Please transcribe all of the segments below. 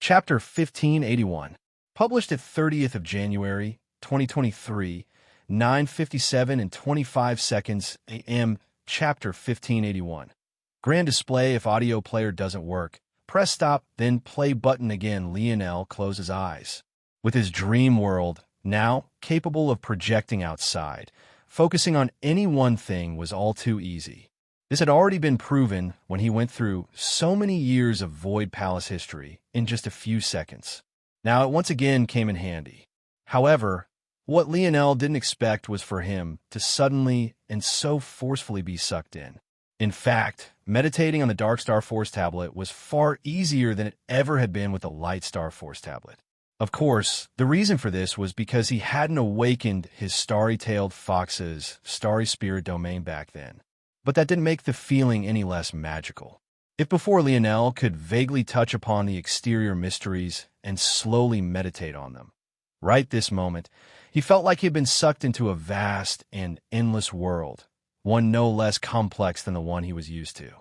Chapter 1581. Published at 30th of January, 2023, 9:57 and 25 seconds a.m. Chapter 1581. Grand display. If audio player doesn't work, press stop, then play button again. Lionel closes eyes. With his dream world, now capable of projecting outside, focusing on any one thing was all too easy. This had already been proven when he went through so many years of Void Palace history in just a few seconds. Now it once again came in handy. However, what Lionel didn't expect was for him to suddenly and so forcefully be sucked in. In fact, meditating on the Dark Star Force tablet was far easier than it ever had been with the Light Star Force tablet. Of course, the reason for this was because he hadn't awakened his starry-tailed fox's starry spirit domain back then. But that didn't make the feeling any less magical. If before Lionel could vaguely touch upon the exterior mysteries and slowly meditate on them, right this moment, he felt like he had been sucked into a vast and endless world, one no less complex than the one he was used to.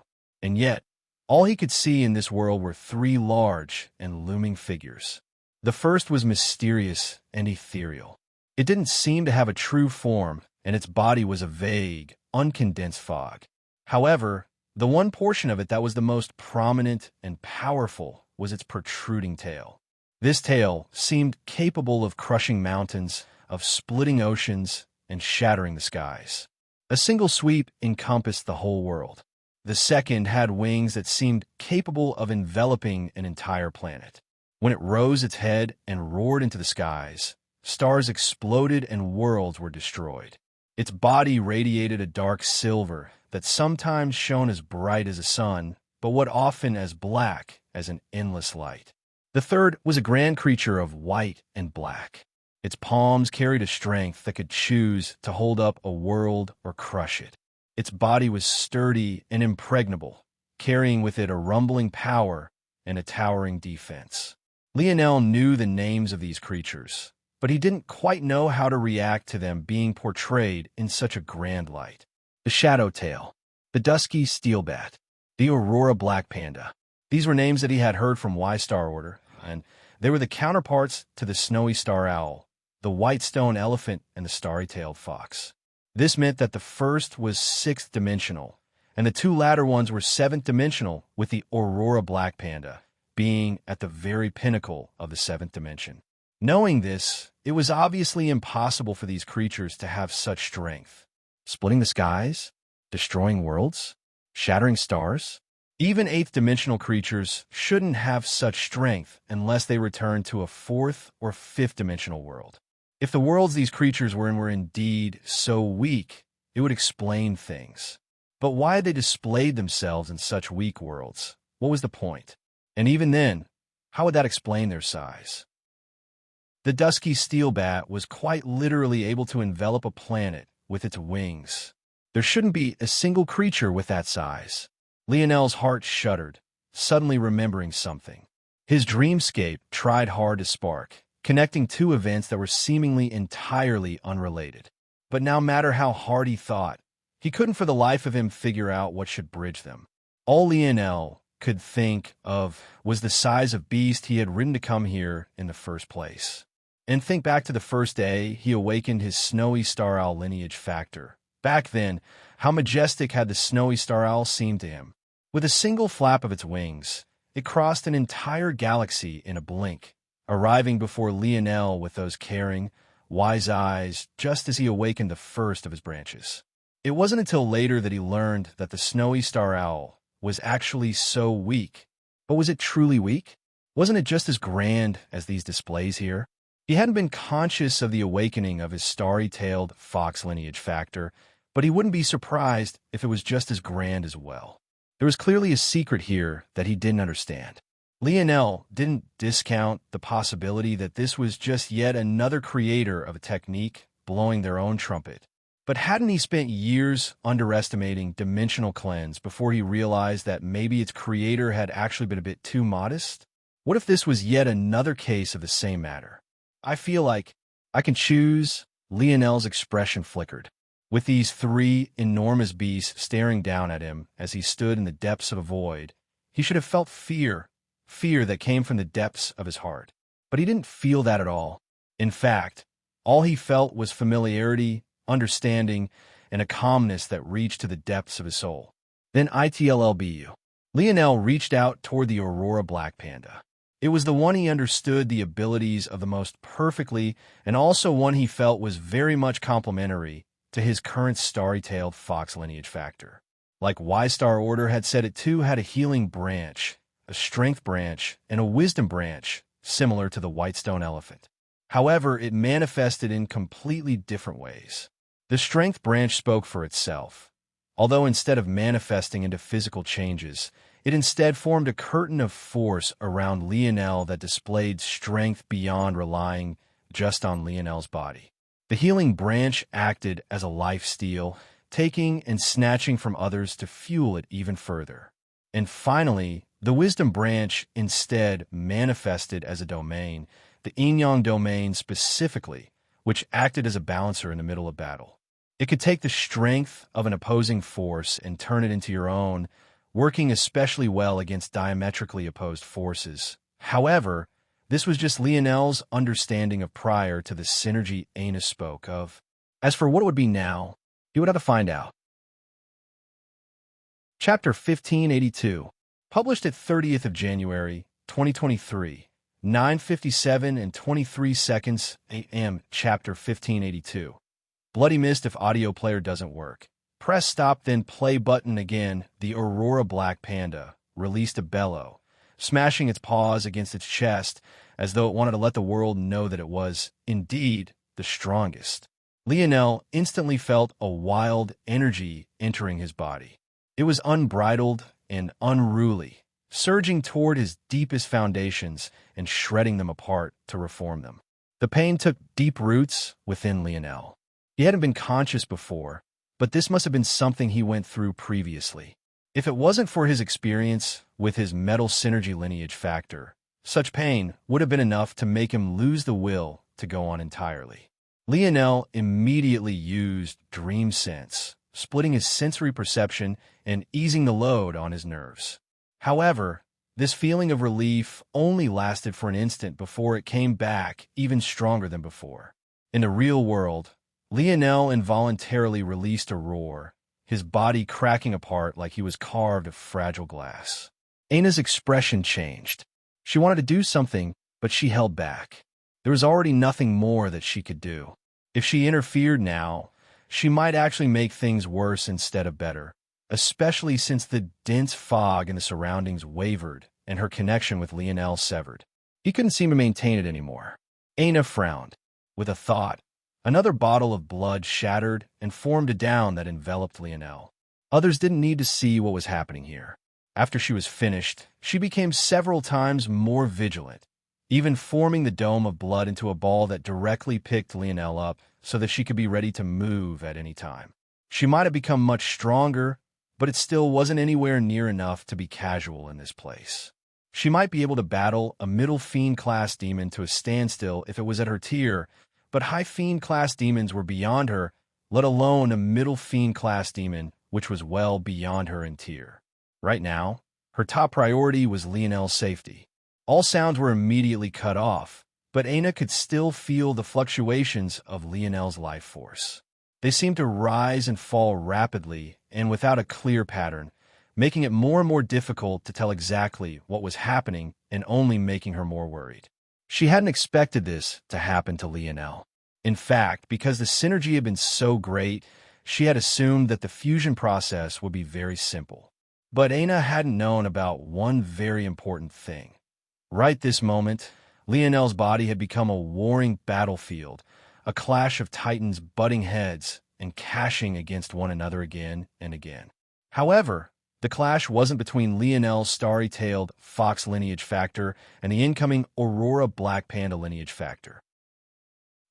And yet, all he could see in this world were three large and looming figures. The first was mysterious and ethereal. It didn't seem to have a true form, and its body was a vague, uncondensed fog. However, the one portion of it that was the most prominent and powerful was its protruding tail. This tail seemed capable of crushing mountains, of splitting oceans, and shattering the skies. A single sweep encompassed the whole world. The second had wings that seemed capable of enveloping an entire planet. When it rose its head and roared into the skies, stars exploded and worlds were destroyed. Its body radiated a dark silver that sometimes shone as bright as a sun, but what often as black as an endless light. The third was a grand creature of white and black. Its palms carried a strength that could choose to hold up a world or crush it. Its body was sturdy and impregnable, carrying with it a rumbling power and a towering defense. Lionel knew the names of these creatures, but he didn't quite know how to react to them being portrayed in such a grand light. The Shadow Tail, the Dusky Steelbat, the Aurora Black Panda. These were names that he had heard from Y-Star Order, and they were the counterparts to the Snowy Star Owl, the White Stone Elephant, and the Starry-Tailed Fox. This meant that the first was sixth dimensional, and the two latter ones were seventh dimensional, with the Aurora Black Panda being at the very pinnacle of the seventh dimension. Knowing this, it was obviously impossible for these creatures to have such strength. Splitting the skies? Destroying worlds? Shattering stars? Even eighth-dimensional creatures shouldn't have such strength unless they return to a fourth or fifth-dimensional world. If the worlds these creatures were in were indeed so weak, it would explain things. But why had they displayed themselves in such weak worlds? What was the point? And even then, how would that explain their size? The Dusky Steelbat was quite literally able to envelop a planet with its wings. There shouldn't be a single creature with that size. Lionel's heart shuddered, suddenly remembering something. His dreamscape tried hard to spark, connecting two events that were seemingly entirely unrelated. But no matter how hard he thought, he couldn't for the life of him figure out what should bridge them. All Lionel could think of was the size of beast he had ridden to come here in the first place. And think back to the first day he awakened his Snowy Star Owl lineage factor. Back then, how majestic had the Snowy Star Owl seemed to him. With a single flap of its wings, it crossed an entire galaxy in a blink, arriving before Lionel with those caring, wise eyes just as he awakened the first of his branches. It wasn't until later that he learned that the Snowy Star Owl was actually so weak. But was it truly weak? Wasn't it just as grand as these displays here? He hadn't been conscious of the awakening of his starry-tailed fox lineage factor, but he wouldn't be surprised if it was just as grand as well. There was clearly a secret here that he didn't understand. Lionel didn't discount the possibility that this was just yet another creator of a technique blowing their own trumpet. But hadn't he spent years underestimating dimensional cleanse before he realized that maybe its creator had actually been a bit too modest? What if this was yet another case of the same matter? I feel like I can choose. Lionel's expression flickered. With these three enormous beasts staring down at him as he stood in the depths of a void, he should have felt fear, fear that came from the depths of his heart. But he didn't feel that at all. In fact, all he felt was familiarity, understanding, and a calmness that reached to the depths of his soul. Then ITLLBU. Lionel reached out toward the Aurora Black Panda. It was the one he understood the abilities of the most perfectly, and also one he felt was very much complementary to his current starry-tailed fox lineage factor. Like Y-Star Order had said, it too had a healing branch, a strength branch, and a wisdom branch, similar to the Whitestone elephant. However, it manifested in completely different ways. The strength branch spoke for itself. Although instead of manifesting into physical changes, it instead formed a curtain of force around Lionel that displayed strength beyond relying just on Lionel's body. The healing branch acted as a life steal, taking and snatching from others to fuel it even further. And finally, the wisdom branch instead manifested as a domain, the yin-yang domain specifically, which acted as a balancer in the middle of battle. It could take the strength of an opposing force and turn it into your own, working especially well against diametrically opposed forces. However, this was just Lionel's understanding of prior to the synergy Aina spoke of. As for what it would be now, he would have to find out. Chapter 1582, published at 30th of January, 2023, 9:57 and 23 seconds a.m. Chapter 1582. Bloody mist if audio player doesn't work. Press stop then play button again. The Aurora Black Panda released a bellow, smashing its paws against its chest as though it wanted to let the world know that it was, indeed, the strongest. Lionel instantly felt a wild energy entering his body. It was unbridled and unruly, surging toward his deepest foundations and shredding them apart to reform them. The pain took deep roots within Lionel. He hadn't been conscious before, but this must have been something he went through previously. If it wasn't for his experience with his metal synergy lineage factor, such pain would have been enough to make him lose the will to go on entirely. Lionel immediately used Dream Sense, splitting his sensory perception and easing the load on his nerves. However, this feeling of relief only lasted for an instant before it came back even stronger than before. In the real world, Lionel involuntarily released a roar, his body cracking apart like he was carved of fragile glass. Aina's expression changed. She wanted to do something, but she held back. There was already nothing more that she could do. If she interfered now, she might actually make things worse instead of better, especially since the dense fog in the surroundings wavered and her connection with Lionel severed. He couldn't seem to maintain it anymore. Aina frowned, with a thought. Another bottle of blood shattered and formed a down that enveloped Lionel. Others didn't need to see what was happening here. After she was finished, she became several times more vigilant, even forming the dome of blood into a ball that directly picked Lionel up so that she could be ready to move at any time. She might have become much stronger, but it still wasn't anywhere near enough to be casual in this place. She might be able to battle a middle fiend-class demon to a standstill if it was at her tier, but high fiend-class demons were beyond her, let alone a middle fiend-class demon, which was well beyond her in tier. Right now, her top priority was Lionel's safety. All sounds were immediately cut off, but Aina could still feel the fluctuations of Lionel's life force. They seemed to rise and fall rapidly and without a clear pattern, making it more and more difficult to tell exactly what was happening and only making her more worried. She hadn't expected this to happen to Lionel. In fact, because the synergy had been so great, she had assumed that the fusion process would be very simple. But Aina hadn't known about one very important thing. Right this moment, Lionel's body had become a warring battlefield, a clash of titans butting heads and cashing against one another again and again. However, the clash wasn't between Lionel's starry-tailed fox lineage factor and the incoming Aurora Black Panda lineage factor.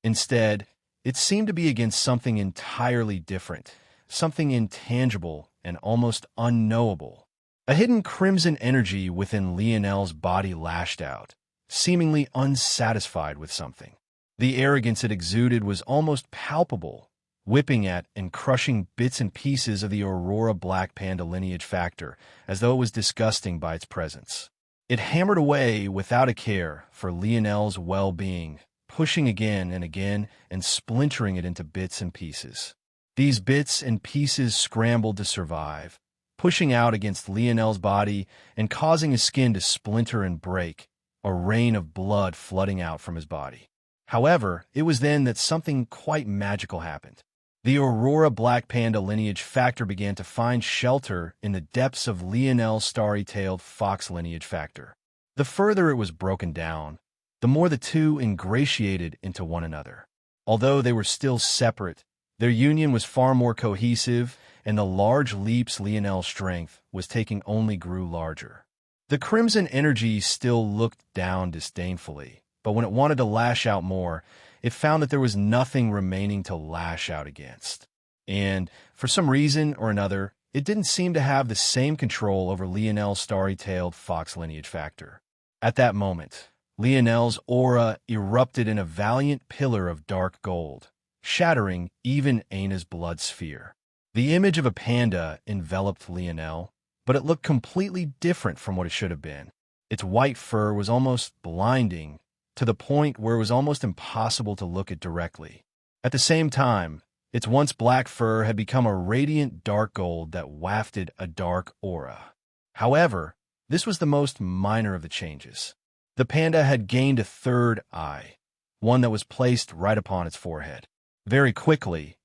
Instead, it seemed to be against something entirely different, something intangible and almost unknowable. A hidden crimson energy within Lionel's body lashed out, seemingly unsatisfied with something. The arrogance it exuded was almost palpable, whipping at and crushing bits and pieces of the Aurora Black Panda lineage factor, as though it was disgusting by its presence. It hammered away without a care for Lionel's well-being, pushing again and again and splintering it into bits and pieces. These bits and pieces scrambled to survive, pushing out against Lionel's body and causing his skin to splinter and break, a rain of blood flooding out from his body. However, it was then that something quite magical happened. The Aurora Black Panda lineage factor began to find shelter in the depths of Lionel's starry-tailed fox lineage factor. The further it was broken down, the more the two ingratiated into one another. Although they were still separate, their union was far more cohesive, and the large leaps Lionel's strength was taking only grew larger. The crimson energy still looked down disdainfully, but when it wanted to lash out more, it found that there was nothing remaining to lash out against. And, for some reason or another, it didn't seem to have the same control over Lionel's starry-tailed fox lineage factor. At that moment, Lionel's aura erupted in a valiant pillar of dark gold, shattering even Aina's blood sphere. The image of a panda enveloped Lionel, but it looked completely different from what it should have been. Its white fur was almost blinding, to the point where it was almost impossible to look it directly. At the same time, its once black fur had become a radiant dark gold that wafted a dark aura. However, this was the most minor of the changes. The panda had gained a third eye, one that was placed right upon its forehead. Very quickly,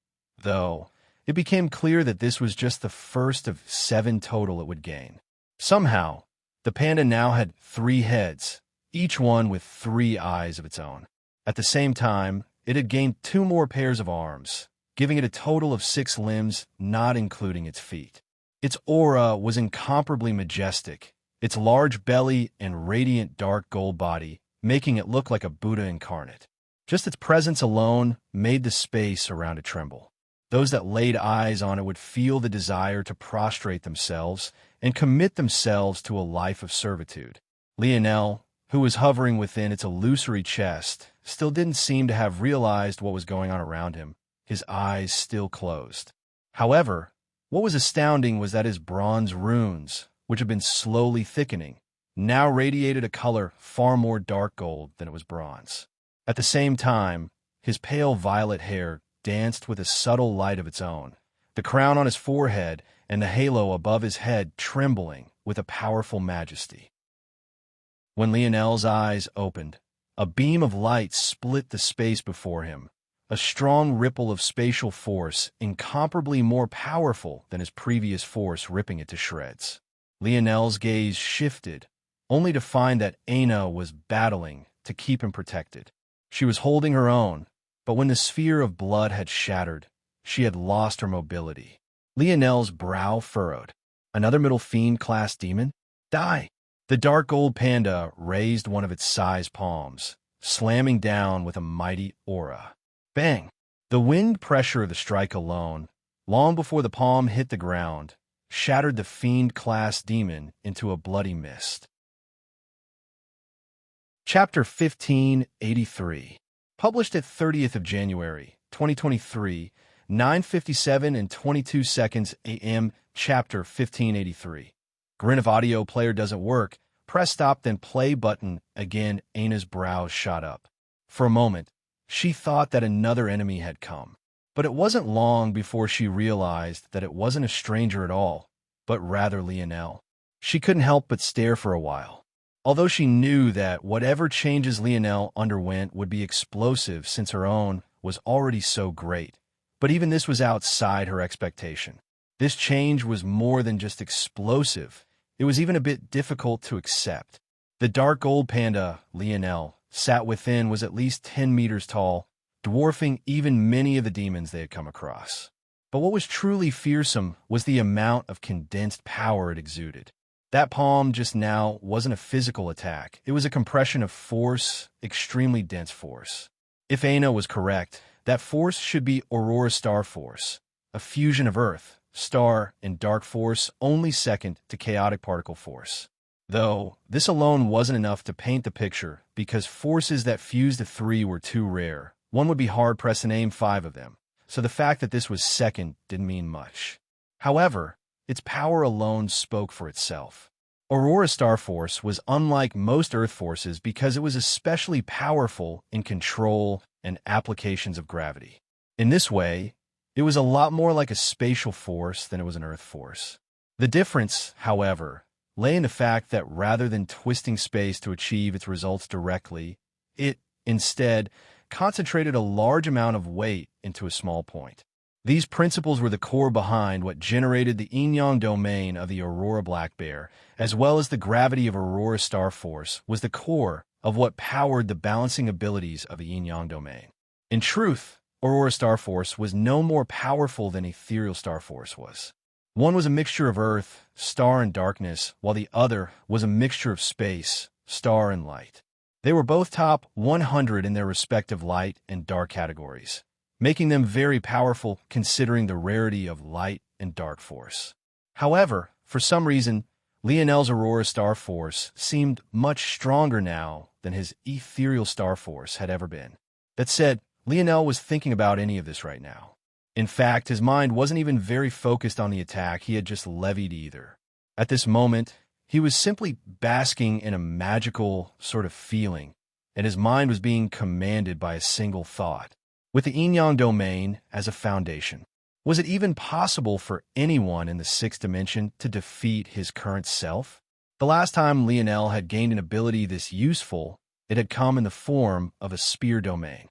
though, it became clear that this was just the first of 7 total it would gain. Somehow, the panda now had 3 heads, each one with 3 eyes of its own. At the same time, it had gained 2 more pairs of arms, giving it a total of 6 limbs, not including its feet. Its aura was incomparably majestic, its large belly and radiant dark gold body making it look like a Buddha incarnate. Just its presence alone made the space around it tremble. Those that laid eyes on it would feel the desire to prostrate themselves and commit themselves to a life of servitude. Lionel, who was hovering within its illusory chest, still didn't seem to have realized what was going on around him, his eyes still closed. However, what was astounding was that his bronze runes, which had been slowly thickening, now radiated a color far more dark gold than it was bronze. At the same time, his pale violet hair danced with a subtle light of its own, the crown on his forehead and the halo above his head trembling with a powerful majesty. When Lionel's eyes opened, a beam of light split the space before him, a strong ripple of spatial force incomparably more powerful than his previous force ripping it to shreds. Lionel's gaze shifted, only to find that Aina was battling to keep him protected. She was holding her own, but when the sphere of blood had shattered, she had lost her mobility. Lionel's brow furrowed. Another middle fiend class demon? Die! The dark gold panda raised one of its size palms, slamming down with a mighty aura. Bang! The wind pressure of the strike alone, long before the palm hit the ground, shattered the fiend-class demon into a bloody mist. Chapter 1583. Published at 30th of January, 2023, 9:57 and 22 seconds a.m. Chapter 1583. Grin if audio player doesn't work, press stop then play button. Again, Aina's brows shot up. For a moment, she thought that another enemy had come. But it wasn't long before she realized that it wasn't a stranger at all, but rather Lionel. She couldn't help but stare for a while. Although she knew that whatever changes Lionel underwent would be explosive since her own was already so great, but even this was outside her expectation. This change was more than just explosive. It was even a bit difficult to accept. The dark gold panda, Lionel, sat within was at least 10 meters tall, dwarfing even many of the demons they had come across. But what was truly fearsome was the amount of condensed power it exuded. That palm just now wasn't a physical attack. It was a compression of force, extremely dense force. If Aina was correct, that force should be Aurora Star Force, a fusion of Earth, Star, and Dark Force only second to Chaotic Particle Force. Though, this alone wasn't enough to paint the picture because forces that fused the 3 were too rare. One would be hard-pressed to name 5 of them, so the fact that this was second didn't mean much. However, its power alone spoke for itself. Aurora Star Force was unlike most Earth forces because it was especially powerful in control and applications of gravity. In this way, it was a lot more like a spatial force than it was an Earth force. The difference, however, lay in the fact that rather than twisting space to achieve its results directly, it, instead, concentrated a large amount of weight into a small point. These principles were the core behind what generated the yin-yang domain of the Aurora Black Bear, as well as the gravity of Aurora Star Force was the core of what powered the balancing abilities of the yin-yang domain. In truth, Aurora Star Force was no more powerful than Ethereal Star Force was. One was a mixture of earth, star, and darkness, while the other was a mixture of space, star, and light. They were both top 100 in their respective light and dark categories, making them very powerful considering the rarity of light and dark force. However, for some reason, Lionel's Aurora Star Force seemed much stronger now than his Ethereal Star Force had ever been. That said, Lionel was thinking about any of this right now. In fact, his mind wasn't even very focused on the attack he had just levied either. At this moment, he was simply basking in a magical sort of feeling, and his mind was being commanded by a single thought. With the yin-yang domain as a foundation, was it even possible for anyone in the sixth dimension to defeat his current self? The last time Lionel had gained an ability this useful, it had come in the form of a spear domain.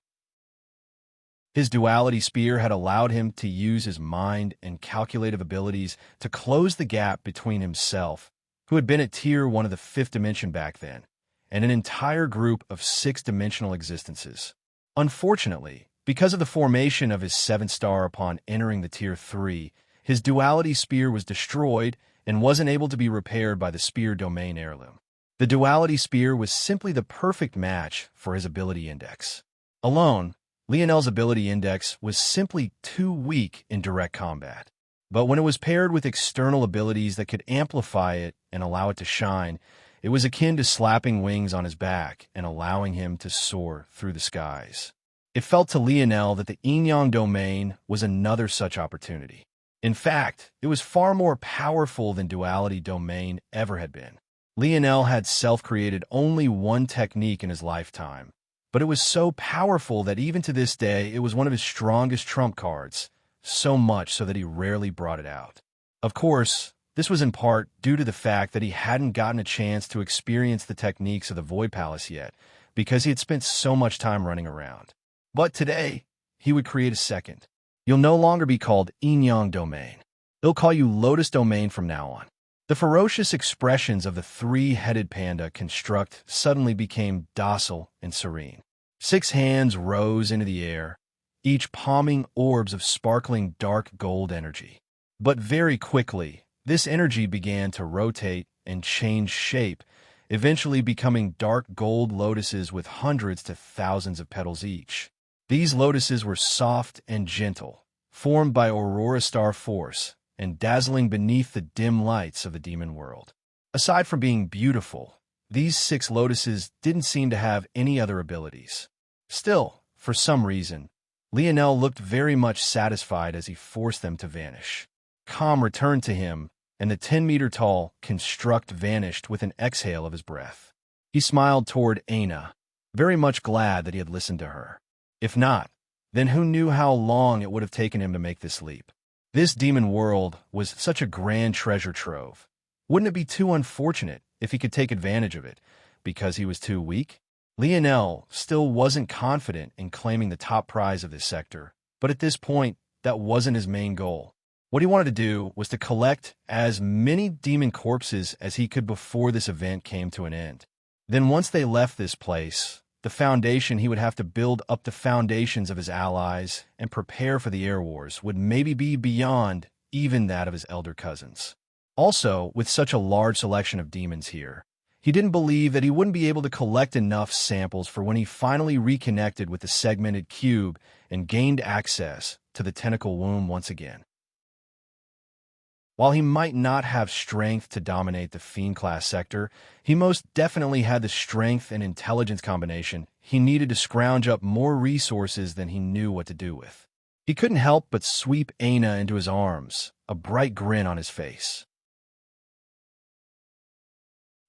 His duality spear had allowed him to use his mind and calculative abilities to close the gap between himself, who had been at Tier 1 of the fifth dimension back then, and an entire group of six-dimensional existences. Unfortunately, because of the formation of his seventh star upon entering the Tier 3, his duality spear was destroyed and wasn't able to be repaired by the spear domain heirloom. The duality spear was simply the perfect match for his ability index. Alone, Lionel's ability index was simply too weak in direct combat. But when it was paired with external abilities that could amplify it and allow it to shine, it was akin to slapping wings on his back and allowing him to soar through the skies. It felt to Lionel that the yin-yang domain was another such opportunity. In fact, it was far more powerful than duality domain ever had been. Lionel had self-created only one technique in his lifetime, but it was so powerful that even to this day it was one of his strongest trump cards, so much so that he rarely brought it out. Of course, this was in part due to the fact that he hadn't gotten a chance to experience the techniques of the Void Palace yet, because he had spent so much time running around. But today, he would create a second. You'll no longer be called yin-yang domain. They'll call you Lotus domain from now on. The ferocious expressions of the three-headed panda construct suddenly became docile and serene. 6 hands rose into the air, each palming orbs of sparkling dark gold energy. But very quickly, this energy began to rotate and change shape, eventually becoming dark gold lotuses with hundreds to thousands of petals each. These lotuses were soft and gentle, formed by Aurora Star Force, and dazzling beneath the dim lights of the demon world. Aside from being beautiful, these 6 lotuses didn't seem to have any other abilities. Still, for some reason, Lionel looked very much satisfied as he forced them to vanish. Calm returned to him, and the 10-meter-tall construct vanished with an exhale of his breath. He smiled toward Aina, very much glad that he had listened to her. If not, then who knew how long it would have taken him to make this leap? This demon world was such a grand treasure trove. Wouldn't it be too unfortunate if he could take advantage of it, because he was too weak? Lionel still wasn't confident in claiming the top prize of this sector, but at this point, that wasn't his main goal. What he wanted to do was to collect as many demon corpses as he could before this event came to an end. Then once they left this place, the foundation he would have to build up the foundations of his allies and prepare for the air wars would maybe be beyond even that of his elder cousins. Also, with such a large selection of demons here, he didn't believe that he wouldn't be able to collect enough samples for when he finally reconnected with the segmented cube and gained access to the tentacle womb once again. While he might not have strength to dominate the Fiend-class sector, he most definitely had the strength and intelligence combination he needed to scrounge up more resources than he knew what to do with. He couldn't help but sweep Aina into his arms, a bright grin on his face.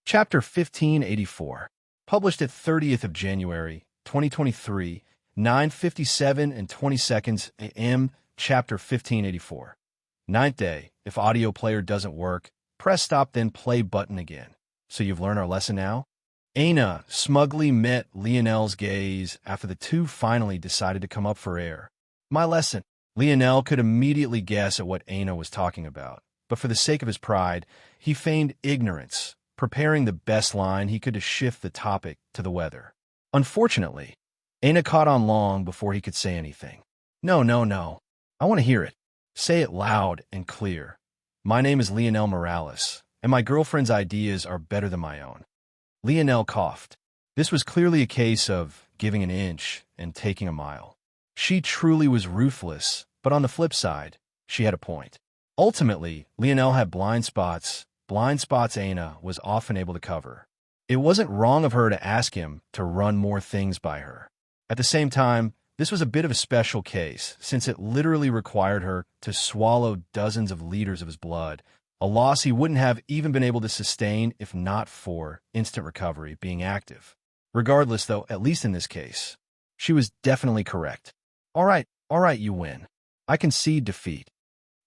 Chapter 1584. Published at 30th of January, 2023, 9:57 and 20 seconds a.m. Chapter 1584. Ninth day. If audio player doesn't work, press stop then play button again. So you've learned our lesson now? Aina smugly met Lionel's gaze after the two finally decided to come up for air. My lesson. Lionel could immediately guess at what Aina was talking about, but for the sake of his pride, he feigned ignorance, preparing the best line he could to shift the topic to the weather. Unfortunately, Aina caught on long before he could say anything. No, no, no. I want to hear it. Say it loud and clear. My name is Lionel Morales, and my girlfriend's ideas are better than my own. Lionel coughed. This was clearly a case of giving an inch and taking a mile. She truly was ruthless, but on the flip side, she had a point. Ultimately, Lionel had blind spots Aina was often able to cover. It wasn't wrong of her to ask him to run more things by her. At the same time, this was a bit of a special case, since it literally required her to swallow dozens of liters of his blood, a loss he wouldn't have even been able to sustain if not for instant recovery being active. Regardless, though, at least in this case, she was definitely correct. All right, you win. I concede defeat.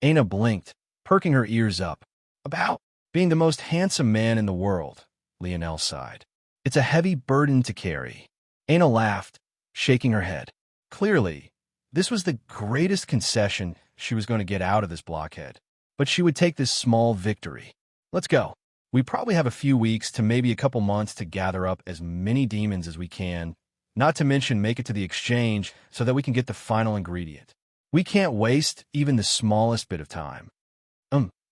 Aina blinked, perking her ears up. About being the most handsome man in the world, Lionel sighed. It's a heavy burden to carry. Aina laughed, shaking her head. Clearly, this was the greatest concession she was going to get out of this blockhead. But she would take this small victory. Let's go. We probably have a few weeks to maybe a couple months to gather up as many demons as we can, not to mention make it to the exchange so that we can get the final ingredient. We can't waste even the smallest bit of time.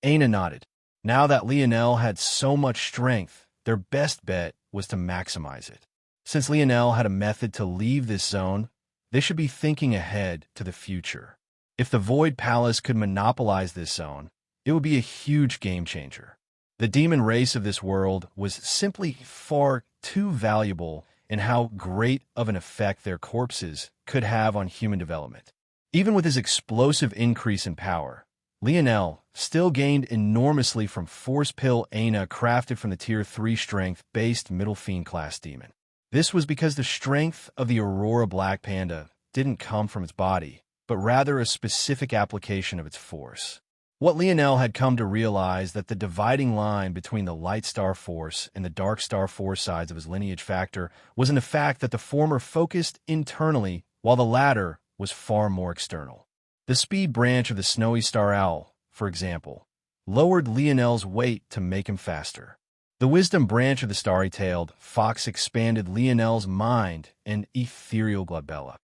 Aina nodded. Now that Lionel had so much strength, their best bet was to maximize it. Since Lionel had a method to leave this zone, they should be thinking ahead to the future. If the Void Palace could monopolize this zone, it would be a huge game changer. The demon race of this world was simply far too valuable in how great of an effect their corpses could have on human development. Even with his explosive increase in power, Lionel still gained enormously from Force Pill Aina crafted from the Tier 3 strength-based Middle Fiend class demon. This was because the strength of the Aurora Black Panda didn't come from its body, but rather a specific application of its force. What Lionel had come to realize that the dividing line between the Light Star Force and the Dark Star Force sides of his lineage factor was in the fact that the former focused internally while the latter was far more external. The speed branch of the Snowy Star Owl, for example, lowered Lionel's weight to make him faster. The wisdom branch of the Starry-tailed Fox expanded Lionel's mind and ethereal glabella.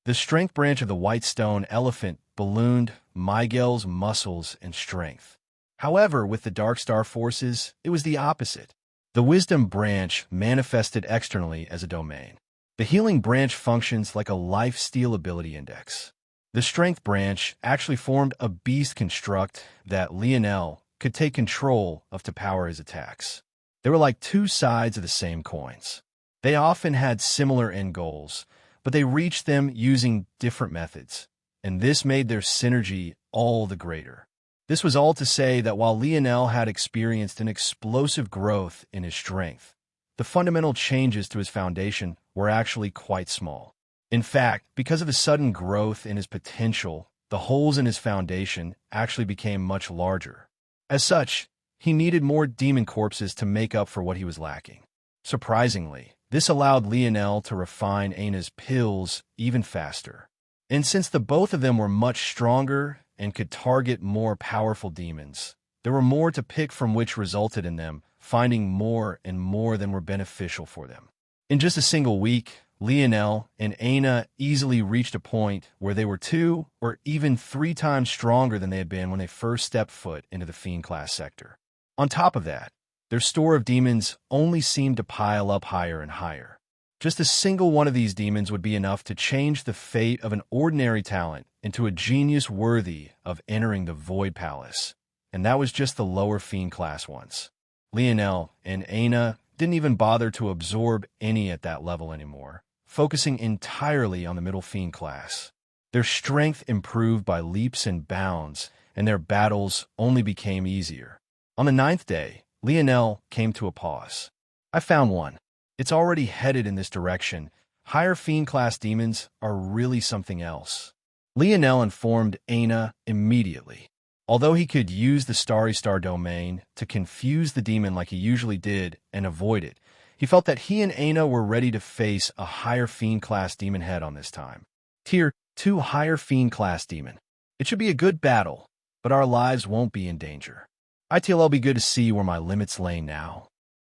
The strength branch of the White Stone Elephant ballooned Miguel's muscles and strength. However, with the Dark Star Forces, it was the opposite. The wisdom branch manifested externally as a domain. The healing branch functions like a life-steal ability index. The strength branch actually formed a beast construct that Lionel could take control of to power his attacks. They were like two sides of the same coins. They often had similar end goals, but they reached them using different methods, and this made their synergy all the greater. This was all to say that while Lionel had experienced an explosive growth in his strength, the fundamental changes to his foundation were actually quite small. In fact, because of the sudden growth in his potential, the holes in his foundation actually became much larger. As such, he needed more demon corpses to make up for what he was lacking. Surprisingly, this allowed Lionel to refine Aina's pills even faster. And since the both of them were much stronger and could target more powerful demons, there were more to pick from, which resulted in them finding more and more than were beneficial for them. In just a single week, Lionel and Aina easily reached a point where they were 2 or even 3 times stronger than they had been when they first stepped foot into the Fiend class sector. On top of that, their store of demons only seemed to pile up higher and higher. Just a single one of these demons would be enough to change the fate of an ordinary talent into a genius worthy of entering the Void Palace, and that was just the lower Fiend class ones. Lionel and Aina didn't even bother to absorb any at that level anymore, focusing entirely on the Middle Fiend class. Their strength improved by leaps and bounds, and their battles only became easier. On the 9th day, Lionel came to a pause. I found one. It's already headed in this direction. Higher Fiend-class demons are really something else. Lionel informed Aina immediately. Although he could use the Starry Star domain to confuse the demon like he usually did and avoid it, he felt that he and Aina were ready to face a higher Fiend-class demon head on this time. Tier 2 higher Fiend-class demon. It should be a good battle, but our lives won't be in danger. I'll be good to see where my limits lay now.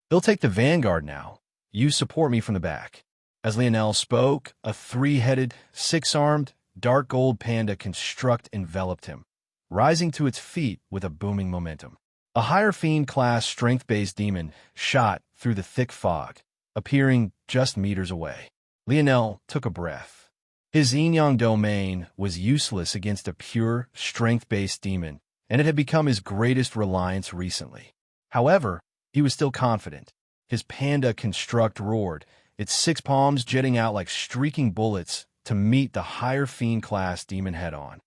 They'll take the vanguard now. You support me from the back. As Lionel spoke, a three-headed, six-armed, dark gold panda construct enveloped him, rising to its feet with a booming momentum. A higher Fiend-class strength-based demon shot through the thick fog, appearing just meters away. Lionel took a breath. His yin-yang domain was useless against a pure, strength-based demon, and it had become his greatest reliance recently. However, he was still confident. His panda construct roared, its six palms jetting out like streaking bullets to meet the higher Fiend-class demon head-on.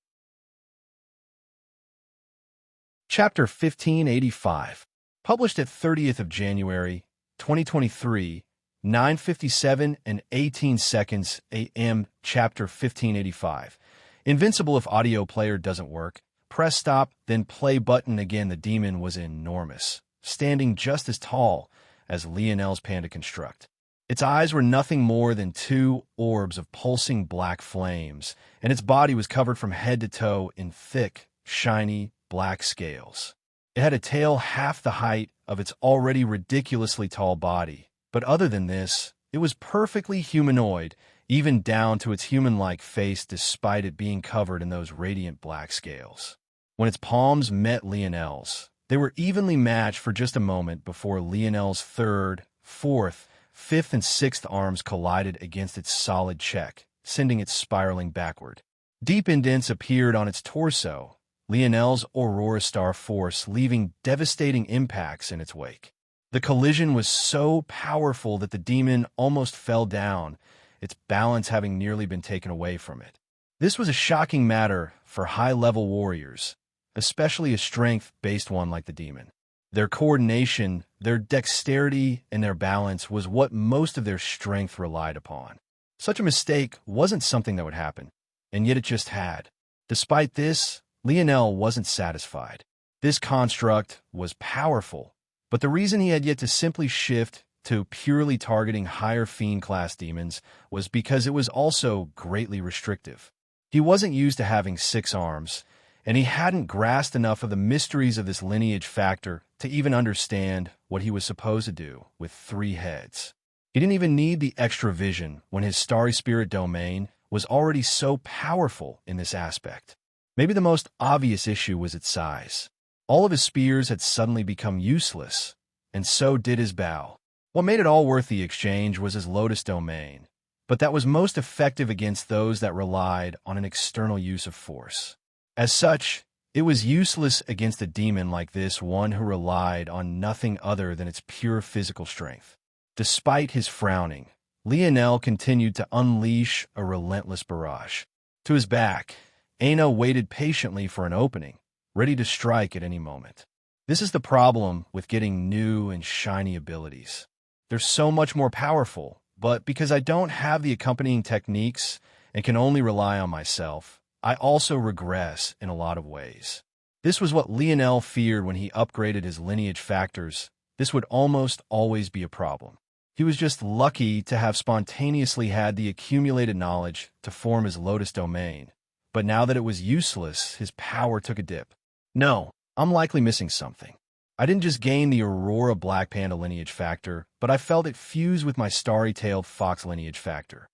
Chapter 1585, published at 30th of January, 2023, 9:57 and 18 seconds a.m. Chapter 1585. Invincible if audio player doesn't work. Press stop, then play button again. The demon was enormous, standing just as tall as Lionel's panda construct. Its eyes were nothing more than two orbs of pulsing black flames, and its body was covered from head to toe in thick, shiny, black scales. It had a tail half the height of its already ridiculously tall body, but other than this, it was perfectly humanoid, even down to its human-like face despite it being covered in those radiant black scales. When its palms met Lionel's, they were evenly matched for just a moment before Lionel's third, fourth, fifth, and sixth arms collided against its solid cheek, sending it spiraling backward. Deep indents appeared on its torso, Lionel's Aurora Star force leaving devastating impacts in its wake. The collision was so powerful that the demon almost fell down, its balance having nearly been taken away from it. This was a shocking matter for high-level warriors, especially a strength-based one like the demon. Their coordination, their dexterity, and their balance was what most of their strength relied upon. Such a mistake wasn't something that would happen, and yet it just had. Despite this, Lionel wasn't satisfied. This construct was powerful, but the reason he had yet to simply shift to purely targeting higher Fiend-class demons was because it was also greatly restrictive. He wasn't used to having 6 arms, and he hadn't grasped enough of the mysteries of this lineage factor to even understand what he was supposed to do with 3 heads. He didn't even need the extra vision when his Starry Spirit domain was already so powerful in this aspect. Maybe the most obvious issue was its size. All of his spears had suddenly become useless, and so did his bow. What made it all worth the exchange was his Lotus domain, but that was most effective against those that relied on an external use of force. As such, it was useless against a demon like this one who relied on nothing other than its pure physical strength. Despite his frowning, Lionel continued to unleash a relentless barrage. To his back, Aina waited patiently for an opening, ready to strike at any moment. This is the problem with getting new and shiny abilities. They're so much more powerful, but because I don't have the accompanying techniques and can only rely on myself, I also regress in a lot of ways. This was what Lionel feared when he upgraded his lineage factors. This would almost always be a problem. He was just lucky to have spontaneously had the accumulated knowledge to form his Lotus domain, but now that it was useless, his power took a dip. No, I'm likely missing something. I didn't just gain the Aurora Black Panda lineage factor, but I felt it fuse with my Starry-tailed Fox lineage factor.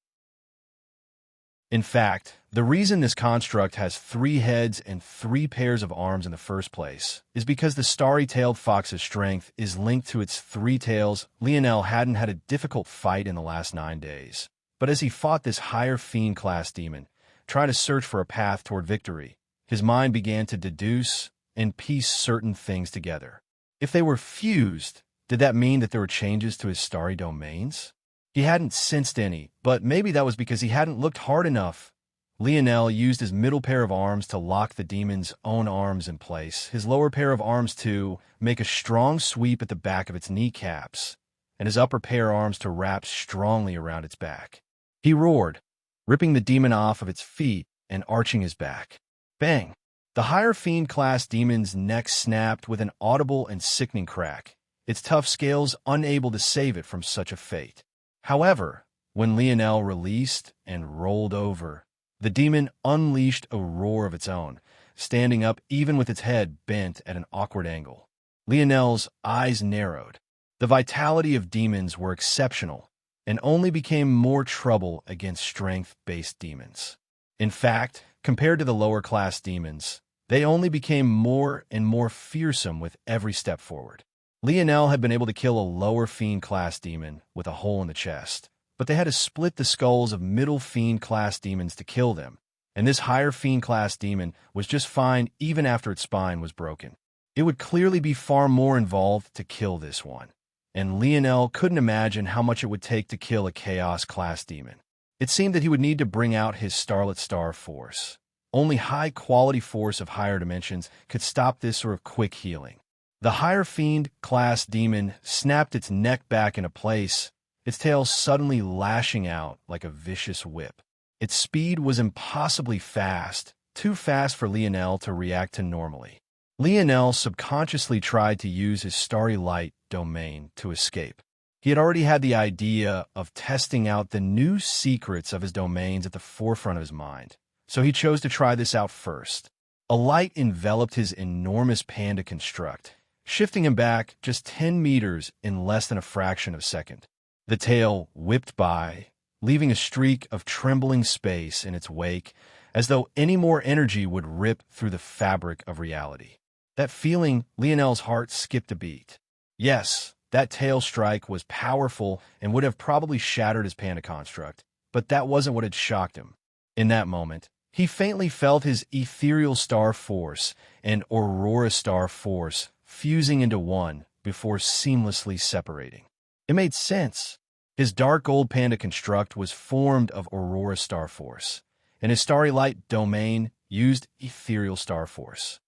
In fact, the reason this construct has 3 heads and 3 pairs of arms in the first place is because the Starry-tailed Fox's strength is linked to its 3 tails. Lionel hadn't had a difficult fight in the last 9 days, but as he fought this higher Fiend-class demon, trying to search for a path toward victory, his mind began to deduce and piece certain things together. If they were fused, did that mean that there were changes to his starry domains? He hadn't sensed any, but maybe that was because he hadn't looked hard enough. Lionel used his middle pair of arms to lock the demon's own arms in place, his lower pair of arms to make a strong sweep at the back of its kneecaps, and his upper pair of arms to wrap strongly around its back. He roared, ripping the demon off of its feet and arching his back. Bang! The higher fiend-class demon's neck snapped with an audible and sickening crack, its tough scales unable to save it from such a fate. However, when Lionel released and rolled over, the demon unleashed a roar of its own, standing up even with its head bent at an awkward angle. Lionel's eyes narrowed. The vitality of demons were exceptional and only became more trouble against strength-based demons. In fact, compared to the lower-class demons, they only became more and more fearsome with every step forward. Lionel had been able to kill a lower fiend-class demon with a hole in the chest, but they had to split the skulls of middle fiend-class demons to kill them, and this higher fiend-class demon was just fine even after its spine was broken. It would clearly be far more involved to kill this one, and Lionel couldn't imagine how much it would take to kill a Chaos-class demon. It seemed that he would need to bring out his Starlit Star force. Only high-quality force of higher dimensions could stop this sort of quick healing. The higher fiend-class demon snapped its neck back into place, its tail suddenly lashing out like a vicious whip. Its speed was impossibly fast, too fast for Lionel to react to normally. Lionel subconsciously tried to use his starry light domain to escape. He had already had the idea of testing out the new secrets of his domains at the forefront of his mind, so he chose to try this out first. A light enveloped his enormous panda construct, shifting him back just 10 meters in less than a fraction of a second. The tail whipped by, leaving a streak of trembling space in its wake, as though any more energy would rip through the fabric of reality. That feeling, Lionel's heart skipped a beat. Yes, that tail strike was powerful and would have probably shattered his panda construct, but that wasn't what had shocked him. In that moment, he faintly felt his ethereal star force and aurora star force fusing into one before seamlessly separating. It made sense. His dark gold panda construct was formed of aurora star force, and his starry light domain used ethereal star force.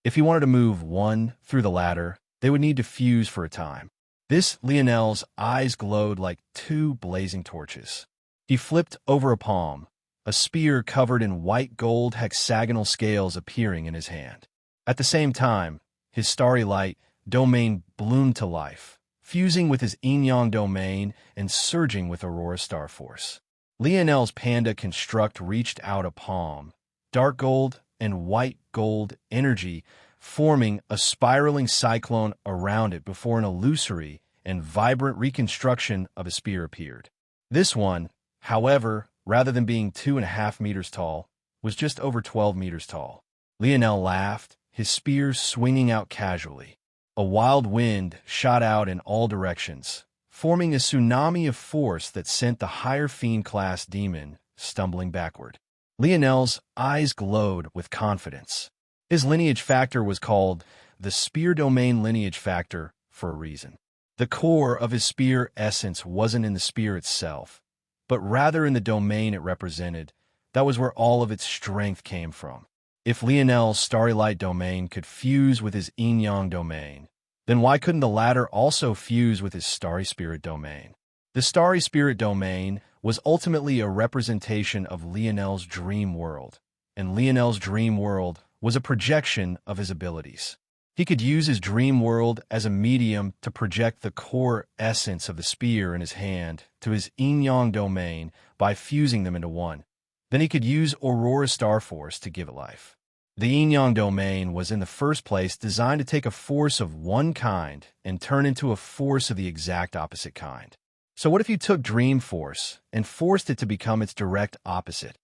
If he wanted to move one through the latter, they would need to fuse for a time. This Lionel's eyes glowed like two blazing torches. He flipped over a palm, a spear covered in white gold hexagonal scales appearing in his hand. At the same time, his starry light domain bloomed to life, fusing with his yin-yang domain and surging with aurora star force. Lionel's panda construct reached out a palm, dark gold and white gold energy forming a spiraling cyclone around it before an illusory and vibrant reconstruction of a spear appeared. This one, however, rather than being 2.5 meters tall, was just over 12 meters tall. Lionel laughed, his spear swinging out casually. A wild wind shot out in all directions, forming a tsunami of force that sent the higher fiend-class demon stumbling backward. Lionel's eyes glowed with confidence. His lineage factor was called the Spear Domain Lineage Factor for a reason. The core of his spear essence wasn't in the spear itself, but rather in the domain it represented. That was where all of its strength came from. If Lionel's Starry Light domain could fuse with his yin-yang domain, then why couldn't the latter also fuse with his Starry Spirit domain? The Starry Spirit domain was ultimately a representation of Lionel's dream world, and Lionel's dream world was a projection of his abilities. He could use his dream world as a medium to project the core essence of the spear in his hand to his yin-yang domain by fusing them into one. Then he could use Aurora Star Force to give it life. The yin-yang domain was in the first place designed to take a force of one kind and turn into a force of the exact opposite kind. So what if you took Dream Force and forced it to become its direct opposite?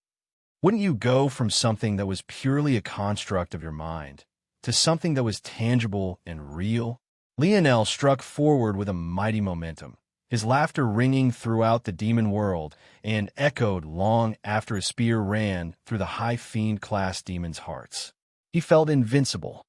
Wouldn't you go from something that was purely a construct of your mind to something that was tangible and real? Lionel struck forward with a mighty momentum, his laughter ringing throughout the demon world and echoed long after his spear ran through the high fiend-class demons' hearts. He felt invincible.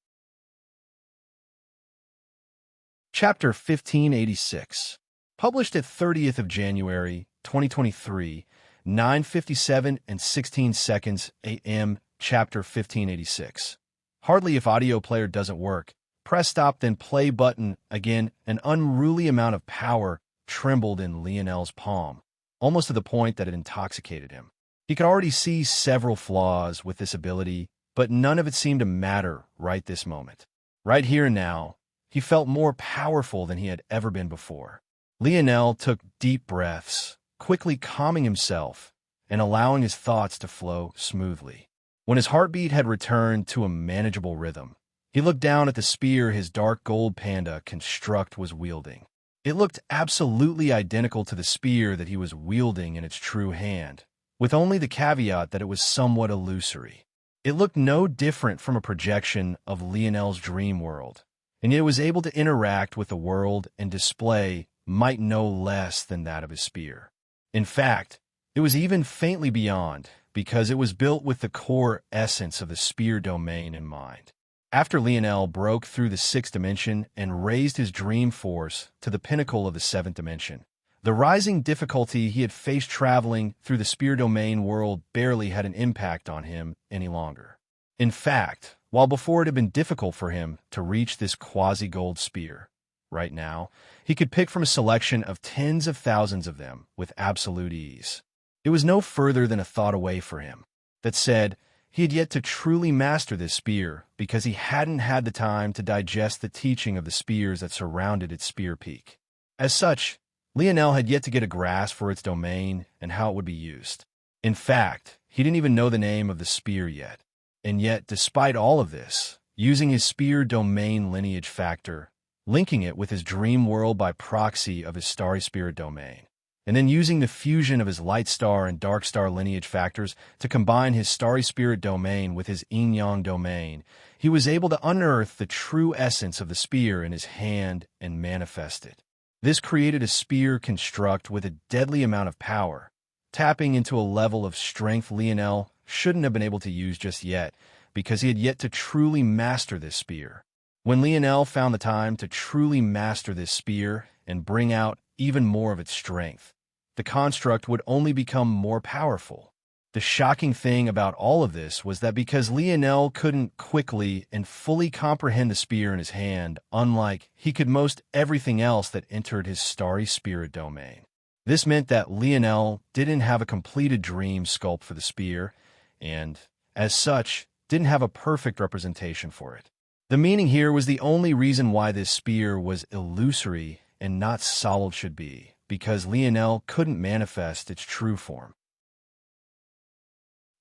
Chapter 1586. Published at 30th of January, 2023, 9:57 and 16 seconds a.m. Chapter 1586. Hardly if audio player doesn't work. Press stop then play button again. An unruly amount of power trembled in Lionel's palm, almost to the point that it intoxicated him. He could already see several flaws with this ability, but none of it seemed to matter right this moment. Right here and now, he felt more powerful than he had ever been before. Lionel took deep breaths, quickly calming himself and allowing his thoughts to flow smoothly. When his heartbeat had returned to a manageable rhythm, he looked down at the spear his dark gold panda construct was wielding. It looked absolutely identical to the spear that he was wielding in its true hand, with only the caveat that it was somewhat illusory. It looked no different from a projection of Lionel's dream world, and yet it was able to interact with the world and display might no less than that of his spear. In fact, it was even faintly beyond, because it was built with the core essence of the spear domain in mind. After Lionel broke through the sixth dimension and raised his dream force to the pinnacle of the seventh dimension, the rising difficulty he had faced traveling through the spear domain world barely had an impact on him any longer. In fact, while before it had been difficult for him to reach this quasi-gold spear, right now, he could pick from a selection of tens of thousands of them with absolute ease. It was no further than a thought away for him. That said, he had yet to truly master this spear because he hadn't had the time to digest the teaching of the spears that surrounded its spear peak. As such, Lionel had yet to get a grasp for its domain and how it would be used. In fact, he didn't even know the name of the spear yet. And yet, despite all of this, using his spear domain lineage factor, linking it with his dream world by proxy of his starry spirit domain, and then using the fusion of his light star and dark star lineage factors to combine his starry spirit domain with his yin-yang domain, he was able to unearth the true essence of the spear in his hand and manifest it. This created a spear construct with a deadly amount of power, tapping into a level of strength Lionel shouldn't have been able to use just yet, because he had yet to truly master this spear. When Lionel found the time to truly master this spear and bring out even more of its strength, the construct would only become more powerful. The shocking thing about all of this was that because Lionel couldn't quickly and fully comprehend the spear in his hand, unlike he could most everything else that entered his starry spirit domain. This meant that Lionel didn't have a completed dream sculpt for the spear, and, as such, didn't have a perfect representation for it. The meaning here was the only reason why this spear was illusory and not solid should be, because Lionel couldn't manifest its true form.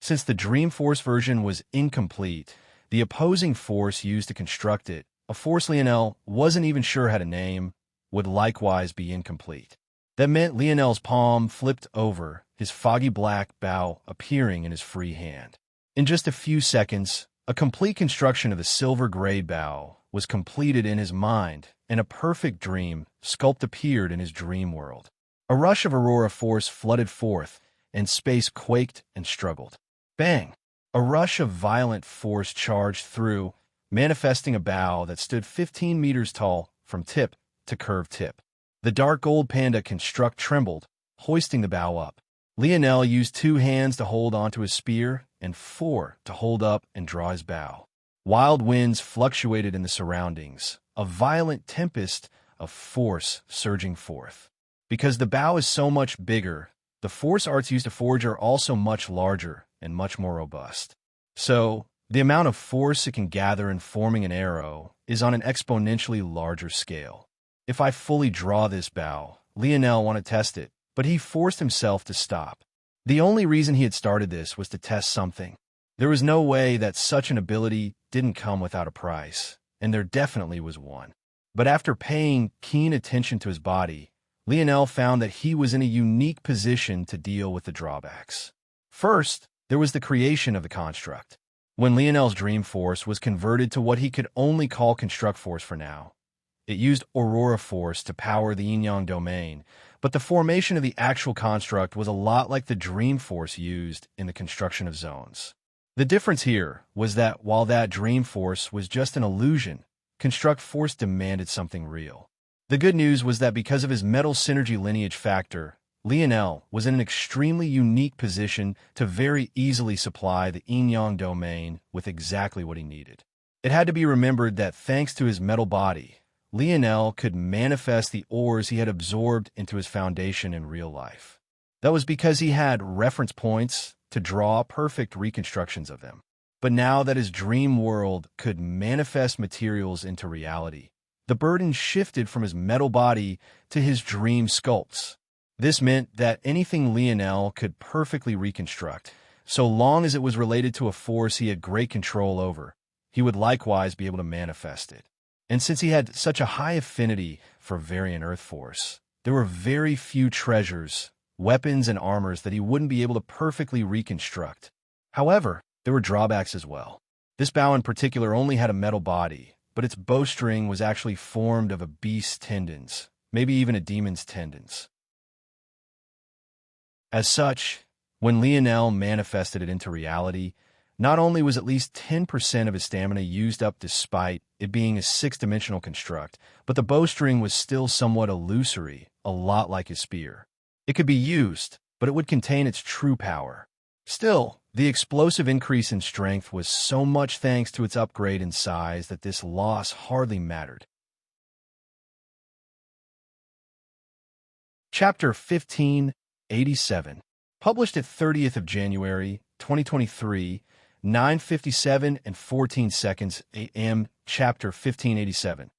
Since the Dream Force version was incomplete, the opposing force used to construct it, a force Lionel wasn't even sure had a name, would likewise be incomplete. That meant Lionel's palm flipped over, his foggy black bow appearing in his free hand. In just a few seconds, a complete construction of the silver-gray bow was completed in his mind, and a perfect dream sculpt appeared in his dream world. A rush of aurora force flooded forth, and space quaked and struggled. Bang! A rush of violent force charged through, manifesting a bow that stood 15 meters tall from tip to curved tip. The dark gold panda construct trembled, hoisting the bow up. Lionel used 2 hands to hold onto his spear and 4 to hold up and draw his bow. Wild winds fluctuated in the surroundings, a violent tempest of force surging forth. Because the bow is so much bigger, the force arts used to forge are also much larger and much more robust. So, the amount of force it can gather in forming an arrow is on an exponentially larger scale. If I fully draw this bow, Lionel wanted to test it, but he forced himself to stop. The only reason he had started this was to test something. There was no way that such an ability didn't come without a price, and there definitely was one. But after paying keen attention to his body, Lionel found that he was in a unique position to deal with the drawbacks. First, there was the creation of the construct. When Lionel's Dream Force was converted to what he could only call Construct Force for now, it used Aurora Force to power the yin-yang domain, but the formation of the actual construct was a lot like the Dream Force used in the construction of zones. The difference here was that while that Dream Force was just an illusion, Construct Force demanded something real. The good news was that because of his metal synergy lineage factor, Lionel was in an extremely unique position to very easily supply the yin-yang domain with exactly what he needed. It had to be remembered that thanks to his metal body, Lionel could manifest the ores he had absorbed into his foundation in real life. That was because he had reference points to draw perfect reconstructions of them. But now that his dream world could manifest materials into reality, the burden shifted from his metal body to his dream sculpts. This meant that anything Lionel could perfectly reconstruct, so long as it was related to a force he had great control over, he would likewise be able to manifest it. And since he had such a high affinity for Variant Earth Force, there were very few treasures, weapons, and armors that he wouldn't be able to perfectly reconstruct. However, there were drawbacks as well. This bow in particular only had a metal body, but its bowstring was actually formed of a beast's tendons, maybe even a demon's tendons. As such, when Lionel manifested it into reality, not only was at least 10% of his stamina used up despite it being a six-dimensional construct, but the bowstring was still somewhat illusory, a lot like his spear. It could be used, but it would contain its true power. Still, the explosive increase in strength was so much thanks to its upgrade in size that this loss hardly mattered. Chapter 1587, published at 30th of January, 2023, 9:57 and 14 seconds a.m. Chapter 1587.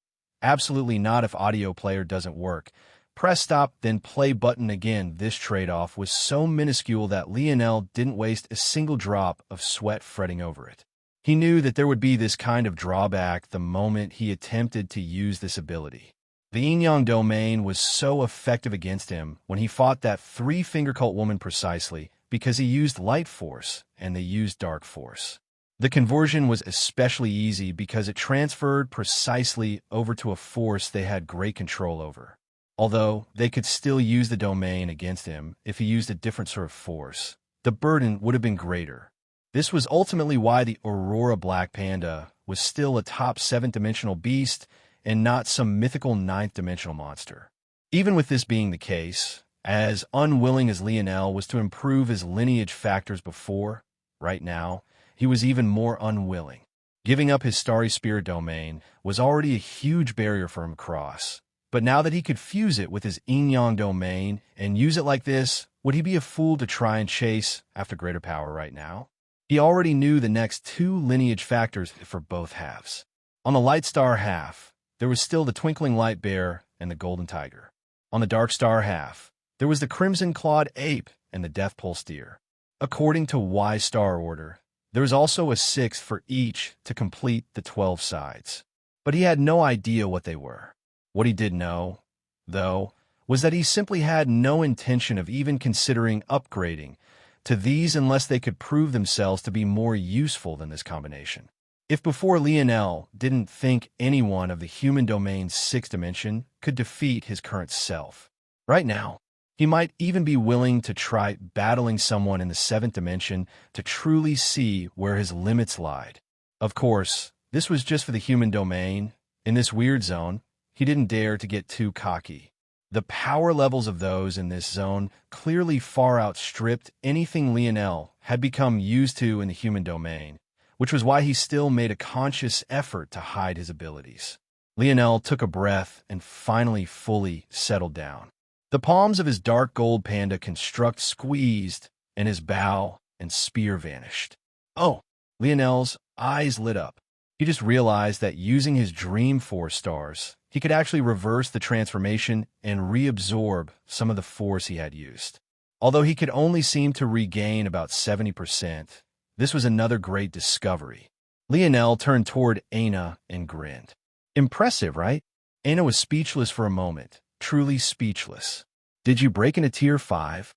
Absolutely not if audio player doesn't work. Press stop, then play button again. This trade-off was so minuscule that Lionel didn't waste a single drop of sweat fretting over it. He knew that there would be this kind of drawback the moment he attempted to use this ability. The yin-yang domain was so effective against him when he fought that three-finger cult woman precisely because he used light force and they used dark force. The conversion was especially easy because it transferred precisely over to a force they had great control over. Although they could still use the domain against him if he used a different sort of force, the burden would have been greater. This was ultimately why the Aurora Black Panda was still a top 7th-dimensional beast and not some mythical 9th-dimensional monster. Even with this being the case, as unwilling as Lionel was to improve his lineage factors before, right now, he was even more unwilling. Giving up his Starry Spirit domain was already a huge barrier for him to cross. But now that he could fuse it with his yin-yang domain and use it like this, would he be a fool to try and chase after greater power right now? He already knew the next two lineage factors for both halves. On the Light Star half, there was still the Twinkling Light Bear and the Golden Tiger. On the Dark Star half, there was the Crimson Clawed Ape and the Death Pulse Deer. According to Y Star order, there was also a sixth for each to complete the 12 sides. But he had no idea what they were. What he did know, though, was that he simply had no intention of even considering upgrading to these unless they could prove themselves to be more useful than this combination. If before Lionel didn't think anyone of the human domain's 6th dimension could defeat his current self, right now, he might even be willing to try battling someone in the 7th dimension to truly see where his limits lied. Of course, this was just for the human domain. In this weird zone, he didn't dare to get too cocky. The power levels of those in this zone clearly far outstripped anything Lionel had become used to in the human domain, which was why he still made a conscious effort to hide his abilities. Lionel took a breath and finally fully settled down. The palms of his dark gold panda construct squeezed, and his bow and spear vanished. Oh, Lionel's eyes lit up. He just realized that using his Dream Force stars, he could actually reverse the transformation and reabsorb some of the force he had used. Although he could only seem to regain about 70%, this was another great discovery. Lionel turned toward Aina and grinned. Impressive, right? Aina was speechless for a moment, truly speechless. Did you break into Tier 5?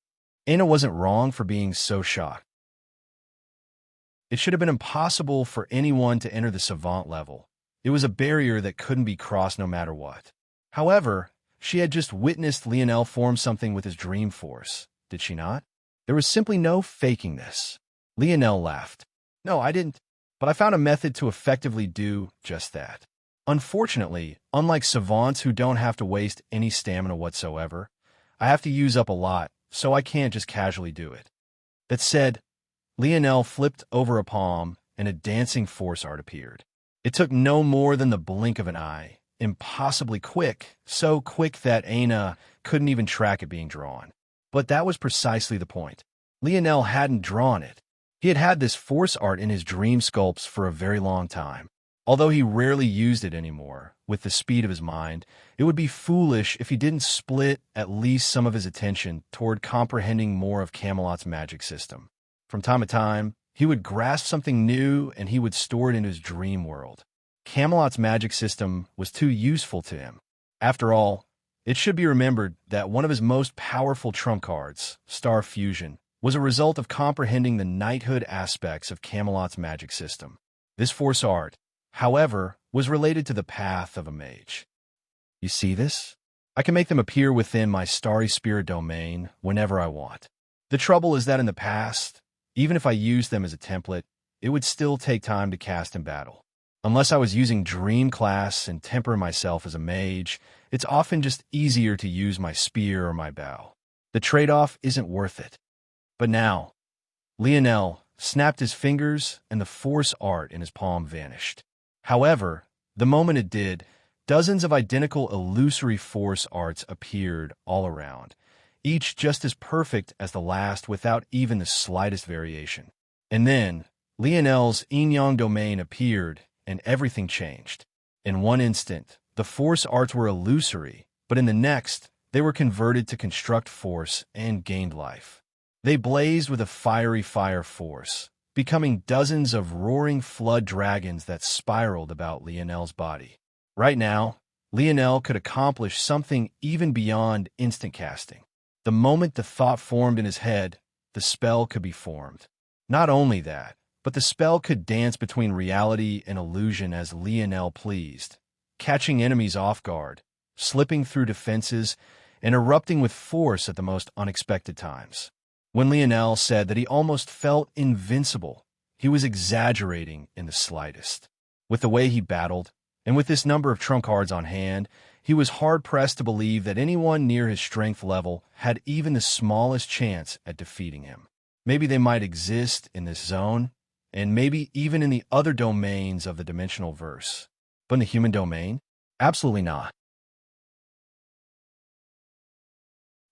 Aina wasn't wrong for being so shocked. It should have been impossible for anyone to enter the savant level. It was a barrier that couldn't be crossed no matter what. However, she had just witnessed Lionel form something with his Dream Force, did she not? There was simply no faking this. Lionel laughed. No, I didn't, but I found a method to effectively do just that. Unfortunately, unlike savants who don't have to waste any stamina whatsoever, I have to use up a lot so I can't just casually do it. That said, Lionel flipped over a palm, and a dancing force art appeared. It took no more than the blink of an eye, impossibly quick, so quick that Aina couldn't even track it being drawn. But that was precisely the point. Lionel hadn't drawn it. He had had this force art in his dream sculpts for a very long time. Although he rarely used it anymore, with the speed of his mind, it would be foolish if he didn't split at least some of his attention toward comprehending more of Camelot's magic system. From time to time, he would grasp something new and he would store it in his dream world. Camelot's magic system was too useful to him. After all, it should be remembered that one of his most powerful trump cards, Star Fusion, was a result of comprehending the knighthood aspects of Camelot's magic system. This force art, however, was related to the path of a mage. You see this? I can make them appear within my starry spirit domain whenever I want. The trouble is that in the past, even if I used them as a template, it would still take time to cast in battle. Unless I was using Dream class and temper myself as a mage, it's often just easier to use my spear or my bow. The trade-off isn't worth it. But now, Lionel snapped his fingers and the force art in his palm vanished. However, the moment it did, dozens of identical illusory force arts appeared all around, each just as perfect as the last without even the slightest variation. And then, Lionel's yin-yang domain appeared, and everything changed. In one instant, the force arts were illusory, but in the next, they were converted to construct force and gained life. They blazed with a fiery fire force, becoming dozens of roaring flood dragons that spiraled about Lionel's body. Right now, Lionel could accomplish something even beyond instant casting. The moment the thought formed in his head, the spell could be formed. Not only that, but the spell could dance between reality and illusion as Lionel pleased, catching enemies off guard, slipping through defenses, and erupting with force at the most unexpected times. When Lionel said that he almost felt invincible, he was exaggerating in the slightest. With the way he battled, and with this number of trump cards on hand, he was hard-pressed to believe that anyone near his strength level had even the smallest chance at defeating him. Maybe they might exist in this zone, and maybe even in the other domains of the dimensional verse. But in the human domain? Absolutely not.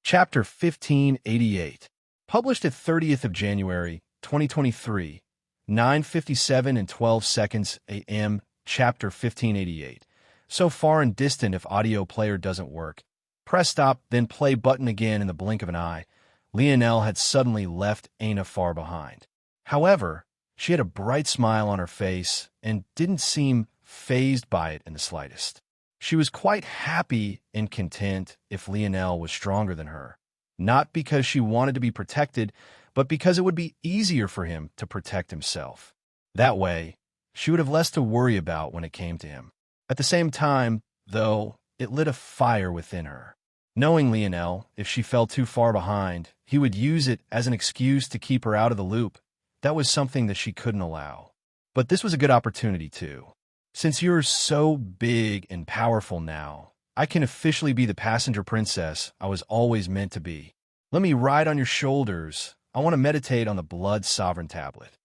Chapter 1588. Published at 30th of January, 2023, 9:57 and 12 seconds a.m., Chapter 1588. So far and distant if audio player doesn't work. Press stop, then play button again in the blink of an eye. Lionel had suddenly left Aina far behind. However, she had a bright smile on her face and didn't seem fazed by it in the slightest. She was quite happy and content if Lionel was stronger than her. Not because she wanted to be protected, but because it would be easier for him to protect himself. That way, she would have less to worry about when it came to him. At the same time, though, it lit a fire within her. Knowing Lionel, if she fell too far behind, he would use it as an excuse to keep her out of the loop. That was something that she couldn't allow. But this was a good opportunity, too. Since you're so big and powerful now, I can officially be the passenger princess I was always meant to be. Let me ride on your shoulders. I want to meditate on the blood sovereign tablet.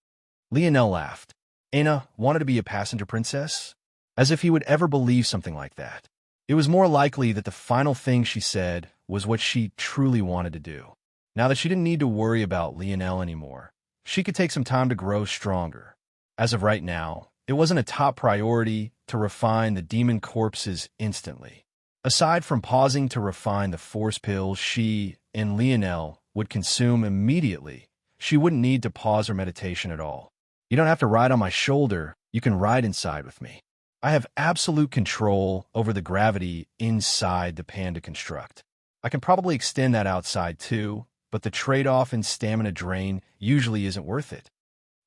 Lionel laughed. Aina wanted to be a passenger princess? As if he would ever believe something like that. It was more likely that the final thing she said was what she truly wanted to do. Now that she didn't need to worry about Lionel anymore, she could take some time to grow stronger. As of right now, it wasn't a top priority to refine the demon corpses instantly. Aside from pausing to refine the force pills she and Lionel would consume immediately, she wouldn't need to pause her meditation at all. You don't have to ride on my shoulder, you can ride inside with me. I have absolute control over the gravity inside the panda construct. I can probably extend that outside too, but the trade-off in stamina drain usually isn't worth it.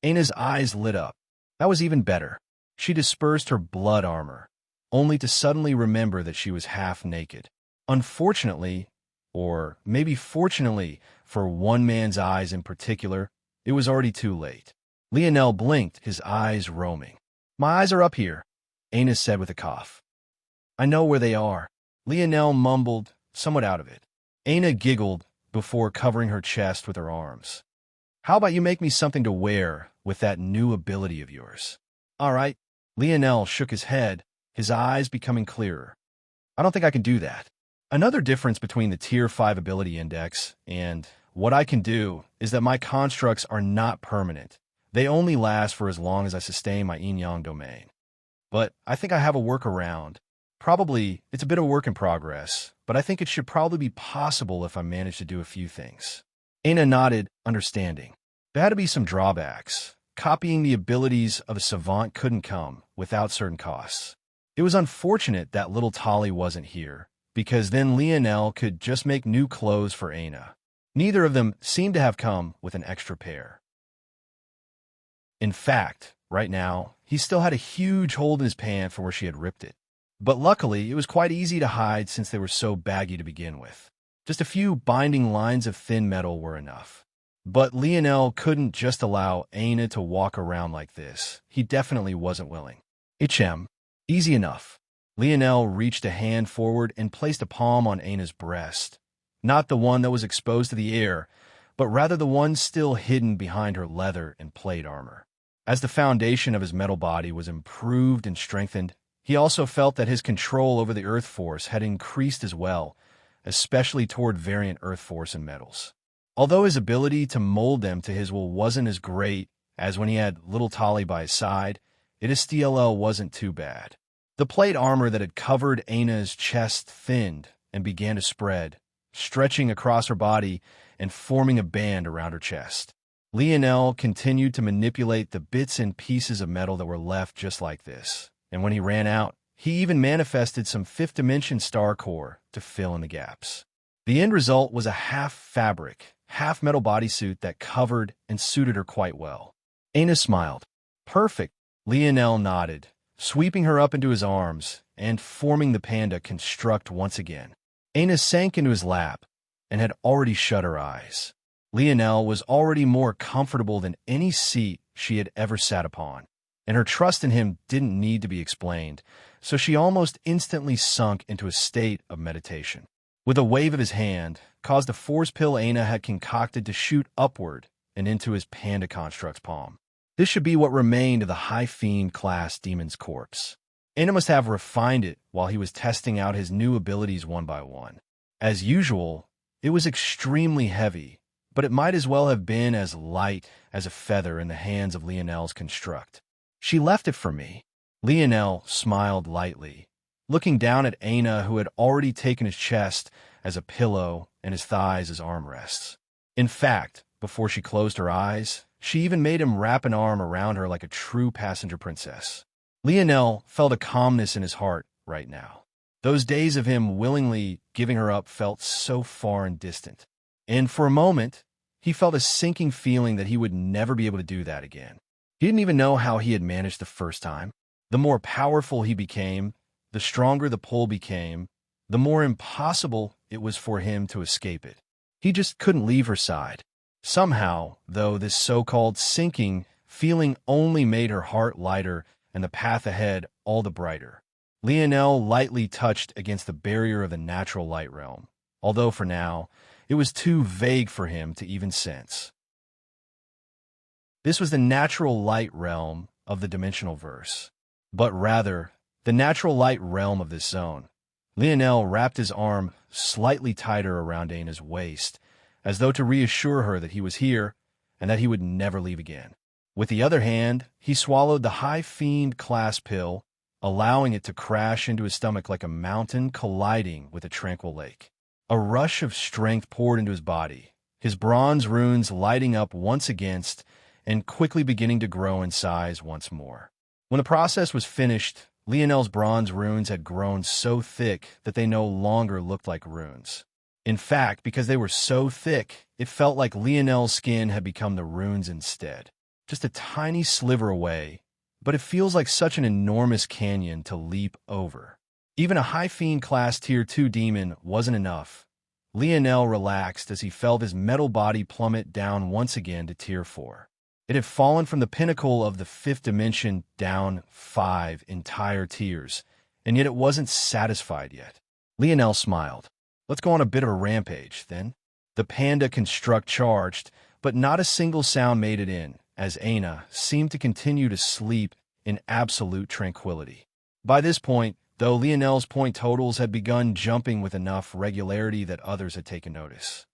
Aina's eyes lit up. That was even better. She dispersed her blood armor, only to suddenly remember that she was half naked. Unfortunately, or maybe fortunately for one man's eyes in particular, it was already too late. Lionel blinked, his eyes roaming. My eyes are up here, Aina said with a cough. I know where they are. Lionel mumbled, somewhat out of it. Aina giggled before covering her chest with her arms. How about you make me something to wear with that new ability of yours? All right. Lionel shook his head, his eyes becoming clearer. I don't think I can do that. Another difference between the Tier 5 ability index and what I can do is that my constructs are not permanent. They only last for as long as I sustain my yin-yang domain. But I think I have a workaround. Probably, it's a bit of a work in progress, but I think it should probably be possible if I manage to do a few things. Aina nodded, understanding. There had to be some drawbacks. Copying the abilities of a savant couldn't come without certain costs. It was unfortunate that little Tali wasn't here, because then Lionel could just make new clothes for Aina. Neither of them seemed to have come with an extra pair. In fact, right now, he still had a huge hole in his pant from where she had ripped it. But luckily, it was quite easy to hide since they were so baggy to begin with. Just a few binding lines of thin metal were enough. But Lionel couldn't just allow Aina to walk around like this. He definitely wasn't willing. Ichem. Easy enough. Lionel reached a hand forward and placed a palm on Aina's breast. Not the one that was exposed to the air, but rather the one still hidden behind her leather and plate armor. As the foundation of his metal body was improved and strengthened, he also felt that his control over the Earth Force had increased as well, especially toward variant Earth Force and metals. Although his ability to mold them to his will wasn't as great as when he had little Tali by his side, his TLL wasn't too bad. The plate armor that had covered Aina's chest thinned and began to spread, stretching across her body and forming a band around her chest. Lionel continued to manipulate the bits and pieces of metal that were left just like this, and when he ran out, he even manifested some fifth-dimension star core to fill in the gaps. The end result was a half-fabric, half-metal bodysuit that covered and suited her quite well. Aina smiled. Perfect. Lionel nodded, sweeping her up into his arms and forming the panda construct once again. Aina sank into his lap and had already shut her eyes. Lionel was already more comfortable than any seat she had ever sat upon, and her trust in him didn't need to be explained, so she almost instantly sunk into a state of meditation. With a wave of his hand, caused a force pill Aina had concocted to shoot upward and into his panda construct's palm. This should be what remained of the High Fiend class demon's corpse. Aina must have refined it while he was testing out his new abilities one by one. As usual, it was extremely heavy, but it might as well have been as light as a feather in the hands of Lionel's construct. She left it for me. Lionel smiled lightly, looking down at Aina, who had already taken his chest as a pillow and his thighs as armrests. In fact, before she closed her eyes, she even made him wrap an arm around her like a true passenger princess. Lionel felt a calmness in his heart right now. Those days of him willingly giving her up felt so far and distant. And for a moment, he felt a sinking feeling that he would never be able to do that again. He didn't even know how he had managed the first time. The more powerful he became, the stronger the pull became, the more impossible it was for him to escape it. He just couldn't leave her side. Somehow, though, this so-called sinking feeling only made her heart lighter and the path ahead all the brighter. Lionel lightly touched against the barrier of the natural light realm, although for now, it was too vague for him to even sense. This was the natural light realm of the dimensional verse, but rather, the natural light realm of this zone. Lionel wrapped his arm slightly tighter around Aina's waist, as though to reassure her that he was here and that he would never leave again. With the other hand, he swallowed the High Fiend class pill, allowing it to crash into his stomach like a mountain colliding with a tranquil lake. A rush of strength poured into his body, his bronze runes lighting up once against and quickly beginning to grow in size once more. When the process was finished, Lionel's bronze runes had grown so thick that they no longer looked like runes. In fact, because they were so thick, it felt like Lionel's skin had become the runes instead. Just a tiny sliver away, but it feels like such an enormous canyon to leap over. Even a High Fiend class Tier 2 demon wasn't enough. Lionel relaxed as he felt his metal body plummet down once again to Tier 4. It had fallen from the pinnacle of the 5th dimension down 5 entire tiers, and yet it wasn't satisfied yet. Lionel smiled. Let's go on a bit of a rampage, then. The panda construct charged, but not a single sound made it in, as Aina seemed to continue to sleep in absolute tranquility. By this point, though, Lionel's point totals had begun jumping with enough regularity that others had taken notice.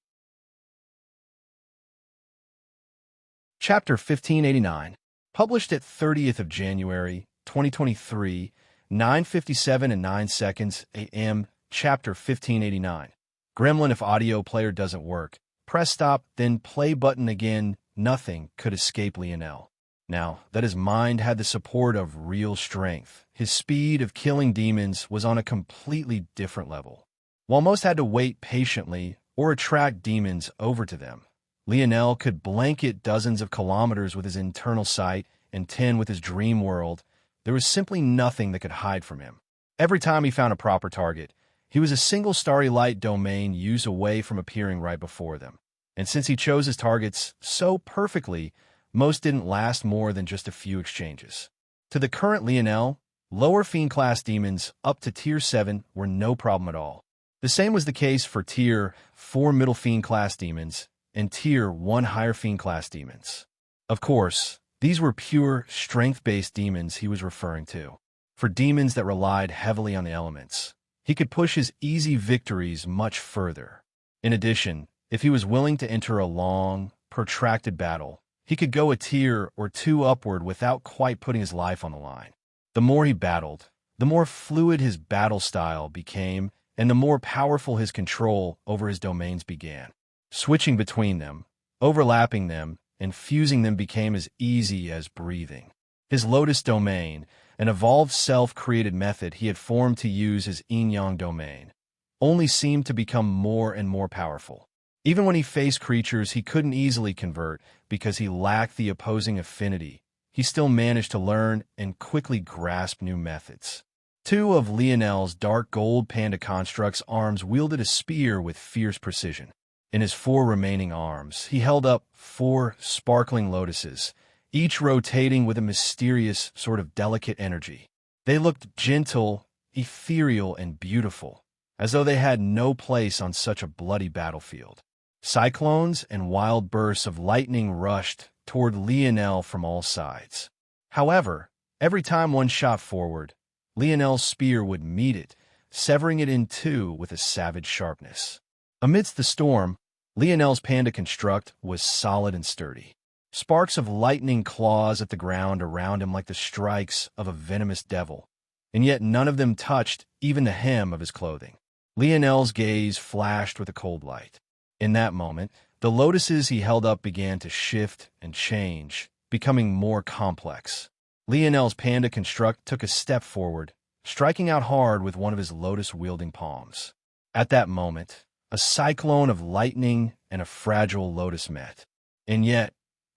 Chapter 1589, published at 30th of January, 2023, 9:57 and 9 seconds a.m., Chapter 1589. Gremlin, if audio player doesn't work, press stop, then play button again. Nothing could escape Lionel. Now that his mind had the support of real strength, his speed of killing demons was on a completely different level. While most had to wait patiently or attract demons over to them, Lionel could blanket dozens of kilometers with his internal sight and 10 with his dream world. There was simply nothing that could hide from him. Every time he found a proper target, he was a single starry light domain used away from appearing right before them. And since he chose his targets so perfectly, most didn't last more than just a few exchanges. To the current Lionel, lower Fiend class demons up to Tier 7 were no problem at all. The same was the case for Tier 4 middle Fiend class demons and Tier 1 higher Fiend class demons. Of course, these were pure strength-based demons he was referring to. For demons that relied heavily on the elements, he could push his easy victories much further. In addition, if he was willing to enter a long, protracted battle, he could go a tier or two upward without quite putting his life on the line. The more he battled, the more fluid his battle style became, and the more powerful his control over his domains began. Switching between them, overlapping them, and fusing them became as easy as breathing. His Lotus domain, an evolved self-created method he had formed to use his yin-yang domain, only seemed to become more and more powerful. Even when he faced creatures he couldn't easily convert because he lacked the opposing affinity, he still managed to learn and quickly grasp new methods. Two of Lionel's dark gold panda construct's arms wielded a spear with fierce precision. In his 4 remaining arms, he held up 4 sparkling lotuses, each rotating with a mysterious, sort of delicate energy. They looked gentle, ethereal, and beautiful, as though they had no place on such a bloody battlefield. Cyclones and wild bursts of lightning rushed toward Lionel from all sides. However, every time one shot forward, Lionel's spear would meet it, severing it in two with a savage sharpness. Amidst the storm, Lionel's panda construct was solid and sturdy. Sparks of lightning claws at the ground around him like the strikes of a venomous devil, and yet none of them touched even the hem of his clothing. Lionel's gaze flashed with a cold light. In that moment, the lotuses he held up began to shift and change, becoming more complex. Lionel's panda construct took a step forward, striking out hard with one of his lotus-wielding palms. At that moment, a cyclone of lightning and a fragile lotus met. And yet,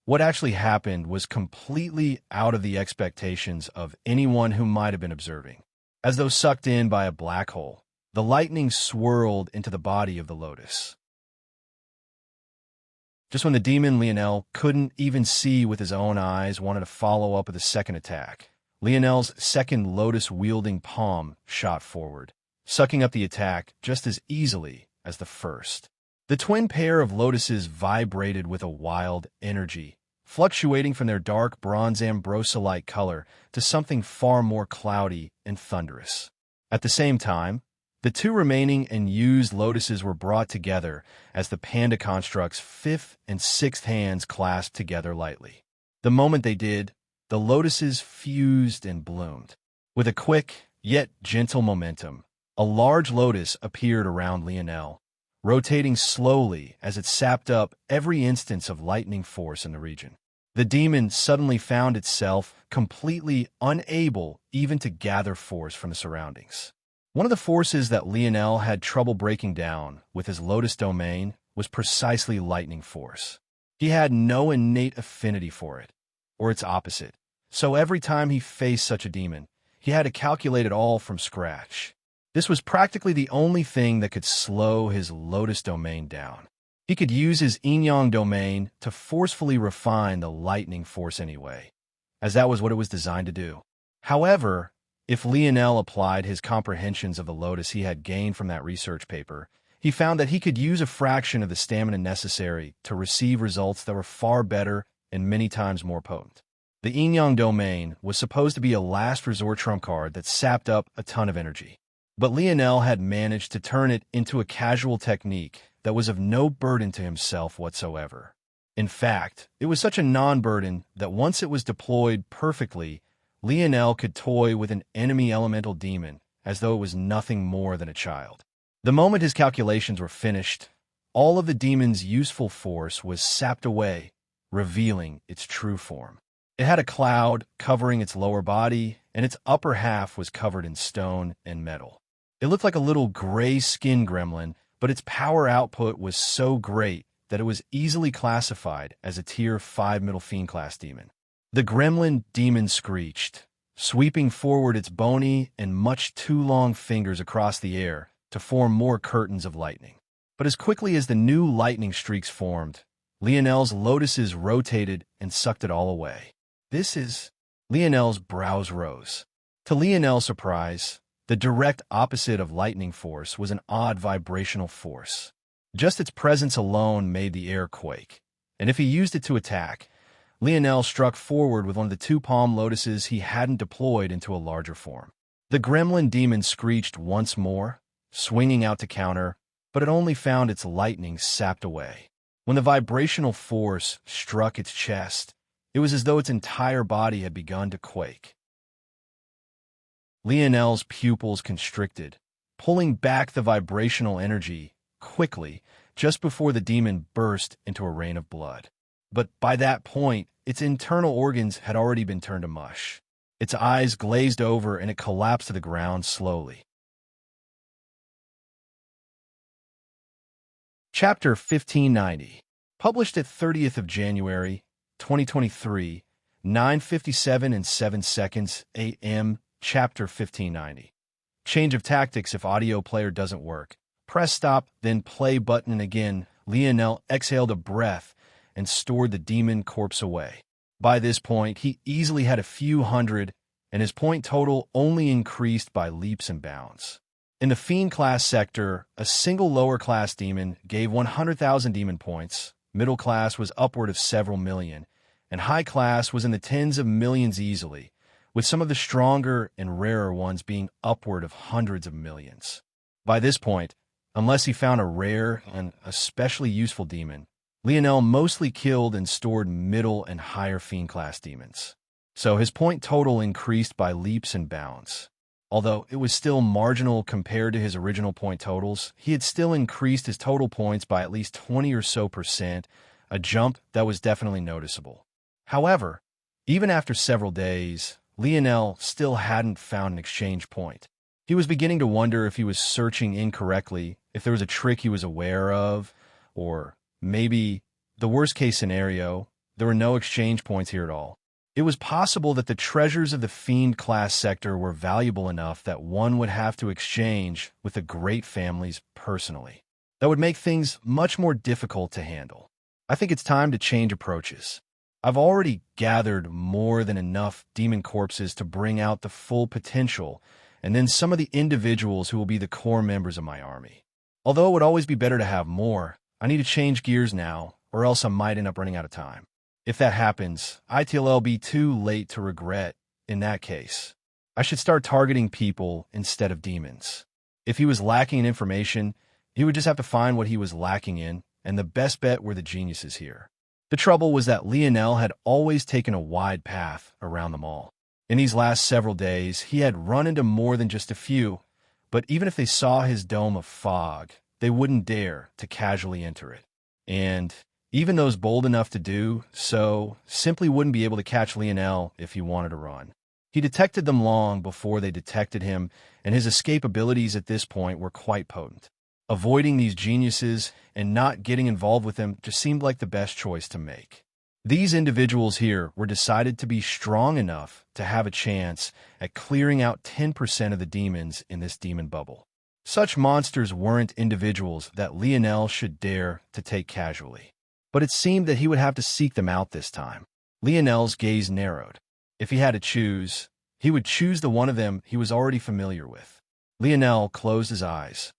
what actually happened was completely out of the expectations of anyone who might have been observing. As though sucked in by a black hole, the lightning swirled into the body of the lotus. Just when the demon Lionel couldn't even see with his own eyes wanted to follow up with a second attack, Lionel's second lotus-wielding palm shot forward, sucking up the attack just as easily as the first. The twin pair of lotuses vibrated with a wild energy, fluctuating from their dark bronze ambrosia-like color to something far more cloudy and thunderous. At the same time, the two remaining and used lotuses were brought together as the panda construct's 5th and 6th hands clasped together lightly. The moment they did, the lotuses fused and bloomed. With a quick, yet gentle momentum, a large lotus appeared around Lionel, rotating slowly as it sapped up every instance of lightning force in the region. The demon suddenly found itself completely unable even to gather force from the surroundings. One of the forces that Lionel had trouble breaking down with his Lotus domain was precisely lightning force. He had no innate affinity for it, or its opposite, so every time he faced such a demon, he had to calculate it all from scratch. This was practically the only thing that could slow his Lotus domain down. He could use his yin-yang domain to forcefully refine the lightning force anyway, as that was what it was designed to do. However, if Lionel applied his comprehensions of the Lotus he had gained from that research paper, he found that he could use a fraction of the stamina necessary to receive results that were far better and many times more potent. The Yin-Yang domain was supposed to be a last resort trump card that sapped up a ton of energy. But Lionel had managed to turn it into a casual technique that was of no burden to himself whatsoever. In fact, it was such a non-burden that once it was deployed perfectly, Lionel could toy with an enemy elemental demon as though it was nothing more than a child. The moment his calculations were finished, all of the demon's useful force was sapped away, revealing its true form. It had a cloud covering its lower body, and its upper half was covered in stone and metal. It looked like a little gray skin gremlin, but its power output was so great that it was easily classified as a Tier 5 Middle Fiend class demon. The gremlin demon screeched, sweeping forward its bony and much too long fingers across the air to form more curtains of lightning. But as quickly as the new lightning streaks formed, Lionel's lotuses rotated and sucked it all away. Lionel's brows rose. To Lionel's surprise, the direct opposite of lightning force was an odd vibrational force. Just its presence alone made the air quake, and if he used it to attack, Lionel struck forward with one of the two palm lotuses he hadn't deployed into a larger form. The gremlin demon screeched once more, swinging out to counter, but it only found its lightning sapped away. When the vibrational force struck its chest, it was as though its entire body had begun to quake. Lionel's pupils constricted, pulling back the vibrational energy quickly just before the demon burst into a rain of blood. But by that point, its internal organs had already been turned to mush. Its eyes glazed over and it collapsed to the ground slowly. Chapter 1590. Published at 30th of January, 2023, 9:57 and 7 seconds a.m. Chapter 1590. Change of tactics if audio player doesn't work. Press stop, then play button, and again, Lionel exhaled a breath and stored the demon corpse away. By this point, he easily had a few hundred, and his point total only increased by leaps and bounds. In the Fiend class sector, a single lower class demon gave 100,000 demon points, middle class was upward of several million, and high class was in the tens of millions easily, with some of the stronger and rarer ones being upward of hundreds of millions. By this point, unless he found a rare and especially useful demon, Lionel mostly killed and stored middle and higher Fiend class demons. So his point total increased by leaps and bounds. Although it was still marginal compared to his original point totals, he had still increased his total points by at least 20 or so %, a jump that was definitely noticeable. However, even after several days, Lionel still hadn't found an exchange point. He was beginning to wonder if he was searching incorrectly, if there was a trick he was aware of, or maybe, the worst-case scenario, there were no exchange points here at all. It was possible that the treasures of the Fiend class sector were valuable enough that one would have to exchange with the great families personally. That would make things much more difficult to handle. I think it's time to change approaches. I've already gathered more than enough demon corpses to bring out the full potential, and then some of the individuals who will be the core members of my army. Although it would always be better to have more, I need to change gears now, or else I might end up running out of time. If that happens, it'll be too late to regret. In that case, I should start targeting people instead of demons. If he was lacking in information, he would just have to find what he was lacking in, and the best bet were the geniuses here. The trouble was that Lionel had always taken a wide path around them all. In these last several days, he had run into more than just a few, but even if they saw his dome of fog, they wouldn't dare to casually enter it. And even those bold enough to do so simply wouldn't be able to catch Lionel if he wanted to run. He detected them long before they detected him, and his escape abilities at this point were quite potent. Avoiding these geniuses and not getting involved with them just seemed like the best choice to make. These individuals here were decided to be strong enough to have a chance at clearing out 10% of the demons in this demon bubble. Such monsters weren't individuals that Lionel should dare to take casually. But it seemed that he would have to seek them out this time. Lionel's gaze narrowed. If he had to choose, he would choose the one of them he was already familiar with. Lionel closed his eyes.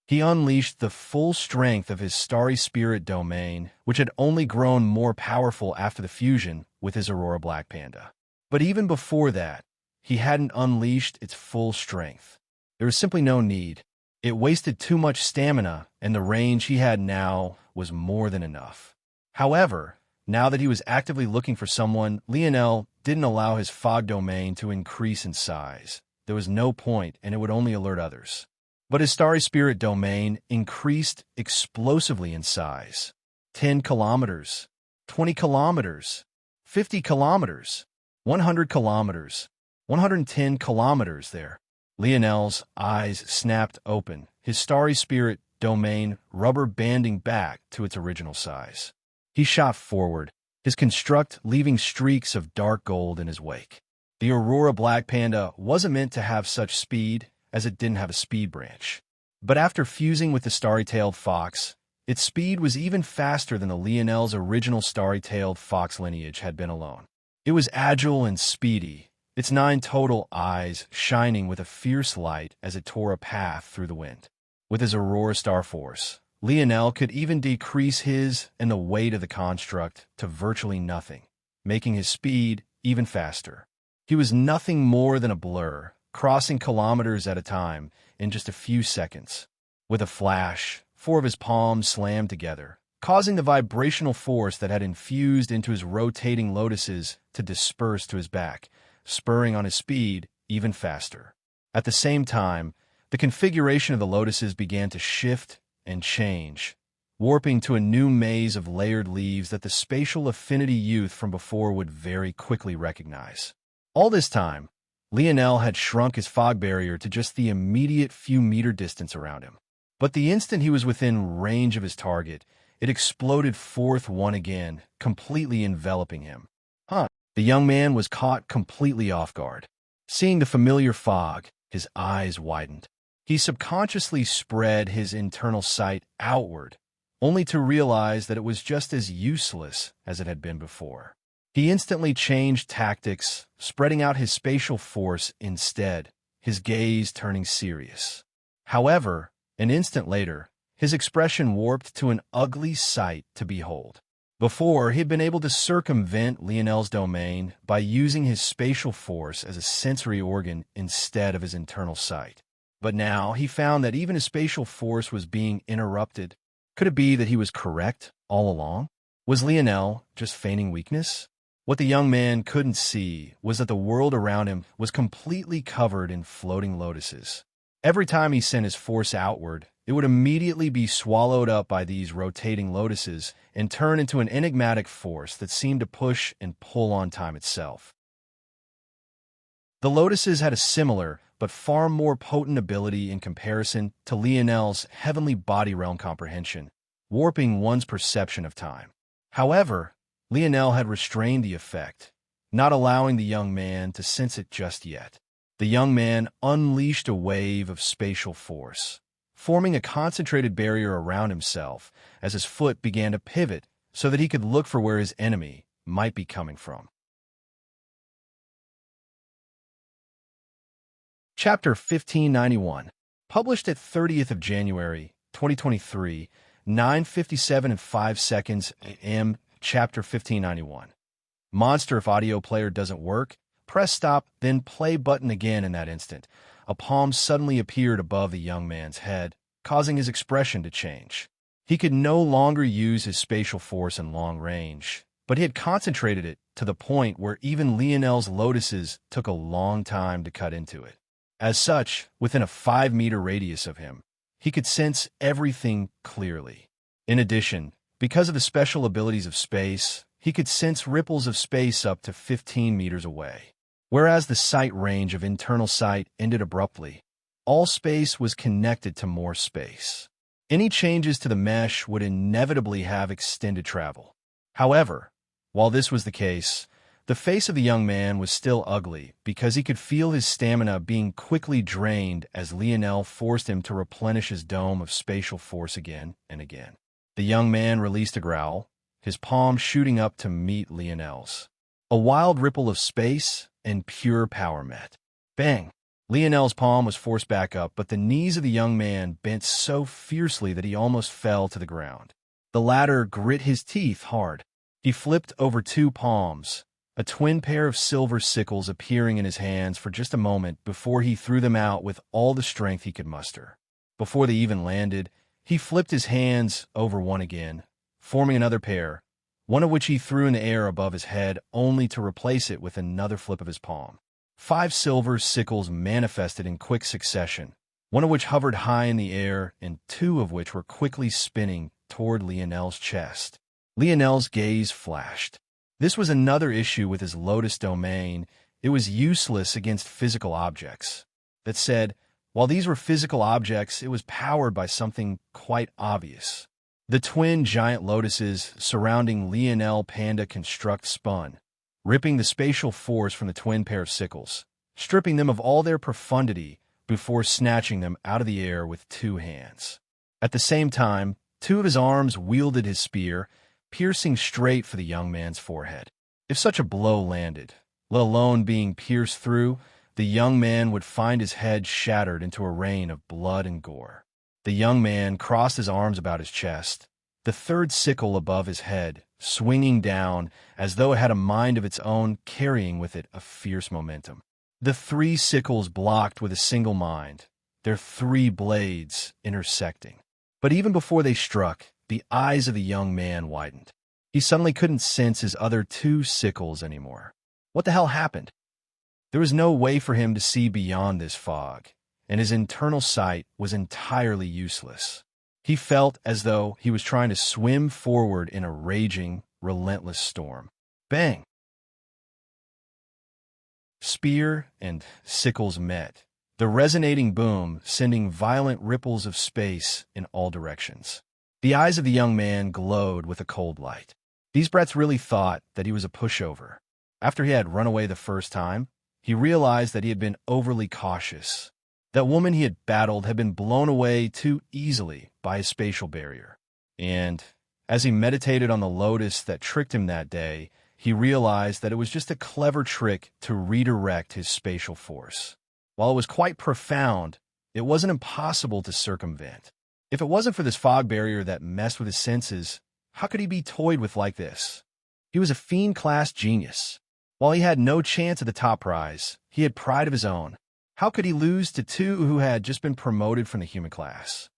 He unleashed the full strength of his starry spirit domain, which had only grown more powerful after the fusion with his Aurora Black Panda. But even before that, he hadn't unleashed its full strength. There was simply no need. It wasted too much stamina, and the range he had now was more than enough. However, now that he was actively looking for someone, Lionel didn't allow his fog domain to increase in size. There was no point, and it would only alert others. But his starry spirit domain increased explosively in size. 10 kilometers, 20 kilometers, 50 kilometers, 100 kilometers, 110 kilometers there. Lionel's eyes snapped open, his starry spirit domain rubber banding back to its original size. He shot forward, his construct leaving streaks of dark gold in his wake. The Aurora Black Panda wasn't meant to have such speed, as it didn't have a speed branch. But after fusing with the starry-tailed fox, its speed was even faster than the Lionel's original starry-tailed fox lineage had been alone. It was agile and speedy, its 9 total eyes shining with a fierce light as it tore a path through the wind. With his Aurora Star Force, Lionel could even decrease his and the weight of the construct to virtually nothing, making his speed even faster. He was nothing more than a blur, crossing kilometers at a time in just a few seconds. With a flash, 4 of his palms slammed together, causing the vibrational force that had infused into his rotating lotuses to disperse to his back, spurring on his speed even faster. At the same time, the configuration of the lotuses began to shift and change, warping to a new maze of layered leaves that the spatial affinity youth from before would very quickly recognize. All this time, Lionel had shrunk his fog barrier to just the immediate few-meter distance around him. But the instant he was within range of his target, it exploded forth once again, completely enveloping him. The young man was caught completely off guard. Seeing the familiar fog, his eyes widened. He subconsciously spread his internal sight outward, only to realize that it was just as useless as it had been before. He instantly changed tactics, spreading out his spatial force instead, his gaze turning serious. However, an instant later, his expression warped to an ugly sight to behold. Before, he had been able to circumvent Lionel's domain by using his spatial force as a sensory organ instead of his internal sight. But now he found that even his spatial force was being interrupted. Could it be that he was correct all along? Was Lionel just feigning weakness? What the young man couldn't see was that the world around him was completely covered in floating lotuses. Every time he sent his force outward, it would immediately be swallowed up by these rotating lotuses and turn into an enigmatic force that seemed to push and pull on time itself. The lotuses had a similar, but far more potent ability in comparison to Lionel's heavenly body realm comprehension, warping one's perception of time. However, Lionel had restrained the effect, not allowing the young man to sense it just yet. The young man unleashed a wave of spatial force, forming a concentrated barrier around himself as his foot began to pivot so that he could look for where his enemy might be coming from. Chapter 1591, published at 30th of January, 2023, 9:57 and 5 seconds a.m., Chapter 1591. Monster, if audio player doesn't work, press stop, then play button again in that instant. A palm suddenly appeared above the young man's head, causing his expression to change. He could no longer use his spatial force in long range, but he had concentrated it to the point where even Lionel's lotuses took a long time to cut into it. As such, within a 5-meter radius of him, he could sense everything clearly. In addition, because of the special abilities of space, he could sense ripples of space up to 15 meters away. Whereas the sight range of internal sight ended abruptly, all space was connected to more space. Any changes to the mesh would inevitably have extended travel. However, while this was the case, the face of the young man was still ugly because he could feel his stamina being quickly drained as Lionel forced him to replenish his dome of spatial force again and again. The young man released a growl, his palm shooting up to meet Lionel's. A wild ripple of space and pure power met. Bang! Lionel's palm was forced back up, but the knees of the young man bent so fiercely that he almost fell to the ground. The latter grit his teeth hard. He flipped over two palms, a twin pair of silver sickles appearing in his hands for just a moment before he threw them out with all the strength he could muster. Before they even landed, he flipped his hands over one again, forming another pair, one of which he threw in the air above his head, only to replace it with another flip of his palm. 5 silver sickles manifested in quick succession, one of which hovered high in the air and 2 of which were quickly spinning toward Lionel's chest. Lionel's gaze flashed. This was another issue with his Lotus domain. It was useless against physical objects. That said, while these were physical objects, it was powered by something quite obvious. The twin giant lotuses surrounding Lionel Panda Construct spun, ripping the spatial force from the twin pair of sickles, stripping them of all their profundity before snatching them out of the air with 2 hands. At the same time, 2 of his arms wielded his spear, piercing straight for the young man's forehead. If such a blow landed, let alone being pierced through, the young man would find his head shattered into a rain of blood and gore. The young man crossed his arms about his chest, the 3rd sickle above his head, swinging down as though it had a mind of its own, carrying with it a fierce momentum. The 3 sickles blocked with a single mind, their 3 blades intersecting. But even before they struck, the eyes of the young man widened. He suddenly couldn't sense his other 2 sickles anymore. What the hell happened? There was no way for him to see beyond this fog, and his internal sight was entirely useless. He felt as though he was trying to swim forward in a raging, relentless storm. Bang! Spear and sickles met, the resonating boom sending violent ripples of space in all directions. The eyes of the young man glowed with a cold light. These brats really thought that he was a pushover. After he had run away the first time, he realized that he had been overly cautious. That woman he had battled had been blown away too easily by his spatial barrier. And as he meditated on the lotus that tricked him that day, he realized that it was just a clever trick to redirect his spatial force. While it was quite profound, it wasn't impossible to circumvent. If it wasn't for this fog barrier that messed with his senses, how could he be toyed with like this? He was a fiend-class genius. While he had no chance at the top prize, he had pride of his own. How could he lose to 2 who had just been promoted from the human class?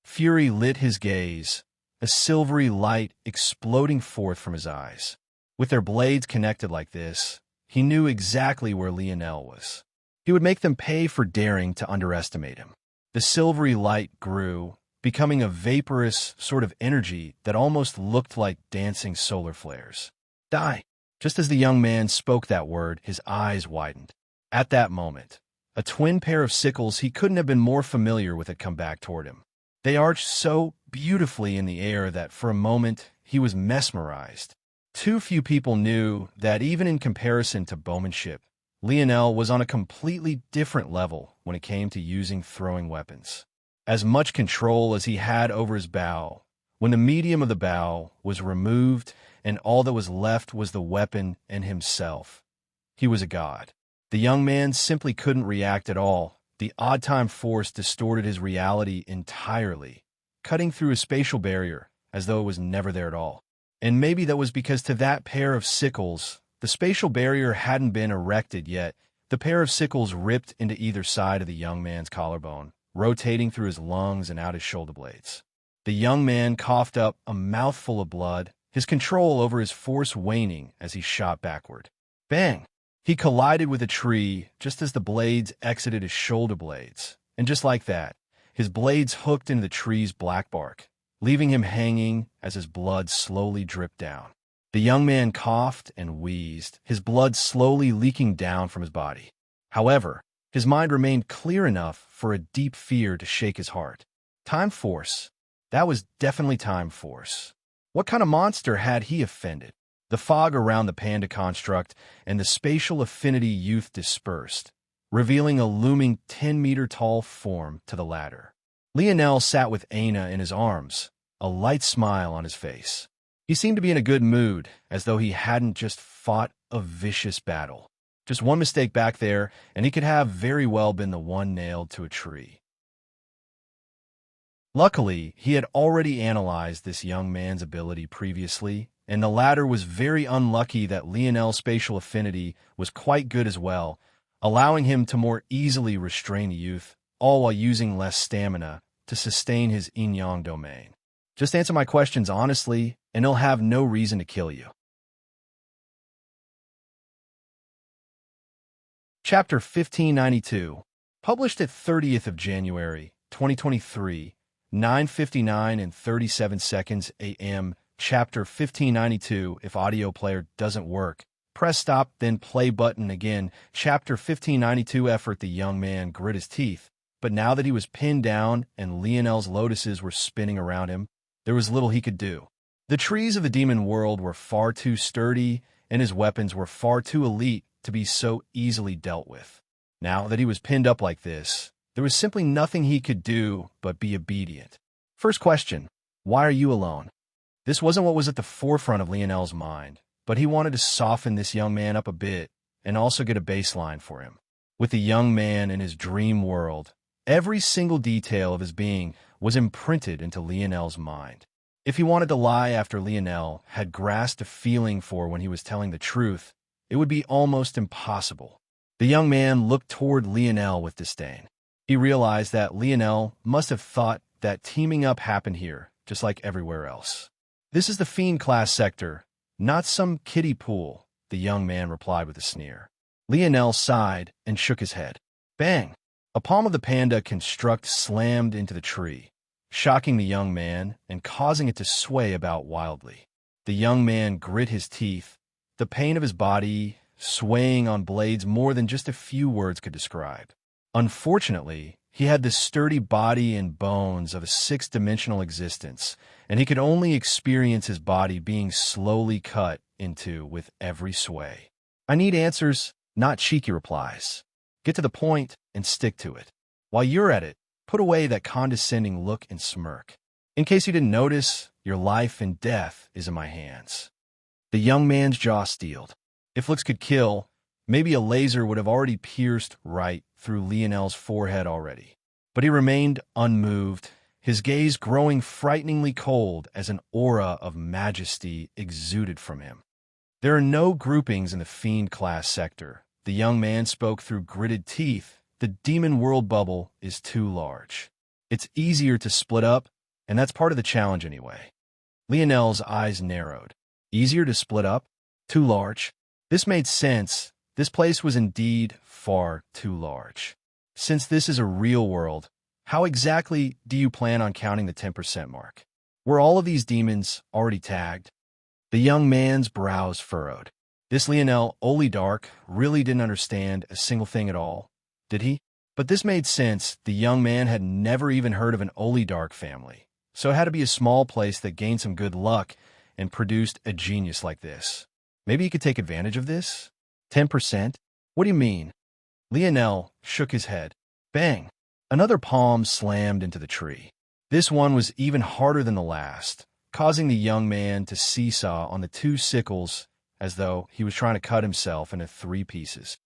Fury lit his gaze, a silvery light exploding forth from his eyes. With their blades connected like this, he knew exactly where Lionel was. He would make them pay for daring to underestimate him. The silvery light grew, becoming a vaporous sort of energy that almost looked like dancing solar flares. Die! Just as the young man spoke that word, his eyes widened. At that moment, a twin pair of sickles he couldn't have been more familiar with had come back toward him. They arched so beautifully in the air that for a moment he was mesmerized. Too few people knew that even in comparison to bowmanship, Lionel was on a completely different level when it came to using throwing weapons. As much control as he had over his bow, when the medium of the bow was removed and all that was left was the weapon and himself, he was a god. The young man simply couldn't react at all. The odd-time force distorted his reality entirely, cutting through his spatial barrier as though it was never there at all. And maybe that was because to that pair of sickles, the spatial barrier hadn't been erected yet. The pair of sickles ripped into either side of the young man's collarbone, rotating through his lungs and out his shoulder blades. The young man coughed up a mouthful of blood, his control over his force waning as he shot backward. Bang! He collided with a tree just as the blades exited his shoulder blades, and just like that, his blades hooked into the tree's black bark, leaving him hanging as his blood slowly dripped down. The young man coughed and wheezed, his blood slowly leaking down from his body. However, his mind remained clear enough for a deep fear to shake his heart. Time Force. That was definitely Time Force. What kind of monster had he offended? The fog around the panda construct and the spatial affinity youth dispersed, revealing a looming 10-meter-tall form to the latter. Lionel sat with Aina in his arms, a light smile on his face. He seemed to be in a good mood, as though he hadn't just fought a vicious battle. Just one mistake back there, and he could have very well been the one nailed to a tree. Luckily, he had already analyzed this young man's ability previously, and the latter was very unlucky that Lionel's spatial affinity was quite good as well, allowing him to more easily restrain the youth, all while using less stamina to sustain his yin-yang domain. Just answer my questions honestly, and he'll have no reason to kill you. Chapter 1592, published at 30th of January, 2023, 9:59 and 37 seconds a.m. Chapter 1592. If audio player doesn't work, press stop, then play button again. Chapter 1592. Effort. The young man grit his teeth, but now that he was pinned down and Lionel's lotuses were spinning around him, there was little he could do. The trees of the demon world were far too sturdy, and his weapons were far too elite to be so easily dealt with. Now that he was pinned up like this, there was simply nothing he could do but be obedient. First question, why are you alone? This wasn't what was at the forefront of Lionel's mind, but he wanted to soften this young man up a bit and also get a baseline for him. With the young man in his dream world, every single detail of his being was imprinted into Lionel's mind. If he wanted to lie after Lionel had grasped a feeling for when he was telling the truth, it would be almost impossible. The young man looked toward Lionel with disdain. He realized that Lionel must have thought that teaming up happened here, just like everywhere else. This is the Fiend class sector, not some kiddie pool, the young man replied with a sneer. Lionel sighed and shook his head. Bang! A palm of the panda construct slammed into the tree, shocking the young man and causing it to sway about wildly. The young man grit his teeth, the pain of his body swaying on blades more than just a few words could describe. Unfortunately, he had the sturdy body and bones of a six-dimensional existence, and he could only experience his body being slowly cut into with every sway. I need answers, not cheeky replies. Get to the point and stick to it. While you're at it, put away that condescending look and smirk. In case you didn't notice, your life and death is in my hands. The young man's jaw steeled. If looks could kill, maybe a laser would have already pierced right through Lionel's forehead already. But he remained unmoved, his gaze growing frighteningly cold as an aura of majesty exuded from him. There are no groupings in the Fiend class sector. The young man spoke through gritted teeth. The demon world bubble is too large. It's easier to split up, and that's part of the challenge anyway. Lionel's eyes narrowed. Easier to split up? Too large? This made sense. This place was indeed far too large. Since this is a real world, how exactly do you plan on counting the 10% mark? Were all of these demons already tagged? The young man's brows furrowed. This Lionel Olidark really didn't understand a single thing at all, did he? But this made sense. The young man had never even heard of an Olidark family, so it had to be a small place that gained some good luck and produced a genius like this. Maybe he could take advantage of this? 10%? What do you mean? Lionel shook his head. Bang! Another palm slammed into the tree. This one was even harder than the last, causing the young man to seesaw on the two sickles as though he was trying to cut himself into 3 pieces.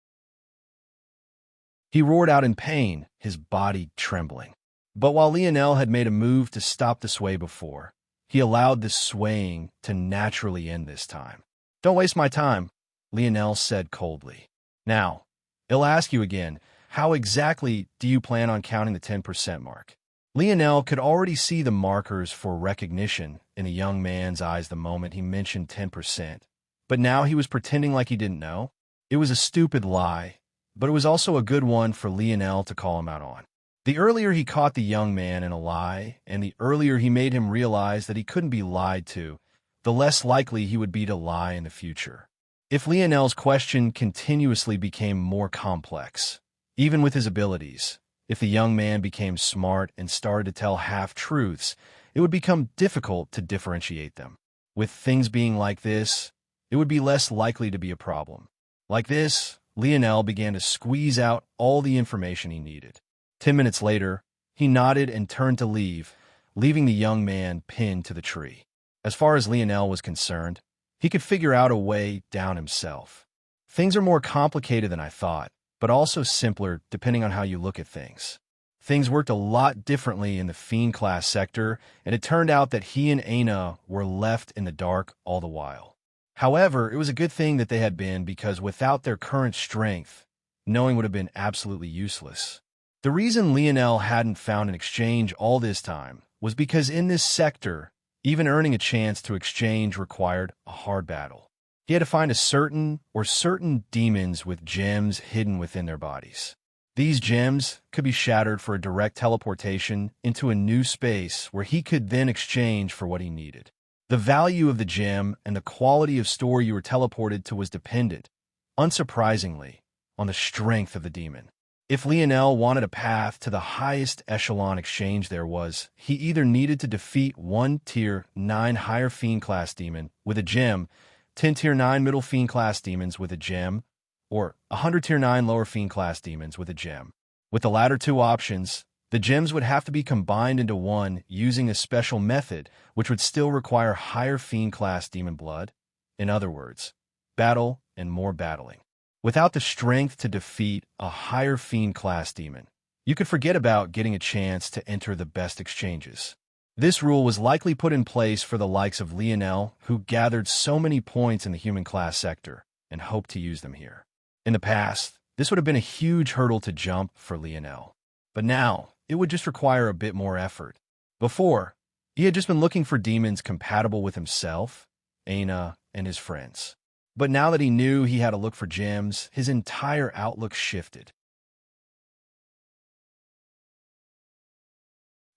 He roared out in pain, his body trembling. But while Lionel had made a move to stop the sway before, he allowed this swaying to naturally end this time. Don't waste my time, Lionel said coldly. Now, I'll ask you again, how exactly do you plan on counting the 10% mark? Lionel could already see the markers for recognition in the young man's eyes the moment he mentioned 10%. But now he was pretending like he didn't know. It was a stupid lie, but it was also a good one for Lionel to call him out on. The earlier he caught the young man in a lie, and the earlier he made him realize that he couldn't be lied to, the less likely he would be to lie in the future. If Lionel's question continuously became more complex, even with his abilities, if the young man became smart and started to tell half-truths, it would become difficult to differentiate them. With things being like this, it would be less likely to be a problem. Like this, Lionel began to squeeze out all the information he needed. 10 minutes later, he nodded and turned to leave, leaving the young man pinned to the tree. As far as Lionel was concerned, he could figure out a way down himself. Things are more complicated than I thought, but also simpler depending on how you look at things. Things worked a lot differently in the Fiend class sector, and it turned out that he and Aina were left in the dark all the while. However, it was a good thing that they had been, because without their current strength, knowing would have been absolutely useless. The reason Lionel hadn't found an exchange all this time was because in this sector, even earning a chance to exchange required a hard battle. He had to find certain demons with gems hidden within their bodies. These gems could be shattered for a direct teleportation into a new space where he could then exchange for what he needed. The value of the gem and the quality of store you were teleported to was dependent, unsurprisingly, on the strength of the demon. If Lionel wanted a path to the highest echelon exchange there was, he either needed to defeat one Tier 9 higher Fiend class demon with a gem, 10 Tier 9 middle Fiend class demons with a gem, or 100 Tier 9 lower Fiend class demons with a gem. With the latter two options, the gems would have to be combined into one using a special method, which would still require higher Fiend class demon blood. In other words, battle and more battling. Without the strength to defeat a higher Fiend class demon, you could forget about getting a chance to enter the best exchanges. This rule was likely put in place for the likes of Lionel, who gathered so many points in the human class sector and hoped to use them here. In the past, this would have been a huge hurdle to jump for Lionel, but now it would just require a bit more effort. Before, he had just been looking for demons compatible with himself, Aina, and his friends. But now that he knew he had to look for gems, his entire outlook shifted.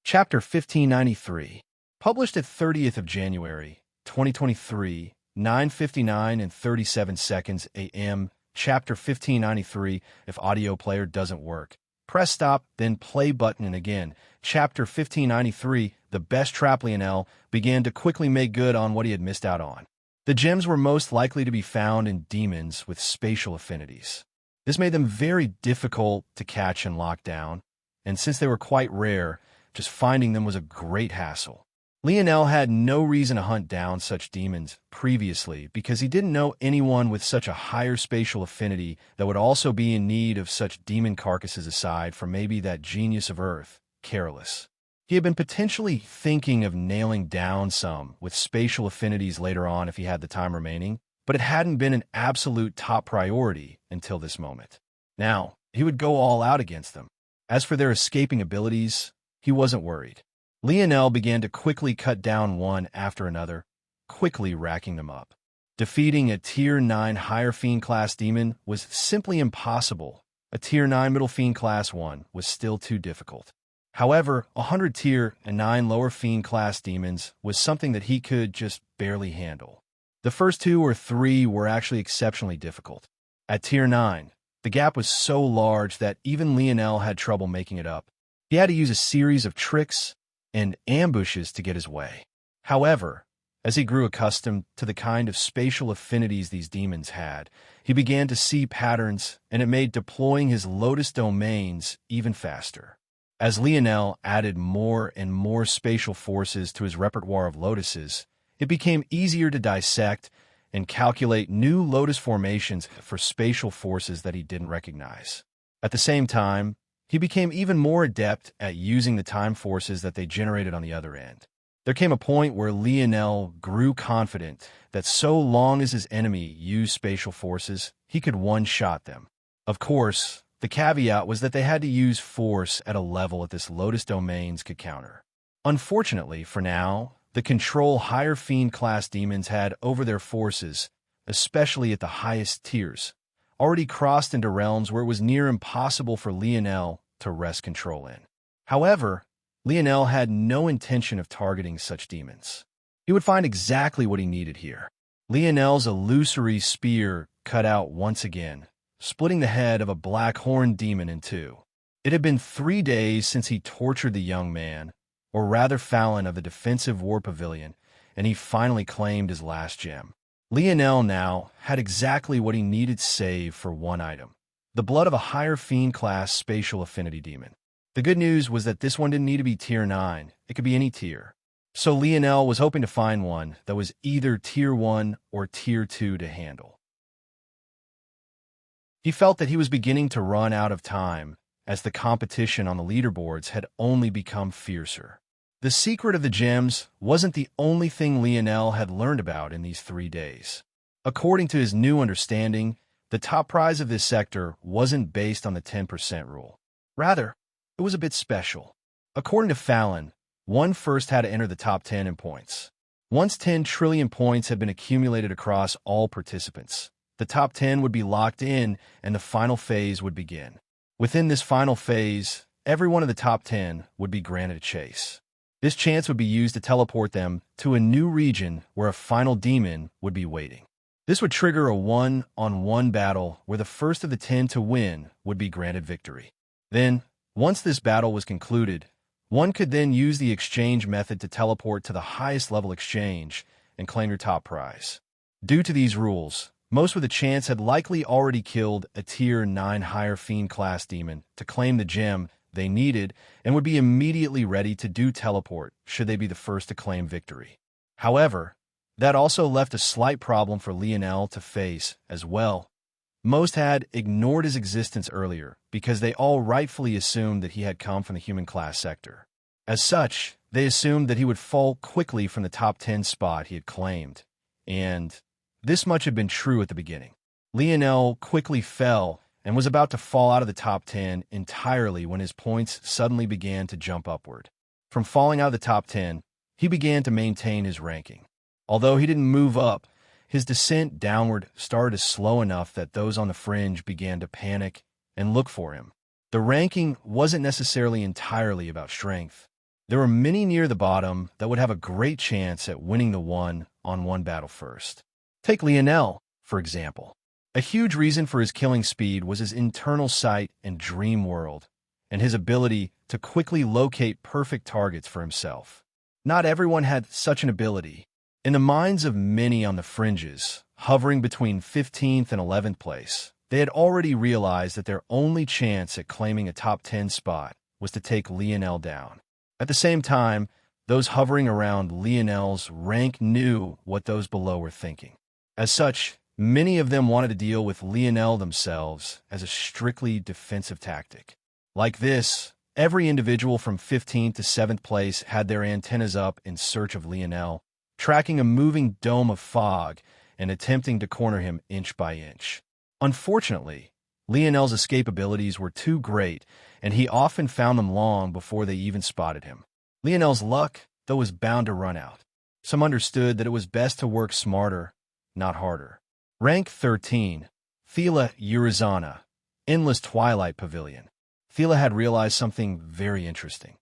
Chapter 1593. Published at 30th of January, 2023, 9:59 and 37 seconds a.m. Chapter 1593. If audio player doesn't work, press stop, then play button, and again. Chapter 1593. The best trap. Lionel began to quickly make good on what he had missed out on. The gems were most likely to be found in demons with spatial affinities. This made them very difficult to catch and lock down, and since they were quite rare, just finding them was a great hassle. Lionel had no reason to hunt down such demons previously because he didn't know anyone with such a higher spatial affinity that would also be in need of such demon carcasses aside from maybe that genius of Earth, Careless. He had been potentially thinking of nailing down some with spatial affinities later on if he had the time remaining, but it hadn't been an absolute top priority until this moment. Now, he would go all out against them. As for their escaping abilities, he wasn't worried. Lionel began to quickly cut down one after another, quickly racking them up. Defeating a Tier 9 higher Fiend class demon was simply impossible. A Tier 9 middle Fiend class one was still too difficult. However, 100 Tier 9 lower Fiend class demons was something that he could just barely handle. The first 2 or 3 were actually exceptionally difficult. At Tier 9, the gap was so large that even Lionel had trouble making it up. He had to use a series of tricks and ambushes to get his way. However, as he grew accustomed to the kind of spatial affinities these demons had, he began to see patterns, and it made deploying his Lotus domains even faster. As Lionel added more and more spatial forces to his repertoire of lotuses, it became easier to dissect and calculate new lotus formations for spatial forces that he didn't recognize. At the same time, he became even more adept at using the time forces that they generated on the other end. There came a point where Lionel grew confident that so long as his enemy used spatial forces, he could one-shot them. Of course, the caveat was that they had to use force at a level that this Lotus domains could counter. Unfortunately, for now, the control higher Fiend class demons had over their forces, especially at the highest tiers, already crossed into realms where it was near impossible for Lionel to wrest control in. However, Lionel had no intention of targeting such demons. He would find exactly what he needed here. Lionel's illusory spear cut out once again, splitting the head of a black-horned demon in two. It had been 3 days since he tortured the young man, or rather Fallon of the defensive war pavilion, and he finally claimed his last gem. Lionel now had exactly what he needed save for one item, the blood of a higher Fiend class spatial affinity demon. The good news was that this one didn't need to be Tier 9, it could be any tier. So Lionel was hoping to find one that was either Tier 1 or Tier 2 to handle. He felt that he was beginning to run out of time, as the competition on the leaderboards had only become fiercer. The secret of the gems wasn't the only thing Lionel had learned about in these 3 days. According to his new understanding, the top prize of this sector wasn't based on the 10% rule. Rather, it was a bit special. According to Fallon, one first had to enter the top 10 in points. Once 10 trillion points had been accumulated across all participants, the top 10 would be locked in and the final phase would begin. Within this final phase, every one of the top 10 would be granted a chase. This chance would be used to teleport them to a new region where a final demon would be waiting. This would trigger a one-on-one battle where the first of the 10 to win would be granted victory. Then, once this battle was concluded, one could then use the exchange method to teleport to the highest level exchange and claim your top prize. Due to these rules, most with a chance had likely already killed a Tier 9 higher Fiend class demon to claim the gem they needed and would be immediately ready to do teleport should they be the first to claim victory. However, that also left a slight problem for Lionel to face as well. Most had ignored his existence earlier because they all rightfully assumed that he had come from the human class sector. As such, they assumed that he would fall quickly from the top 10 spot he had claimed, and this much had been true at the beginning. Lionel quickly fell and was about to fall out of the top 10 entirely when his points suddenly began to jump upward. From falling out of the top 10, he began to maintain his ranking. Although he didn't move up, his descent downward started to slow enough that those on the fringe began to panic and look for him. The ranking wasn't necessarily entirely about strength. There were many near the bottom that would have a great chance at winning the one-on-one battle first. Take Lionel, for example. A huge reason for his killing speed was his internal sight and dream world, and his ability to quickly locate perfect targets for himself. Not everyone had such an ability. In the minds of many on the fringes, hovering between 15th and 11th place, they had already realized that their only chance at claiming a top 10 spot was to take Lionel down. At the same time, those hovering around Lionel's rank knew what those below were thinking. As such, many of them wanted to deal with Lionel themselves as a strictly defensive tactic. Like this, every individual from 15th to 7th place had their antennas up in search of Lionel, tracking a moving dome of fog and attempting to corner him inch by inch. Unfortunately, Lionel's escape abilities were too great, and he often found them long before they even spotted him. Lionel's luck, though, was bound to run out. Some understood that it was best to work smarter, not harder. Rank 13, Thela Urizana, Endless Twilight Pavilion. Thela had realized something very interesting.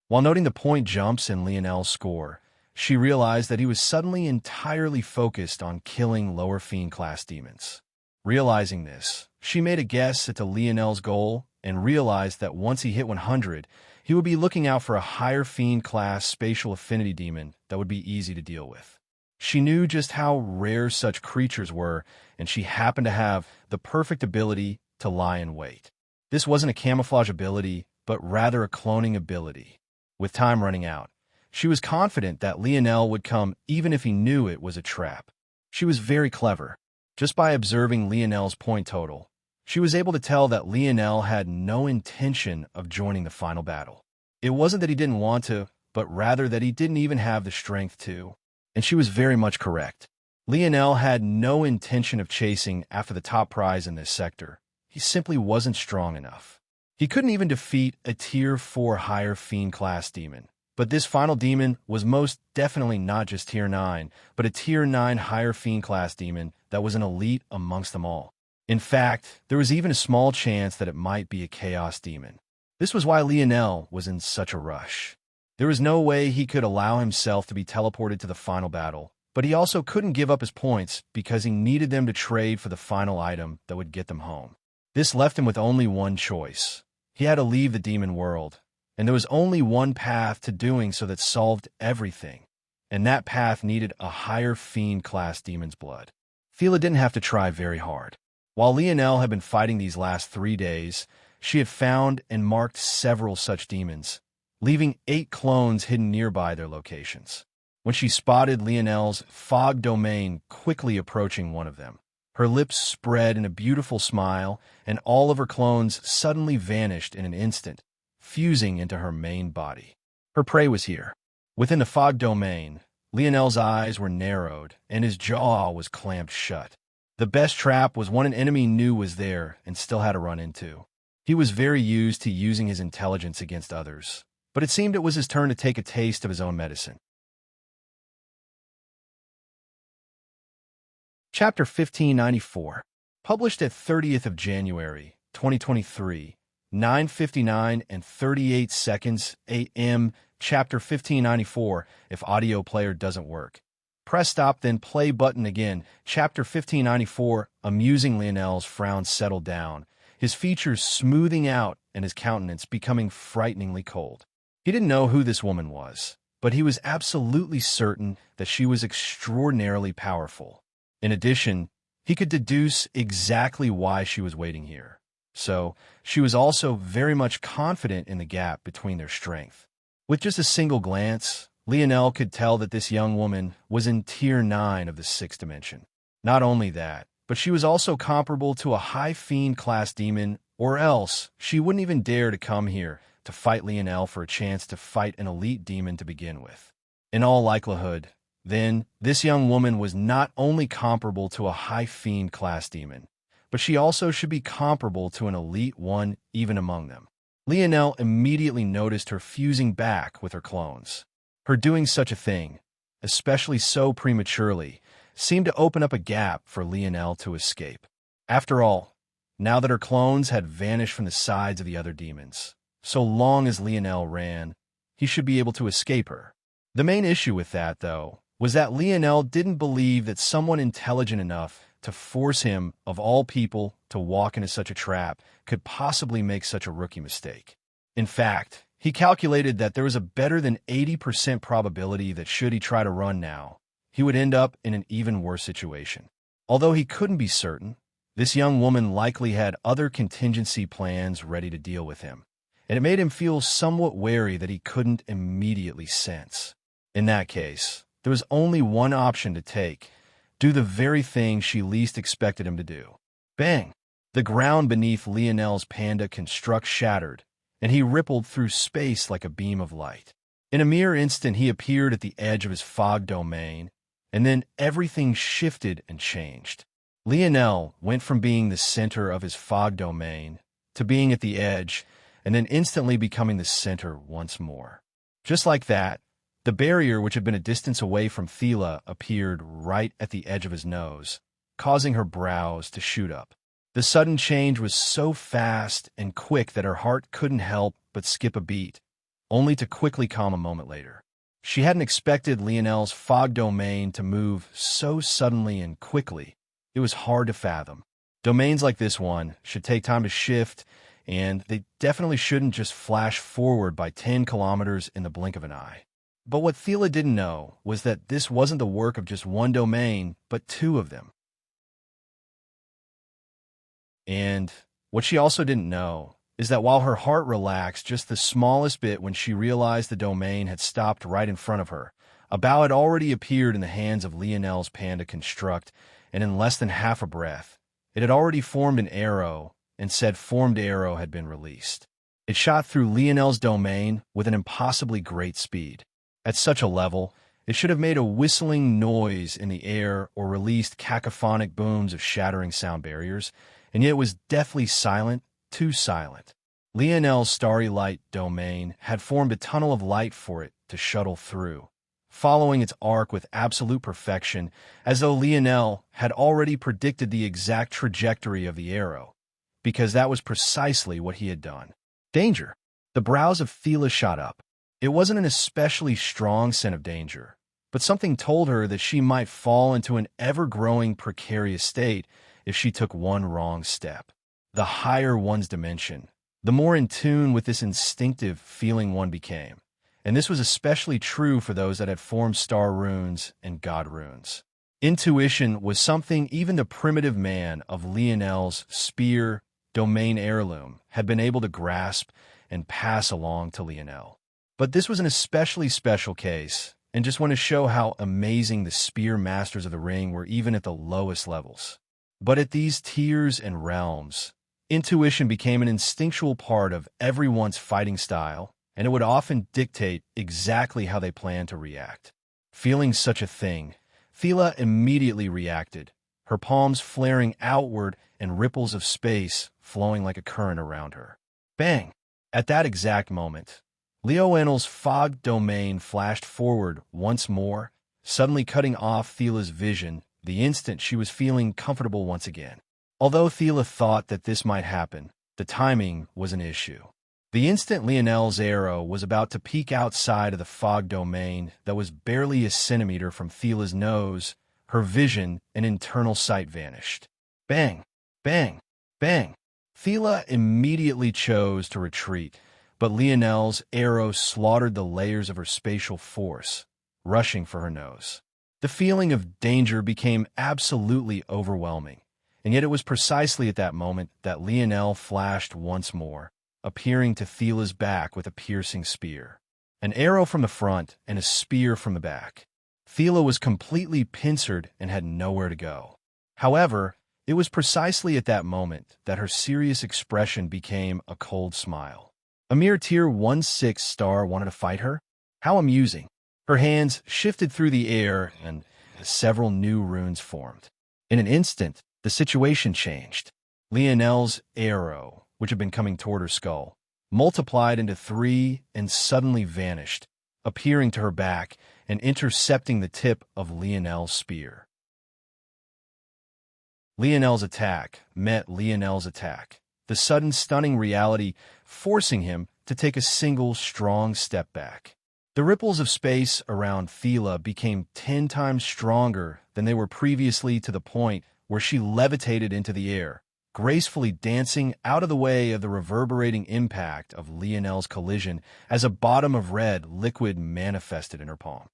While noting the point jumps in Lionel's score, she realized that he was suddenly entirely focused on killing lower Fiend class demons. Realizing this, she made a guess at Lionel's goal and realized that once he hit 100, he would be looking out for a higher Fiend class spatial affinity demon that would be easy to deal with. She knew just how rare such creatures were, and she happened to have the perfect ability to lie in wait. This wasn't a camouflage ability, but rather a cloning ability. With time running out, she was confident that Lionel would come even if he knew it was a trap. She was very clever. Just by observing Lionel's point total, she was able to tell that Lionel had no intention of joining the final battle. It wasn't that he didn't want to, but rather that he didn't even have the strength to. And she was very much correct. Lionel had no intention of chasing after the top prize in this sector. He simply wasn't strong enough. He couldn't even defeat a Tier 4 higher Fiend class demon. But this final demon was most definitely not just Tier 9, but a Tier 9 higher Fiend class demon that was an elite amongst them all. In fact, there was even a small chance that it might be a Chaos demon. This was why Lionel was in such a rush. There was no way he could allow himself to be teleported to the final battle, but he also couldn't give up his points because he needed them to trade for the final item that would get them home. This left him with only one choice. He had to leave the demon world, and there was only one path to doing so that solved everything, and that path needed a higher Fiend class demon's blood. Thela didn't have to try very hard. While Lionel had been fighting these last 3 days, she had found and marked several such demons, leaving 8 clones hidden nearby their locations. When she spotted Lionel's fog domain quickly approaching one of them, Her lips spread in a beautiful smile, and all of her clones suddenly vanished in an instant, fusing into her main body. Her prey was here. Within the fog domain, Lionel's eyes were narrowed, and his jaw was clamped shut. The best trap was one an enemy knew was there and still had to run into. He was very used to using his intelligence against others, but it seemed it was his turn to take a taste of his own medicine. Chapter 1594, published at 30th of January, 2023, 9:59 and 38 seconds a.m. Chapter 1594, if audio player doesn't work. Press stop, then play button again. Chapter 1594, amusing Lionel's frown settled down, his features smoothing out and his countenance becoming frighteningly cold. He didn't know who this woman was, but he was absolutely certain that she was extraordinarily powerful. In addition, he could deduce exactly why she was waiting here. So, she was also very much confident in the gap between their strength. With just a single glance, Lionel could tell that this young woman was in Tier 9 of the 6th dimension. Not only that, but she was also comparable to a high fiend class demon, or else she wouldn't even dare to come here to fight Lionel for a chance to fight an elite demon to begin with. In all likelihood, then, this young woman was not only comparable to a high fiend class demon, but she also should be comparable to an elite one even among them. Lionel immediately noticed her fusing back with her clones. Her doing such a thing, especially so prematurely, seemed to open up a gap for Lionel to escape. After all, now that her clones had vanished from the sides of the other demons, so long as Lionel ran, he should be able to escape her. The main issue with that, though, was that Lionel didn't believe that someone intelligent enough to force him, of all people, to walk into such a trap could possibly make such a rookie mistake. In fact, he calculated that there was a better than 80% probability that should he try to run now, he would end up in an even worse situation. Although he couldn't be certain, this young woman likely had other contingency plans ready to deal with him, and it made him feel somewhat wary that he couldn't immediately sense. In that case, there was only one option to take: do the very thing she least expected him to do. Bang! The ground beneath Lionel's panda construct shattered, and he rippled through space like a beam of light. In a mere instant, he appeared at the edge of his fog domain, and then everything shifted and changed. Lionel went from being the center of his fog domain to being at the edge, and then instantly becoming the center once more. Just like that, the barrier which had been a distance away from Thela appeared right at the edge of his nose, causing her brows to shoot up. The sudden change was so fast and quick that her heart couldn't help but skip a beat, only to quickly calm a moment later. She hadn't expected Lionel's fog domain to move so suddenly and quickly. It was hard to fathom. Domains like this one should take time to shift, and they definitely shouldn't just flash forward by 10 kilometers in the blink of an eye. But what Thela didn't know was that this wasn't the work of just one domain, but two of them. And what she also didn't know is that while her heart relaxed just the smallest bit when she realized the domain had stopped right in front of her, a bow had already appeared in the hands of Lionel's panda construct, and in less than half a breath, it had already formed an arrow, and said formed arrow had been released. It shot through Lionel's domain with an impossibly great speed. At such a level, it should have made a whistling noise in the air or released cacophonic booms of shattering sound barriers, and yet it was deathly silent, too silent. Lionel's starry light domain had formed a tunnel of light for it to shuttle through, following its arc with absolute perfection, as though Lionel had already predicted the exact trajectory of the arrow, because that was precisely what he had done. Danger! The brows of Thela shot up. It wasn't an especially strong scent of danger, but something told her that she might fall into an ever-growing precarious state if she took one wrong step. The higher one's dimension, the more in tune with this instinctive feeling one became, and this was especially true for those that had formed star runes and god runes. Intuition was something even the primitive man of Lionel's spear domain heirloom had been able to grasp and pass along to Lionel. But this was an especially special case, and just want to show how amazing the spear masters of the ring were even at the lowest levels. But at these tiers and realms, intuition became an instinctual part of everyone's fighting style, and it would often dictate exactly how they planned to react. Feeling such a thing, Thela immediately reacted, her palms flaring outward and ripples of space flowing like a current around her. Bang! At that exact moment, Leonel's fog domain flashed forward once more, suddenly cutting off Thela's vision the instant she was feeling comfortable once again. Although Thela thought that this might happen, the timing was an issue. The instant Leonel's arrow was about to peek outside of the fog domain that was barely a centimeter from Thela's nose, her vision and internal sight vanished. Bang! Bang! Bang! Thela immediately chose to retreat, but Leonel's arrow slaughtered the layers of her spatial force, rushing for her nose. The feeling of danger became absolutely overwhelming, and yet it was precisely at that moment that Leonel flashed once more, appearing to Thela's back with a piercing spear. An arrow from the front and a spear from the back. Thela was completely pincered and had nowhere to go. However, it was precisely at that moment that her serious expression became a cold smile. A mere tier 1/6 star wanted to fight her? How amusing. Her hands shifted through the air and several new runes formed. In an instant, the situation changed. Leonel's arrow, which had been coming toward her skull, multiplied into 3 and suddenly vanished, appearing to her back and intercepting the tip of Leonel's spear. Leonel's attack met Leonel's attack, the sudden stunning reality forcing him to take a single strong step back. The ripples of space around Thela became 10 times stronger than they were previously, to the point where she levitated into the air, gracefully dancing out of the way of the reverberating impact of Leonel's collision as a bottom of red liquid manifested in her palm.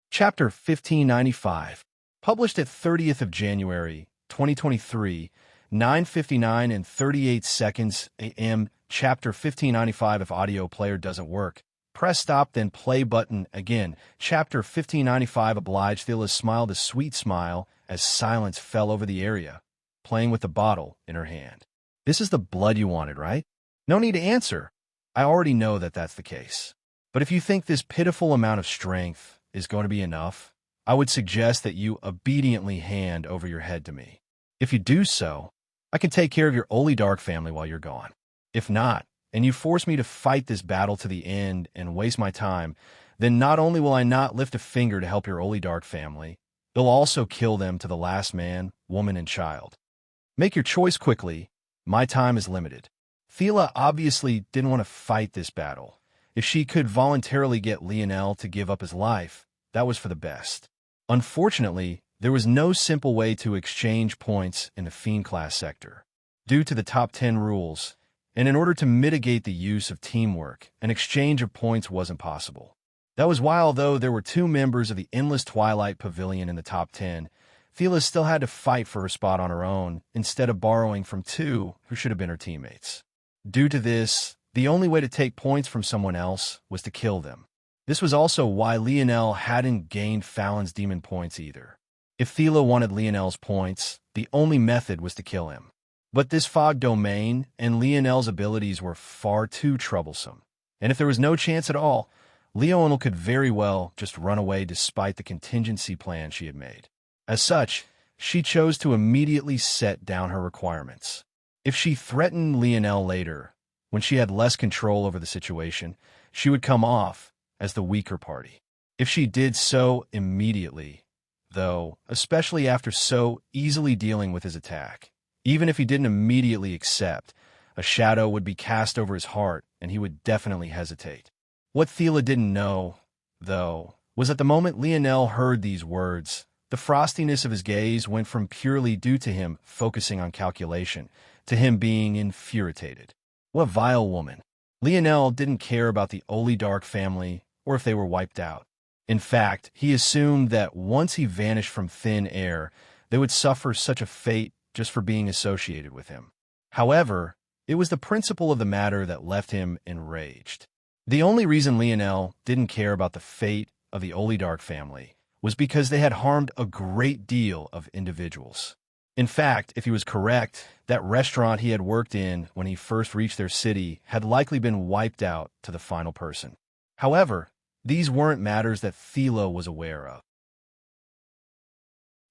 Chapter 1595, published at 30th of January, 2023, 9:59 and 38 seconds a.m. Chapter 1595. If audio player doesn't work, press stop then play button again. Chapter 1595. Obliged. Thela smiled a sweet smile as silence fell over the area, playing with the bottle in her hand. This is the blood you wanted, right? No need to answer. I already know that that's the case. But if you think this pitiful amount of strength is going to be enough, I would suggest that you obediently hand over your head to me. If you do so, I can take care of your Olidark family while you're gone. If not, and you force me to fight this battle to the end and waste my time, then not only will I not lift a finger to help your Olidark family, they'll also kill them to the last man, woman, and child. Make your choice quickly. My time is limited. Thela obviously didn't want to fight this battle. If she could voluntarily get Leonel to give up his life, that was for the best. Unfortunately, there was no simple way to exchange points in the Fiend class sector, due to the top 10 rules, and in order to mitigate the use of teamwork, an exchange of points wasn't possible. That was why, although there were 2 members of the Endless Twilight Pavilion in the top 10, Thela still had to fight for her spot on her own, instead of borrowing from 2 who should have been her teammates. Due to this, the only way to take points from someone else was to kill them. This was also why Leonel hadn't gained Fallon's demon points either. If Thela wanted Leonel's points, the only method was to kill him. But this fog domain and Leonel's abilities were far too troublesome. And if there was no chance at all, Leonel could very well just run away despite the contingency plan she had made. As such, she chose to immediately set down her requirements. If she threatened Leonel later, when she had less control over the situation, she would come off as the weaker party. If she did so immediately, though, especially after so easily dealing with his attack, even if he didn't immediately accept, a shadow would be cast over his heart and he would definitely hesitate. What Thela didn't know, though, was at the moment Leonel heard these words, the frostiness of his gaze went from purely due to him focusing on calculation to him being infuriated. What vile woman. Leonel didn't care about the Olidark family or if they were wiped out. In fact, he assumed that once he vanished from thin air, they would suffer such a fate just for being associated with him. However, it was the principle of the matter that left him enraged. The only reason Leonel didn't care about the fate of the Olidark family was because they had harmed a great deal of individuals. In fact, if he was correct, that restaurant he had worked in when he first reached their city had likely been wiped out to the final person. However, these weren't matters that Thela was aware of.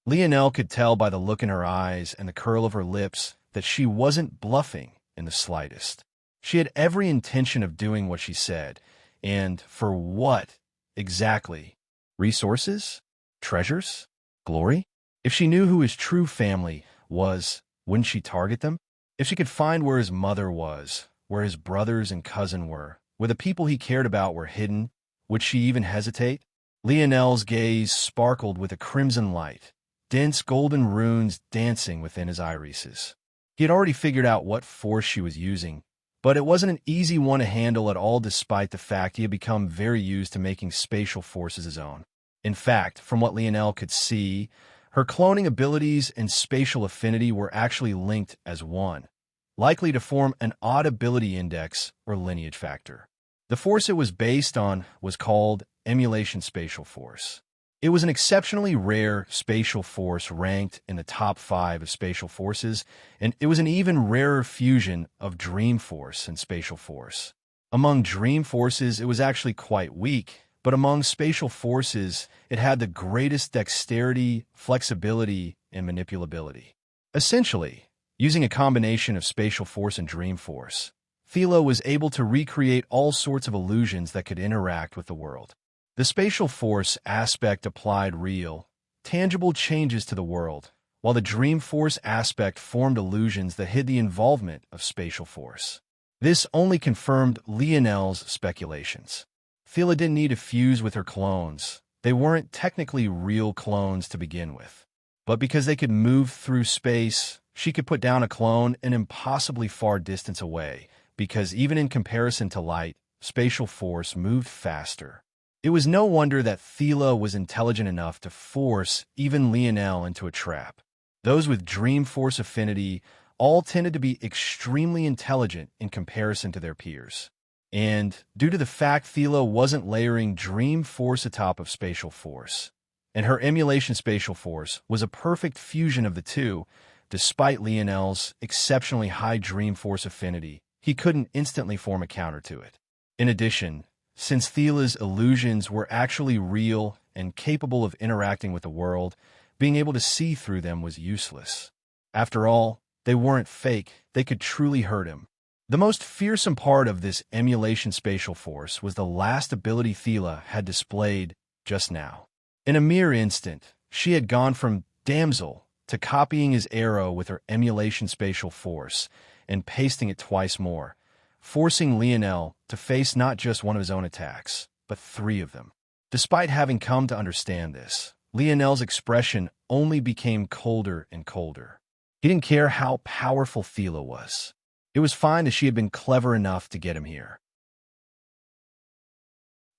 Lionel could tell by the look in her eyes and the curl of her lips that she wasn't bluffing in the slightest. She had every intention of doing what she said, and for what exactly? Resources? Treasures? Glory? If she knew who his true family was, wouldn't she target them? If she could find where his mother was, where his brothers and cousin were, where the people he cared about were hidden, would she even hesitate? Lionel's gaze sparkled with a crimson light, dense golden runes dancing within his irises. He had already figured out what force she was using, but it wasn't an easy one to handle at all despite the fact he had become very used to making spatial forces his own. In fact, from what Lionel could see, her cloning abilities and spatial affinity were actually linked as one, likely to form an odd ability index or lineage factor. The force it was based on was called emulation spatial force. It was an exceptionally rare spatial force ranked in the top 5 of spatial forces, and it was an even rarer fusion of dream force and spatial force. Among dream forces, it was actually quite weak, but among spatial forces, it had the greatest dexterity, flexibility, and manipulability. Essentially, using a combination of spatial force and dream force, Thela was able to recreate all sorts of illusions that could interact with the world. The spatial force aspect applied real, tangible changes to the world, while the dream force aspect formed illusions that hid the involvement of spatial force. This only confirmed Lionel's speculations. Thela didn't need to fuse with her clones. They weren't technically real clones to begin with. But because they could move through space, she could put down a clone an impossibly far distance away, because even in comparison to light, spatial force moved faster. It was no wonder that Thela was intelligent enough to force even Lionel into a trap. Those with dream force affinity all tended to be extremely intelligent in comparison to their peers. And due to the fact Thela wasn't layering dream force atop of spatial force, and her emulation spatial force was a perfect fusion of the two, despite Lionel's exceptionally high dream force affinity, he couldn't instantly form a counter to it. In addition, since Thela's illusions were actually real and capable of interacting with the world, being able to see through them was useless. After all, they weren't fake, they could truly hurt him. The most fearsome part of this emulation spatial force was the last ability Thela had displayed just now. In a mere instant, she had gone from damsel to copying his arrow with her emulation spatial force and pasting it twice more, forcing Lionel to face not just one of his own attacks, but 3 of them. Despite having come to understand this, Lionel's expression only became colder and colder. He didn't care how powerful Thela was. It was fine that she had been clever enough to get him here.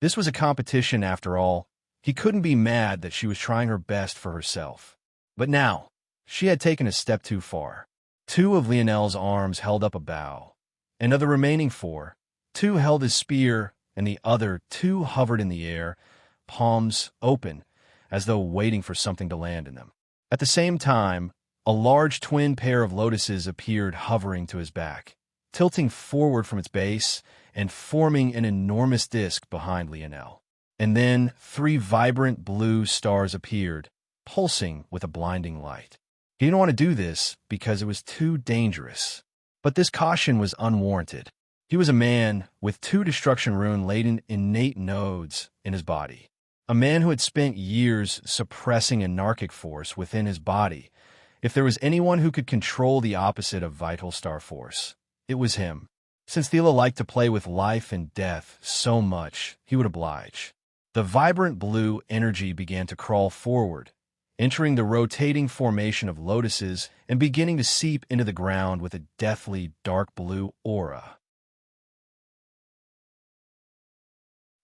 This was a competition after all. He couldn't be mad that she was trying her best for herself. But now, she had taken a step too far. 2 of Lionel's arms held up a bow, and of the remaining 4, 2 held his spear, and the other 2 hovered in the air, palms open, as though waiting for something to land in them. At the same time, a large twin pair of lotuses appeared hovering to his back, tilting forward from its base and forming an enormous disk behind Lionel. And then 3 vibrant blue stars appeared, pulsing with a blinding light. He didn't want to do this because it was too dangerous. But this caution was unwarranted. He was a man with 2 destruction rune-laden innate nodes in his body. A man who had spent years suppressing anarchic force within his body. If there was anyone who could control the opposite of vital star force, it was him. Since Thela liked to play with life and death so much, he would oblige. The vibrant blue energy began to crawl forward, entering the rotating formation of lotuses and beginning to seep into the ground with a deathly dark blue aura.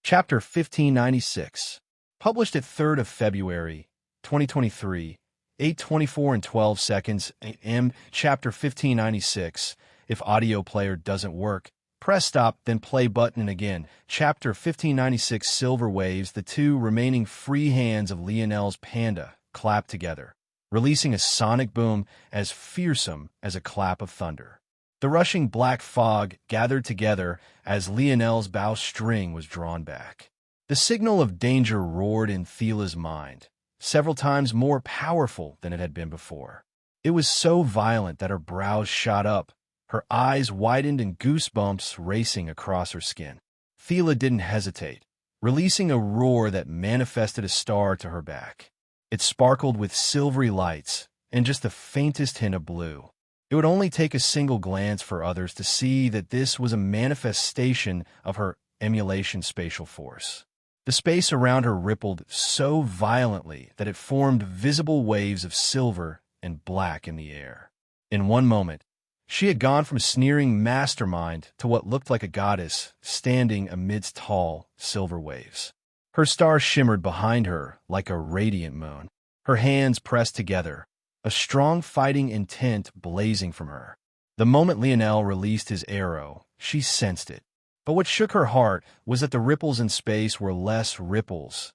Chapter 1596. Published at 3rd of February, 2023, 8:24 and 12 seconds a.m. Chapter 1596. If audio player doesn't work, Press stop, then play button, and again. Chapter 1596 Silver Waves. The two remaining free hands of Lionel's panda clapped together, releasing a sonic boom as fearsome as a clap of thunder. The rushing black fog gathered together as Lionel's bowstring was drawn back. The signal of danger roared in Thiela's mind, several times more powerful than it had been before. It was so violent that her brows shot up, her eyes widened, and goosebumps racing across her skin. Thiela didn't hesitate, releasing a roar that manifested a star to her back. It sparkled with silvery lights and just the faintest hint of blue. It would only take a single glance for others to see that this was a manifestation of her emulation spatial force. The space around her rippled so violently that it formed visible waves of silver and black in the air. In one moment, she had gone from sneering mastermind to what looked like a goddess standing amidst tall silver waves. Her star shimmered behind her like a radiant moon, her hands pressed together, a strong fighting intent blazing from her. The moment Lionel released his arrow, she sensed it. But what shook her heart was that the ripples in space were less ripples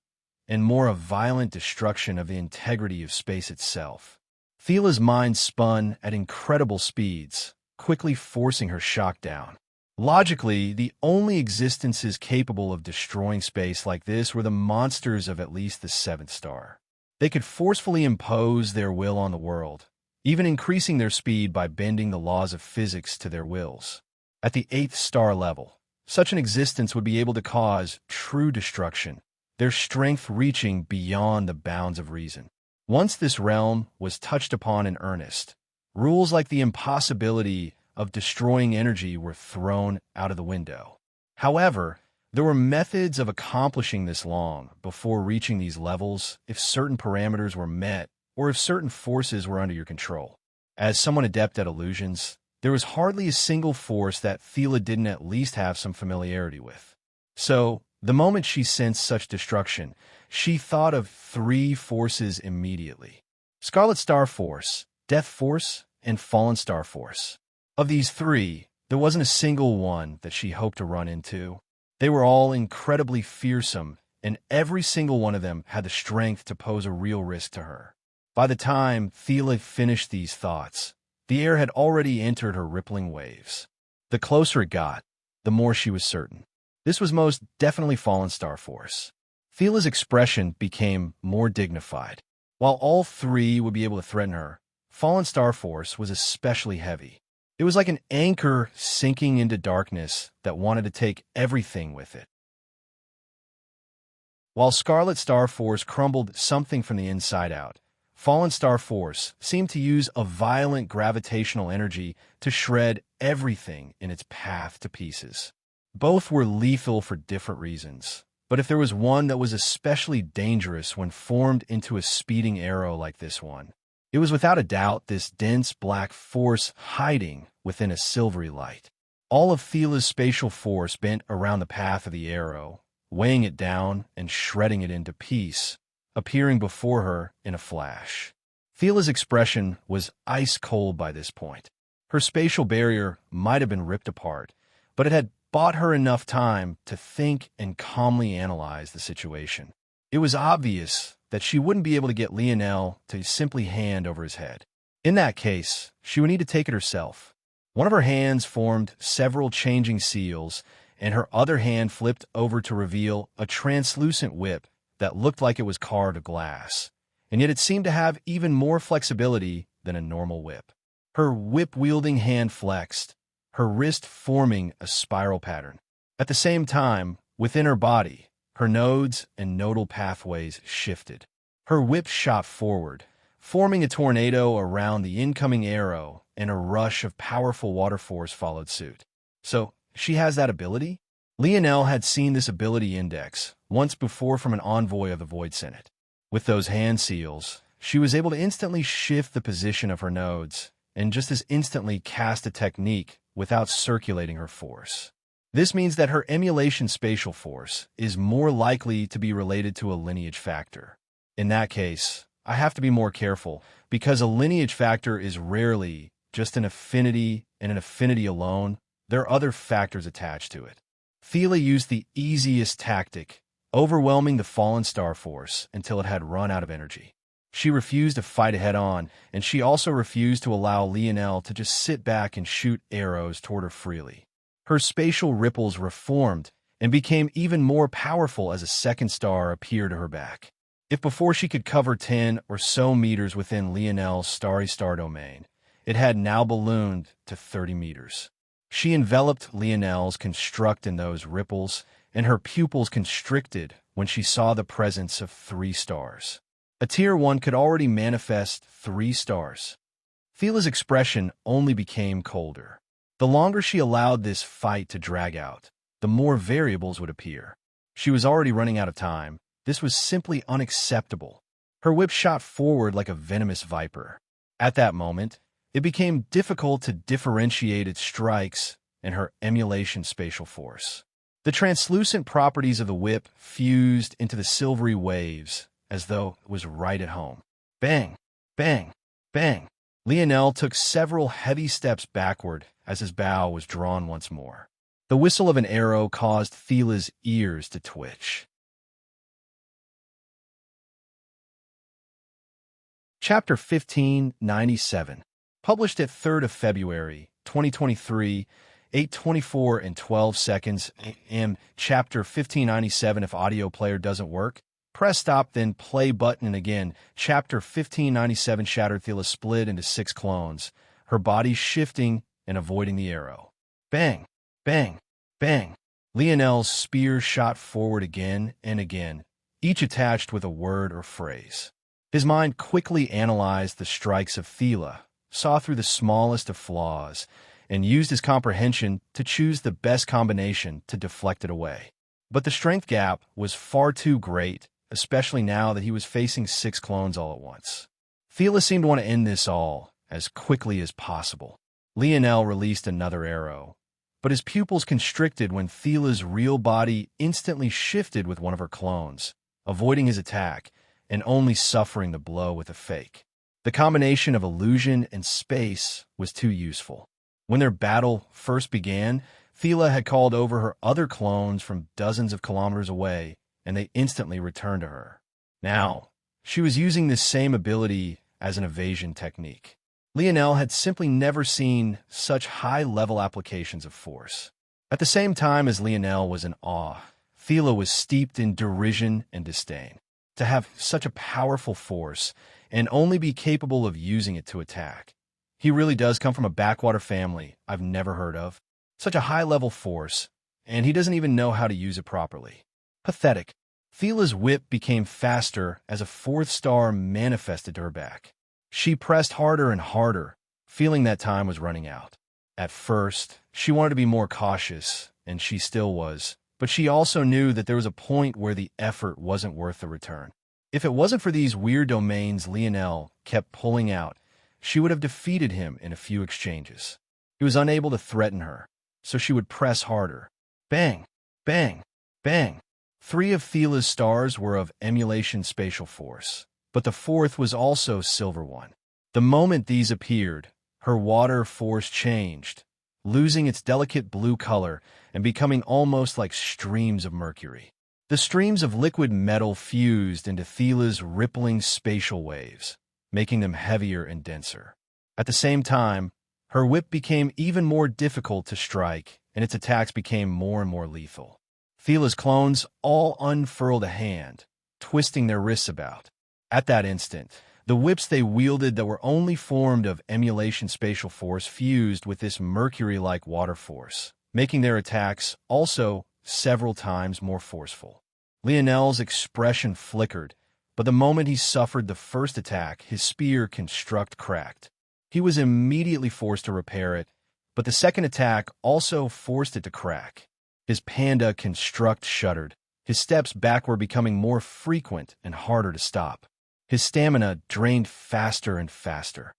and more a violent destruction of the integrity of space itself. Thiela's mind spun at incredible speeds, quickly forcing her shock down. Logically, the only existences capable of destroying space like this were the monsters of at least the seventh star. They could forcefully impose their will on the world, even increasing their speed by bending the laws of physics to their wills. At the eighth star level, such an existence would be able to cause true destruction, their strength reaching beyond the bounds of reason. Once this realm was touched upon in earnest, rules like the impossibility of destroying energy were thrown out of the window. However, there were methods of accomplishing this long before reaching these levels if certain parameters were met or if certain forces were under your control. As someone adept at illusions, there was hardly a single force that Thiela didn't at least have some familiarity with. So, the moment she sensed such destruction, she thought of three forces immediately: Scarlet Star Force, Death Force, and Fallen Star Force. Of these three, there wasn't a single one that she hoped to run into. They were all incredibly fearsome, and every single one of them had the strength to pose a real risk to her. By the time Thiela finished these thoughts, the air had already entered her rippling waves. The closer it got, the more she was certain. This was most definitely Fallen Star Force. Thiela's expression became more dignified. While all three would be able to threaten her, Fallen Star Force was especially heavy. It was like an anchor sinking into darkness that wanted to take everything with it. While Scarlet Star Force crumbled something from the inside out, Fallen Star Force seemed to use a violent gravitational energy to shred everything in its path to pieces. Both were lethal for different reasons, but if there was one that was especially dangerous when formed into a speeding arrow like this one, it was without a doubt this dense black force hiding within a silvery light. All of Thiela's spatial force bent around the path of the arrow, weighing it down and shredding it into piece, appearing before her in a flash. Thiela's expression was ice cold by this point. Her spatial barrier might have been ripped apart, but it had bought her enough time to think and calmly analyze the situation. It was obvious that she wouldn't be able to get Lionel to simply hand over his head. In that case, she would need to take it herself. One of her hands formed several changing seals, and her other hand flipped over to reveal a translucent whip that looked like it was carved of glass, and yet it seemed to have even more flexibility than a normal whip. Her whip-wielding hand flexed, her wrist forming a spiral pattern. At the same time, within her body, her nodes and nodal pathways shifted. Her whip shot forward, forming a tornado around the incoming arrow, and a rush of powerful water force followed suit. So, she has that ability? Lionel had seen this ability index once before from an envoy of the Void Senate. With those hand seals, she was able to instantly shift the position of her nodes, and just as instantly cast a technique without circulating her force. This means that her emulation spatial force is more likely to be related to a lineage factor. In that case, I have to be more careful, because a lineage factor is rarely just an affinity and an affinity alone, there are other factors attached to it. Thela used the easiest tactic, overwhelming the fallen star force until it had run out of energy. She refused to fight it head-on, and she also refused to allow Lionel to just sit back and shoot arrows toward her freely. Her spatial ripples reformed and became even more powerful as a second star appeared to her back. If before she could cover 10 or so meters within Lionel's starry star domain, it had now ballooned to 30 meters. She enveloped Lionel's construct in those ripples, and her pupils constricted when she saw the presence of 3 stars. A Tier 1 could already manifest 3 stars. Thela's expression only became colder. The longer she allowed this fight to drag out, the more variables would appear. She was already running out of time. This was simply unacceptable. Her whip shot forward like a venomous viper. At that moment, it became difficult to differentiate its strikes and her emulation spatial force. The translucent properties of the whip fused into the silvery waves, as though it was right at home. Bang! Bang! Bang! Lionel took several heavy steps backward as his bow was drawn once more. The whistle of an arrow caused Thela's ears to twitch. Chapter 1597. Published at 3rd of February, 2023, 8:24 and 12 seconds a.m. Chapter 1597. If audio player doesn't work, press stop, then play button, and again. Chapter 1597. Shattered Thela split into 6 clones, her body shifting and avoiding the arrow. Bang! Bang! Bang! Lionel's spear shot forward again and again, each attached with a word or phrase. His mind quickly analyzed the strikes of Thela, saw through the smallest of flaws, and used his comprehension to choose the best combination to deflect it away. But the strength gap was far too great, especially now that he was facing 6 clones all at once. Thela seemed to want to end this all as quickly as possible. Lionel released another arrow, but his pupils constricted when Thela's real body instantly shifted with one of her clones, avoiding his attack and only suffering the blow with a fake. The combination of illusion and space was too useful. When their battle first began, Thela had called over her other clones from dozens of kilometers away, and they instantly returned to her. Now, she was using this same ability as an evasion technique. Lionel had simply never seen such high-level applications of force. At the same time as Lionel was in awe, Thela was steeped in derision and disdain. To have such a powerful force and only be capable of using it to attack. He really does come from a backwater family I've never heard of. Such a high-level force, and he doesn't even know how to use it properly. Pathetic. Thela's whip became faster as a 4th star manifested to her back. She pressed harder and harder, feeling that time was running out. At first, she wanted to be more cautious, and she still was, but she also knew that there was a point where the effort wasn't worth the return. If it wasn't for these weird domains Lionel kept pulling out, she would have defeated him in a few exchanges. He was unable to threaten her, so she would press harder. Bang! Bang! Bang! 3 of Thela's stars were of emulation spatial force, but the 4th was also silver one. The moment these appeared, her water force changed, losing its delicate blue color and becoming almost like streams of mercury. The streams of liquid metal fused into Thela's rippling spatial waves, making them heavier and denser. At the same time, her whip became even more difficult to strike, and its attacks became more and more lethal. Thela's clones all unfurled a hand, twisting their wrists about. At that instant, the whips they wielded that were only formed of emulation spatial force fused with this mercury-like water force, making their attacks also several times more forceful. Lionel's expression flickered, but the moment he suffered the first attack, his spear construct cracked. He was immediately forced to repair it, but the second attack also forced it to crack. His panda construct shuddered. His steps back were becoming more frequent and harder to stop. His stamina drained faster and faster.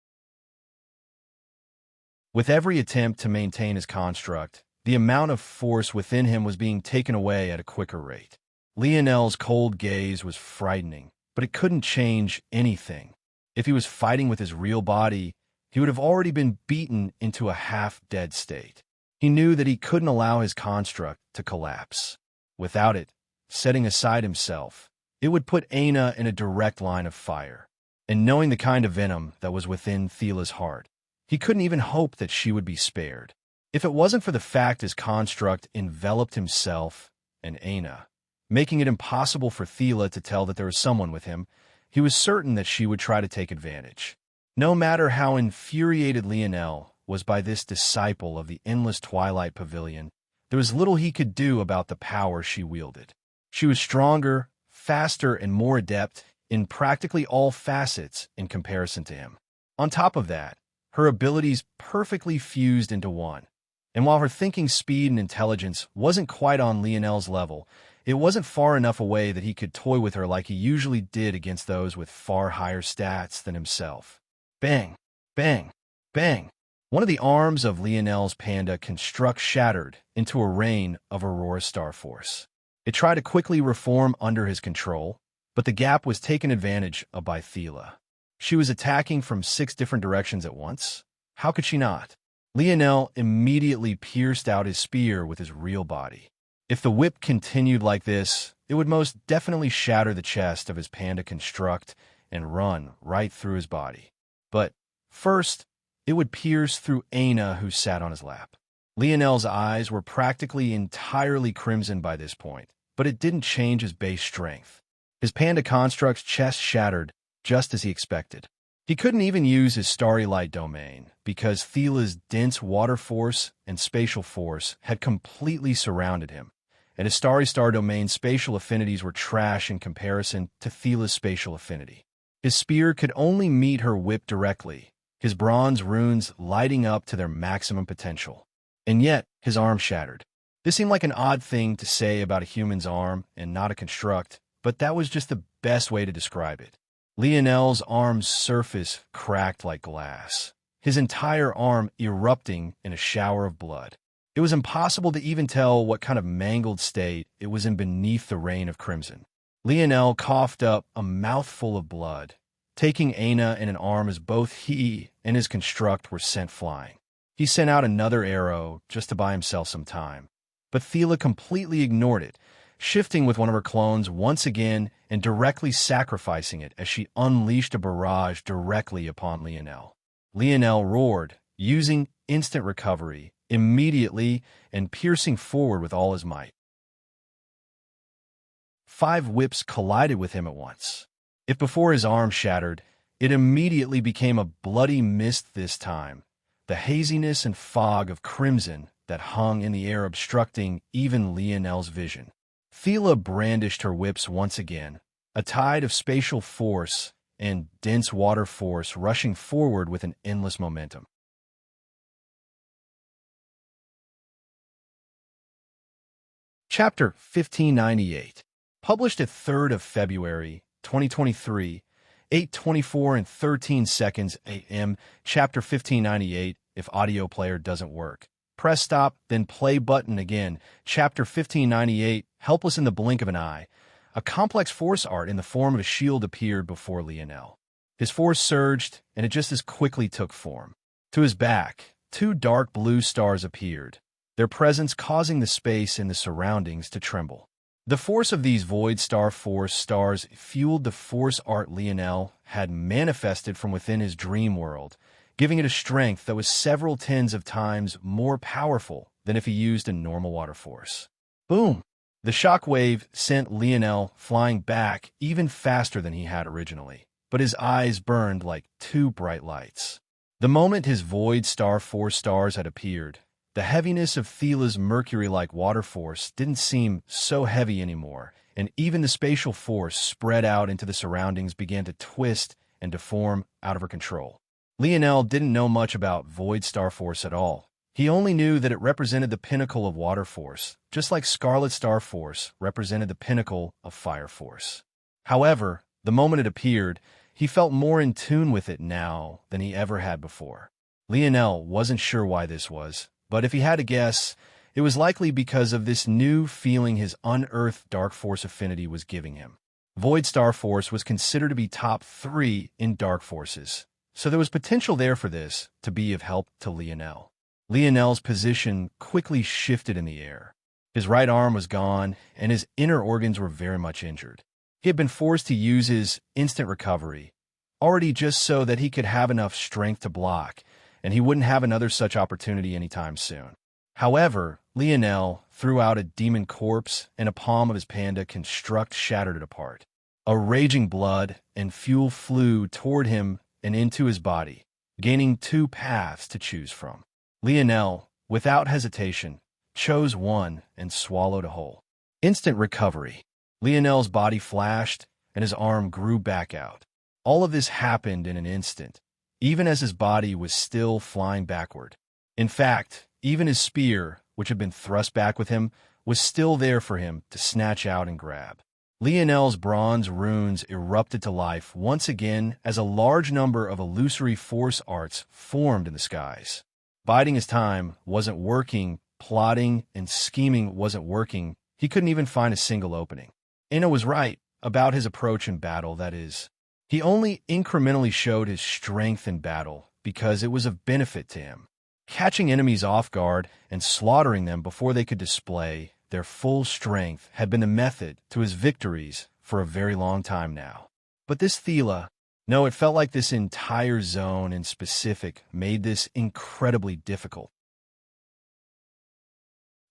With every attempt to maintain his construct, the amount of force within him was being taken away at a quicker rate. Lionel's cold gaze was frightening, but it couldn't change anything. If he was fighting with his real body, he would have already been beaten into a half-dead state. He knew that he couldn't allow his construct to collapse. Without it, setting aside himself, it would put Aina in a direct line of fire. And knowing the kind of venom that was within Thila's heart, he couldn't even hope that she would be spared. If it wasn't for the fact his construct enveloped himself and Aina, making it impossible for Thila to tell that there was someone with him, he was certain that she would try to take advantage. No matter how infuriated Lionel was by this disciple of the endless Twilight Pavilion, there was little he could do about the power she wielded. She was stronger, faster, and more adept in practically all facets in comparison to him. On top of that, her abilities perfectly fused into one. And while her thinking speed and intelligence wasn't quite on Lionel's level, it wasn't far enough away that he could toy with her like he usually did against those with far higher stats than himself. Bang! Bang! Bang! One of the arms of Lionel's panda construct shattered into a rain of Aurora Star Force. It tried to quickly reform under his control, but the gap was taken advantage of by Thila. She was attacking from 6 different directions at once. How could she not? Lionel immediately pierced out his spear with his real body. If the whip continued like this, it would most definitely shatter the chest of his panda construct and run right through his body. But first, it would pierce through Aina, who sat on his lap. Lionel's eyes were practically entirely crimson by this point, but it didn't change his base strength. His panda construct's chest shattered just as he expected. He couldn't even use his starry light domain because Thila's dense water force and spatial force had completely surrounded him, and his starry star domain's spatial affinities were trash in comparison to Thila's spatial affinity. His spear could only meet her whip directly, his bronze runes lighting up to their maximum potential. And yet, his arm shattered. This seemed like an odd thing to say about a human's arm and not a construct, but that was just the best way to describe it. Lionel's arm's surface cracked like glass, his entire arm erupting in a shower of blood. It was impossible to even tell what kind of mangled state it was in beneath the rain of crimson. Lionel coughed up a mouthful of blood, taking Aina in an arm as both he and his construct were sent flying. He sent out another arrow just to buy himself some time, but Thila completely ignored it, shifting with one of her clones once again and directly sacrificing it as she unleashed a barrage directly upon Lionel. Lionel roared, using instant recovery, immediately and piercing forward with all his might. 5 whips collided with him at once. If before his arm shattered, it immediately became a bloody mist this time, the haziness and fog of crimson that hung in the air obstructing even Lionel's vision. Thila brandished her whips once again, a tide of spatial force and dense water force rushing forward with an endless momentum. Chapter 1598, published at 3rd of February, 2023, 8:24 and 13 seconds a.m. Chapter 1598, if audio player doesn't work. Press stop, then play button again. Chapter 1598, helpless in the blink of an eye. A complex force art in the form of a shield appeared before Lionel. His force surged, and it just as quickly took form. To his back, 2 dark blue stars appeared, their presence causing the space in the surroundings to tremble. The force of these Void Star Force stars fueled the force art Lionel had manifested from within his dream world, giving it a strength that was several tens of times more powerful than if he used a normal water force. Boom! The shockwave sent Lionel flying back even faster than he had originally, but his eyes burned like 2 bright lights. The moment his Void Star Force stars had appeared, the heaviness of Thila's mercury-like water force didn't seem so heavy anymore, and even the spatial force spread out into the surroundings began to twist and deform out of her control. Lionel didn't know much about Void Star Force at all. He only knew that it represented the pinnacle of water force, just like Scarlet Star Force represented the pinnacle of fire force. However, the moment it appeared, he felt more in tune with it now than he ever had before. Lionel wasn't sure why this was, but if he had to guess, it was likely because of this new feeling his unearthed dark force affinity was giving him. Void Star Force was considered to be top 3 in dark forces, so there was potential there for this to be of help to Lionel. Lionel's position quickly shifted in the air. His right arm was gone, and his inner organs were very much injured. He had been forced to use his instant recovery, already just so that he could have enough strength to block, and he wouldn't have another such opportunity anytime soon. However, Lionel threw out a demon corpse, and a palm of his panda construct shattered it apart. A raging blood and fuel flew toward him and into his body, gaining two paths to choose from. Lionel, without hesitation, chose one and swallowed a whole. Instant recovery. Lionel's body flashed, and his arm grew back out. All of this happened in an instant, even as his body was still flying backward. In fact, even his spear, which had been thrust back with him, was still there for him to snatch out and grab. Lionel's bronze runes erupted to life once again as a large number of illusory force arts formed in the skies. Biding his time wasn't working, plotting and scheming wasn't working. He couldn't even find a single opening. Anna was right about his approach in battle, that is. He only incrementally showed his strength in battle because it was of benefit to him. Catching enemies off guard and slaughtering them before they could display their full strength had been the method to his victories for a very long time now. But this Thela, no, it felt like this entire zone in specific made this incredibly difficult.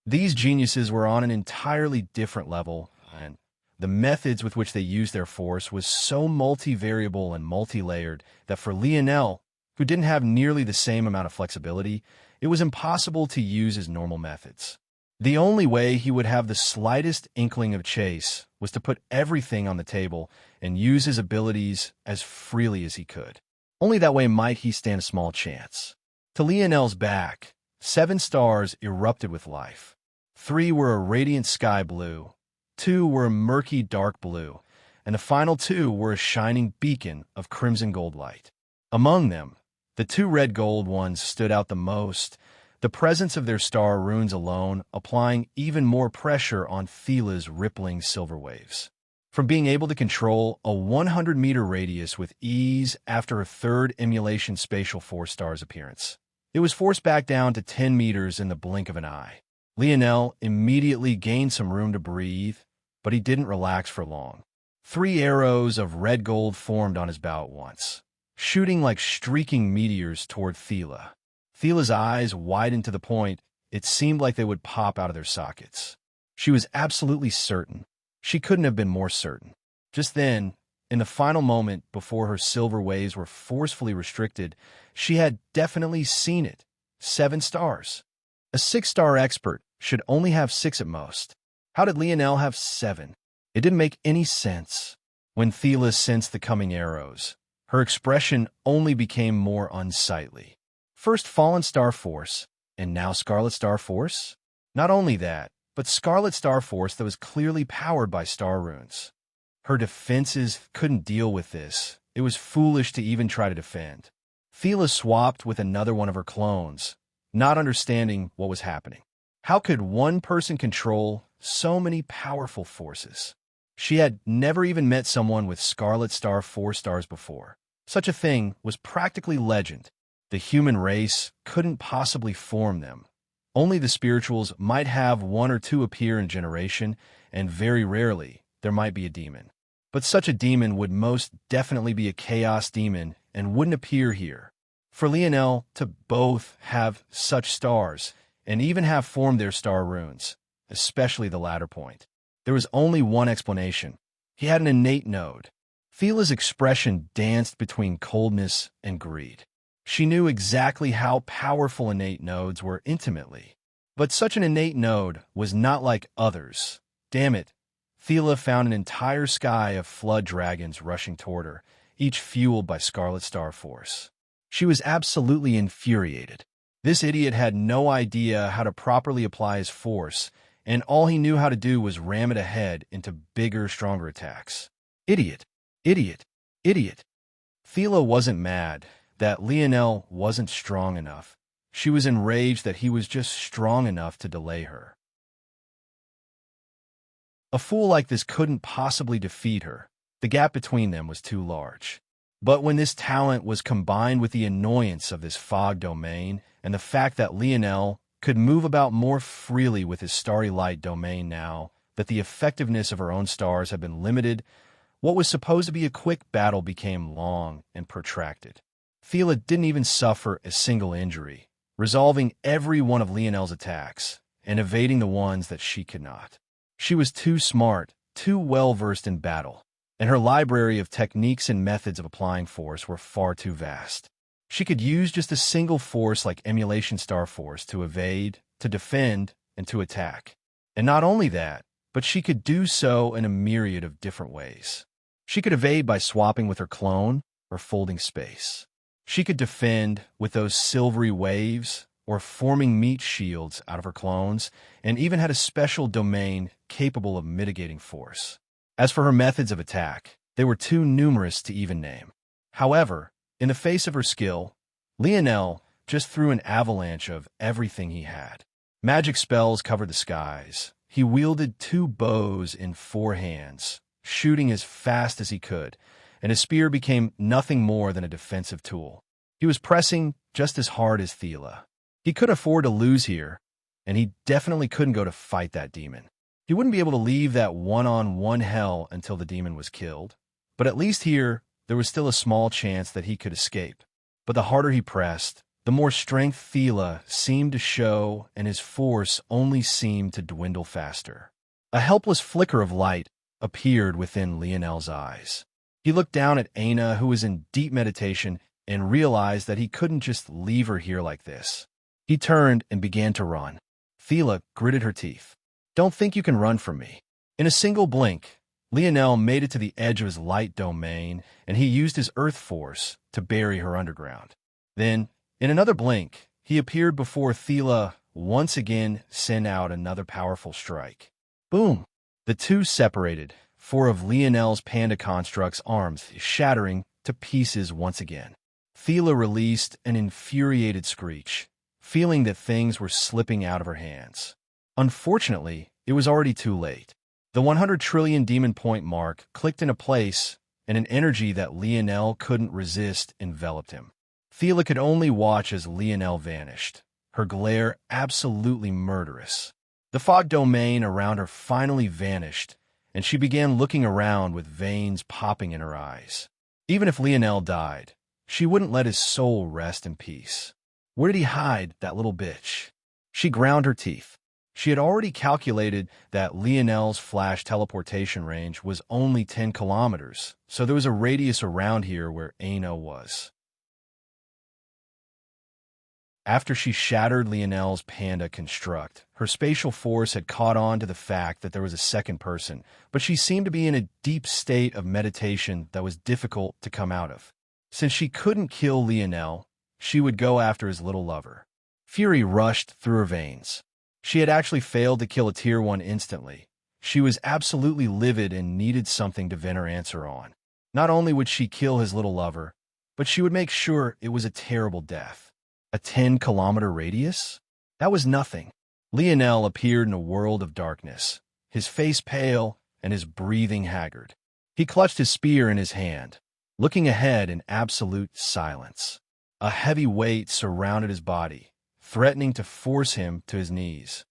These geniuses were on an entirely different level, and the methods with which they used their force was so multivariable and multi-layered that for Lionel, who didn't have nearly the same amount of flexibility, it was impossible to use his normal methods. The only way he would have the slightest inkling of chase was to put everything on the table and use his abilities as freely as he could. Only that way might he stand a small chance. To Lionel's back, 7 stars erupted with life. 3 were a radiant sky blue, 2 were a murky dark blue, and the final 2 were a shining beacon of crimson gold light. Among them, the 2 red gold ones stood out the most, the presence of their star runes alone applying even more pressure on Thela's rippling silver waves. From being able to control a 100-meter radius with ease after a third emulation spatial 4 stars appearance, it was forced back down to 10 meters in the blink of an eye. Lionel immediately gained some room to breathe, but he didn't relax for long. 3 arrows of red gold formed on his bow at once, shooting like streaking meteors toward Thela. Thela's eyes widened to the point it seemed like they would pop out of their sockets. She was absolutely certain. She couldn't have been more certain. Just then, in the final moment before her silver waves were forcefully restricted, she had definitely seen it. 7 stars. A 6-star expert should only have 6 at most. How did Lionel have 7? It didn't make any sense. When Thela sensed the coming arrows, her expression only became more unsightly. First Fallen Star Force, and now Scarlet Star Force? Not only that, but Scarlet Star Force that was clearly powered by star runes. Her defenses couldn't deal with this. It was foolish to even try to defend. Thela swapped with another one of her clones, not understanding what was happening. How could one person control so many powerful forces? She had never even met someone with Scarlet Star 4 stars before. Such a thing was practically legend. The human race couldn't possibly form them. Only the spirituals might have 1 or 2 appear in a generation, and very rarely there might be a demon. But such a demon would most definitely be a chaos demon and wouldn't appear here. For Lionel to both have such stars and even have formed their star runes, especially the latter point, there was only one explanation. He had an innate node. Thela's expression danced between coldness and greed. She knew exactly how powerful innate nodes were intimately. But such an innate node was not like others. Damn it. Thela found an entire sky of flood dragons rushing toward her, each fueled by Scarlet Star Force. She was absolutely infuriated. This idiot had no idea how to properly apply his force, and all he knew how to do was ram it ahead into bigger, stronger attacks. Idiot. Idiot. Idiot. Thela wasn't mad that Lionel wasn't strong enough. She was enraged that he was just strong enough to delay her. A fool like this couldn't possibly defeat her. The gap between them was too large. But when this talent was combined with the annoyance of this fog domain and the fact that Lionel could move about more freely with his starry light domain now that the effectiveness of her own stars had been limited, what was supposed to be a quick battle became long and protracted. Thela didn't even suffer a single injury, resolving every one of Lionel's attacks and evading the ones that she could not. She was too smart, too well-versed in battle, and her library of techniques and methods of applying force were far too vast. She could use just a single force like Emulation Star Force to evade, to defend, and to attack. And not only that, but she could do so in a myriad of different ways. She could evade by swapping with her clone or folding space. She could defend with those silvery waves or forming meat shields out of her clones, and even had a special domain capable of mitigating force. As for her methods of attack, they were too numerous to even name. However, in the face of her skill, Lionel just threw an avalanche of everything he had. Magic spells covered the skies. He wielded 2 bows in 4 hands, shooting as fast as he could, and his spear became nothing more than a defensive tool. He was pressing just as hard as Thela. He couldn't afford to lose here, and he definitely couldn't go to fight that demon. He wouldn't be able to leave that one-on-one hell until the demon was killed, but at least here, there was still a small chance that he could escape. But the harder he pressed, the more strength Thela seemed to show, and his force only seemed to dwindle faster. A helpless flicker of light appeared within Lionel's eyes. He looked down at Aina, who was in deep meditation, and realized that he couldn't just leave her here like this. He turned and began to run. Thela gritted her teeth. "Don't think you can run from me." In a single blink, Lionel made it to the edge of his light domain, and he used his earth force to bury her underground. Then, in another blink, he appeared before Thela once again sent out another powerful strike. Boom! The two separated, 4 of Lionel's panda construct's arms shattering to pieces once again. Thela released an infuriated screech, feeling that things were slipping out of her hands. Unfortunately, it was already too late. The 100 trillion demon point mark clicked into place, and an energy that Lionel couldn't resist enveloped him. Thela could only watch as Lionel vanished, her glare absolutely murderous. The fog domain around her finally vanished, and she began looking around with veins popping in her eyes. Even if Lionel died, she wouldn't let his soul rest in peace. Where did he hide, that little bitch? She ground her teeth. She had already calculated that Lionel's flash teleportation range was only 10 kilometers, so there was a radius around here where Aina was. After she shattered Lionel's panda construct, her spatial force had caught on to the fact that there was a second person, but she seemed to be in a deep state of meditation that was difficult to come out of. Since she couldn't kill Lionel, she would go after his little lover. Fury rushed through her veins. She had actually failed to kill a Tier 1 instantly. She was absolutely livid and needed something to vent her answer on. Not only would she kill his little lover, but she would make sure it was a terrible death. A 10-kilometer radius? That was nothing. Lionel appeared in a world of darkness, his face pale and his breathing haggard. He clutched his spear in his hand, looking ahead in absolute silence. A heavy weight surrounded his body, threatening to force him to his knees.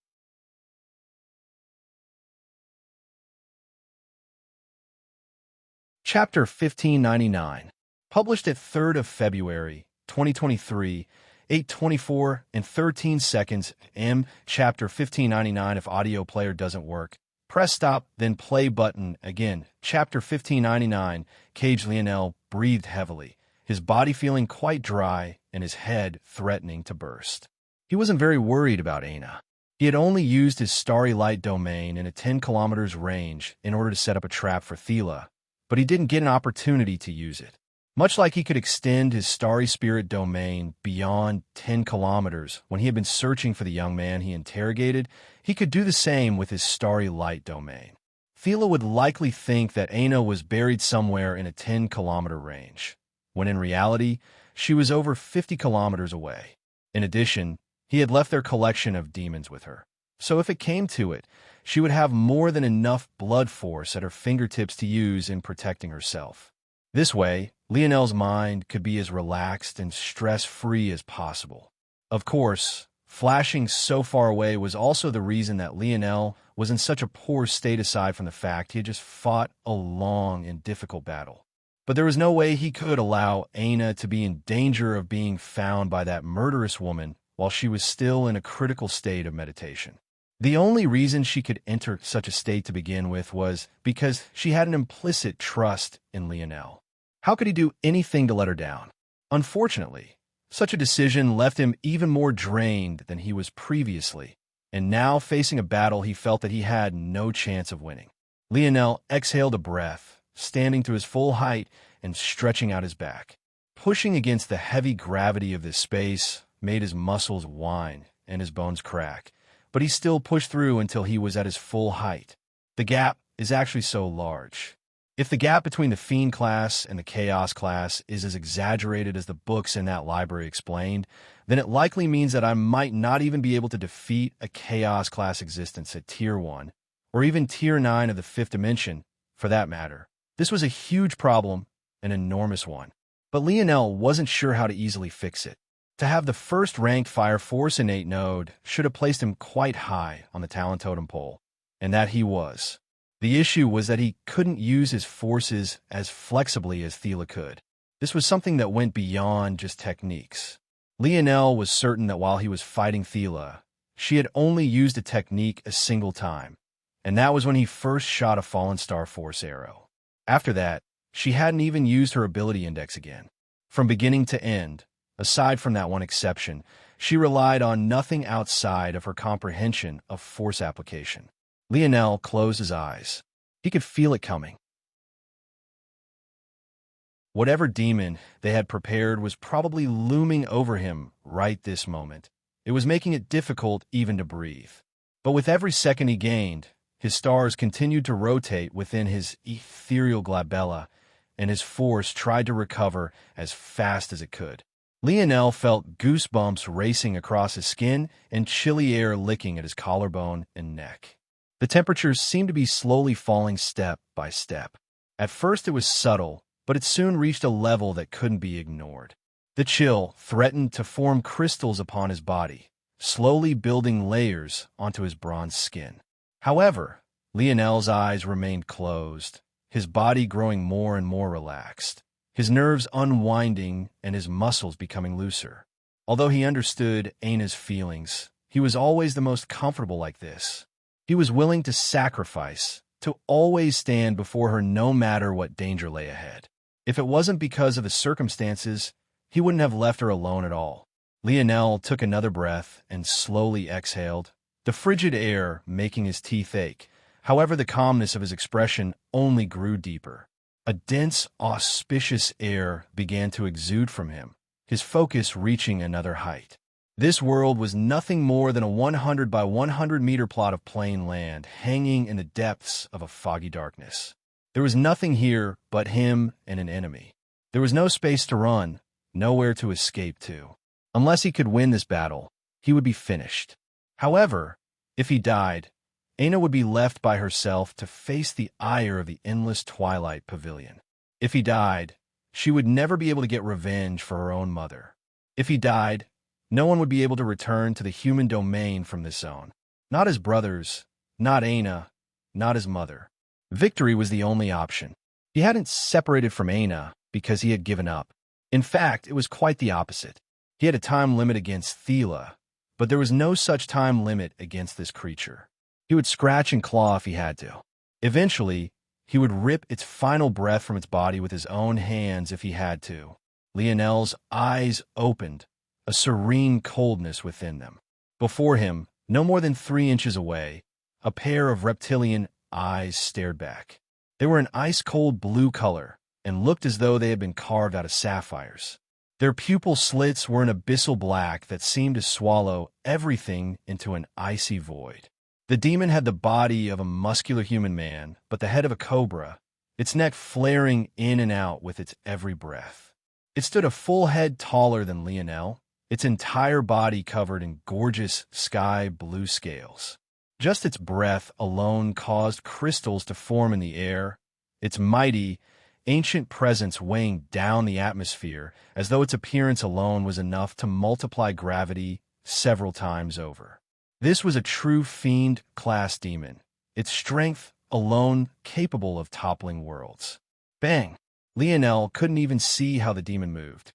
Chapter 1599, published at 3rd of February, 2023, 8:24 and 13 seconds m. Chapter 1599. If audio player doesn't work, press stop, then play button again. Chapter 1599. Cage Lionel breathed heavily, his body feeling quite dry and his head threatening to burst. He wasn't very worried about Aina. He had only used his starry light domain in a 10 kilometers range in order to set up a trap for Thela, but he didn't get an opportunity to use it. Much like he could extend his starry spirit domain beyond 10 kilometers when he had been searching for the young man he interrogated, he could do the same with his starry light domain. Thela would likely think that Aina was buried somewhere in a 10-kilometer range, when in reality, she was over 50 kilometers away. In addition, he had left their collection of demons with her. So if it came to it, she would have more than enough blood force at her fingertips to use in protecting herself. This way, Lionel's mind could be as relaxed and stress-free as possible. Of course, flashing so far away was also the reason that Lionel was in such a poor state aside from the fact he had just fought a long and difficult battle. But there was no way he could allow Aina to be in danger of being found by that murderous woman while she was still in a critical state of meditation. The only reason she could enter such a state to begin with was because she had an implicit trust in Lionel. How could he do anything to let her down? Unfortunately, such a decision left him even more drained than he was previously, and now facing a battle he felt that he had no chance of winning. Lionel exhaled a breath, standing to his full height and stretching out his back. Pushing against the heavy gravity of this space made his muscles whine and his bones crack, but he still pushed through until he was at his full height. The gap is actually so large. If the gap between the Fiend class and the Chaos class is as exaggerated as the books in that library explained, then it likely means that I might not even be able to defeat a Chaos class existence at Tier 1, or even Tier 9 of the 5th dimension, for that matter. This was a huge problem, an enormous one. But Lionel wasn't sure how to easily fix it. To have the first-ranked Fire Force innate node should have placed him quite high on the talent totem pole, and that he was. The issue was that he couldn't use his forces as flexibly as Thela could. This was something that went beyond just techniques. Lionel was certain that while he was fighting Thela, she had only used a technique a single time, and that was when he first shot a Fallen Star Force arrow. After that, she hadn't even used her ability index again. From beginning to end, aside from that one exception, she relied on nothing outside of her comprehension of force application. Lionel closed his eyes. He could feel it coming. Whatever demon they had prepared was probably looming over him right this moment. It was making it difficult even to breathe. But with every second he gained, his stars continued to rotate within his ethereal glabella, and his force tried to recover as fast as it could. Lionel felt goosebumps racing across his skin and chilly air licking at his collarbone and neck. The temperatures seemed to be slowly falling step by step. At first it was subtle, but it soon reached a level that couldn't be ignored. The chill threatened to form crystals upon his body, slowly building layers onto his bronze skin. However, Lionel's eyes remained closed, his body growing more and more relaxed, his nerves unwinding and his muscles becoming looser. Although he understood Aina's feelings, he was always the most comfortable like this. He was willing to sacrifice, to always stand before her no matter what danger lay ahead. If it wasn't because of the circumstances, he wouldn't have left her alone at all. Lionel took another breath and slowly exhaled, the frigid air making his teeth ache. However, the calmness of his expression only grew deeper. A dense, auspicious air began to exude from him, his focus reaching another height. This world was nothing more than a 100 by 100 meter plot of plain land hanging in the depths of a foggy darkness. There was nothing here but him and an enemy. There was no space to run, nowhere to escape to. Unless he could win this battle, he would be finished. However, if he died, Aina would be left by herself to face the ire of the endless Twilight Pavilion. If he died, she would never be able to get revenge for her own mother. If he died, no one would be able to return to the human domain from this zone. Not his brothers, not Aina, not his mother. Victory was the only option. He hadn't separated from Aina because he had given up. In fact, it was quite the opposite. He had a time limit against Thela, but there was no such time limit against this creature. He would scratch and claw if he had to. Eventually, he would rip its final breath from its body with his own hands if he had to. Lionel's eyes opened, a serene coldness within them. Before him, no more than 3 inches away, a pair of reptilian eyes stared back. They were an ice-cold blue color and looked as though they had been carved out of sapphires. Their pupil slits were an abyssal black that seemed to swallow everything into an icy void. The demon had the body of a muscular human man, but the head of a cobra, its neck flaring in and out with its every breath. It stood a full head taller than Lionel, its entire body covered in gorgeous sky blue scales. Just its breath alone caused crystals to form in the air, its mighty, ancient presence weighing down the atmosphere as though its appearance alone was enough to multiply gravity several times over. This was a true fiend-class demon, its strength alone capable of toppling worlds. Bang! Lionel couldn't even see how the demon moved.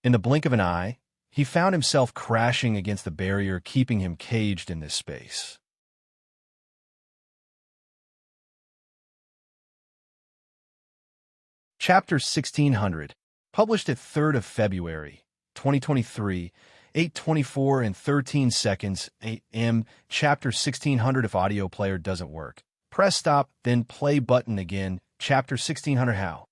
In the blink of an eye, he found himself crashing against the barrier keeping him caged in this space. Chapter 1600, published at 3rd of February, 2023, 8:24 and 13 seconds a.m. Chapter 1600. If audio player doesn't work, press stop, then play button again. Chapter 1600. How?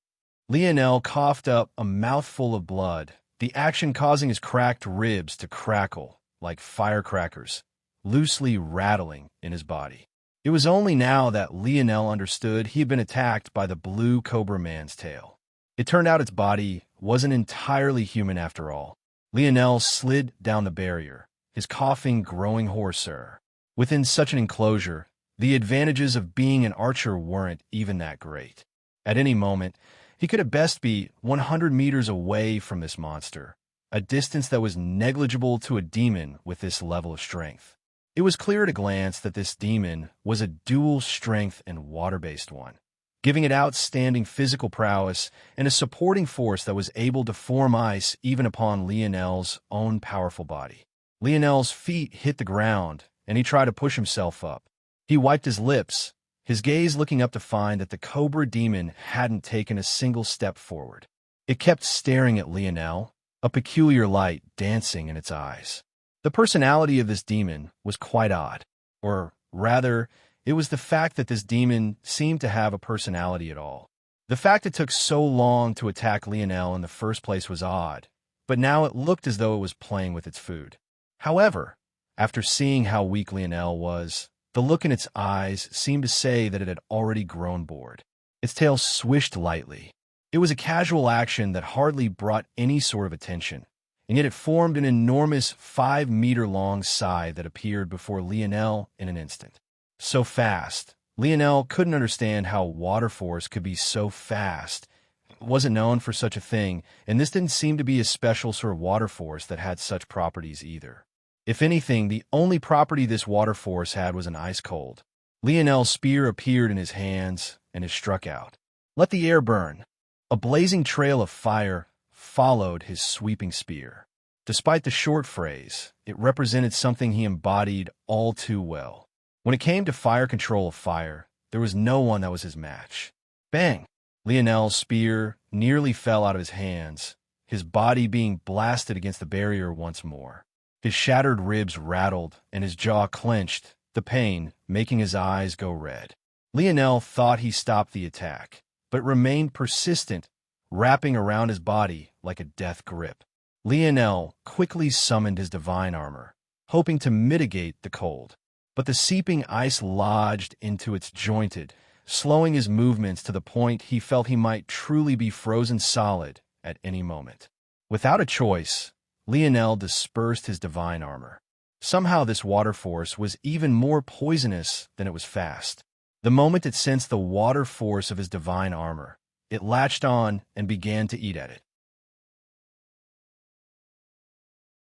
Lionel coughed up a mouthful of blood, the action causing his cracked ribs to crackle like firecrackers, loosely rattling in his body. It was only now that Lionel understood he had been attacked by the blue Cobra Man's tail. It turned out its body wasn't entirely human after all. Lionel slid down the barrier, his coughing growing hoarser. Within such an enclosure, the advantages of being an archer weren't even that great. At any moment, he could at best be 100 meters away from this monster, a distance that was negligible to a demon with this level of strength. It was clear at a glance that this demon was a dual-strength and water-based one, giving it outstanding physical prowess and a supporting force that was able to form ice even upon Lionel's own powerful body. Lionel's feet hit the ground, and he tried to push himself up. He wiped his lips, his gaze looking up to find that the Cobra demon hadn't taken a single step forward. It kept staring at Lionel, a peculiar light dancing in its eyes. The personality of this demon was quite odd, or rather, it was the fact that this demon seemed to have a personality at all. The fact it took so long to attack Lionel in the first place was odd, but now it looked as though it was playing with its food. However, after seeing how weak Lionel was, the look in its eyes seemed to say that it had already grown bored. Its tail swished lightly. It was a casual action that hardly brought any sort of attention, and yet it formed an enormous 5-meter-long scythe that appeared before Lionel in an instant. So fast, Lionel couldn't understand how water force could be so fast. It wasn't known for such a thing, and this didn't seem to be a special sort of water force that had such properties either. If anything, the only property this water force had was an ice cold. Lionel's spear appeared in his hands, and it struck out. Let the air burn. A blazing trail of fire followed his sweeping spear. Despite the short phrase, it represented something he embodied all too well. When it came to fire control of fire, there was no one that was his match. Bang! Lionel's spear nearly fell out of his hands, his body being blasted against the barrier once more. His shattered ribs rattled and his jaw clenched, the pain making his eyes go red. Lionel thought he stopped the attack, but remained persistent, wrapping around his body like a death grip. Lionel quickly summoned his divine armor, hoping to mitigate the cold, but the seeping ice lodged into its jointed, slowing his movements to the point he felt he might truly be frozen solid at any moment. Without a choice, Lionel dispersed his divine armor. Somehow this water force was even more poisonous than it was fast. The moment it sensed the water force of his divine armor, it latched on and began to eat at it.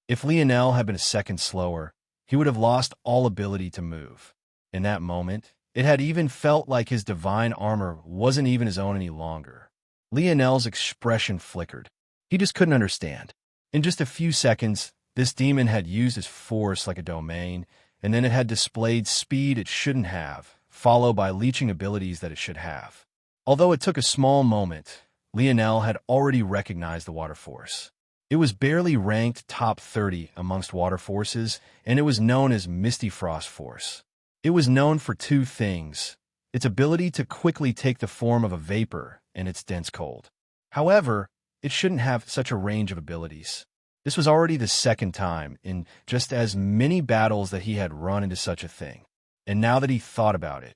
If Lionel had been a second slower, he would have lost all ability to move. In that moment, it had even felt like his divine armor wasn't even his own any longer. Lionel's expression flickered. He just couldn't understand. In just a few seconds, this demon had used his force like a domain, and then it had displayed speed it shouldn't have, followed by leeching abilities that it should have. Although it took a small moment, Lionel had already recognized the water force. It was barely ranked top 30 amongst water forces, and it was known as Misty Frost Force. It was known for two things: its ability to quickly take the form of a vapor and its dense cold. However, it shouldn't have such a range of abilities. This was already the second time in just as many battles that he had run into such a thing. And now that he thought about it,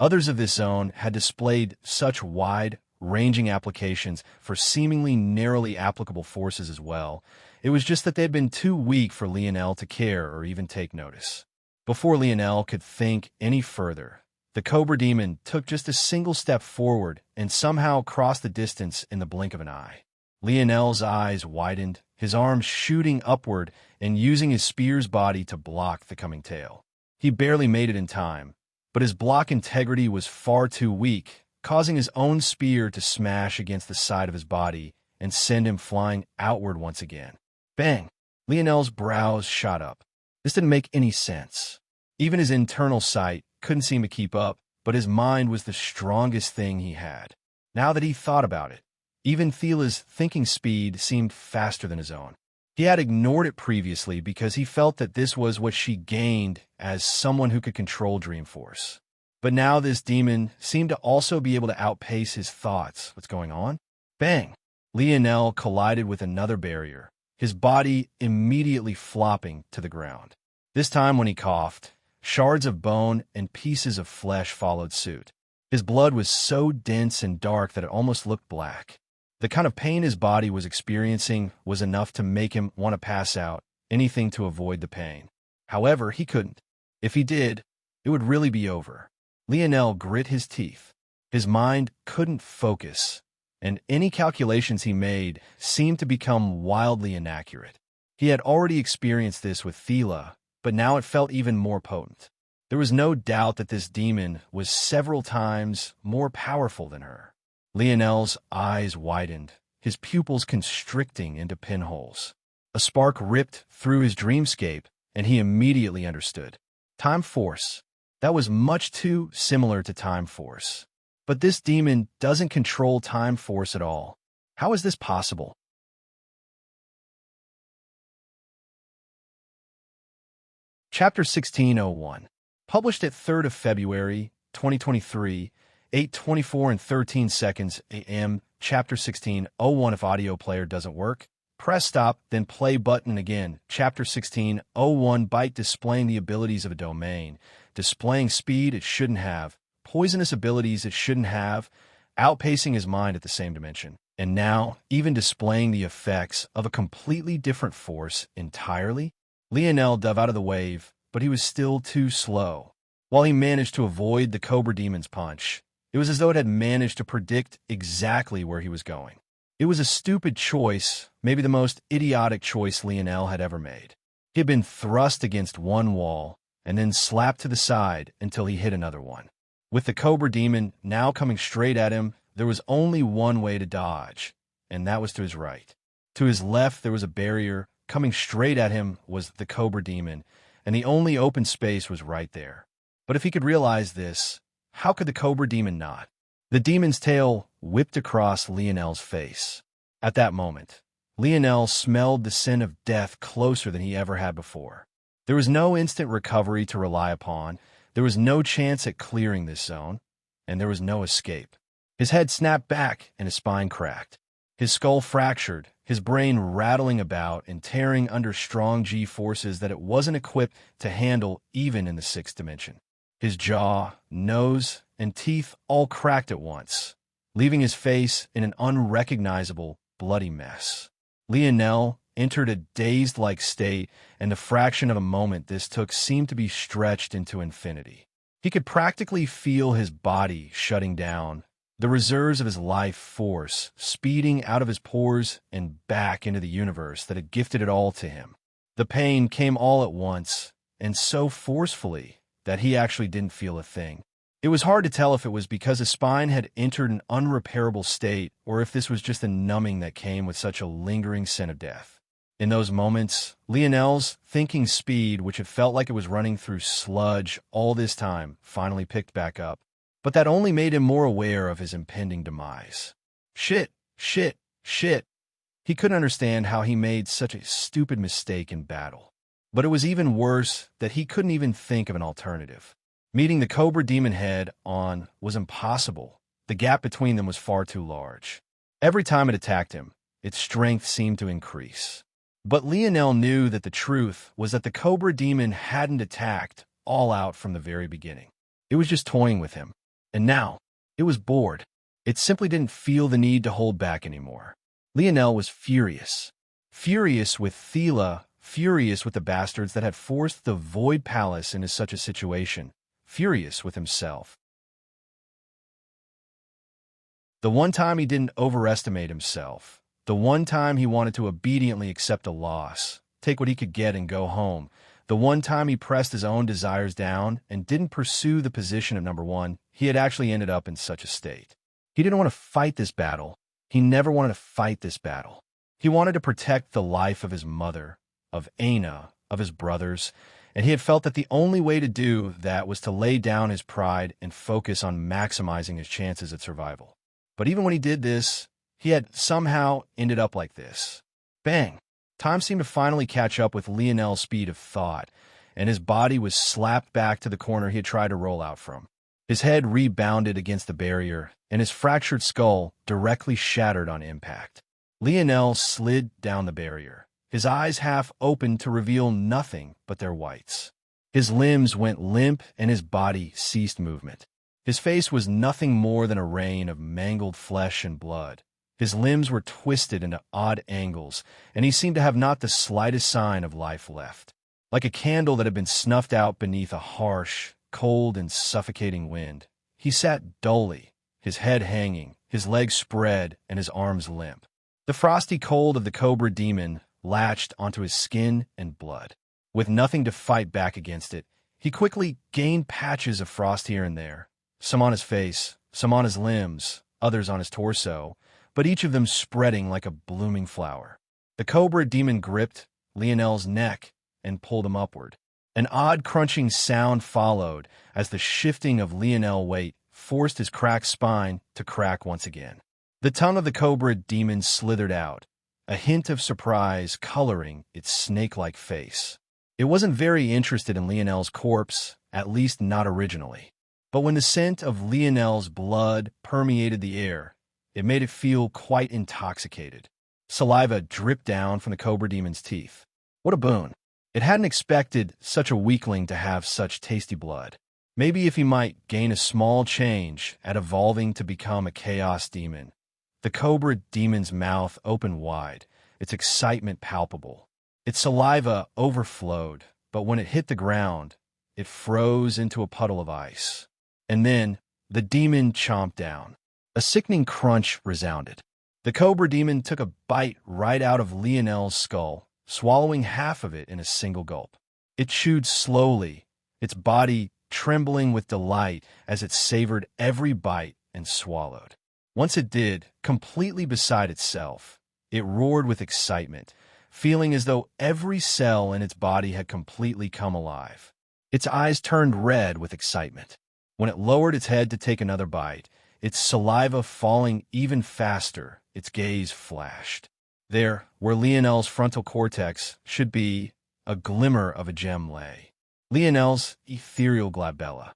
others of this zone had displayed such wide-ranging applications for seemingly narrowly applicable forces as well. It was just that they had been too weak for Lionel to care or even take notice. Before Lionel could think any further, the Cobra Demon took just a single step forward and somehow crossed the distance in the blink of an eye. Lionel's eyes widened, his arms shooting upward and using his spear's body to block the coming tail. He barely made it in time, but his block integrity was far too weak, causing his own spear to smash against the side of his body and send him flying outward once again. Bang! Lionel's brows shot up. This didn't make any sense. Even his internal sight couldn't seem to keep up, but his mind was the strongest thing he had. Now that he thought about it, even Thila's thinking speed seemed faster than his own. He had ignored it previously because he felt that this was what she gained as someone who could control Dreamforce. But now this demon seemed to also be able to outpace his thoughts. What's going on? Bang! Lionel collided with another barrier, his body immediately flopping to the ground. This time when he coughed, shards of bone and pieces of flesh followed suit. His blood was so dense and dark that it almost looked black. The kind of pain his body was experiencing was enough to make him want to pass out, anything to avoid the pain. However, he couldn't. If he did, it would really be over. Lionel grit his teeth. His mind couldn't focus, and any calculations he made seemed to become wildly inaccurate. He had already experienced this with Thila, but now it felt even more potent. There was no doubt that this demon was several times more powerful than her. Lionel's eyes widened, his pupils constricting into pinholes. A spark ripped through his dreamscape, and he immediately understood. Time Force. That was much too similar to Time Force. But this demon doesn't control Time Force at all. How is this possible? Chapter 1601. Published at 3rd of February, 2023, 8:24 and 13 seconds a.m. Chapter 1601. If audio player doesn't work, press stop, then play button again. Chapter 1601. Byte displaying the abilities of a domain, displaying speed it shouldn't have, poisonous abilities it shouldn't have, outpacing his mind at the same dimension, and now even displaying the effects of a completely different force entirely. Lionel dove out of the wave, but he was still too slow. While he managed to avoid the Cobra Demon's punch, it was as though it had managed to predict exactly where he was going. It was a stupid choice, maybe the most idiotic choice Lionel had ever made. He had been thrust against one wall and then slapped to the side until he hit another one. With the Cobra Demon now coming straight at him, there was only one way to dodge, and that was to his right. To his left, there was a barrier. Coming straight at him was the Cobra Demon, and the only open space was right there. But if he could realize this, how could the Cobra Demon not? The demon's tail whipped across Lionel's face. At that moment, Lionel smelled the scent of death closer than he ever had before. There was no instant recovery to rely upon, there was no chance at clearing this zone, and there was no escape. His head snapped back and his spine cracked. His skull fractured, his brain rattling about and tearing under strong G-forces that it wasn't equipped to handle even in the 6th dimension. His jaw, nose, and teeth all cracked at once, leaving his face in an unrecognizable, bloody mess. Lionel entered a dazed-like state, and the fraction of a moment this took seemed to be stretched into infinity. He could practically feel his body shutting down, the reserves of his life force speeding out of his pores and back into the universe that had gifted it all to him. The pain came all at once, and so forcefully that he actually didn't feel a thing. It was hard to tell if it was because his spine had entered an unrepairable state or if this was just a numbing that came with such a lingering scent of death. In those moments, Lionel's thinking speed, which had felt like it was running through sludge all this time, finally picked back up. But that only made him more aware of his impending demise. Shit. He couldn't understand how he made such a stupid mistake in battle. But it was even worse that he couldn't even think of an alternative. Meeting the Cobra Demon head-on was impossible. The gap between them was far too large. Every time it attacked him, its strength seemed to increase. But Lionel knew that the truth was that the Cobra Demon hadn't attacked all out from the very beginning. It was just toying with him. And now, it was bored. It simply didn't feel the need to hold back anymore. Lionel was furious. Furious with Thila, furious with the bastards that had forced the Void Palace into such a situation, furious with himself. The one time he didn't overestimate himself, The one time he wanted to obediently accept a loss, take what he could get and go home. The one time he pressed his own desires down and didn't pursue the position of number one, he had actually ended up in such a state. He didn't want to fight this battle. He never wanted to fight this battle. He wanted to protect the life of his mother, of Aina, of his brothers, and he had felt that the only way to do that was to lay down his pride and focus on maximizing his chances at survival. But even when he did this, he had somehow ended up like this. Bang! Time seemed to finally catch up with Lionel's speed of thought, and his body was slapped back to the corner he had tried to roll out from. His head rebounded against the barrier, and his fractured skull directly shattered on impact. Lionel slid down the barrier, his eyes half opened to reveal nothing but their whites. His limbs went limp, and his body ceased movement. His face was nothing more than a rain of mangled flesh and blood. His limbs were twisted into odd angles, and he seemed to have not the slightest sign of life left. Like a candle that had been snuffed out beneath a harsh, cold, and suffocating wind, he sat dully, his head hanging, his legs spread, and his arms limp. The frosty cold of the cobra demon latched onto his skin and blood. With nothing to fight back against it, he quickly gained patches of frost here and there, some on his face, some on his limbs, others on his torso, but each of them spreading like a blooming flower. The cobra demon gripped Lionel's neck and pulled him upward. An odd crunching sound followed as the shifting of Lionel's weight forced his cracked spine to crack once again. The tongue of the cobra demon slithered out, a hint of surprise coloring its snake-like face. It wasn't very interested in Lionel's corpse, at least not originally. But when the scent of Lionel's blood permeated the air, it made it feel quite intoxicated. Saliva dripped down from the cobra demon's teeth. What a boon. It hadn't expected such a weakling to have such tasty blood. Maybe if he might gain a small change at evolving to become a chaos demon. The cobra demon's mouth opened wide, its excitement palpable. Its saliva overflowed, but when it hit the ground, it froze into a puddle of ice. And then the demon chomped down. A sickening crunch resounded. The cobra demon took a bite right out of Lionel's skull, swallowing half of it in a single gulp. It chewed slowly, its body trembling with delight as it savored every bite and swallowed. Once it did, completely beside itself, it roared with excitement, feeling as though every cell in its body had completely come alive. Its eyes turned red with excitement. When it lowered its head to take another bite, its saliva falling even faster, its gaze flashed. There, where Lionel's frontal cortex should be, a glimmer of a gem lay. Lionel's ethereal glabella.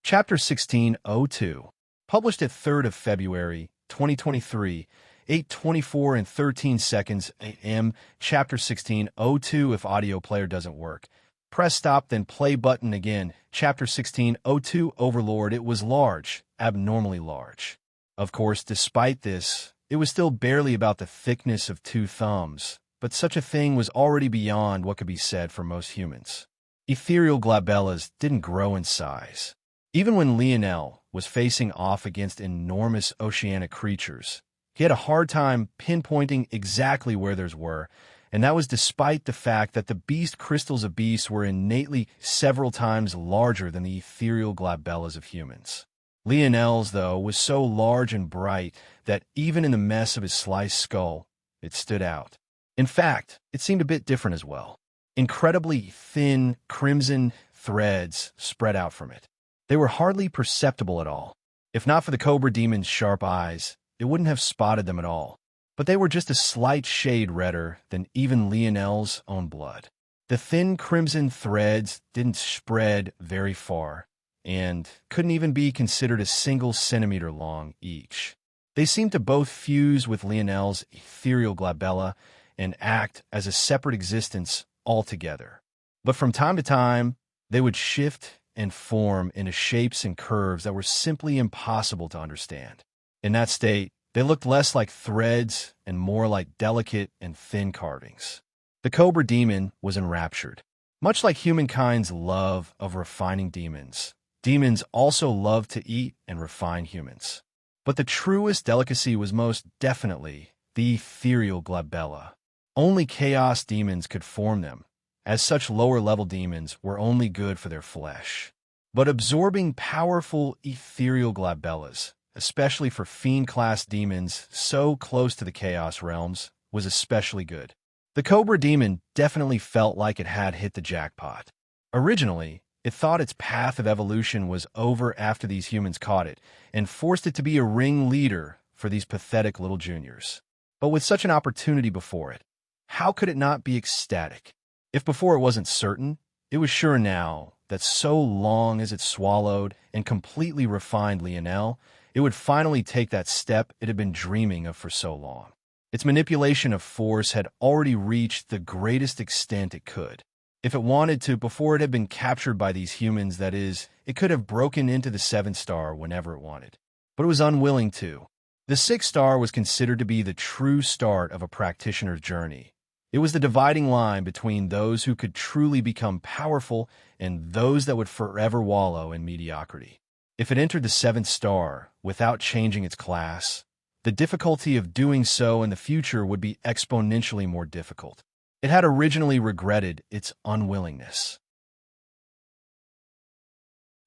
Chapter 1602. Published at 3rd of February, 2023, 8:24 and 13 seconds a.m. Chapter 1602 if audio player doesn't work. Press stop, then play button again. Chapter 1602 Overlord. It was large, abnormally large. Of course, despite this, it was still barely about the thickness of 2 thumbs, but such a thing was already beyond what could be said for most humans. Ethereal glabellas didn't grow in size. Even when Lionel was facing off against enormous oceanic creatures, he had a hard time pinpointing exactly where theirs were, and that was despite the fact that the beast crystals of beasts were innately several times larger than the ethereal glabellas of humans. Lionel's, though, was so large and bright that even in the mess of his sliced skull, it stood out. In fact, it seemed a bit different as well. Incredibly thin, crimson threads spread out from it. They were hardly perceptible at all. If not for the cobra demon's sharp eyes, it wouldn't have spotted them at all. But they were just a slight shade redder than even Lionel's own blood. The thin crimson threads didn't spread very far, and couldn't even be considered a single centimeter long each. They seemed to both fuse with Lionel's ethereal glabella and act as a separate existence altogether. But from time to time, they would shift and form into shapes and curves that were simply impossible to understand. In that state, they looked less like threads and more like delicate and thin carvings. The cobra demon was enraptured. Much like humankind's love of refining demons, Demons also loved to eat and refine humans. But the truest delicacy was most definitely the ethereal glabella. Only chaos demons could form them, as such lower-level demons were only good for their flesh. But absorbing powerful ethereal glabellas, especially for fiend-class demons so close to the chaos realms, was especially good. The Cobra demon definitely felt like it had hit the jackpot. Originally, it thought its path of evolution was over after these humans caught it and forced it to be a ringleader for these pathetic little juniors. But with such an opportunity before it, how could it not be ecstatic? If before it wasn't certain, it was sure now that so long as it swallowed and completely refined Lionel, it would finally take that step it had been dreaming of for so long. Its manipulation of force had already reached the greatest extent it could. If it wanted to, before it had been captured by these humans, that is, it could have broken into the 7-star whenever it wanted. But it was unwilling to. The 6-star was considered to be the true start of a practitioner's journey. It was the dividing line between those who could truly become powerful and those that would forever wallow in mediocrity. If it entered the 7th star without changing its class, the difficulty of doing so in the future would be exponentially more difficult. It had originally regretted its unwillingness.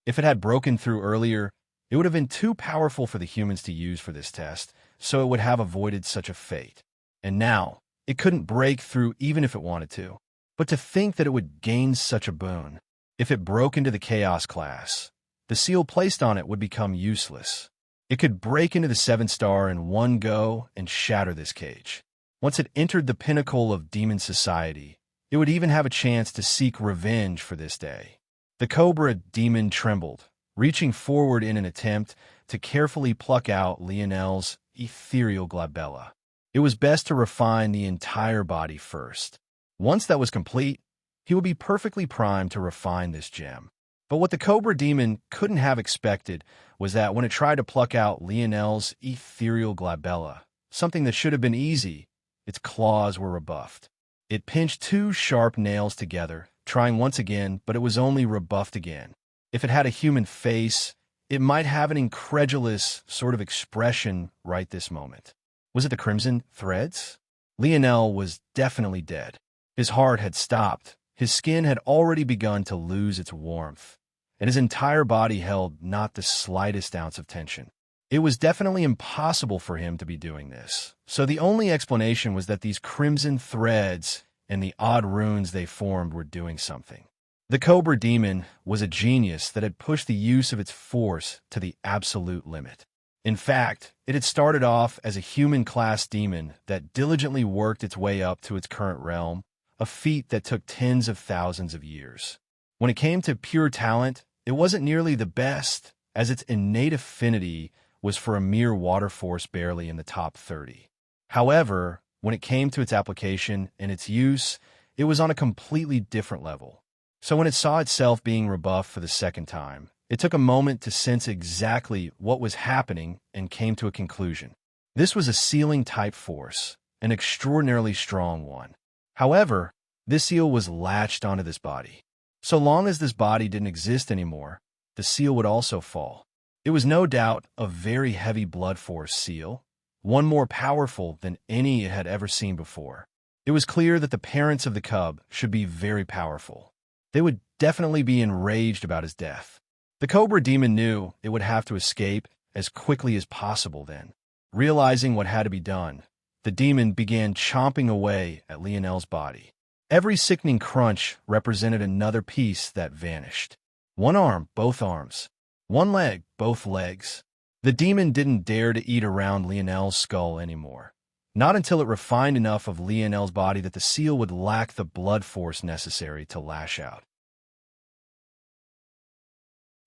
If it had broken through earlier, it would have been too powerful for the humans to use for this test, so it would have avoided such a fate. And now, it couldn't break through even if it wanted to. But to think that it would gain such a boon. If it broke into the Chaos class, the seal placed on it would become useless. It could break into the 7-star in one go and shatter this cage. Once it entered the pinnacle of demon society, it would even have a chance to seek revenge for this day. The Cobra demon trembled, reaching forward in an attempt to carefully pluck out Lionel's ethereal glabella. It was best to refine the entire body first. Once that was complete, he would be perfectly primed to refine this gem. But what the Cobra demon couldn't have expected was that when it tried to pluck out Lionel's ethereal glabella, something that should have been easy, its claws were rebuffed. It pinched 2 sharp nails together, trying once again, but it was only rebuffed again. If it had a human face, it might have an incredulous sort of expression right this moment. Was it the crimson threads? Lionel was definitely dead. His heart had stopped. His skin had already begun to lose its warmth, and his entire body held not the slightest ounce of tension. It was definitely impossible for him to be doing this, so the only explanation was that these crimson threads and the odd runes they formed were doing something. The Cobra demon was a genius that had pushed the use of its force to the absolute limit. In fact, it had started off as a human-class demon that diligently worked its way up to its current realm, a feat that took tens of thousands of years. When it came to pure talent, it wasn't nearly the best, as its innate affinity was for a mere water force barely in the top 30. However, when it came to its application and its use, it was on a completely different level. So when it saw itself being rebuffed for the second time, it took a moment to sense exactly what was happening and came to a conclusion. This was a sealing-type force, an extraordinarily strong one. However, this seal was latched onto this body. So long as this body didn't exist anymore, the seal would also fall. It was no doubt a very heavy blood force seal, one more powerful than any it had ever seen before. It was clear that the parents of the cub should be very powerful. They would definitely be enraged about his death. The Cobra demon knew it would have to escape as quickly as possible then. Realizing what had to be done, the demon began chomping away at Lionel's body. Every sickening crunch represented another piece that vanished. One arm, both arms. One leg, both legs. The demon didn't dare to eat around Lionel's skull anymore. Not until it refined enough of Lionel's body that the seal would lack the blood force necessary to lash out.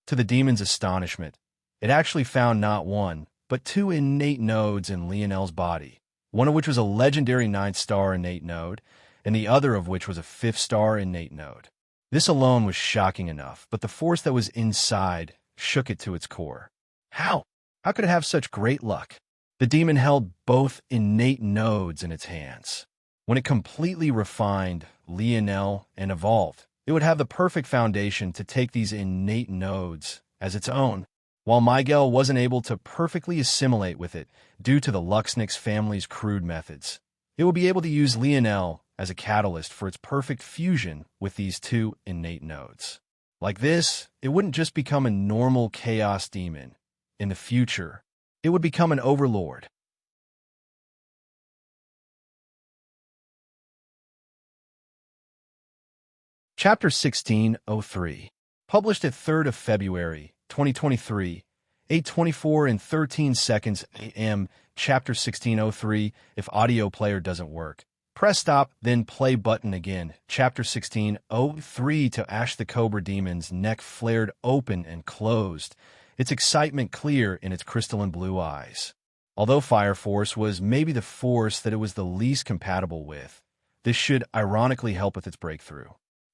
To the demon's astonishment, it actually found not one, but 2 innate nodes in Lionel's body, one of which was a legendary 9-star innate node, and the other of which was a 5-star innate node. This alone was shocking enough, but the force that was inside shook it to its core. How? How could it have such great luck? The demon held both innate nodes in its hands. When it completely refined Lionel and evolved, it would have the perfect foundation to take these innate nodes as its own, while Miguel wasn't able to perfectly assimilate with it due to the Luxnix family's crude methods. It will be able to use Lionel as a catalyst for its perfect fusion with these two innate nodes. Like this, it wouldn't just become a normal chaos demon. In the future, it would become an overlord. Chapter 1603, published at 3rd of February, 2023, 8:24 and 13 seconds a.m. Chapter 1603, if audio player doesn't work, press stop, then play button again. Chapter 1603, to Ash the Cobra Demon's neck flared open and closed, its excitement clear in its crystalline blue eyes. Although Fire Force was maybe the force that it was the least compatible with, this should ironically help with its breakthrough.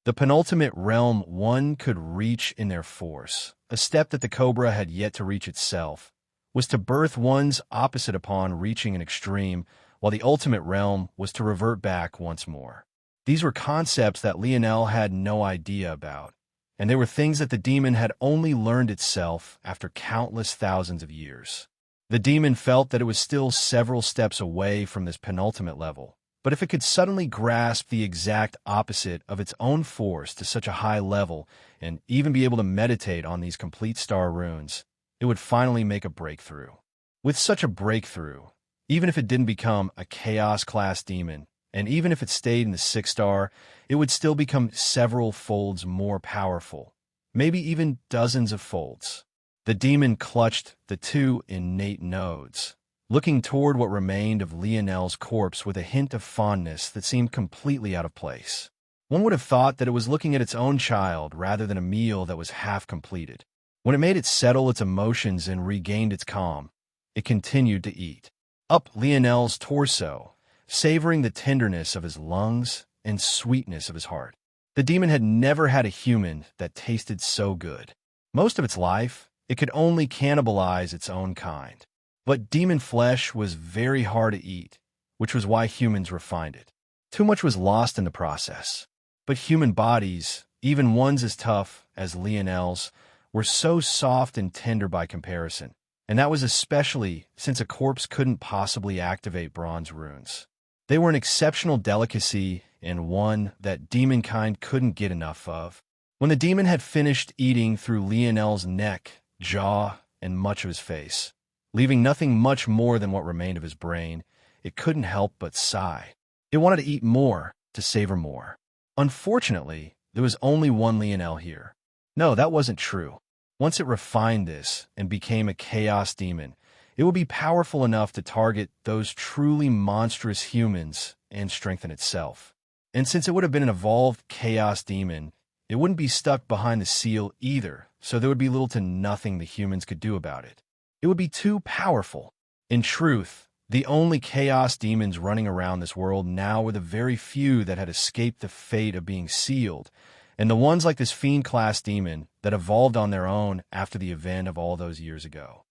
The penultimate realm one could reach in their force, a step that the Cobra had yet to reach itself, was to birth one's opposite upon reaching an extreme, while the ultimate realm was to revert back once more. These were concepts that Lionel had no idea about, and they were things that the demon had only learned itself after countless thousands of years. The demon felt that it was still several steps away from this penultimate level, but if it could suddenly grasp the exact opposite of its own force to such a high level and even be able to meditate on these complete star runes, it would finally make a breakthrough. With such a breakthrough, even if it didn't become a Chaos-class demon, and even if it stayed in the 6th star, it would still become several folds more powerful, maybe even dozens of folds. The demon clutched the two innate nodes, looking toward what remained of Lionel's corpse with a hint of fondness that seemed completely out of place. One would have thought that it was looking at its own child rather than a meal that was half completed. When it made it settle its emotions and regained its calm, it continued to eat. Up Lionel's torso, savoring the tenderness of his lungs and sweetness of his heart. The demon had never had a human that tasted so good. Most of its life, it could only cannibalize its own kind. But demon flesh was very hard to eat, which was why humans refined it. Too much was lost in the process. But human bodies, even ones as tough as Lionel's, were so soft and tender by comparison, and that was especially since a corpse couldn't possibly activate bronze runes. They were an exceptional delicacy and one that demonkind couldn't get enough of. When the demon had finished eating through Lionel's neck, jaw, and much of his face, leaving nothing much more than what remained of his brain, it couldn't help but sigh. It wanted to eat more, to savor more. Unfortunately, there was only one Lionel here. No, that wasn't true. Once it refined this and became a chaos demon, it would be powerful enough to target those truly monstrous humans and strengthen itself. And since it would have been an evolved chaos demon, it wouldn't be stuck behind the seal either, so there would be little to nothing the humans could do about it. It would be too powerful. In truth, the only chaos demons running around this world now were the very few that had escaped the fate of being sealed, and the ones like this fiend-class demon that evolved on their own after the event of all those years ago.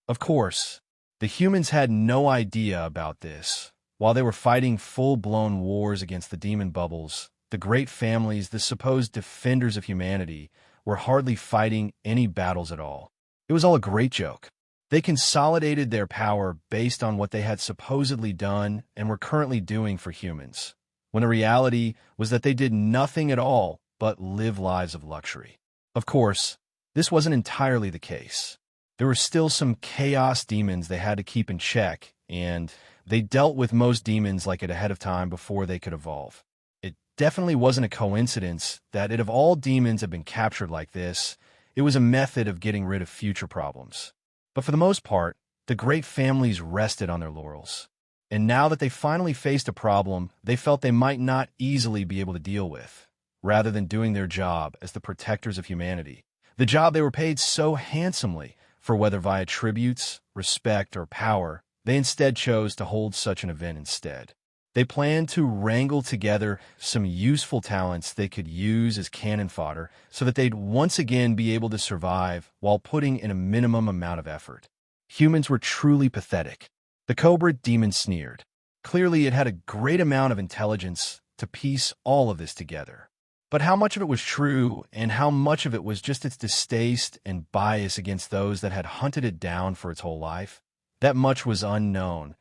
Of course, the humans had no idea about this. While they were fighting full-blown wars against the demon bubbles, the great families, the supposed defenders of humanity, were hardly fighting any battles at all. It was all a great joke. They consolidated their power based on what they had supposedly done and were currently doing for humans, when the reality was that they did nothing at all but live lives of luxury. Of course, this wasn't entirely the case. There were still some chaos demons they had to keep in check, and they dealt with most demons like it ahead of time before they could evolve. It definitely wasn't a coincidence that if all demons had been captured like this, it was a method of getting rid of future problems. But for the most part, the great families rested on their laurels. And now that they finally faced a problem they felt they might not easily be able to deal with, rather than doing their job as the protectors of humanity, the job they were paid so handsomely for, whether via tributes, respect, or power, they instead chose to hold such an event instead. They planned to wrangle together some useful talents they could use as cannon fodder so that they'd once again be able to survive while putting in a minimum amount of effort. Humans were truly pathetic. The Cobra demon sneered. Clearly, it had a great amount of intelligence to piece all of this together. But how much of it was true, and how much of it was just its distaste and bias against those that had hunted it down for its whole life? That much was unknown.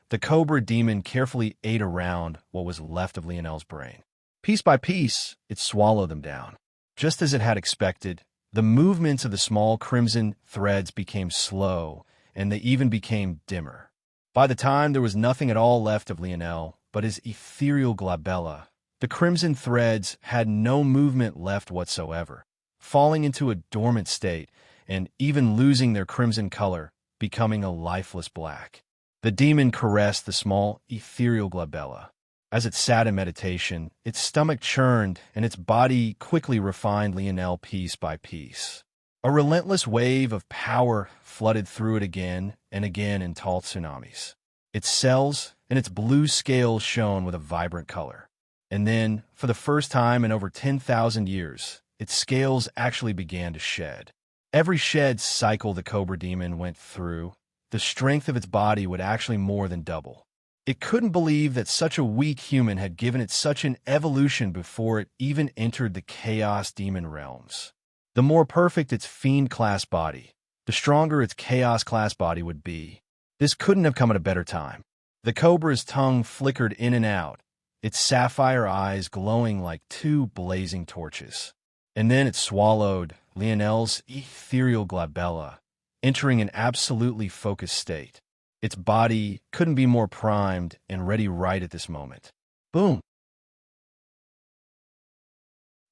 The cobra demon carefully ate around what was left of Lionel's brain. Piece by piece, it swallowed them down. Just as it had expected, the movements of the small crimson threads became slow, and they even became dimmer. By the time there was nothing at all left of Lionel but his ethereal glabella, the crimson threads had no movement left whatsoever, falling into a dormant state and even losing their crimson color, becoming a lifeless black. The demon caressed the small ethereal glabella. As it sat in meditation, its stomach churned and its body quickly refined Lionel piece by piece. A relentless wave of power flooded through it again and again in tall tsunamis. Its cells and its blue scales shone with a vibrant color. And then, for the first time in over 10,000 years, its scales actually began to shed. Every shed cycle the cobra demon went through, the strength of its body would actually more than double. It couldn't believe that such a weak human had given it such an evolution before it even entered the chaos demon realms. The more perfect its fiend-class body, the stronger its chaos-class body would be. This couldn't have come at a better time. The cobra's tongue flickered in and out, its sapphire eyes glowing like two blazing torches. And then it swallowed Lionel's ethereal glabella, entering an absolutely focused state. Its body couldn't be more primed and ready right at this moment. Boom!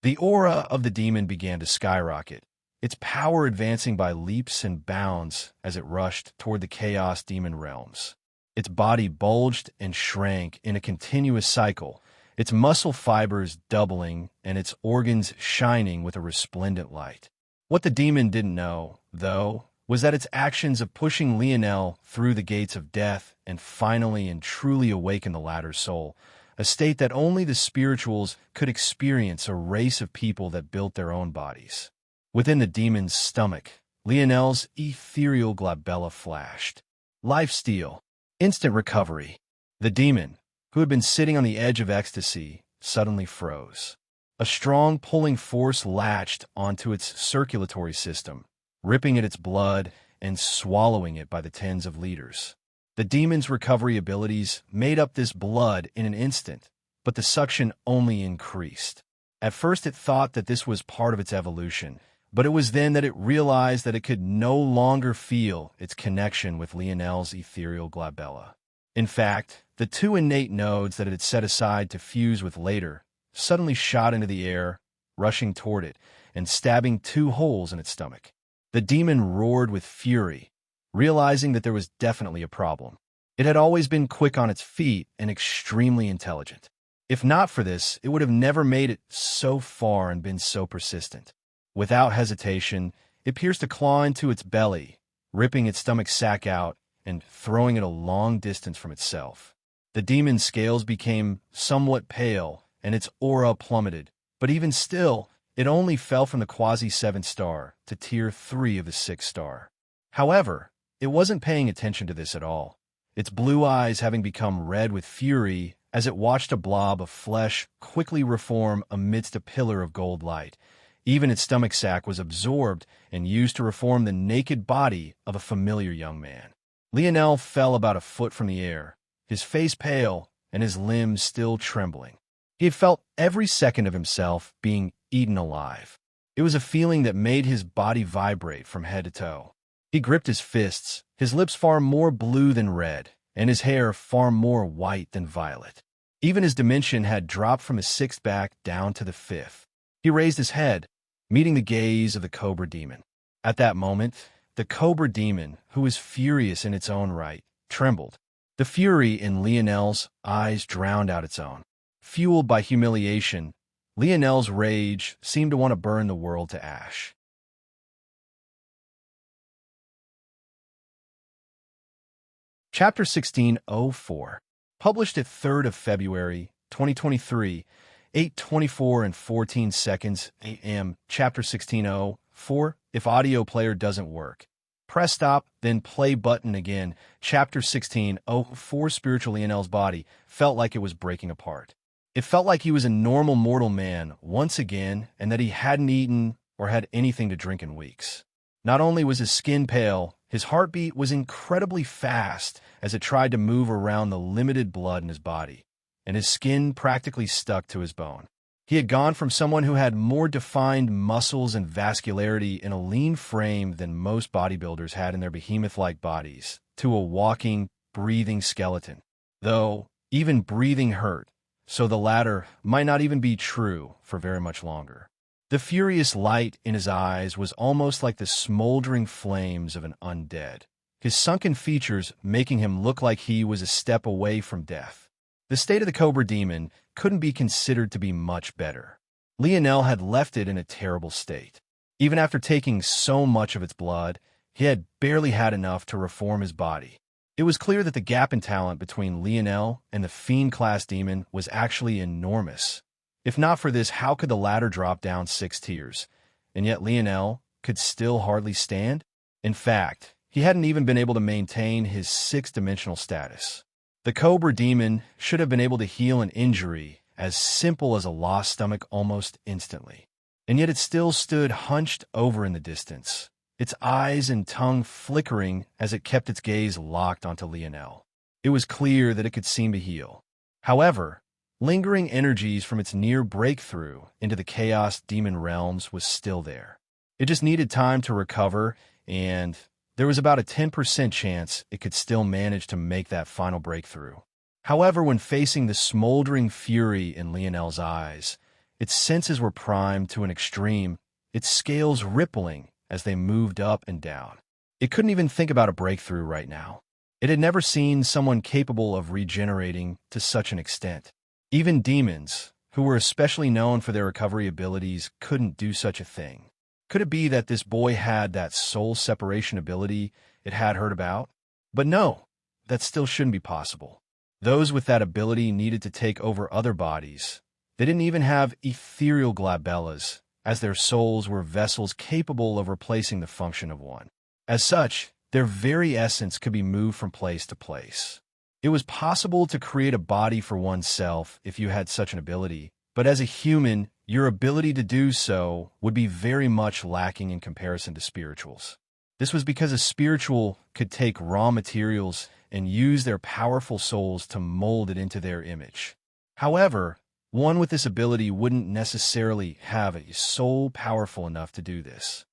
The aura of the demon began to skyrocket, its power advancing by leaps and bounds as it rushed toward the chaos demon realms. Its body bulged and shrank in a continuous cycle, its muscle fibers doubling and its organs shining with a resplendent light. What the demon didn't know, though, was that its actions of pushing Lionel through the gates of death and finally and truly awaken the latter's soul, a state that only the spirituals could experience, a race of people that built their own bodies. Within the demon's stomach, Lionel's ethereal glabella flashed. Lifesteal. Instant recovery. The demon, who had been sitting on the edge of ecstasy, suddenly froze. A strong pulling force latched onto its circulatory system, ripping at its blood and swallowing it by the tens of liters. The demon's recovery abilities made up this blood in an instant, but the suction only increased. At first it thought that this was part of its evolution, but it was then that it realized that it could no longer feel its connection with Lionel's ethereal glabella. In fact, the two innate nodes that it had set aside to fuse with later suddenly shot into the air, rushing toward it and stabbing two holes in its stomach. The demon roared with fury, realizing that there was definitely a problem. It had always been quick on its feet and extremely intelligent. If not for this, it would have never made it so far and been so persistent. Without hesitation, it pierced a claw into its belly, ripping its stomach sac out and throwing it a long distance from itself. The demon's scales became somewhat pale and its aura plummeted, but even still, it only fell from the quasi-7 star to tier 3 of the 6 star. However, it wasn't paying attention to this at all, its blue eyes having become red with fury as it watched a blob of flesh quickly reform amidst a pillar of gold light. Even its stomach sac was absorbed and used to reform the naked body of a familiar young man. Lionel fell about a foot from the air, his face pale and his limbs still trembling. He had felt every second of himself being eaten alive. It was a feeling that made his body vibrate from head to toe. He gripped his fists, his lips far more blue than red, and his hair far more white than violet. Even his dimension had dropped from his 6th back down to the 5th. He raised his head, meeting the gaze of the cobra demon. At that moment, the cobra demon, who was furious in its own right, trembled. The fury in Lionel's eyes drowned out its own. Fueled by humiliation, Lionel's rage seemed to want to burn the world to ash. Chapter 1604, published at 3rd of February, 2023, 8:24 and 14 seconds a.m. Chapter 1604, if audio player doesn't work. Press stop, then play button again. Chapter 1604, spiritual Lionel's body felt like it was breaking apart. It felt like he was a normal mortal man once again, and that he hadn't eaten or had anything to drink in weeks. Not only was his skin pale, his heartbeat was incredibly fast as it tried to move around the limited blood in his body, and his skin practically stuck to his bone. He had gone from someone who had more defined muscles and vascularity in a lean frame than most bodybuilders had in their behemoth-like bodies, to a walking, breathing skeleton. Though, even breathing hurt, so the latter might not even be true for very much longer. The furious light in his eyes was almost like the smoldering flames of an undead, his sunken features making him look like he was a step away from death. The state of the Cobra Demon couldn't be considered to be much better. Lionel had left it in a terrible state. Even after taking so much of its blood, he had barely had enough to reform his body. It was clear that the gap in talent between Lionel and the Fiend-class demon was actually enormous. If not for this, how could the latter drop down 6 tiers? And yet Lionel could still hardly stand? In fact, he hadn't even been able to maintain his 6th-dimensional status. The Cobra Demon should have been able to heal an injury as simple as a lost stomach almost instantly. And yet it still stood hunched over in the distance, its eyes and tongue flickering as it kept its gaze locked onto Lionel. It was clear that it could seem to heal. However, lingering energies from its near breakthrough into the Chaos Demon realms was still there. It just needed time to recover, and there was about a 10% chance it could still manage to make that final breakthrough. However, when facing the smoldering fury in Lionel's eyes, its senses were primed to an extreme, its scales rippling as they moved up and down. It couldn't even think about a breakthrough right now. It had never seen someone capable of regenerating to such an extent. Even demons, who were especially known for their recovery abilities, couldn't do such a thing. Could it be that this boy had that soul separation ability it had heard about? But no, that still shouldn't be possible. Those with that ability needed to take over other bodies. They didn't even have ethereal glabellas, as their souls were vessels capable of replacing the function of one. As such, their very essence could be moved from place to place. It was possible to create a body for oneself if you had such an ability, but as a human, your ability to do so would be very much lacking in comparison to spirituals. This was because a spiritual could take raw materials and use their powerful souls to mold it into their image. However, one with this ability wouldn't necessarily have a soul powerful enough to do this.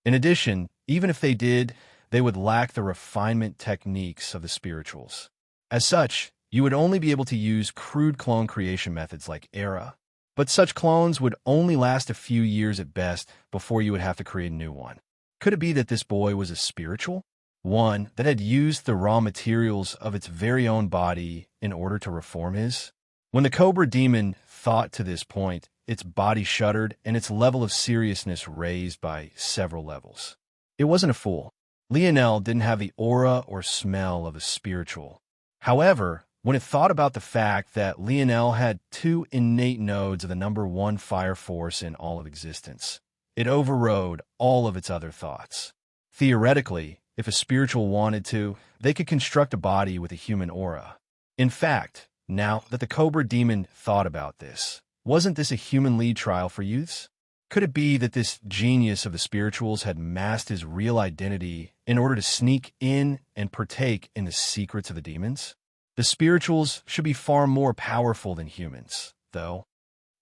In addition, even if they did, they would lack the refinement techniques of the spirituals. As such, you would only be able to use crude clone creation methods like Era, but such clones would only last a few years at best before you would have to create a new one. Could it be that this boy was a spiritual? One that had used the raw materials of its very own body in order to reform his? When the Cobra Demon thought to this point, its body shuddered and its level of seriousness raised by several levels. It wasn't a fool. Lionel didn't have the aura or smell of a spiritual. However, when it thought about the fact that Lionel had 2 innate nodes of the number 1 fire force in all of existence, it overrode all of its other thoughts. Theoretically, if a spiritual wanted to, they could construct a body with a human aura. In fact, now that the Cobra Demon thought about this, wasn't this a human lead trial for youths? Could it be that this genius of the spirituals had masked his real identity in order to sneak in and partake in the secrets of the demons? The spirituals should be far more powerful than humans, though.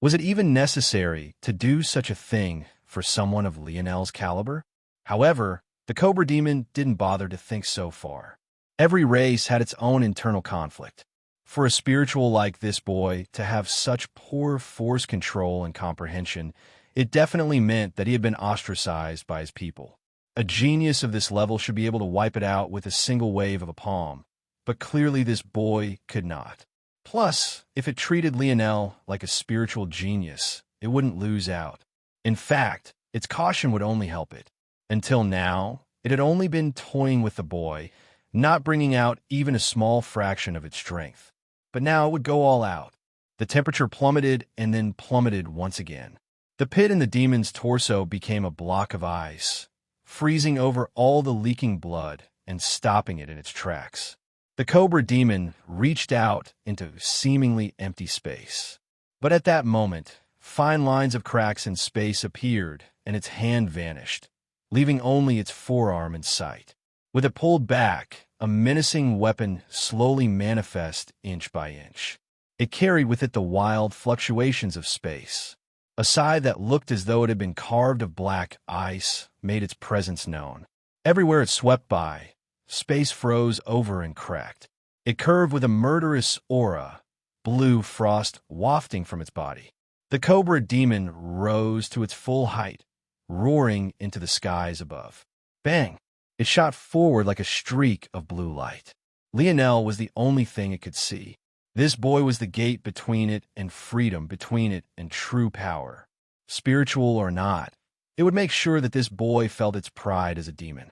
Was it even necessary to do such a thing for someone of Lionel's caliber? However, the Cobra Demon didn't bother to think so far. Every race had its own internal conflict. For a spiritual like this boy to have such poor force control and comprehension, it definitely meant that he had been ostracized by his people. A genius of this level should be able to wipe it out with a single wave of a palm, but clearly this boy could not. Plus, if it treated Lionel like a spiritual genius, it wouldn't lose out. In fact, its caution would only help it. Until now, it had only been toying with the boy, not bringing out even a small fraction of its strength. But now it would go all out. The temperature plummeted and then plummeted once again. The pit in the demon's torso became a block of ice, freezing over all the leaking blood and stopping it in its tracks. The Cobra Demon reached out into seemingly empty space. But at that moment, fine lines of cracks in space appeared, and its hand vanished, leaving only its forearm in sight. With it pulled back, a menacing weapon slowly manifested inch by inch. It carried with it the wild fluctuations of space. A scythe that looked as though it had been carved of black ice made its presence known. Everywhere it swept by, space froze over and cracked. It curved with a murderous aura, blue frost wafting from its body. The Cobra Demon rose to its full height, roaring into the skies above. Bang! It shot forward like a streak of blue light. Lionel was the only thing it could see. This boy was the gate between it and freedom, between it and true power. Spiritual or not, it would make sure that this boy felt its pride as a demon.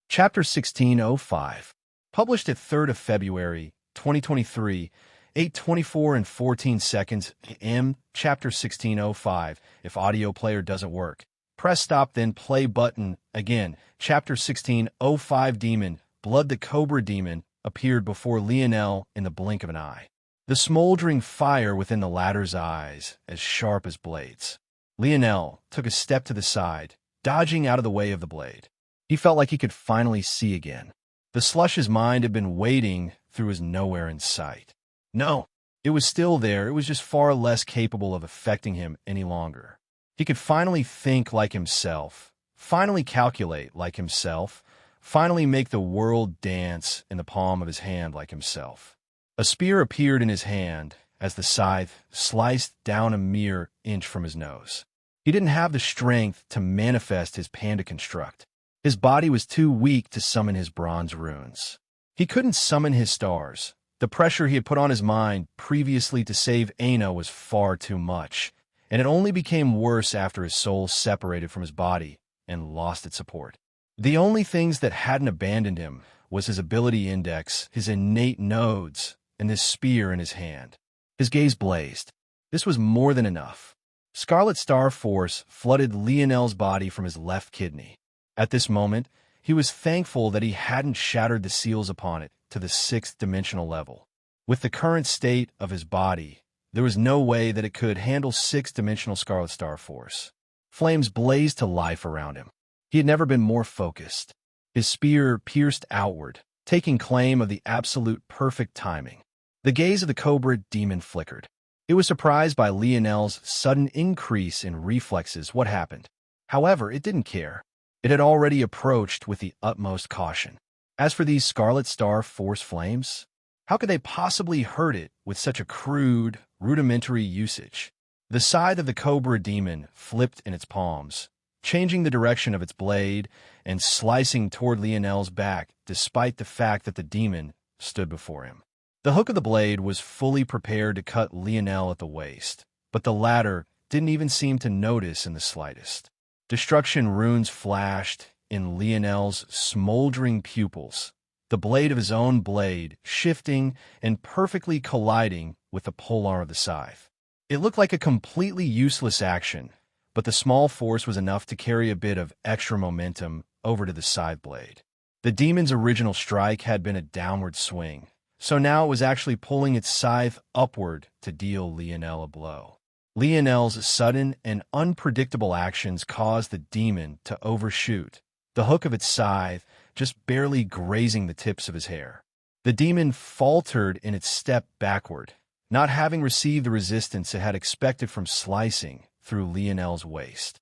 Chapter 1605. Published at 3rd of February, 2023, 8:24 and 14 seconds AM. Chapter 1605. If audio player doesn't work, press stop then play button again. Chapter 1605. Demon, Blood. The Cobra Demon appeared before Lionel in the blink of an eye. The smoldering fire within the latter's eyes as sharp as blades. Lionel took a step to the side, dodging out of the way of the blade. He felt like he could finally see again. The slush's mind had been waiting through his nowhere in sight. No, it was still there. It was just far less capable of affecting him any longer. He could finally think like himself, finally calculate like himself, finally make the world dance in the palm of his hand like himself. A spear appeared in his hand as the scythe sliced down a mere inch from his nose. He didn't have the strength to manifest his panda construct. His body was too weak to summon his bronze runes. He couldn't summon his stars. The pressure he had put on his mind previously to save Aina was far too much, and it only became worse after his soul separated from his body and lost its support. The only things that hadn't abandoned him was his ability index, his innate nodes, and this spear in his hand. His gaze blazed. This was more than enough. Scarlet Star Force flooded Lionel's body from his left kidney. At this moment, he was thankful that he hadn't shattered the seals upon it to the 6th dimensional level. With the current state of his body, there was no way that it could handle 6th-dimensional Scarlet Star Force. Flames blazed to life around him. He had never been more focused. His spear pierced outward, taking claim of the absolute perfect timing. The gaze of the Cobra Demon flickered. It was surprised by Lionel's sudden increase in reflexes. What happened? However, it didn't care. It had already approached with the utmost caution. As for these Scarlet Star Force flames, how could they possibly hurt it with such a crude, rudimentary usage? The scythe of the Cobra Demon flipped in its palms, changing the direction of its blade and slicing toward Lionel's back despite the fact that the demon stood before him. The hook of the blade was fully prepared to cut Lionel at the waist, but the latter didn't even seem to notice in the slightest. Destruction runes flashed in Lionel's smoldering pupils, the blade of his own blade shifting and perfectly colliding with the polearm of the scythe. It looked like a completely useless action, but the small force was enough to carry a bit of extra momentum over to the scythe blade. The demon's original strike had been a downward swing, so now it was actually pulling its scythe upward to deal Lionel a blow. Lionel's sudden and unpredictable actions caused the demon to overshoot, the hook of its scythe just barely grazing the tips of his hair. The demon faltered in its step backward, not having received the resistance it had expected from slicing through Lionel's waist.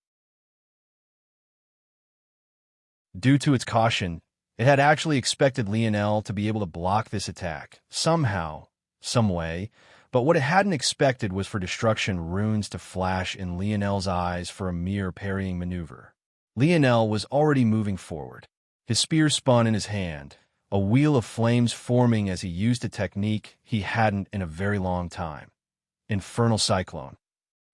Due to its caution, it had actually expected Lionel to be able to block this attack, somehow, some way, but what it hadn't expected was for destruction runes to flash in Lionel's eyes for a mere parrying maneuver. Lionel was already moving forward. His spear spun in his hand, a wheel of flames forming as he used a technique he hadn't in a very long time. Infernal Cyclone.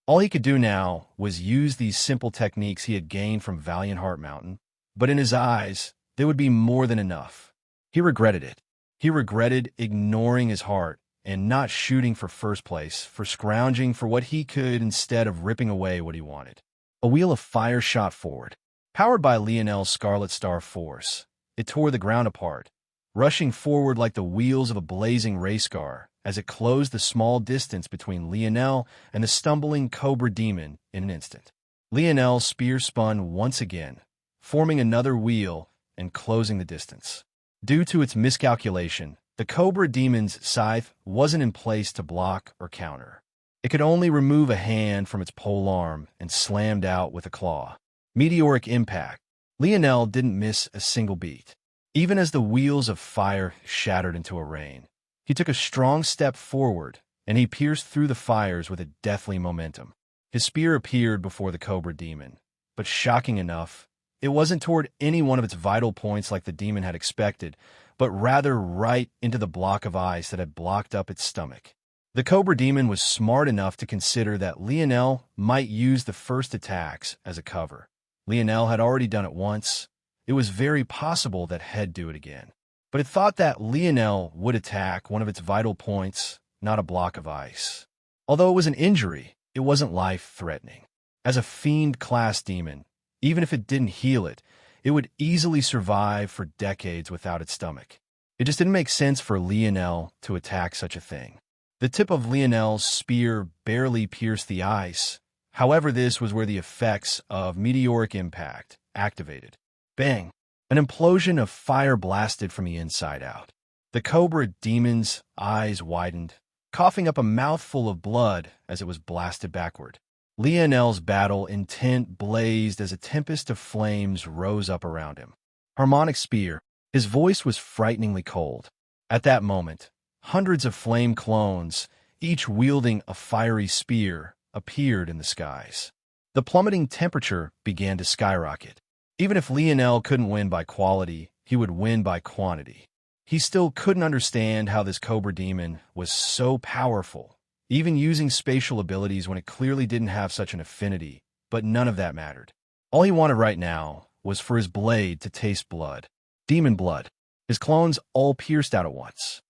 All he could do now was use these simple techniques he had gained from Valiant Heart Mountain, but in his eyes, they would be more than enough. He regretted it. He regretted ignoring his heart and not shooting for first place, for scrounging for what he could instead of ripping away what he wanted. A wheel of fire shot forward, Powered by Lionel's Scarlet Star force, it tore the ground apart, rushing forward like the wheels of a blazing race car as it closed the small distance between Lionel and the stumbling Cobra Demon in an instant. Lionel's spear spun once again, forming another wheel and closing the distance. Due to its miscalculation, the Cobra Demon's scythe wasn't in place to block or counter. It could only remove a hand from its pole arm and slammed out with a claw. Meteoric impact. Lionel didn't miss a single beat. Even as the wheels of fire shattered into a rain, he took a strong step forward, and he pierced through the fires with a deathly momentum. His spear appeared before the Cobra Demon, but shocking enough, it wasn't toward any one of its vital points like the demon had expected, but rather right into the block of ice that had blocked up its stomach. The Cobra Demon was smart enough to consider that Lionel might use the first attacks as a cover. Lionel had already done it once. It was very possible that he'd do it again. But it thought that Lionel would attack one of its vital points, not a block of ice. Although it was an injury, it wasn't life-threatening. As a fiend-class demon, even if it didn't heal it, it would easily survive for decades without its stomach. It just didn't make sense for Lionel to attack such a thing. The tip of Lionel's spear barely pierced the ice. However, this was where the effects of meteoric impact activated. Bang! An implosion of fire blasted from the inside out. The Cobra Demon's eyes widened, coughing up a mouthful of blood as it was blasted backward. Lionel's battle intent blazed as a tempest of flames rose up around him. Harmonic spear. His voice was frighteningly cold. At that moment, hundreds of flame clones, each wielding a fiery spear, appeared in the skies. The plummeting temperature began to skyrocket. Even if Lionel couldn't win by quality, he would win by quantity. He still couldn't understand how this Cobra Demon was so powerful, even using spatial abilities when it clearly didn't have such an affinity, but none of that mattered. All he wanted right now was for his blade to taste blood. Demon blood. His clones all pierced out at once.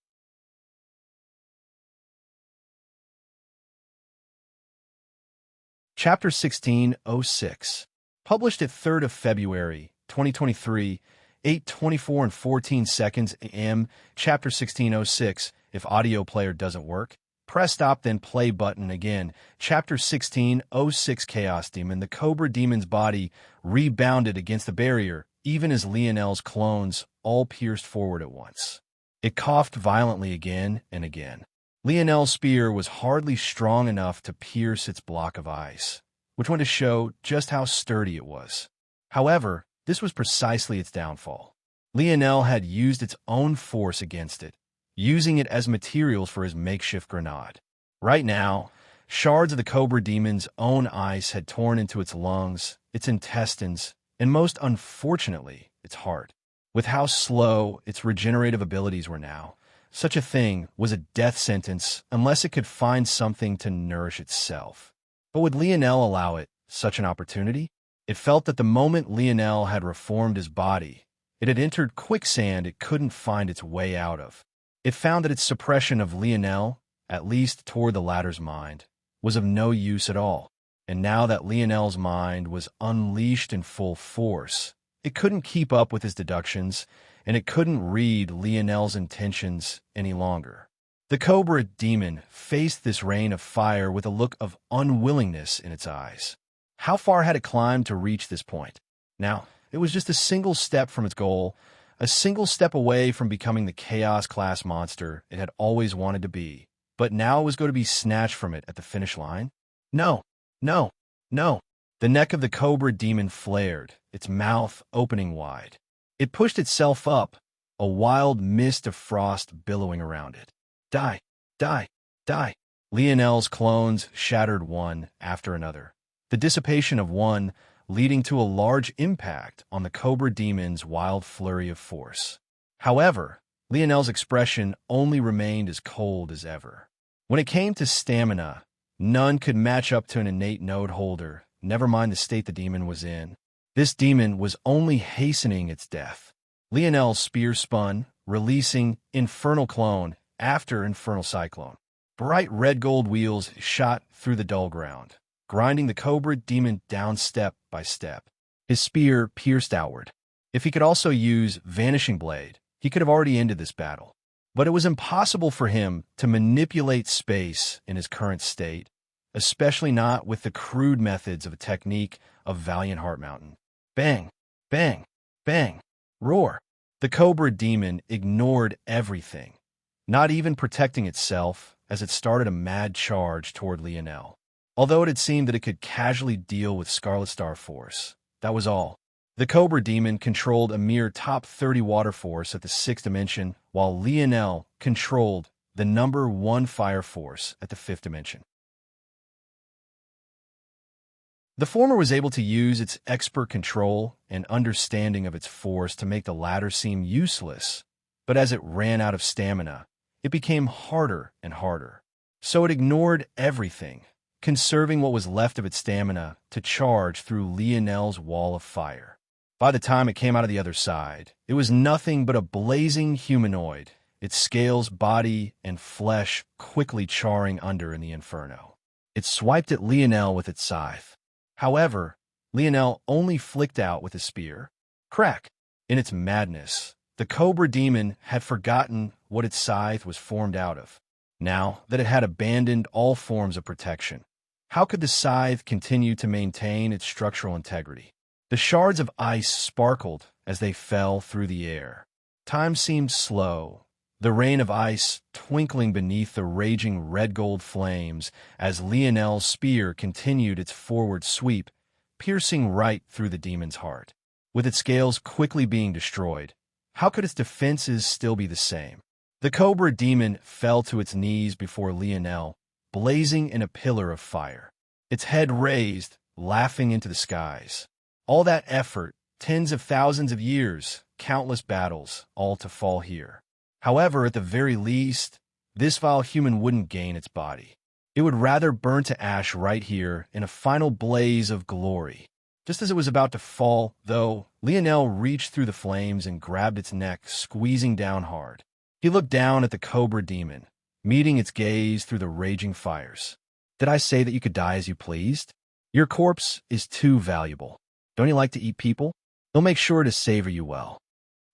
Chapter 1606. Published at 3rd of February, 2023, 8:24 and 14 seconds AM. Chapter 1606. If audio player doesn't work, press stop then play button again. Chapter 1606. Chaos Demon. The Cobra Demon's body rebounded against the barrier, even as Lionel's clones all pierced forward at once. It coughed violently again and again. Lionel's spear was hardly strong enough to pierce its block of ice, which went to show just how sturdy it was. However, this was precisely its downfall. Lionel had used its own force against it, using it as materials for his makeshift grenade. Right now, shards of the Cobra Demon's own ice had torn into its lungs, its intestines, and most unfortunately, its heart. With how slow its regenerative abilities were now, such a thing was a death sentence unless it could find something to nourish itself. But would Lionel allow it such an opportunity? It felt that the moment Lionel had reformed his body, it had entered quicksand it couldn't find its way out of. It found that its suppression of Lionel, at least toward the latter's mind, was of no use at all. And now that Lionel's mind was unleashed in full force, it couldn't keep up with his deductions, and it couldn't read Lionel's intentions any longer. The Cobra Demon faced this rain of fire with a look of unwillingness in its eyes. How far had it climbed to reach this point? Now, it was just a single step from its goal, a single step away from becoming the Chaos-class monster it had always wanted to be. But now it was going to be snatched from it at the finish line? No, no, no. The neck of the Cobra Demon flared, its mouth opening wide. It pushed itself up, a wild mist of frost billowing around it. Die, die, die. Lionel's clones shattered one after another. The dissipation of one leading to a large impact on the Cobra Demon's wild flurry of force. However, Lionel's expression only remained as cold as ever. When it came to stamina, none could match up to an innate node holder, never mind the state the demon was in. This demon was only hastening its death. Lionel's spear spun, releasing Infernal Clone after Infernal Cyclone. Bright red-gold wheels shot through the dull ground, grinding the Cobra Demon down step by step. His spear pierced outward. If he could also use Vanishing Blade, he could have already ended this battle. But it was impossible for him to manipulate space in his current state, especially not with the crude methods of a technique of Valiant Heart Mountain. Bang, bang, bang, roar. The Cobra Demon ignored everything, not even protecting itself, as it started a mad charge toward Lionel. Although it had seemed that it could casually deal with Scarlet Star Force, that was all. The Cobra Demon controlled a mere top 30 water force at the 6th dimension, while Lionel controlled the number 1 fire force at the 5th dimension. The former was able to use its expert control and understanding of its force to make the latter seem useless, but as it ran out of stamina, it became harder and harder. So it ignored everything, conserving what was left of its stamina to charge through Lionel's wall of fire. By the time it came out of the other side, it was nothing but a blazing humanoid, its scales, body, and flesh quickly charring under in the inferno. It swiped at Lionel with its scythe. However, Lionel only flicked out with his spear. Crack! In its madness, the Cobra Demon had forgotten what its scythe was formed out of. Now that it had abandoned all forms of protection, how could the scythe continue to maintain its structural integrity? The shards of ice sparkled as they fell through the air. Time seemed slow, the rain of ice twinkling beneath the raging red-gold flames as Lionel's spear continued its forward sweep, piercing right through the demon's heart. With its scales quickly being destroyed, how could its defenses still be the same? The Cobra Demon fell to its knees before Lionel, blazing in a pillar of fire. Its head raised, laughing into the skies. All that effort, tens of thousands of years, countless battles, all to fall here. However, at the very least, this vile human wouldn't gain its body. It would rather burn to ash right here in a final blaze of glory. Just as it was about to fall, though, Lionel reached through the flames and grabbed its neck, squeezing down hard. He looked down at the Cobra Demon, meeting its gaze through the raging fires. Did I say that you could die as you pleased? Your corpse is too valuable. Don't you like to eat people? They'll make sure to savor you well.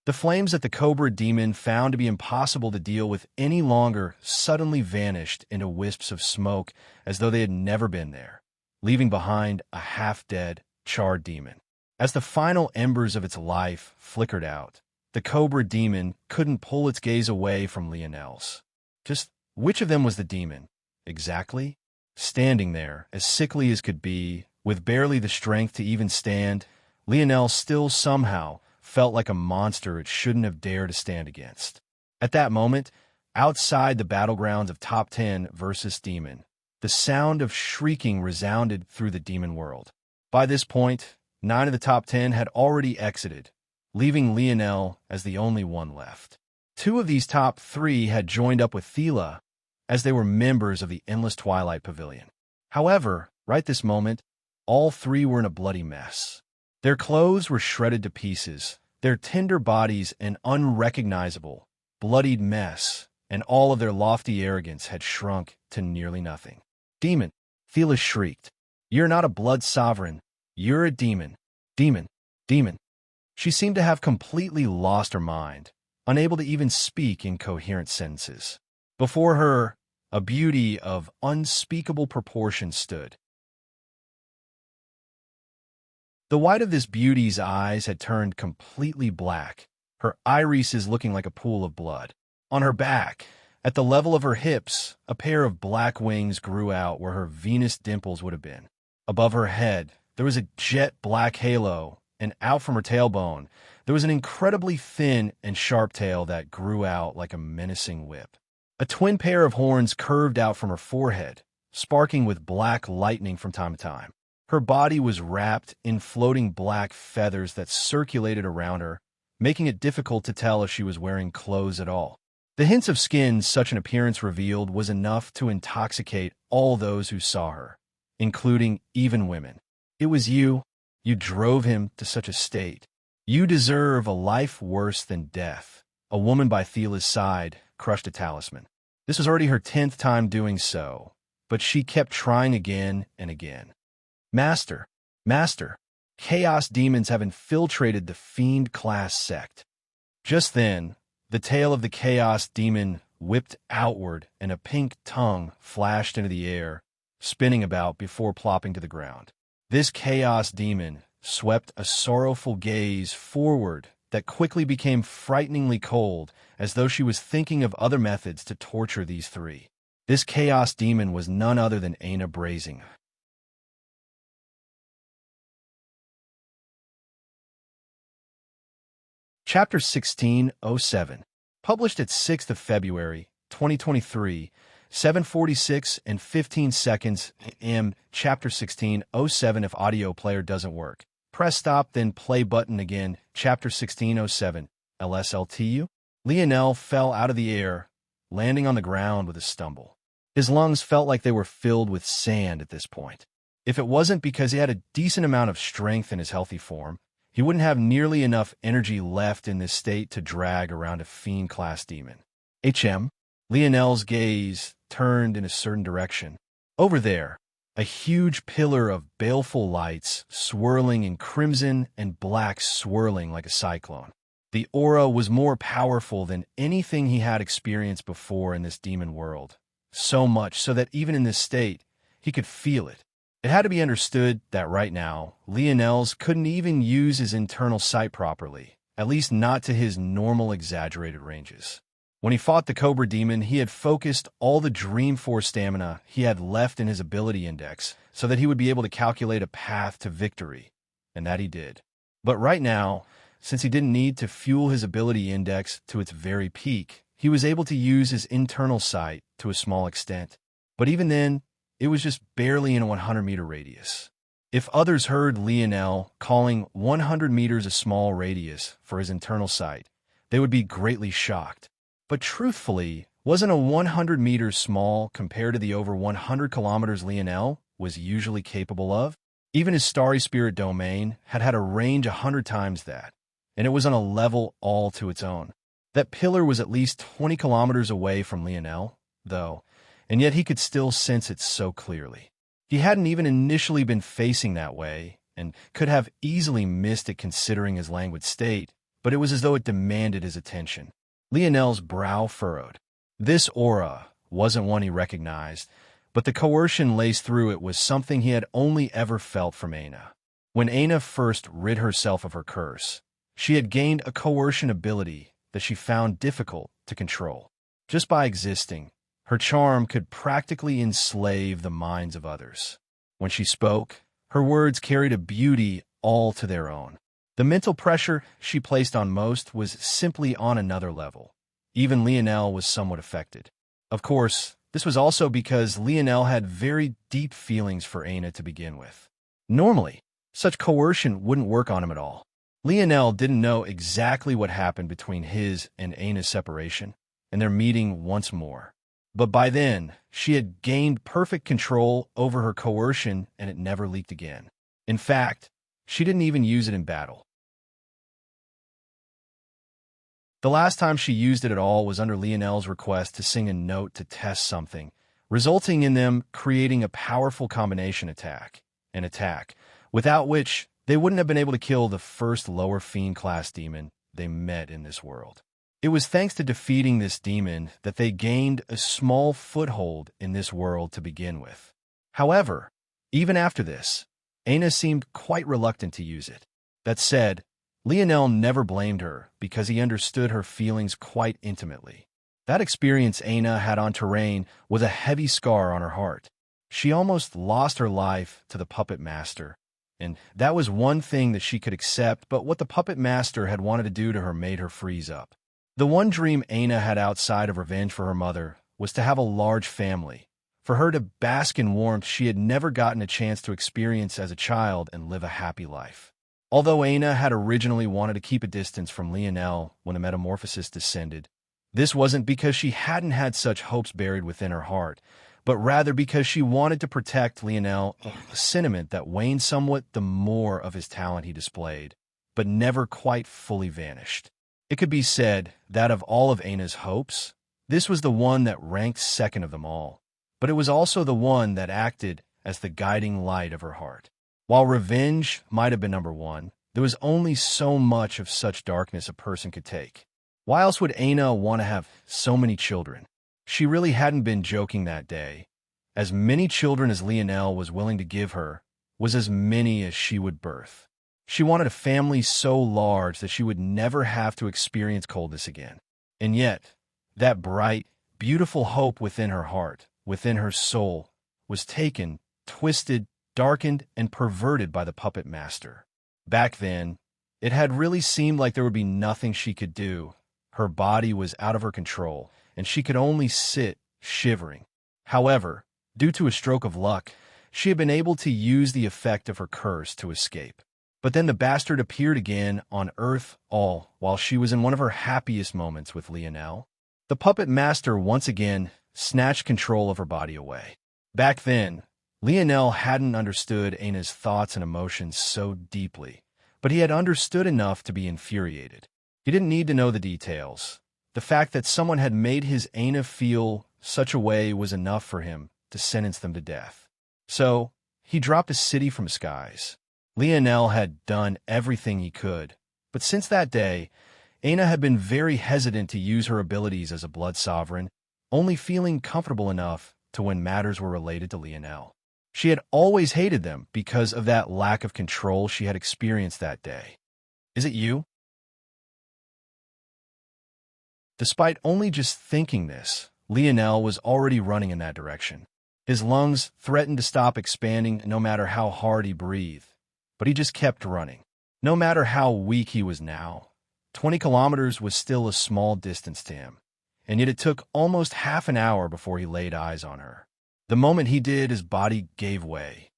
The flames that the Cobra Demon found to be impossible to deal with any longer suddenly vanished into wisps of smoke as though they had never been there, leaving behind a half-dead, charred demon. As the final embers of its life flickered out, the Cobra Demon couldn't pull its gaze away from Lionel's. Just which of them was the demon, exactly? Standing there, as sickly as could be, with barely the strength to even stand, Lionel still somehow felt like a monster it shouldn't have dared to stand against. At that moment, outside the battlegrounds of Top 10 versus Demon, the sound of shrieking resounded through the demon world. By this point, 9 of the top 10 had already exited, leaving Lionel as the only one left. 2 of these top 3 had joined up with Thela, as they were members of the Endless Twilight Pavilion. However, right this moment, all 3 were in a bloody mess. Their clothes were shredded to pieces, their tender bodies an unrecognizable, bloodied mess, and all of their lofty arrogance had shrunk to nearly nothing. Demon, Thela shrieked. You're not a blood sovereign. You're a demon. Demon. Demon. She seemed to have completely lost her mind, unable to even speak in coherent sentences. Before her, a beauty of unspeakable proportions stood. The white of this beauty's eyes had turned completely black, her irises looking like a pool of blood. On her back, at the level of her hips, a pair of black wings grew out where her Venus dimples would have been. Above her head, there was a jet black halo, and out from her tailbone, there was an incredibly thin and sharp tail that grew out like a menacing whip. A twin pair of horns curved out from her forehead, sparking with black lightning from time to time. Her body was wrapped in floating black feathers that circulated around her, making it difficult to tell if she was wearing clothes at all. The hints of skin such an appearance revealed was enough to intoxicate all those who saw her, including even women. It was you. You drove him to such a state. You deserve a life worse than death. A woman by Thela's side crushed a talisman. This was already her 10th time doing so, but she kept trying again and again. Master, Master, Chaos demons have infiltrated the fiend-class sect. Just then, the tail of the chaos demon whipped outward and a pink tongue flashed into the air, spinning about before plopping to the ground. This chaos demon swept a sorrowful gaze forward that quickly became frighteningly cold, as though she was thinking of other methods to torture these three. This chaos demon was none other than Aina Brazing. Chapter 1607, published at 6th of February, 2023, 7:46 and 15 seconds a.m. Chapter 1607. If audio player doesn't work, press stop, then play button again. Chapter 1607, LSLTU. Lionel fell out of the air, landing on the ground with a stumble. His lungs felt like they were filled with sand at this point. If it wasn't because he had a decent amount of strength in his healthy form, he wouldn't have nearly enough energy left in this state to drag around a fiend-class demon. Lionel's gaze turned in a certain direction. Over there, a huge pillar of baleful lights swirling in crimson and black, swirling like a cyclone. The aura was more powerful than anything he had experienced before in this demon world, so much so that even in this state, he could feel it. It had to be understood that right now, Lionel's couldn't even use his internal sight properly, at least not to his normal exaggerated ranges. When he fought the Cobra Demon, he had focused all the Dream Force stamina he had left in his ability index so that he would be able to calculate a path to victory, and that he did. But right now, since he didn't need to fuel his ability index to its very peak, he was able to use his internal sight to a small extent. But even then, it was just barely in a 100-meter radius. If others heard Lionel calling 100 meters a small radius for his internal sight, they would be greatly shocked. But truthfully, wasn't a 100 meters small compared to the over 100 kilometers Lionel was usually capable of? Even his Starry Spirit domain had a range 100 times that, and it was on a level all to its own. That pillar was at least 20 kilometers away from Lionel, though, and yet he could still sense it so clearly. He hadn't even initially been facing that way, and could have easily missed it considering his languid state, but it was as though it demanded his attention. Lionel's brow furrowed. This aura wasn't one he recognized, but the coercion laced through it was something he had only ever felt from Aina. When Aina first rid herself of her curse, she had gained a coercion ability that she found difficult to control. Just by existing, her charm could practically enslave the minds of others. When she spoke, her words carried a beauty all to their own. The mental pressure she placed on most was simply on another level. Even Lionel was somewhat affected. Of course, this was also because Lionel had very deep feelings for Aina to begin with. Normally, such coercion wouldn't work on him at all. Lionel didn't know exactly what happened between his and Aina's separation, and their meeting once more. But by then, she had gained perfect control over her coercion and it never leaked again. In fact, she didn't even use it in battle. The last time she used it at all was under Lionel's request to sing a note to test something, resulting in them creating a powerful combination attack, an attack without which they wouldn't have been able to kill the first lower fiend-class demon they met in this world. It was thanks to defeating this demon that they gained a small foothold in this world to begin with. However, even after this, Aina seemed quite reluctant to use it. That said, Lionel never blamed her because he understood her feelings quite intimately. That experience Aina had on terrain was a heavy scar on her heart. She almost lost her life to the puppet master, and that was one thing that she could accept, but what the puppet master had wanted to do to her made her freeze up. The one dream Aina had outside of revenge for her mother was to have a large family, for her to bask in warmth she had never gotten a chance to experience as a child and live a happy life. Although Aina had originally wanted to keep a distance from Lionel when the metamorphosis descended, this wasn't because she hadn't had such hopes buried within her heart, but rather because she wanted to protect Lionel, a sentiment that waned somewhat the more of his talent he displayed, but never quite fully vanished. It could be said that of all of Aina's hopes, this was the one that ranked second of them all, but it was also the one that acted as the guiding light of her heart. While revenge might have been number one, there was only so much of such darkness a person could take. Why else would Aina want to have so many children? She really hadn't been joking that day. As many children as Lionel was willing to give her was as many as she would birth. She wanted a family so large that she would never have to experience coldness again. And yet, that bright, beautiful hope within her heart, within her soul, was taken, twisted, darkened, and perverted by the puppet master. Back then, it had really seemed like there would be nothing she could do. Her body was out of her control, and she could only sit, shivering. However, due to a stroke of luck, she had been able to use the effect of her curse to escape. But then the bastard appeared again on Earth, all while she was in one of her happiest moments with Lionel. The puppet master once again snatched control of her body away. Back then, Lionel hadn't understood Aina's thoughts and emotions so deeply, but he had understood enough to be infuriated. He didn't need to know the details. The fact that someone had made his Aina feel such a way was enough for him to sentence them to death. So, he dropped a city from skies. Lionel had done everything he could, but since that day, Aina had been very hesitant to use her abilities as a blood sovereign, only feeling comfortable enough to when matters were related to Lionel. She had always hated them because of that lack of control she had experienced that day. Is it you? Despite only just thinking this, Lionel was already running in that direction. His lungs threatened to stop expanding no matter how hard he breathed, but he just kept running. No matter how weak he was now, 20 kilometers was still a small distance to him, and yet it took almost half an hour before he laid eyes on her. The moment he did, his body gave way.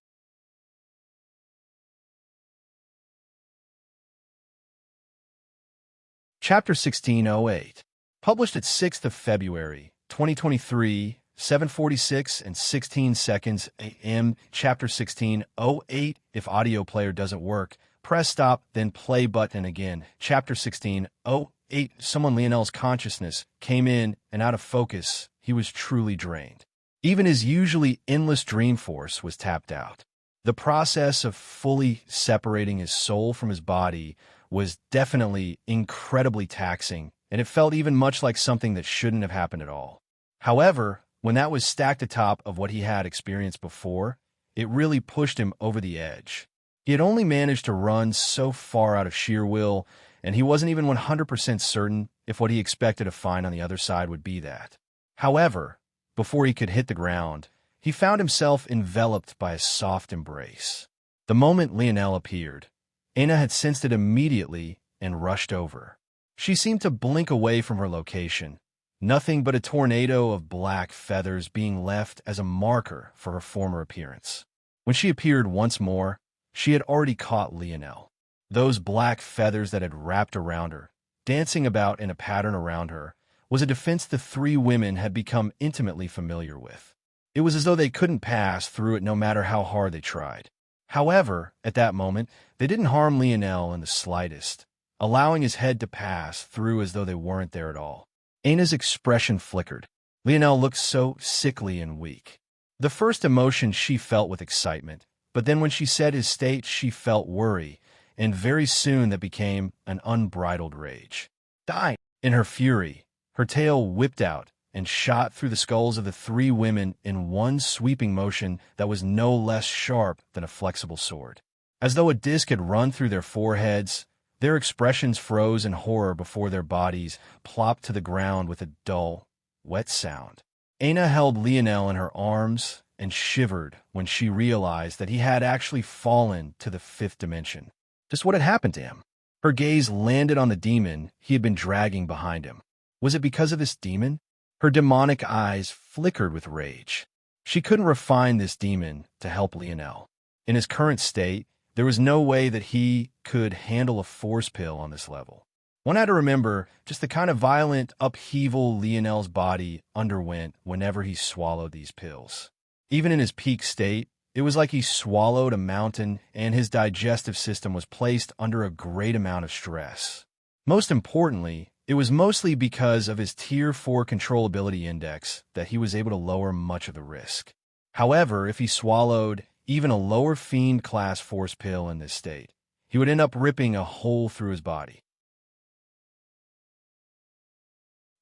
Chapter 1608. Published at 6th of February, 2023, 7:46 and 16 seconds a.m. Chapter 1608. If audio player doesn't work, press stop, then play button again. Chapter 1608. Someone Lionel's consciousness came in and out of focus. He was truly drained. Even his usually endless dream force was tapped out. The process of fully separating his soul from his body was definitely incredibly taxing, and it felt even much like something that shouldn't have happened at all. However, when that was stacked atop of what he had experienced before, it really pushed him over the edge. He had only managed to run so far out of sheer will, and he wasn't even 100% certain if what he expected to find on the other side would be that. However, before he could hit the ground, he found himself enveloped by a soft embrace. The moment Lionel appeared, Aina had sensed it immediately and rushed over. She seemed to blink away from her location, nothing but a tornado of black feathers being left as a marker for her former appearance. When she appeared once more, she had already caught Lionel. Those black feathers that had wrapped around her, dancing about in a pattern around her, was a defense the three women had become intimately familiar with. It was as though they couldn't pass through it no matter how hard they tried. However, at that moment, they didn't harm Lionel in the slightest, allowing his head to pass through as though they weren't there at all. Aina's expression flickered. Lionel looked so sickly and weak. The first emotion she felt with excitement, but then when she said his state, she felt worry, and very soon that became an unbridled rage. Die! In her fury, her tail whipped out and shot through the skulls of the three women in one sweeping motion that was no less sharp than a flexible sword. As though a disc had run through their foreheads, their expressions froze in horror before their bodies plopped to the ground with a dull, wet sound. Aina held Lionel in her arms and shivered when she realized that he had actually fallen to the fifth dimension. Just what had happened to him? Her gaze landed on the demon he had been dragging behind him. Was it because of this demon? Her demonic eyes flickered with rage. She couldn't refine this demon to help Lionel. In his current state, there was no way that he could handle a force pill on this level. One had to remember just the kind of violent upheaval Lionel's body underwent whenever he swallowed these pills. Even in his peak state, it was like he swallowed a mountain and his digestive system was placed under a great amount of stress. Most importantly, it was mostly because of his Tier 4 controllability index that he was able to lower much of the risk. However, if he swallowed even a lower fiend-class force pill in this state, he would end up ripping a hole through his body.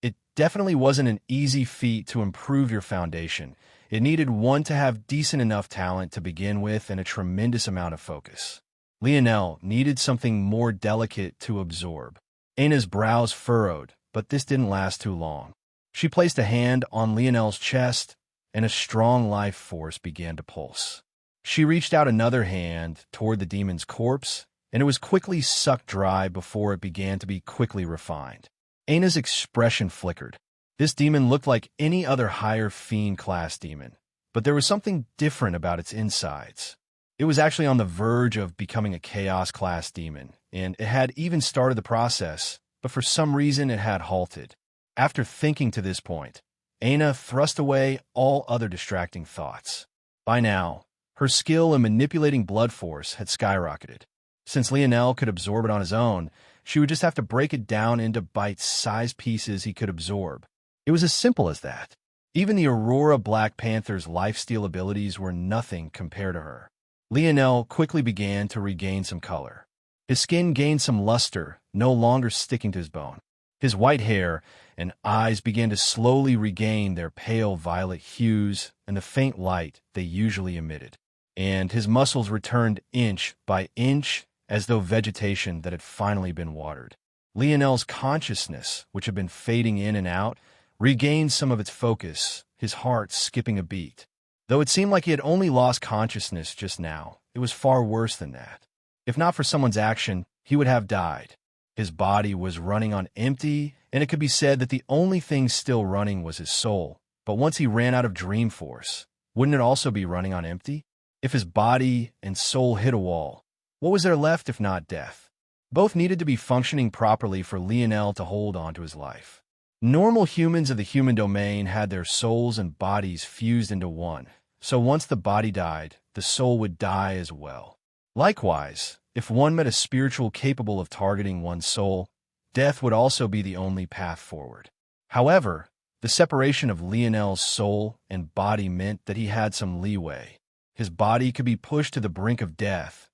It definitely wasn't an easy feat to improve your foundation. It needed one to have decent enough talent to begin with and a tremendous amount of focus. Lionel needed something more delicate to absorb. Anna's brows furrowed, but this didn't last too long. She placed a hand on Lionel's chest, and a strong life force began to pulse. She reached out another hand toward the demon's corpse, and it was quickly sucked dry before it began to be quickly refined. Anna's expression flickered. This demon looked like any other higher fiend-class demon, but there was something different about its insides. It was actually on the verge of becoming a chaos-class demon, and it had even started the process, but for some reason it had halted. After thinking to this point, Anna thrust away all other distracting thoughts. By now, her skill in manipulating blood force had skyrocketed. Since Lionel could absorb it on his own, she would just have to break it down into bite-sized pieces he could absorb. It was as simple as that. Even the Aurora Black Panther's lifesteal abilities were nothing compared to her. Lionel quickly began to regain some color. His skin gained some luster, no longer sticking to his bone. His white hair and eyes began to slowly regain their pale violet hues and the faint light they usually emitted. And his muscles returned inch by inch as though vegetation that had finally been watered. Lionel's consciousness, which had been fading in and out, regained some of its focus, his heart skipping a beat. Though it seemed like he had only lost consciousness just now, it was far worse than that. If not for someone's action, he would have died. His body was running on empty, and it could be said that the only thing still running was his soul. But once he ran out of dream force, wouldn't it also be running on empty? If his body and soul hit a wall, what was there left if not death? Both needed to be functioning properly for Lionel to hold on to his life. Normal humans of the human domain had their souls and bodies fused into one, so once the body died, the soul would die as well. Likewise, if one met a spiritual capable of targeting one's soul, death would also be the only path forward. However, the separation of Lionel's soul and body meant that he had some leeway. His body could be pushed to the brink of death,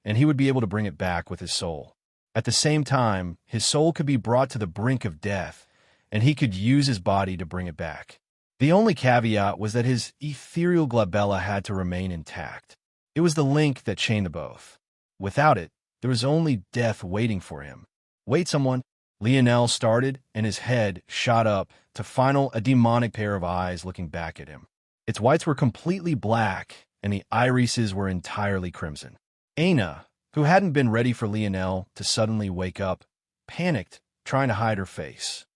and he would be able to bring it back with his soul. At the same time, his soul could be brought to the brink of death, and he could use his body to bring it back. The only caveat was that his ethereal glabella had to remain intact. It was the link that chained the both. Without it, there was only death waiting for him. "Wait, someone!" Lionel started, and his head shot up to final a demonic pair of eyes looking back at him. Its whites were completely black, and the irises were entirely crimson. Anna, who hadn't been ready for Lionel to suddenly wake up, panicked, trying to hide her face.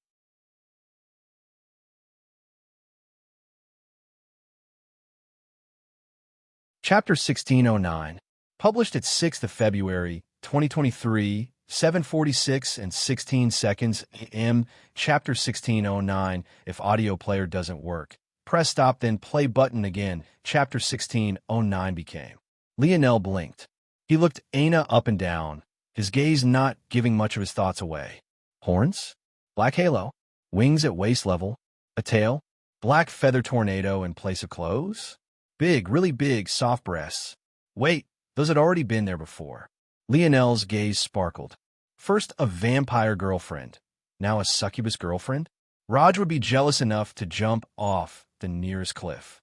Chapter 1609, published at 6th of February, 2023, 7:46 and 16 seconds a.m. Chapter 1609, if audio player doesn't work. Press stop, then play button again. Chapter 1609 became. Lionel blinked. He looked Anna up and down, his gaze not giving much of his thoughts away. Horns? Black halo? Wings at waist level? A tail? Black feather tornado in place of clothes? Big, really big, soft breasts. Wait, those had already been there before. Lionel's gaze sparkled. First a vampire girlfriend, now a succubus girlfriend? Raj would be jealous enough to jump off the nearest cliff.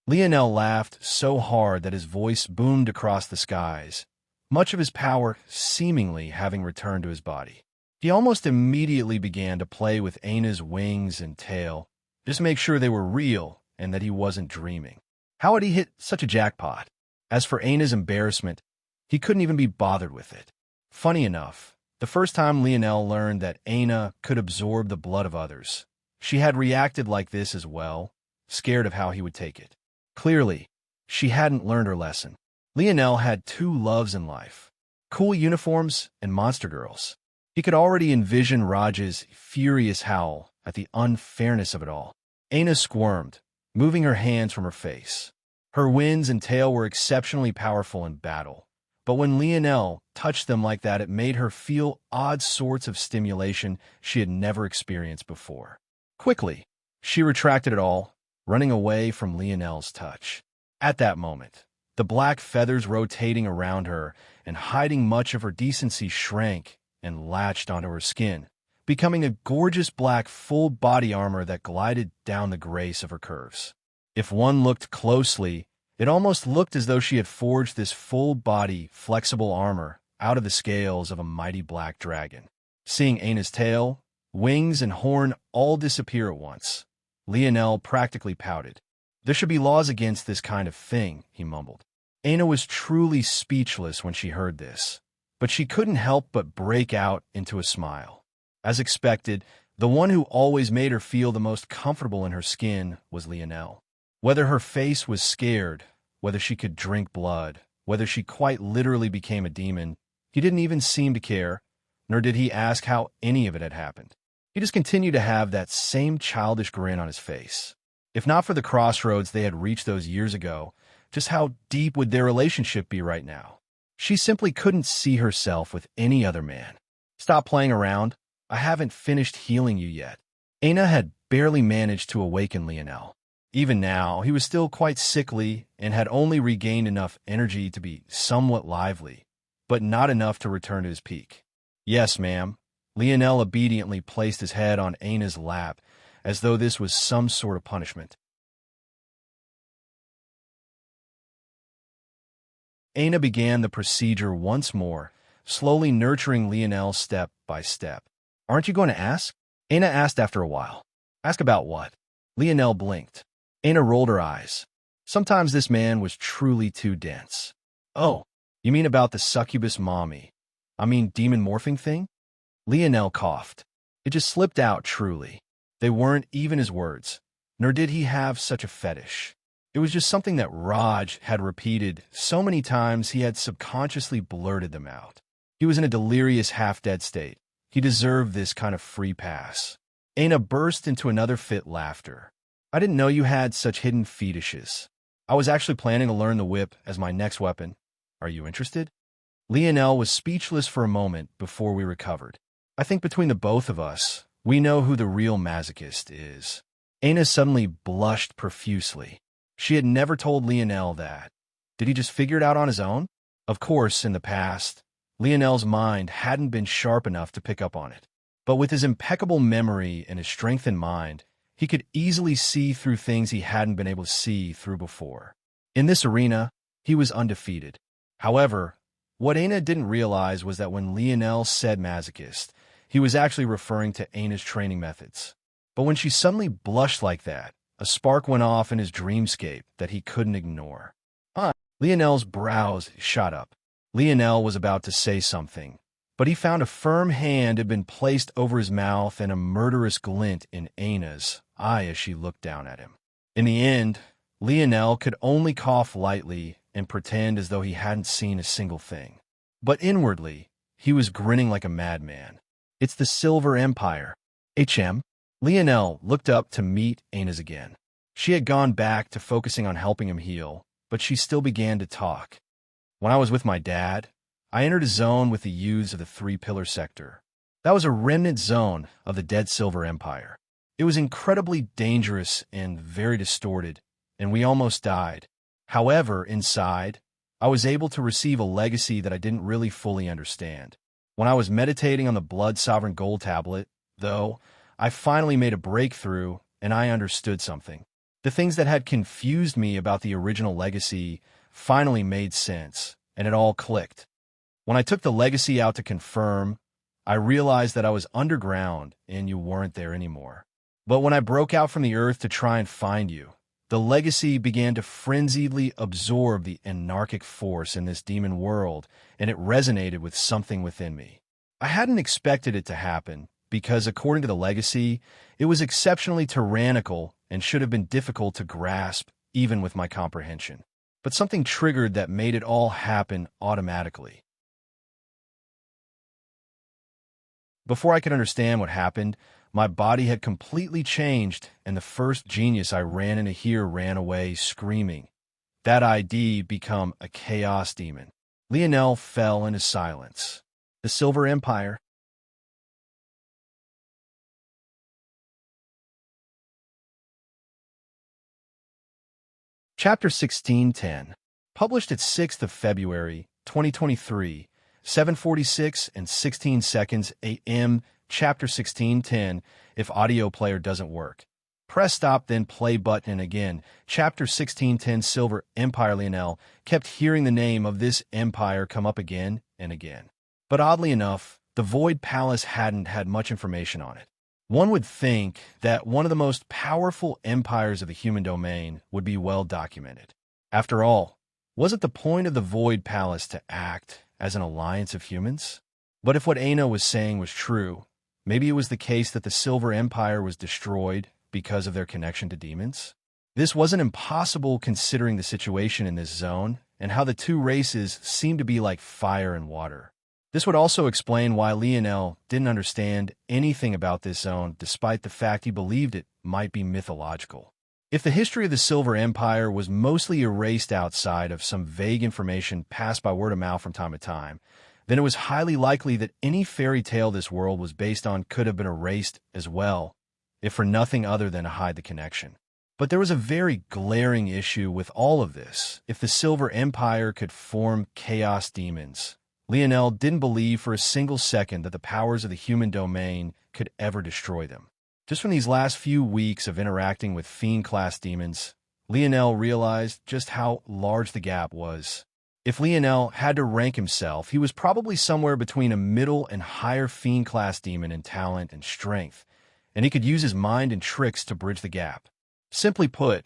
Lionel laughed so hard that his voice boomed across the skies, much of his power seemingly having returned to his body. He almost immediately began to play with Anna's wings and tail, just to make sure they were real and that he wasn't dreaming. How had he hit such a jackpot? As for Anna's embarrassment, he couldn't even be bothered with it. Funny enough, the first time Lionel learned that Anna could absorb the blood of others, she had reacted like this as well, scared of how he would take it. Clearly, she hadn't learned her lesson. Lionel had two loves in life: cool uniforms and monster girls. He could already envision Raj's furious howl at the unfairness of it all. Anna squirmed, moving her hands from her face. Her wings and tail were exceptionally powerful in battle, but when Lionel touched them like that, it made her feel odd sorts of stimulation she had never experienced before. Quickly, she retracted it all, running away from Lionel's touch. At that moment, The black feathers rotating around her and hiding much of her decency shrank and latched onto her skin, becoming a gorgeous black full body armor that glided down the grace of her curves. If one looked closely, it almost looked as though she had forged this full-body, flexible armor out of the scales of a mighty black dragon. Seeing Aina's tail, wings, and horn all disappear at once, Lionel practically pouted. "There should be laws against this kind of thing," he mumbled. Aina was truly speechless when she heard this, but she couldn't help but break out into a smile. As expected, the one who always made her feel the most comfortable in her skin was Lionel. Whether her face was scared, whether she could drink blood, whether she quite literally became a demon, he didn't even seem to care, nor did he ask how any of it had happened. He just continued to have that same childish grin on his face. If not for the crossroads they had reached those years ago, just how deep would their relationship be right now? She simply couldn't see herself with any other man. "Stop playing around. I haven't finished healing you yet." Aina had barely managed to awaken Lionel. Even now, he was still quite sickly and had only regained enough energy to be somewhat lively, but not enough to return to his peak. "Yes, ma'am." Lionel obediently placed his head on Aina's lap, as though this was some sort of punishment. Aina began the procedure once more, slowly nurturing Lionel step by step. "Aren't you going to ask?" Aina asked after a while. "Ask about what?" Lionel blinked. Aina rolled her eyes. Sometimes this man was truly too dense. "Oh, you mean about the succubus mommy? I mean demon morphing thing?" Lionel coughed. It just slipped out truly. They weren't even his words, nor did he have such a fetish. It was just something that Raj had repeated so many times he had subconsciously blurted them out. He was in a delirious half-dead state. He deserved this kind of free pass. Aina burst into another fit laughter. "I didn't know you had such hidden fetishes. I was actually planning to learn the whip as my next weapon. Are you interested?" Lionel was speechless for a moment before we recovered. "I think between the both of us, we know who the real masochist is." Aina suddenly blushed profusely. She had never told Lionel that. Did he just figure it out on his own? Of course, in the past, Lionel's mind hadn't been sharp enough to pick up on it. But with his impeccable memory and his strengthened mind, he could easily see through things he hadn't been able to see through before. In this arena, he was undefeated. However, what Aina didn't realize was that when Lionel said masochist, he was actually referring to Aina's training methods. But when she suddenly blushed like that, a spark went off in his dreamscape that he couldn't ignore. Lionel's brows shot up. Lionel was about to say something, but he found a firm hand had been placed over his mouth and a murderous glint in Aina's eye as she looked down at him. In the end, Lionel could only cough lightly and pretend as though he hadn't seen a single thing. But inwardly, he was grinning like a madman. "It's the Silver Empire. HM." Lionel looked up to meet Aina's again. She had gone back to focusing on helping him heal, but she still began to talk. "When I was with my dad, I entered a zone with the youths of the Three-Pillar Sector. That was a remnant zone of the dead Silver Empire. It was incredibly dangerous and very distorted, and we almost died. However, inside, I was able to receive a legacy that I didn't really fully understand. When I was meditating on the Blood Sovereign Gold Tablet, though, I finally made a breakthrough, and I understood something. The things that had confused me about the original legacy finally made sense, and it all clicked. When I took the legacy out to confirm, I realized that I was underground and you weren't there anymore. But when I broke out from the earth to try and find you, the legacy began to frenziedly absorb the anarchic force in this demon world, and it resonated with something within me. I hadn't expected it to happen, because according to the legacy, it was exceptionally tyrannical and should have been difficult to grasp, even with my comprehension. But something triggered that made it all happen automatically. Before I could understand what happened, my body had completely changed, and the first genius I ran into here ran away screaming. That ID become a chaos demon. Lionel fell into silence. The Silver Empire. Chapter 16:10. Published at 6th of February, 2023, 7:46 and 16 seconds a.m., Chapter 16:10, if audio player doesn't work. Press stop, then play button, and again. Chapter 16:10, Silver Empire. Lionel kept hearing the name of this empire come up again and again. But oddly enough, the Void Palace hadn't had much information on it. One would think that one of the most powerful empires of the human domain would be well documented. After all, was it the point of the Void Palace to act as an alliance of humans? But if what Aina was saying was true, maybe it was the case that the Silver Empire was destroyed because of their connection to demons? This wasn't impossible considering the situation in this zone and how the two races seemed to be like fire and water. This would also explain why Lionel didn't understand anything about this zone despite the fact he believed it might be mythological. If the history of the Silver Empire was mostly erased outside of some vague information passed by word of mouth from time to time, then it was highly likely that any fairy tale this world was based on could have been erased as well, if for nothing other than to hide the connection. But there was a very glaring issue with all of this. If the Silver Empire could form chaos demons, Lionel didn't believe for a single second that the powers of the human domain could ever destroy them. Just from these last few weeks of interacting with Fiend-class demons, Lionel realized just how large the gap was. If Lionel had to rank himself, he was probably somewhere between a middle and higher Fiend-class demon in talent and strength, and he could use his mind and tricks to bridge the gap. Simply put,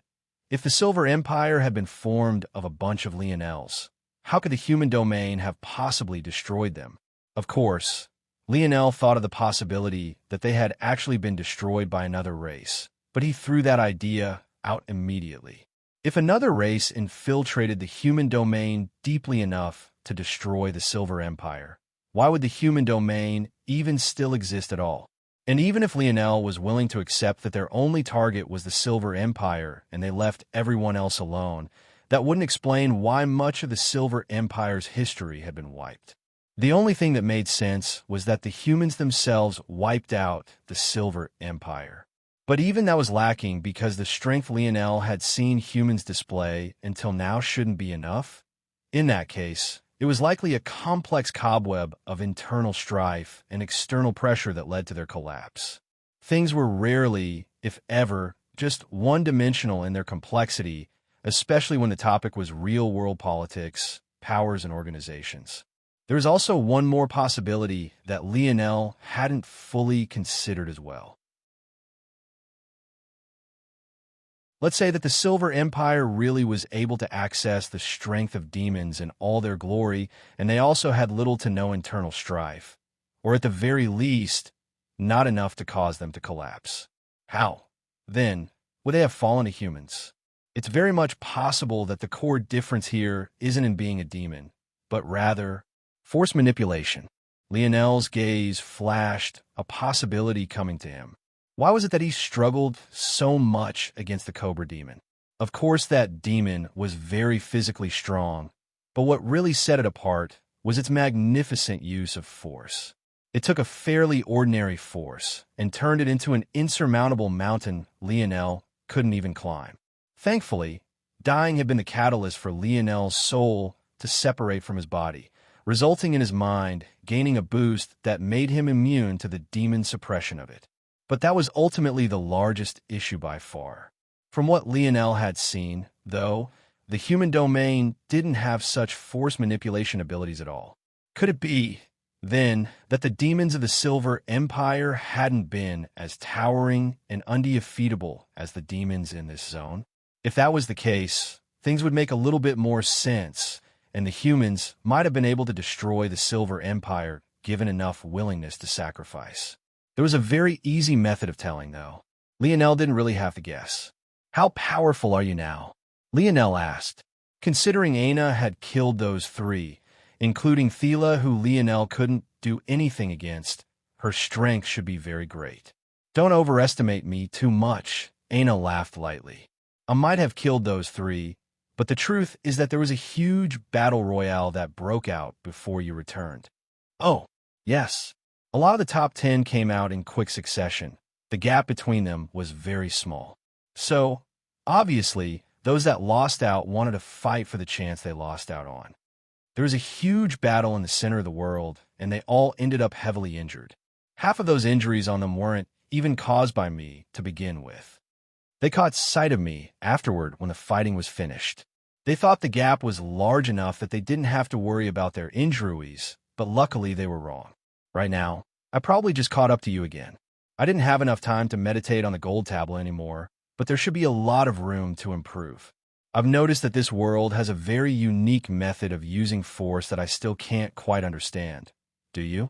if the Silver Empire had been formed of a bunch of Lionels, how could the human domain have possibly destroyed them? Of course, Lionel thought of the possibility that they had actually been destroyed by another race, but he threw that idea out immediately. If another race infiltrated the human domain deeply enough to destroy the Silver Empire, why would the human domain even still exist at all? And even if Lionel was willing to accept that their only target was the Silver Empire and they left everyone else alone, that wouldn't explain why much of the Silver Empire's history had been wiped. The only thing that made sense was that the humans themselves wiped out the Silver Empire. But even that was lacking because the strength Lionel had seen humans display until now shouldn't be enough. In that case, it was likely a complex cobweb of internal strife and external pressure that led to their collapse. Things were rarely, if ever, just one-dimensional in their complexity, especially when the topic was real-world politics, powers, and organizations. There is also one more possibility that Lionel hadn't fully considered as well. Let's say that the Silver Empire really was able to access the strength of demons in all their glory, and they also had little to no internal strife, or at the very least, not enough to cause them to collapse. How, then, would they have fallen to humans? It's very much possible that the core difference here isn't in being a demon, but rather force manipulation. Lionel's gaze flashed a possibility coming to him. Why was it that he struggled so much against the Cobra demon? Of course, that demon was very physically strong, but what really set it apart was its magnificent use of force. It took a fairly ordinary force and turned it into an insurmountable mountain Lionel couldn't even climb. Thankfully, dying had been the catalyst for Lionel's soul to separate from his body, resulting in his mind gaining a boost that made him immune to the demon suppression of it. But that was ultimately the largest issue by far. From what Lionel had seen, though, the human domain didn't have such force manipulation abilities at all. Could it be, then, that the demons of the Silver Empire hadn't been as towering and undefeatable as the demons in this zone? If that was the case, things would make a little bit more sense, and the humans might have been able to destroy the Silver Empire given enough willingness to sacrifice. There was a very easy method of telling, though. Lionel didn't really have to guess. "How powerful are you now?" Lionel asked. Considering Aina had killed those three, including Thela, who Lionel couldn't do anything against, her strength should be very great. "Don't overestimate me too much," Aina laughed lightly. "I might have killed those three, but the truth is that there was a huge battle royale that broke out before you returned." "Oh, yes. A lot of the top 10 came out in quick succession. The gap between them was very small. So, obviously, Those that lost out wanted to fight for the chance they lost out on. There was a huge battle in the center of the world, and they all ended up heavily injured. Half of those injuries on them weren't even caused by me to begin with. They caught sight of me afterward when the fighting was finished. They thought the gap was large enough that they didn't have to worry about their injuries, but luckily they were wrong. Right now, I probably just caught up to you again. I didn't have enough time to meditate on the gold tablet anymore, but there should be a lot of room to improve. I've noticed that this world has a very unique method of using force that I still can't quite understand. Do you?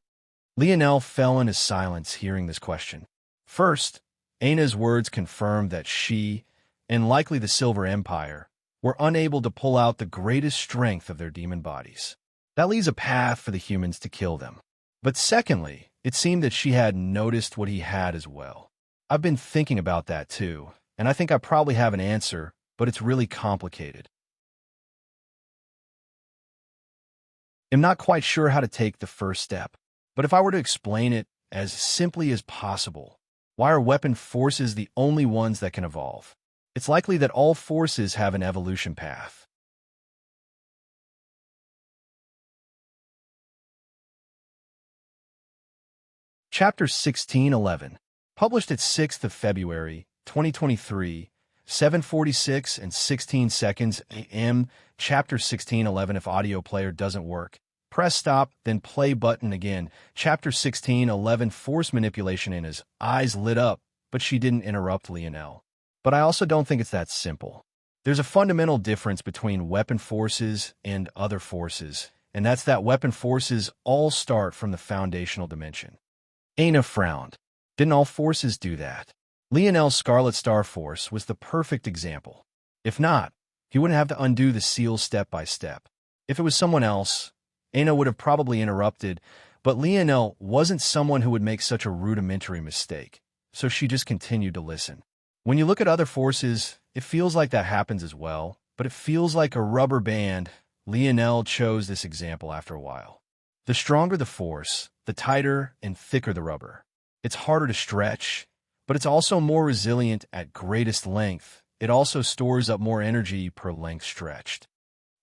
Lionel fell into silence hearing this question. First, Aina's words confirmed that she, and likely the Silver Empire, were unable to pull out the greatest strength of their demon bodies. That leaves a path for the humans to kill them. But secondly, it seemed that she had noticed what he had as well. I've been thinking about that too, and I think I probably have an answer, but it's really complicated. I'm not quite sure how to take the first step, but if I were to explain it as simply as possible, why are weapon forces the only ones that can evolve? It's likely that all forces have an evolution path. Chapter 1611, published at 6th of February, 2023, 7:46 and 16 seconds a.m. Chapter 1611. If audio player doesn't work, press stop, then play button again. Chapter 1611, force manipulation. Ina's eyes lit up, but she didn't interrupt Lionel. But I also don't think it's that simple. There's a fundamental difference between weapon forces and other forces, and that's that weapon forces all start from the foundational dimension. Aina frowned. Didn't all forces do that? Lionel's Scarlet Star Force was the perfect example. If not, he wouldn't have to undo the seal step by step. If it was someone else, Aina would have probably interrupted, but Lionel wasn't someone who would make such a rudimentary mistake, so she just continued to listen. When you look at other forces, it feels like that happens as well, but it feels like a rubber band. Lionel chose this example after a while. The stronger the force, the tighter and thicker the rubber. It's harder to stretch, but it's also more resilient at greatest length. It also stores up more energy per length stretched.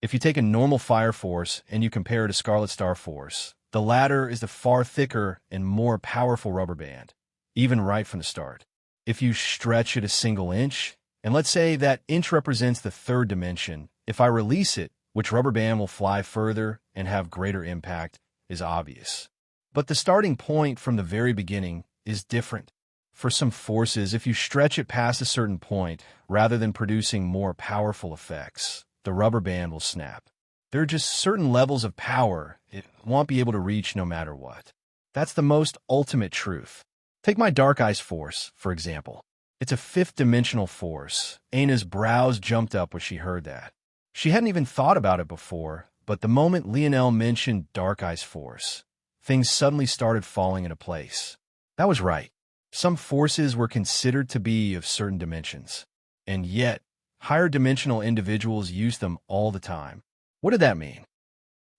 If you take a normal fire force and you compare it to Scarlet Star Force, the latter is the far thicker and more powerful rubber band, even right from the start. If you stretch it a single inch, and let's say that inch represents the third dimension, if I release it, which rubber band will fly further and have greater impact is obvious. But the starting point from the very beginning is different. For some forces, if you stretch it past a certain point, rather than producing more powerful effects, the rubber band will snap. There are just certain levels of power it won't be able to reach no matter what. That's the most ultimate truth. Take my Dark Ice Force, for example. It's a fifth-dimensional force. Aina's brows jumped up when she heard that. She hadn't even thought about it before, but the moment Lionel mentioned Dark Ice Force, things suddenly started falling into place. That was right. Some forces were considered to be of certain dimensions, and yet higher-dimensional individuals use them all the time. What did that mean?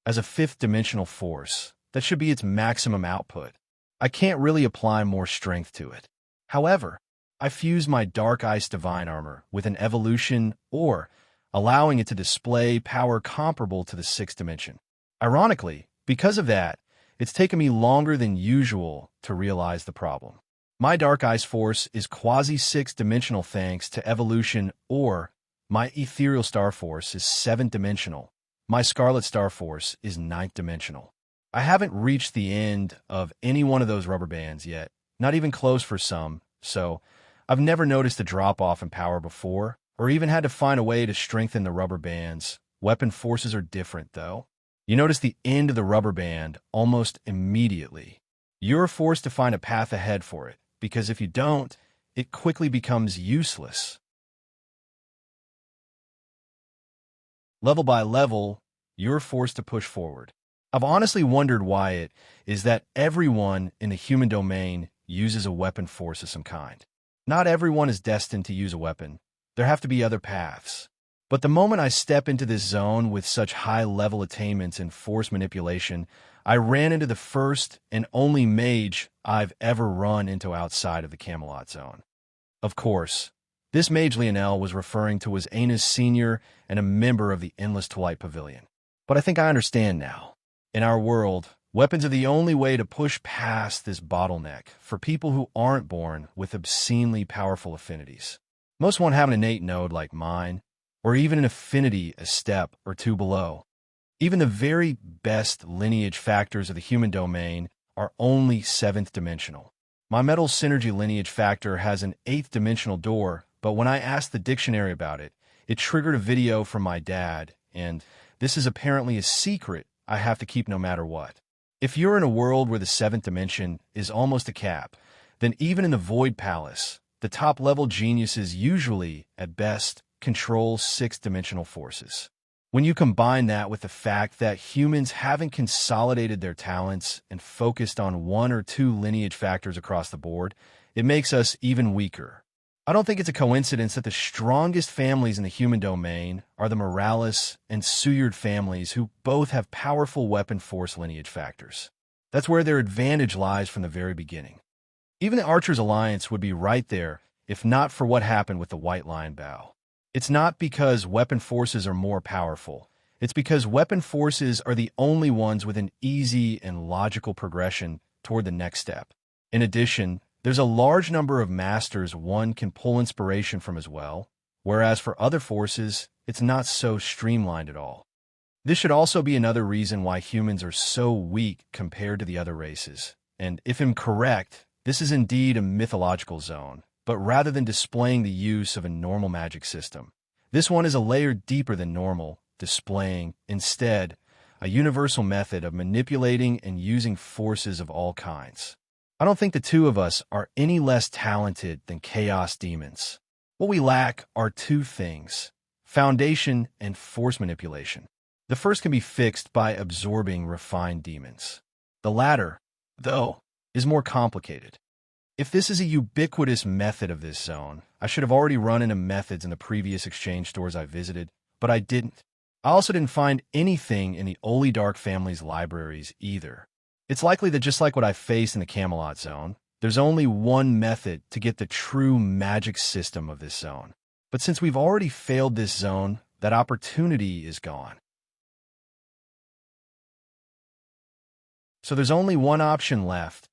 As a fifth-dimensional force, that should be its maximum output. I can't really apply more strength to it. However, I fuse my Dark Ice Divine Armor with an evolution or allowing it to display power comparable to the sixth dimension. Ironically, because of that, it's taken me longer than usual to realize the problem. My Dark Ice Force is quasi-sixth-dimensional thanks to evolution, or my Ethereal Star Force is seventh-dimensional. My Scarlet Star Force is ninth-dimensional. I haven't reached the end of any one of those rubber bands yet, not even close for some, so I've never noticed a drop-off in power before, or even had to find a way to strengthen the rubber bands. Weapon forces are different, though. You notice the end of the rubber band almost immediately. You're forced to find a path ahead for it, because if you don't, it quickly becomes useless. Level by level, you're forced to push forward. I've honestly wondered why it is that everyone in the human domain uses a weapon force of some kind. Not everyone is destined to use a weapon. There have to be other paths. But the moment I step into this zone with such high-level attainments in force manipulation, I ran into the first and only mage I've ever run into outside of the Camelot zone. Of course, This mage Lionel was referring to was Aina's senior and a member of the Endless Twilight Pavilion. But I think I understand now. In our world, weapons are the only way to push past this bottleneck for people who aren't born with obscenely powerful affinities. Most won't have an innate node like mine, or even an affinity a step or two below. Even the very best lineage factors of the human domain are only 7th dimensional. My metal synergy lineage factor has an 8th dimensional door, but when I asked the dictionary about it, it triggered a video from my dad, and this is apparently a secret I have to keep no matter what. If you're in a world where the 7th dimension is almost a cap, then even in the Void Palace, the top-level geniuses usually, at best, control 6th dimensional forces. When you combine that with the fact that humans haven't consolidated their talents and focused on 1 or 2 lineage factors across the board, it makes us even weaker. I don't think it's a coincidence that the strongest families in the human domain are the Morales and Suyard families, who both have powerful weapon force lineage factors. That's where their advantage lies from the very beginning. Even the Archers Alliance would be right there if not for what happened with the White Lion Bow. It's not because weapon forces are more powerful. It's because weapon forces are the only ones with an easy and logical progression toward the next step. In addition, there's a large number of masters one can pull inspiration from as well, whereas for other forces, it's not so streamlined at all. This should also be another reason why humans are so weak compared to the other races. And if I'm correct, this is indeed a mythological zone. But rather than displaying the use of a normal magic system, this one is a layer deeper than normal, displaying, instead, a universal method of manipulating and using forces of all kinds. I don't think the two of us are any less talented than chaos demons. What we lack are 2 things: foundation and force manipulation. The first can be fixed by absorbing refined demons. The latter, though, is more complicated. If this is a ubiquitous method of this zone, I should have already run into methods in the previous exchange stores I visited, but I didn't. I also didn't find anything in the Oli Dark family's libraries either. It's likely that just like what I faced in the Camelot zone, there's only one method to get the true magic system of this zone. But since we've already failed this zone, that opportunity is gone. So there's only one option left.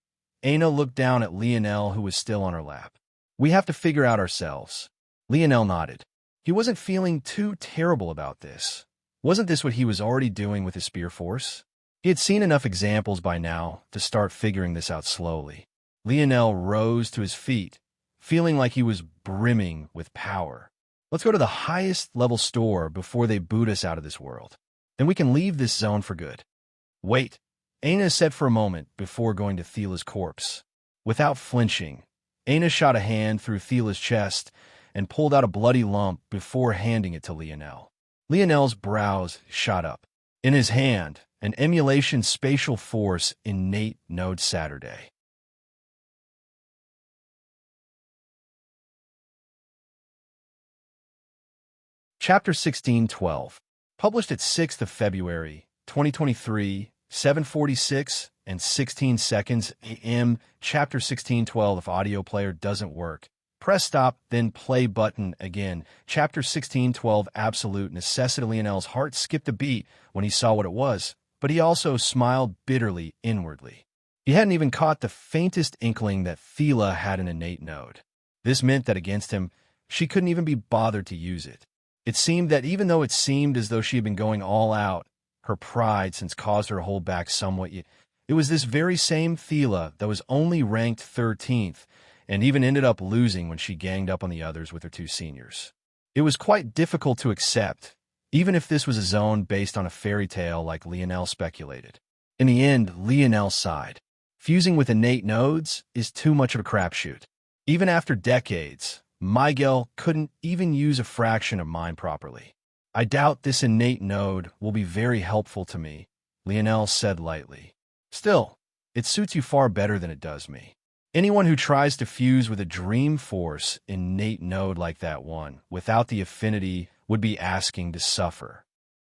Aina looked down at Lionel, who was still on her lap. We have to figure out ourselves. Lionel nodded. He wasn't feeling too terrible about this. Wasn't this what he was already doing with his spear force? He had seen enough examples by now to start figuring this out slowly. Lionel rose to his feet, feeling like he was brimming with power. Let's go to the highest level store before they boot us out of this world. Then we can leave this zone for good. Wait. Aina said for a moment before going to Thila's corpse. Without flinching, Aina shot a hand through Thila's chest and pulled out a bloody lump before handing it to Lionel. Lionel's brows shot up. In his hand, an emulation spatial force innate node Saturday. Chapter 1612. Published at 6th of February, 2023, 7:46 and 16 seconds a.m. Chapter 1612. If audio player doesn't work, press stop, then play button again. Chapter 1612. Absolute necessity. Lionel's heart skipped a beat when he saw what it was, but he also smiled bitterly inwardly. He hadn't even caught the faintest inkling that Thila had an innate node. This meant that against him, she couldn't even be bothered to use it. It seemed that even though it seemed as though she had been going all out, her pride since caused her to hold back somewhat, it was this very same Thila that was only ranked 13th and even ended up losing when she ganged up on the others with her 2 seniors. It was quite difficult to accept, even if this was a zone based on a fairy tale like Lionel speculated. In the end, Lionel sighed. Fusing with innate nodes is too much of a crapshoot. Even after decades, Miguel couldn't even use a fraction of mine properly. I doubt this innate node will be very helpful to me, Lionel said lightly. Still, it suits you far better than it does me. Anyone who tries to fuse with a dream force innate node like that one, without the affinity, would be asking to suffer.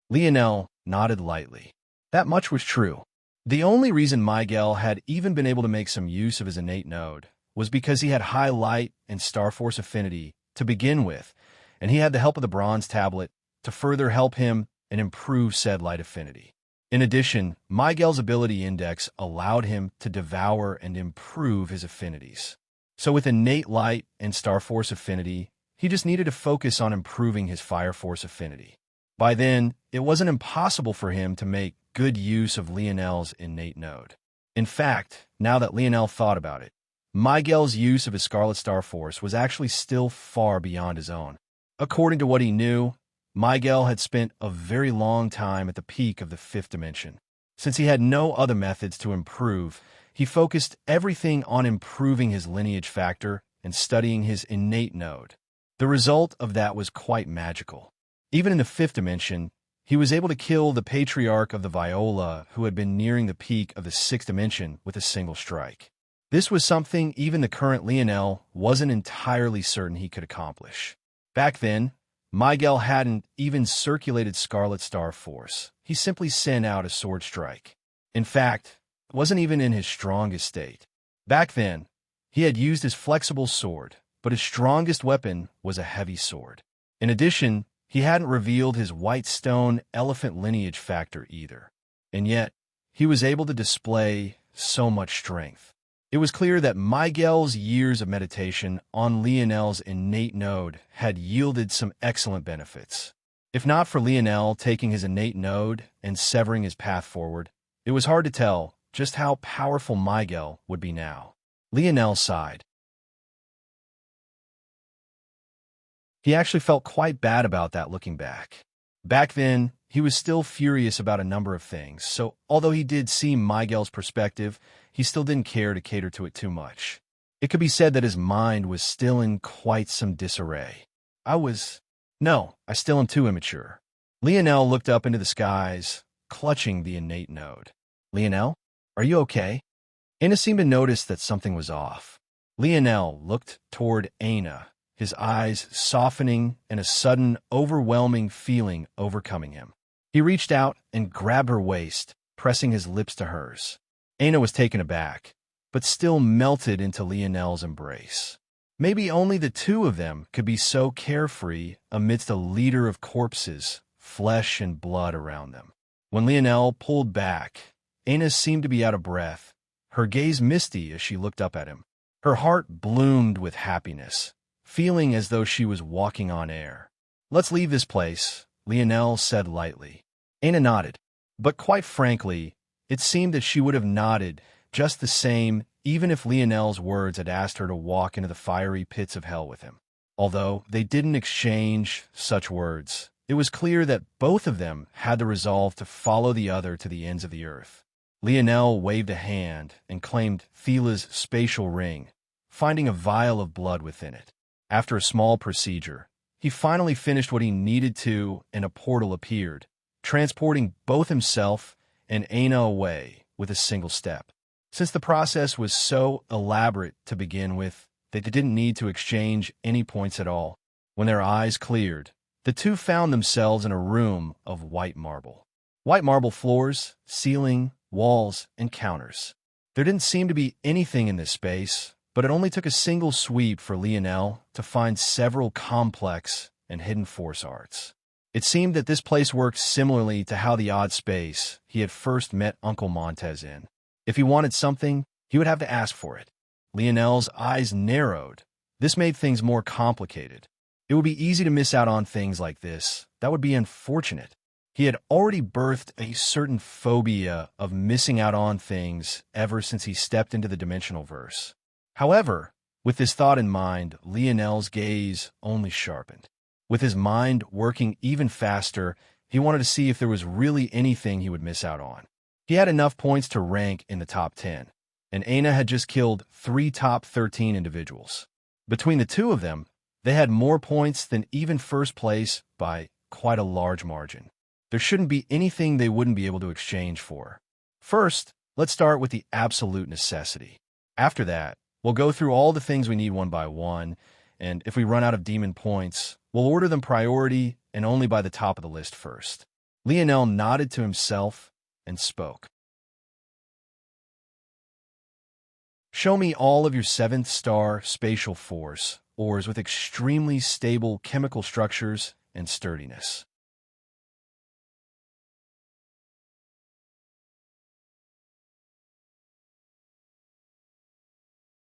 Lionel nodded lightly. That much was true. The only reason Miguel had even been able to make some use of his innate node was because he had high light and Star Force affinity to begin with, and he had the help of the bronze tablet to further help him and improve said light affinity. In addition, Miguel's ability index allowed him to devour and improve his affinities. So with innate light and star force affinity, he just needed to focus on improving his fire force affinity. By then, it wasn't impossible for him to make good use of Lionel's innate node. In fact, now that Lionel thought about it, Miguel's use of his Scarlet Star Force was actually still far beyond his own. According to what he knew, Miguel had spent a very long time at the peak of the fifth dimension. Since he had no other methods to improve, he focused everything on improving his lineage factor and studying his innate node. The result of that was quite magical. Even in the fifth dimension, he was able to kill the patriarch of the Viola who had been nearing the peak of the sixth dimension with a single strike. This was something even the current Lionel wasn't entirely certain he could accomplish. Back then, Miguel hadn't even circulated Scarlet Star Force. He simply sent out a sword strike. In fact, it wasn't even in his strongest state. Back then, he had used his flexible sword, but his strongest weapon was a heavy sword. In addition, he hadn't revealed his white stone elephant lineage factor either. And yet, he was able to display so much strength. It was clear that Miguel's years of meditation on Lionel's innate node had yielded some excellent benefits. If not for Lionel taking his innate node and severing his path forward, it was hard to tell just how powerful Miguel would be now. Lionel sighed. He actually felt quite bad about that looking back. Back then, he was still furious about a number of things, so although he did see Miguel's perspective, he still didn't care to cater to it too much. It could be said that his mind was still in quite some disarray. No, I still am too immature. Lionel looked up into the skies, clutching the innate node. Lionel, are you okay? Aina seemed to notice that something was off. Lionel looked toward Aina, his eyes softening and a sudden, overwhelming feeling overcoming him. He reached out and grabbed her waist, pressing his lips to hers. Aina was taken aback, but still melted into Lionel's embrace. Maybe only the two of them could be so carefree amidst a litter of corpses, flesh and blood around them. When Lionel pulled back, Aina seemed to be out of breath, her gaze misty as she looked up at him. Her heart bloomed with happiness, feeling as though she was walking on air. "Let's leave this place," Lionel said lightly. Aina nodded, but quite frankly, it seemed that she would have nodded just the same even if Lionel's words had asked her to walk into the fiery pits of hell with him. Although they didn't exchange such words, it was clear that both of them had the resolve to follow the other to the ends of the earth. Lionel waved a hand and claimed Thila's spatial ring, finding a vial of blood within it. After a small procedure, he finally finished what he needed to and a portal appeared, transporting both himself and Aina away with a single step. Since the process was so elaborate to begin with, they didn't need to exchange any points at all. When their eyes cleared, the two found themselves in a room of white marble. White marble floors, ceiling, walls, and counters. There didn't seem to be anything in this space, but it only took a single sweep for Lionel to find several complex and hidden force arts. It seemed that this place worked similarly to how the odd space he had first met Uncle Montez in. If he wanted something, he would have to ask for it. Lionel's eyes narrowed. This made things more complicated. It would be easy to miss out on things like this. That would be unfortunate. He had already birthed a certain phobia of missing out on things ever since he stepped into the dimensional verse. However, with this thought in mind, Lionel's gaze only sharpened. With his mind working even faster, he wanted to see if there was really anything he would miss out on. He had enough points to rank in the top 10, and Aina had just killed 3 top 13 individuals. Between the two of them, they had more points than even first place by quite a large margin. There shouldn't be anything they wouldn't be able to exchange for. First, let's start with the absolute necessity. After that, we'll go through all the things we need one by one, and if we run out of demon points, we'll order them priority and only by the top of the list first. Lionel nodded to himself and spoke. "Show me all of your 7th star spatial force ores with extremely stable chemical structures and sturdiness.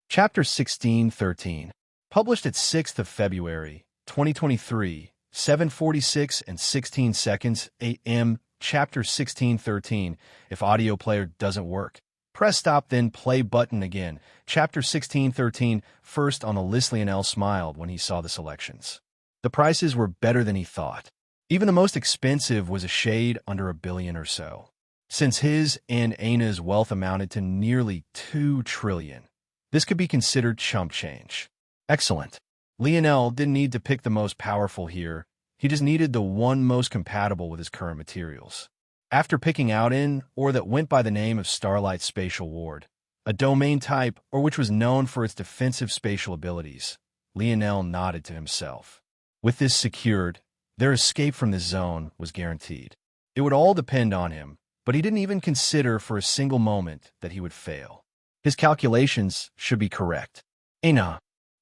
Chapter 1613, published at 6th of February, 2023, 7:46 and 16 seconds a.m. Chapter 1613. If audio player doesn't work, press stop then play button again. Chapter 1613. First on the list, Lionel smiled when he saw the selections. The prices were better than he thought. Even the most expensive was a shade under $1 billion or so. Since his and Anna's wealth amounted to nearly $2 trillion, this could be considered chump change. Excellent. Lionel didn't need to pick the most powerful here. He just needed the one most compatible with his current materials. After picking out an ore that went by the name of Starlight Spatial Ward, a domain type or which was known for its defensive spatial abilities, Lionel nodded to himself. With this secured, their escape from this zone was guaranteed. It would all depend on him, but he didn't even consider for a single moment that he would fail. His calculations should be correct. Anna,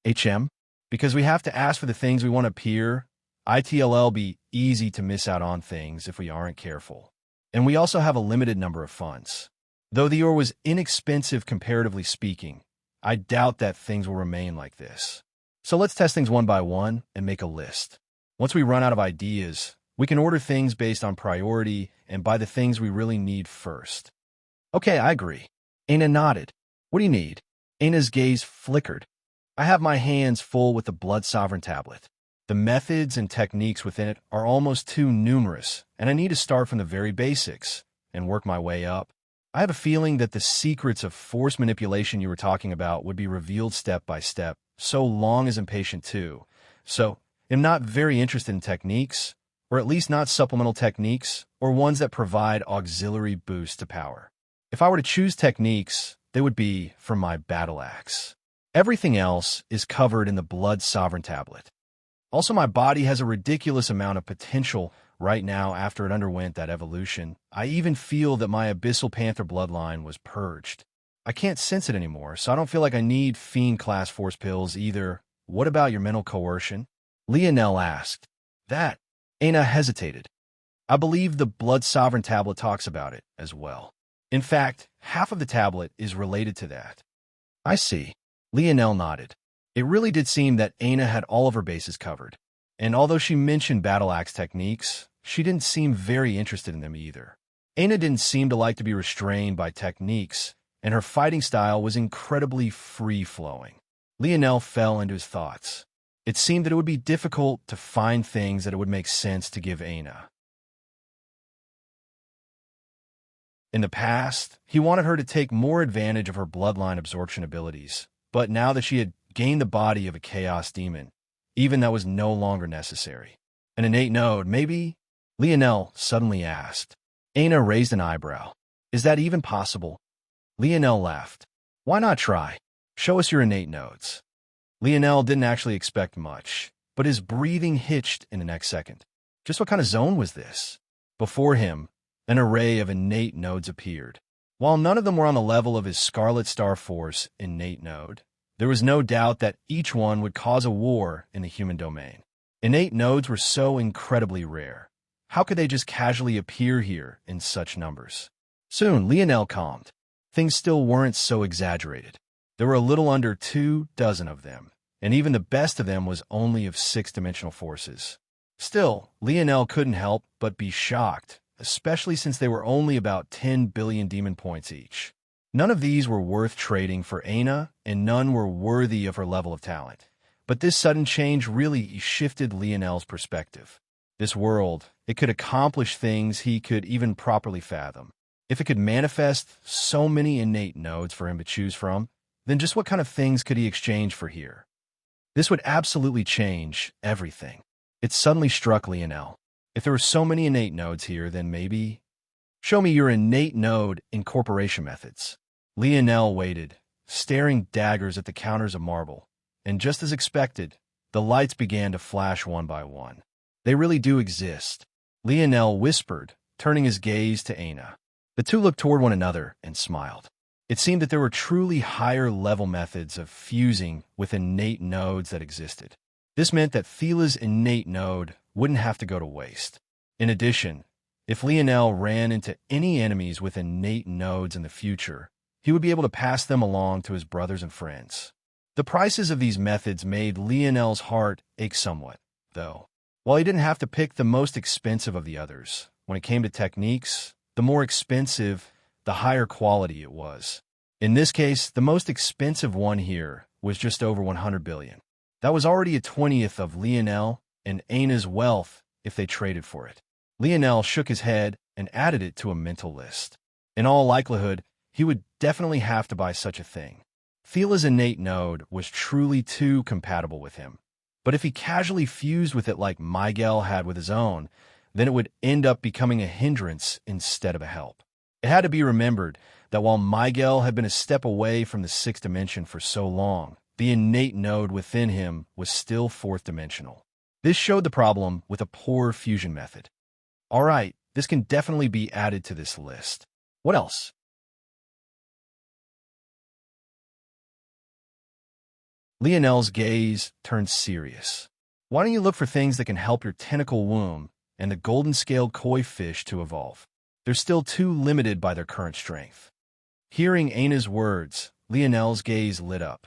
HM, because we have to ask for the things we want to appear, it'll be easy to miss out on things if we aren't careful. And we also have a limited number of funds. Though the ore was inexpensive comparatively speaking, I doubt that things will remain like this. So let's test things one by one and make a list. Once we run out of ideas, we can order things based on priority and buy the things we really need first. Okay, I agree. Anna nodded. What do you need? Anna's gaze flickered. I have my hands full with the Blood Sovereign tablet. The methods and techniques within it are almost too numerous, and I need to start from the very basics and work my way up. I have a feeling that the secrets of force manipulation you were talking about would be revealed step by step, so long as I'm patient too. So, I'm not very interested in techniques, or at least not supplemental techniques, or ones that provide auxiliary boosts to power. If I were to choose techniques, they would be from my battle axe. Everything else is covered in the Blood Sovereign tablet. Also, my body has a ridiculous amount of potential right now after it underwent that evolution. I even feel that my Abyssal Panther bloodline was purged. I can't sense it anymore, so I don't feel like I need Fiend-class force pills either. What about your mental coercion? Lionel asked. That. Anna hesitated. I believe the Blood Sovereign tablet talks about it as well. In fact, half of the tablet is related to that. I see. Lionel nodded. It really did seem that Anna had all of her bases covered, and although she mentioned battle axe techniques, she didn't seem very interested in them either. Anna didn't seem to like to be restrained by techniques, and her fighting style was incredibly free-flowing. Lionel fell into his thoughts. It seemed that it would be difficult to find things that it would make sense to give Anna. In the past, he wanted her to take more advantage of her bloodline absorption abilities, but now that she had gained the body of a chaos demon, even that was no longer necessary. An innate node, maybe? Lionel suddenly asked. Anna raised an eyebrow. Is that even possible? Lionel laughed. Why not try? Show us your innate nodes. Lionel didn't actually expect much, but his breathing hitched in the next second. Just what kind of zone was this? Before him, an array of innate nodes appeared. While none of them were on the level of his Scarlet Star Force innate node, there was no doubt that each one would cause a war in the human domain. Innate nodes were so incredibly rare. How could they just casually appear here in such numbers? Soon, Lionel calmed. Things still weren't so exaggerated. There were a little under 24 of them, and even the best of them was only of 6-dimensional forces. Still, Lionel couldn't help but be shocked, especially since they were only about 10 billion demon points each. None of these were worth trading for Anna, and none were worthy of her level of talent. But this sudden change really shifted Lionel's perspective. This world, it could accomplish things he could even properly fathom. If it could manifest so many innate nodes for him to choose from, then just what kind of things could he exchange for here? This would absolutely change everything. It suddenly struck Lionel. If there were so many innate nodes here, then maybe... Show me your innate node incorporation methods. Lionel waited, staring daggers at the counters of marble, and just as expected, the lights began to flash one by one. They really do exist, Lionel whispered, turning his gaze to Anna. The two looked toward one another and smiled. It seemed that there were truly higher-level methods of fusing with innate nodes that existed. This meant that Thila's innate node wouldn't have to go to waste. In addition, if Lionel ran into any enemies with innate nodes in the future, he would be able to pass them along to his brothers and friends. The prices of these methods made Lionel's heart ache somewhat, though. While he didn't have to pick the most expensive of the others, when it came to techniques, the more expensive, the higher quality it was. In this case, the most expensive one here was just over 100 billion. That was already a 20th of Lionel and Aina's wealth if they traded for it. Lionel shook his head and added it to a mental list. In all likelihood, he would definitely have to buy such a thing. Thila's innate node was truly too compatible with him. But if he casually fused with it like Miguel had with his own, then it would end up becoming a hindrance instead of a help. It had to be remembered that while Miguel had been a step away from the sixth dimension for so long, the innate node within him was still fourth dimensional. This showed the problem with a poor fusion method. All right, this can definitely be added to this list. What else? Lionel's gaze turned serious. Why don't you look for things that can help your tentacle womb and the golden-scaled koi fish to evolve? They're still too limited by their current strength. Hearing Aina's words, Lionel's gaze lit up.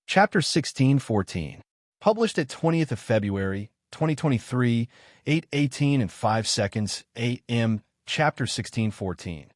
Chapter 1614. Published at 20th of February, 2023, 8:18 and 5 seconds a.m. Chapter 1614.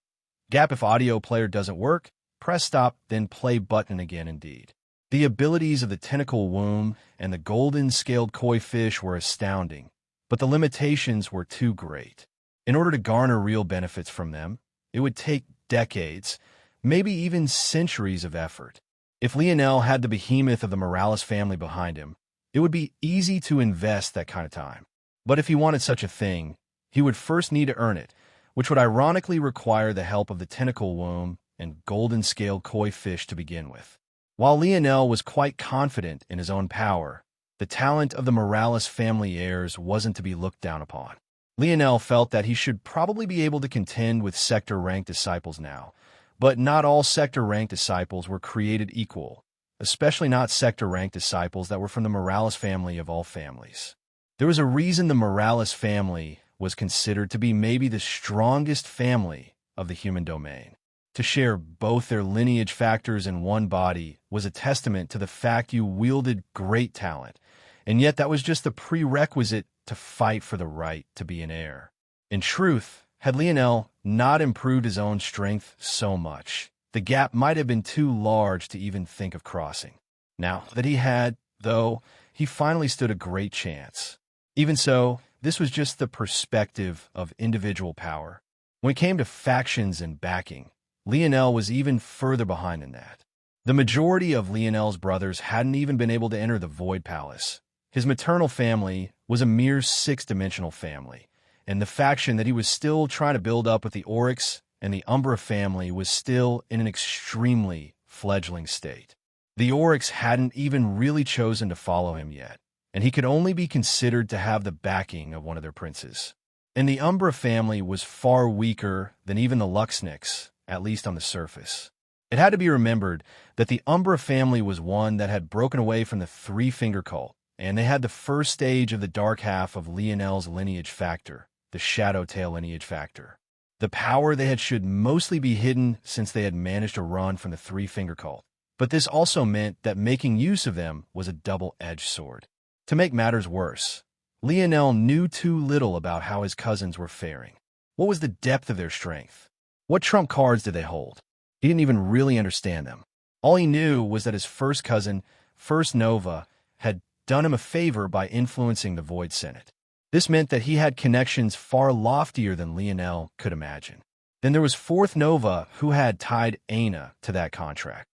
Gap if audio player doesn't work, press stop, then play button again indeed. The abilities of the tentacle womb and the golden scaled koi fish were astounding, but the limitations were too great. In order to garner real benefits from them, it would take decades, maybe even centuries of effort. If Lionel had the behemoth of the Morales family behind him, it would be easy to invest that kind of time. But if he wanted such a thing, he would first need to earn it, which would ironically require the help of the tentacle womb and golden-scaled koi fish to begin with. While Lionel was quite confident in his own power, the talent of the Morales family heirs wasn't to be looked down upon. Lionel felt that he should probably be able to contend with sector-ranked disciples now, but not all sector-ranked disciples were created equal, especially not sector-ranked disciples that were from the Morales family of all families. There was a reason the Morales family was considered to be maybe the strongest family of the human domain. To share both their lineage factors in one body was a testament to the fact you wielded great talent, and yet that was just the prerequisite to fight for the right to be an heir. In truth, had Lionel not improved his own strength so much, the gap might have been too large to even think of crossing. Now that he had, though, he finally stood a great chance. Even so, this was just the perspective of individual power. When it came to factions and backing, Lionel was even further behind than that. The majority of Lionel's brothers hadn't even been able to enter the Void Palace. His maternal family was a mere six-dimensional family, and the faction that he was still trying to build up with the Oryx and the Umbra family was still in an extremely fledgling state. The Oryx hadn't even really chosen to follow him yet, and he could only be considered to have the backing of one of their princes. And the Umbra family was far weaker than even the Luxniks, at least on the surface. It had to be remembered that the Umbra family was one that had broken away from the Three-Finger Cult, and they had the first stage of the dark half of Lionel's lineage factor, the Shadowtail lineage factor. The power they had should mostly be hidden since they had managed to run from the Three-Finger Cult, but this also meant that making use of them was a double-edged sword. To make matters worse, Lionel knew too little about how his cousins were faring. What was the depth of their strength? What trump cards did they hold? He didn't even really understand them. All he knew was that his first cousin, First Nova, had done him a favor by influencing the Void Senate. This meant that he had connections far loftier than Lionel could imagine. Then there was Fourth Nova, who had tied Aina to that contract.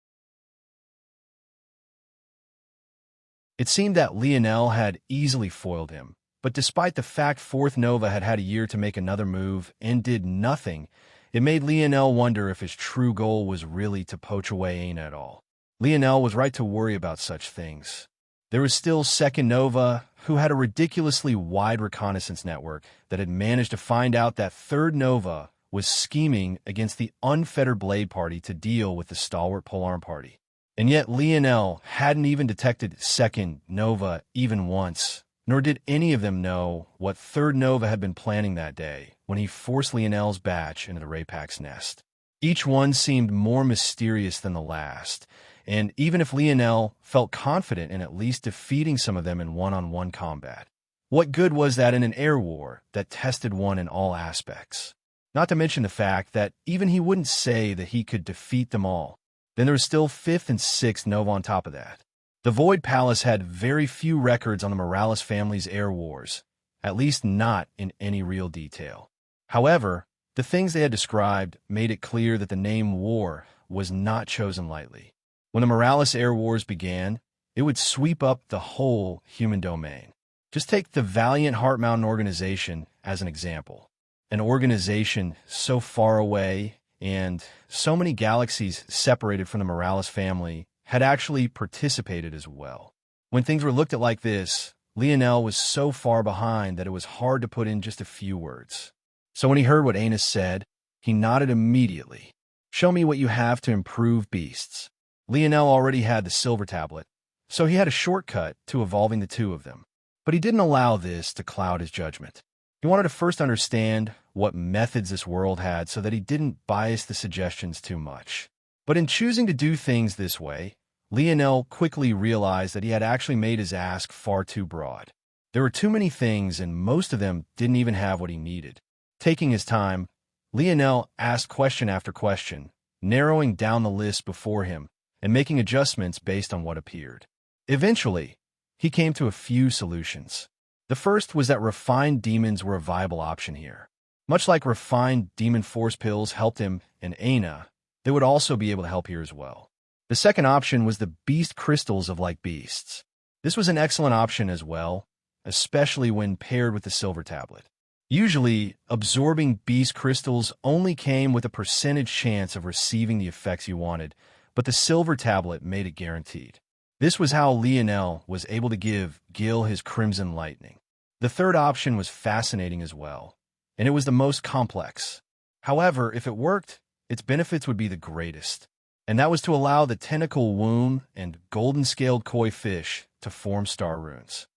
It seemed that Lionel had easily foiled him, but despite the fact Fourth Nova had had a year to make another move and did nothing, it made Lionel wonder if his true goal was really to poach away Aina at all. Lionel was right to worry about such things. There was still Second Nova, who had a ridiculously wide reconnaissance network that had managed to find out that Third Nova was scheming against the unfettered Blade Party to deal with the stalwart Polearm Party. And yet Lionel hadn't even detected Second Nova even once, nor did any of them know what Third Nova had been planning that day when he forced Lionel's batch into the Raypack's nest. Each one seemed more mysterious than the last, and even if Lionel felt confident in at least defeating some of them in one-on-one combat, what good was that in an air war that tested one in all aspects? Not to mention the fact that even he wouldn't say that he could defeat them all. Then there was still 5th and 6th Nova on top of that. The Void Palace had very few records on the Morales family's air wars, at least not in any real detail. However, the things they had described made it clear that the name war was not chosen lightly. When the Morales air wars began, it would sweep up the whole human domain. Just take the Valiant Heart Mountain organization as an example. An organization so far away and so many galaxies separated from the Morales family had actually participated as well. When things were looked at like this, Lionel was so far behind that it was hard to put in just a few words. So when he heard what Anus said, he nodded immediately. "Show me what you have to improve beasts." Lionel already had the silver tablet, so he had a shortcut to evolving the two of them. But he didn't allow this to cloud his judgment. He wanted to first understand what methods this world had so that he didn't bias the suggestions too much. But in choosing to do things this way, Lionel quickly realized that he had actually made his ask far too broad. There were too many things, and most of them didn't even have what he needed. Taking his time, Lionel asked question after question, narrowing down the list before him and making adjustments based on what appeared. Eventually, he came to a few solutions. The first was that refined demons were a viable option here. Much like refined demon force pills helped him in Aina, they would also be able to help here as well. The second option was the beast crystals of like beasts. This was an excellent option as well, especially when paired with the silver tablet. Usually, absorbing beast crystals only came with a percentage chance of receiving the effects you wanted, but the silver tablet made it guaranteed. This was how Lionel was able to give Gil his Crimson Lightning. The third option was fascinating as well, and it was the most complex. However, if it worked, its benefits would be the greatest, and that was to allow the tentacle womb and golden-scaled koi fish to form star runes.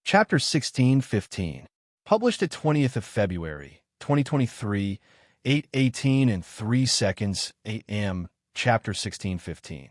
Chapter 1615, published at 20th of February, 2023, 8:18 and 3 seconds a.m., Chapter 1615.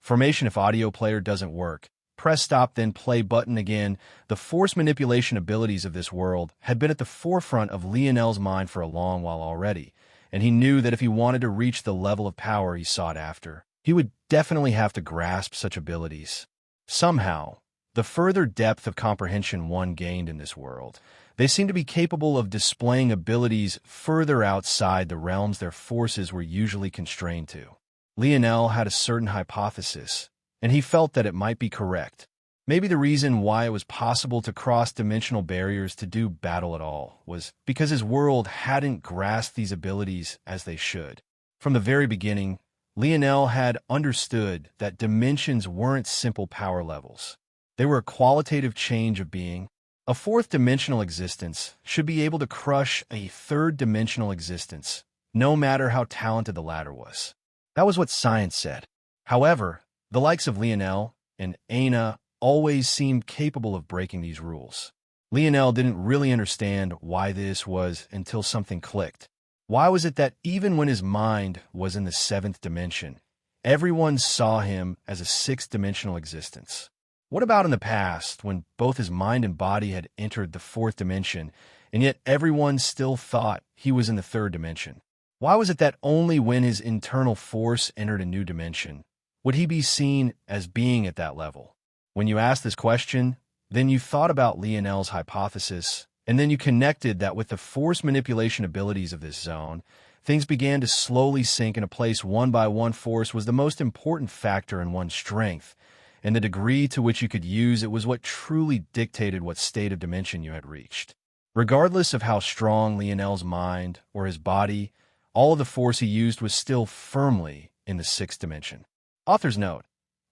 Formation: if audio player doesn't work, press stop then play button again. The force manipulation abilities of this world had been at the forefront of Lionel's mind for a long while already, and he knew that if he wanted to reach the level of power he sought after, he would definitely have to grasp such abilities. Somehow, the further depth of comprehension one gained in this world, they seemed to be capable of displaying abilities further outside the realms their forces were usually constrained to. Lionel had a certain hypothesis, and he felt that it might be correct. Maybe the reason why it was possible to cross dimensional barriers to do battle at all was because his world hadn't grasped these abilities as they should. From the very beginning, Lionel had understood that dimensions weren't simple power levels. They were a qualitative change of being. A fourth-dimensional existence should be able to crush a third-dimensional existence, no matter how talented the latter was. That was what science said. However, the likes of Lionel and Aina always seemed capable of breaking these rules. Lionel didn't really understand why this was until something clicked. Why was it that even when his mind was in the seventh dimension, everyone saw him as a sixth-dimensional existence? What about in the past, when both his mind and body had entered the fourth dimension, and yet everyone still thought he was in the third dimension? Why was it that only when his internal force entered a new dimension would he be seen as being at that level? When you asked this question, then you thought about Lionel's hypothesis, and then you connected that with the force manipulation abilities of this zone, things began to slowly sink into place. One by one, force was the most important factor in one's strength, and the degree to which you could use it was what truly dictated what state of dimension you had reached. Regardless of how strong Lionel's mind or his body, all of the force he used was still firmly in the sixth dimension. Author's note: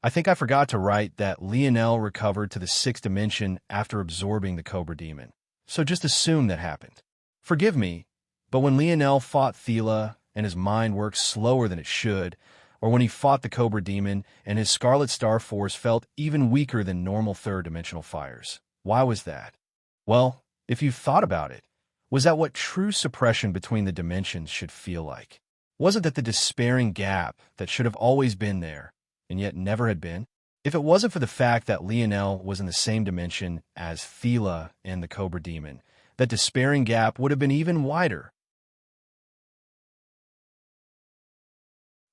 I think I forgot to write that Lionel recovered to the sixth dimension after absorbing the Cobra Demon, so just assume that happened. Forgive me, but when Lionel fought Thela and his mind worked slower than it should, or when he fought the Cobra Demon and his Scarlet Star Force felt even weaker than normal third-dimensional fires, why was that? Well, if you've thought about it, was that what true suppression between the dimensions should feel like? Wasn't that the despairing gap that should have always been there, and yet never had been? If it wasn't for the fact that Lionel was in the same dimension as Thela and the Cobra Demon, that despairing gap would have been even wider.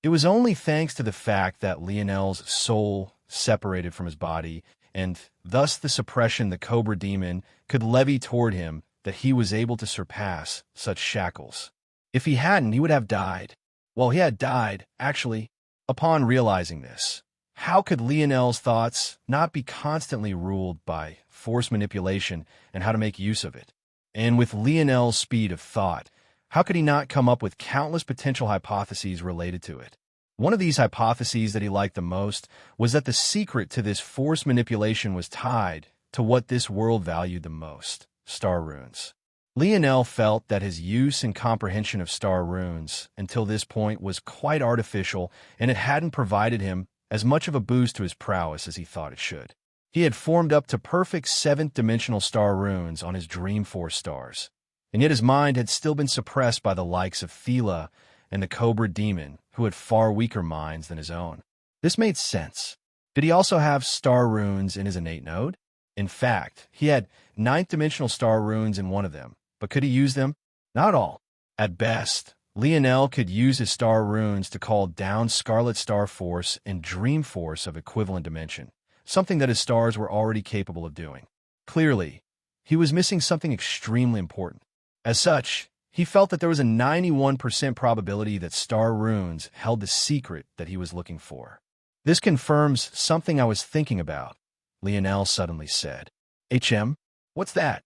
It was only thanks to the fact that Lionel's soul separated from his body, and thus the suppression the Cobra Demon could levy toward him, that he was able to surpass such shackles. If he hadn't, he would have died. Well, he had died, actually. Upon realizing this, how could Lionel's thoughts not be constantly ruled by force manipulation and how to make use of it? And with Lionel's speed of thought, how could he not come up with countless potential hypotheses related to it? One of these hypotheses that he liked the most was that the secret to this force manipulation was tied to what this world valued the most: star runes. Lionel felt that his use and comprehension of star runes until this point was quite artificial, and it hadn't provided him as much of a boost to his prowess as he thought it should. He had formed up to perfect seventh-dimensional star runes on his Dream Force stars, and yet his mind had still been suppressed by the likes of Thela and the Cobra Demon, who had far weaker minds than his own. This made sense. Did he also have star runes in his innate node? In fact, he had ninth-dimensional star runes in one of them, but could he use them? Not all. At best, Lionel could use his star runes to call down Scarlet Star Force and Dream Force of equivalent dimension, something that his stars were already capable of doing. Clearly, he was missing something extremely important. As such, he felt that there was a 91% probability that star runes held the secret that he was looking for. This confirms something I was thinking about, Lionel suddenly said. What's that?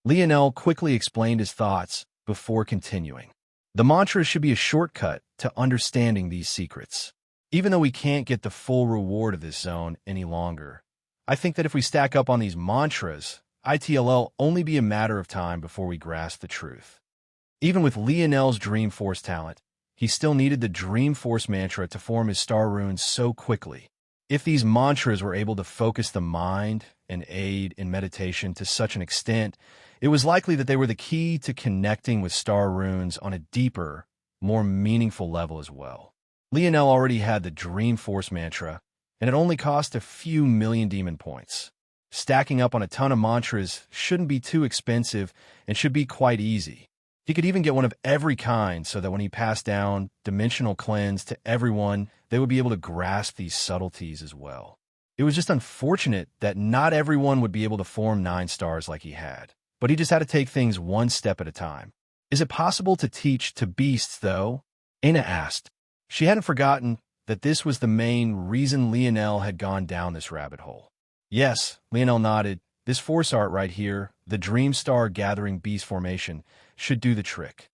Lionel quickly explained his thoughts before continuing. The mantra should be a shortcut to understanding these secrets. Even though we can't get the full reward of this zone any longer, I think that if we stack up on these mantras, it'll only be a matter of time before we grasp the truth. Even with Lionel's Dream Force talent, he still needed the Dream Force mantra to form his star runes so quickly. If these mantras were able to focus the mind and aid in meditation to such an extent, it was likely that they were the key to connecting with star runes on a deeper, more meaningful level as well. Lionel already had the Dream Force mantra, and it only cost a few million demon points. Stacking up on a ton of mantras shouldn't be too expensive and should be quite easy. He could even get one of every kind so that when he passed down Dimensional Cleanse to everyone, they would be able to grasp these subtleties as well. It was just unfortunate that not everyone would be able to form 9 stars like he had, but he just had to take things one step at a time. Is it possible to teach to beasts, though? Aina asked. She hadn't forgotten that this was the main reason Lionel had gone down this rabbit hole. Yes, Lionel nodded. This force art right here, the Dream Star Gathering Beast formation, should do the trick.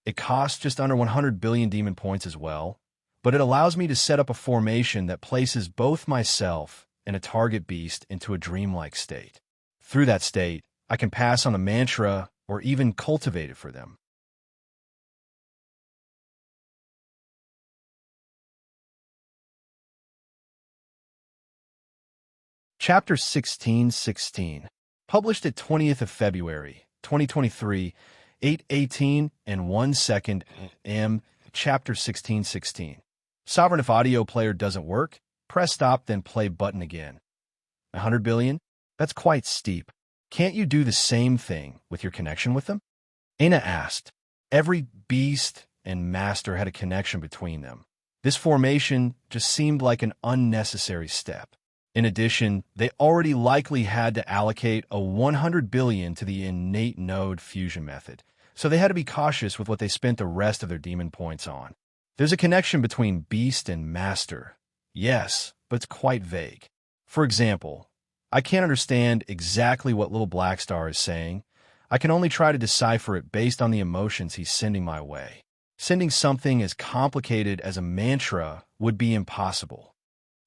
It costs just under 100 billion demon points as well, but it allows me to set up a formation that places both myself and a target beast into a dreamlike state. Through that state, I can pass on a mantra or even cultivate it for them. Chapter 1616, published at 20th of February, 2023, 8:18 and 1 second m. Chapter 1616. Sovereign, if audio player doesn't work, press stop then play button again. 100 billion? That's quite steep. Can't you do the same thing with your connection with them? Aina asked. Every beast and master had a connection between them. This formation just seemed like an unnecessary step. In addition, they already likely had to allocate a 100 billion to the innate node fusion method, so they had to be cautious with what they spent the rest of their demon points on. There's a connection between beast and master. Yes, but it's quite vague. For example, I can't understand exactly what little black star is saying. I can only try to decipher it based on the emotions he's sending my way. Sending something as complicated as a mantra would be impossible.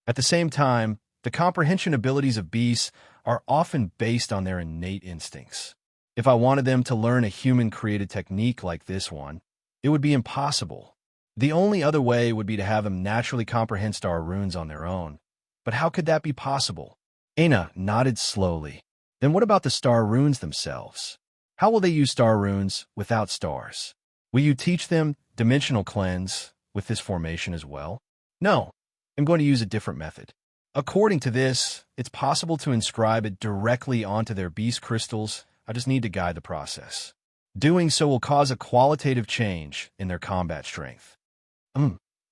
At the same time, the comprehension abilities of beasts are often based on their innate instincts. If I wanted them to learn a human-created technique like this one, it would be impossible. The only other way would be to have them naturally comprehend star runes on their own. But how could that be possible? Aina nodded slowly. Then what about the star runes themselves? How will they use star runes without stars? Will you teach them dimensional cleanse with this formation as well? No, I'm going to use a different method. According to this, it's possible to inscribe it directly onto their beast crystals. I just need to guide the process. Doing so will cause a qualitative change in their combat strength.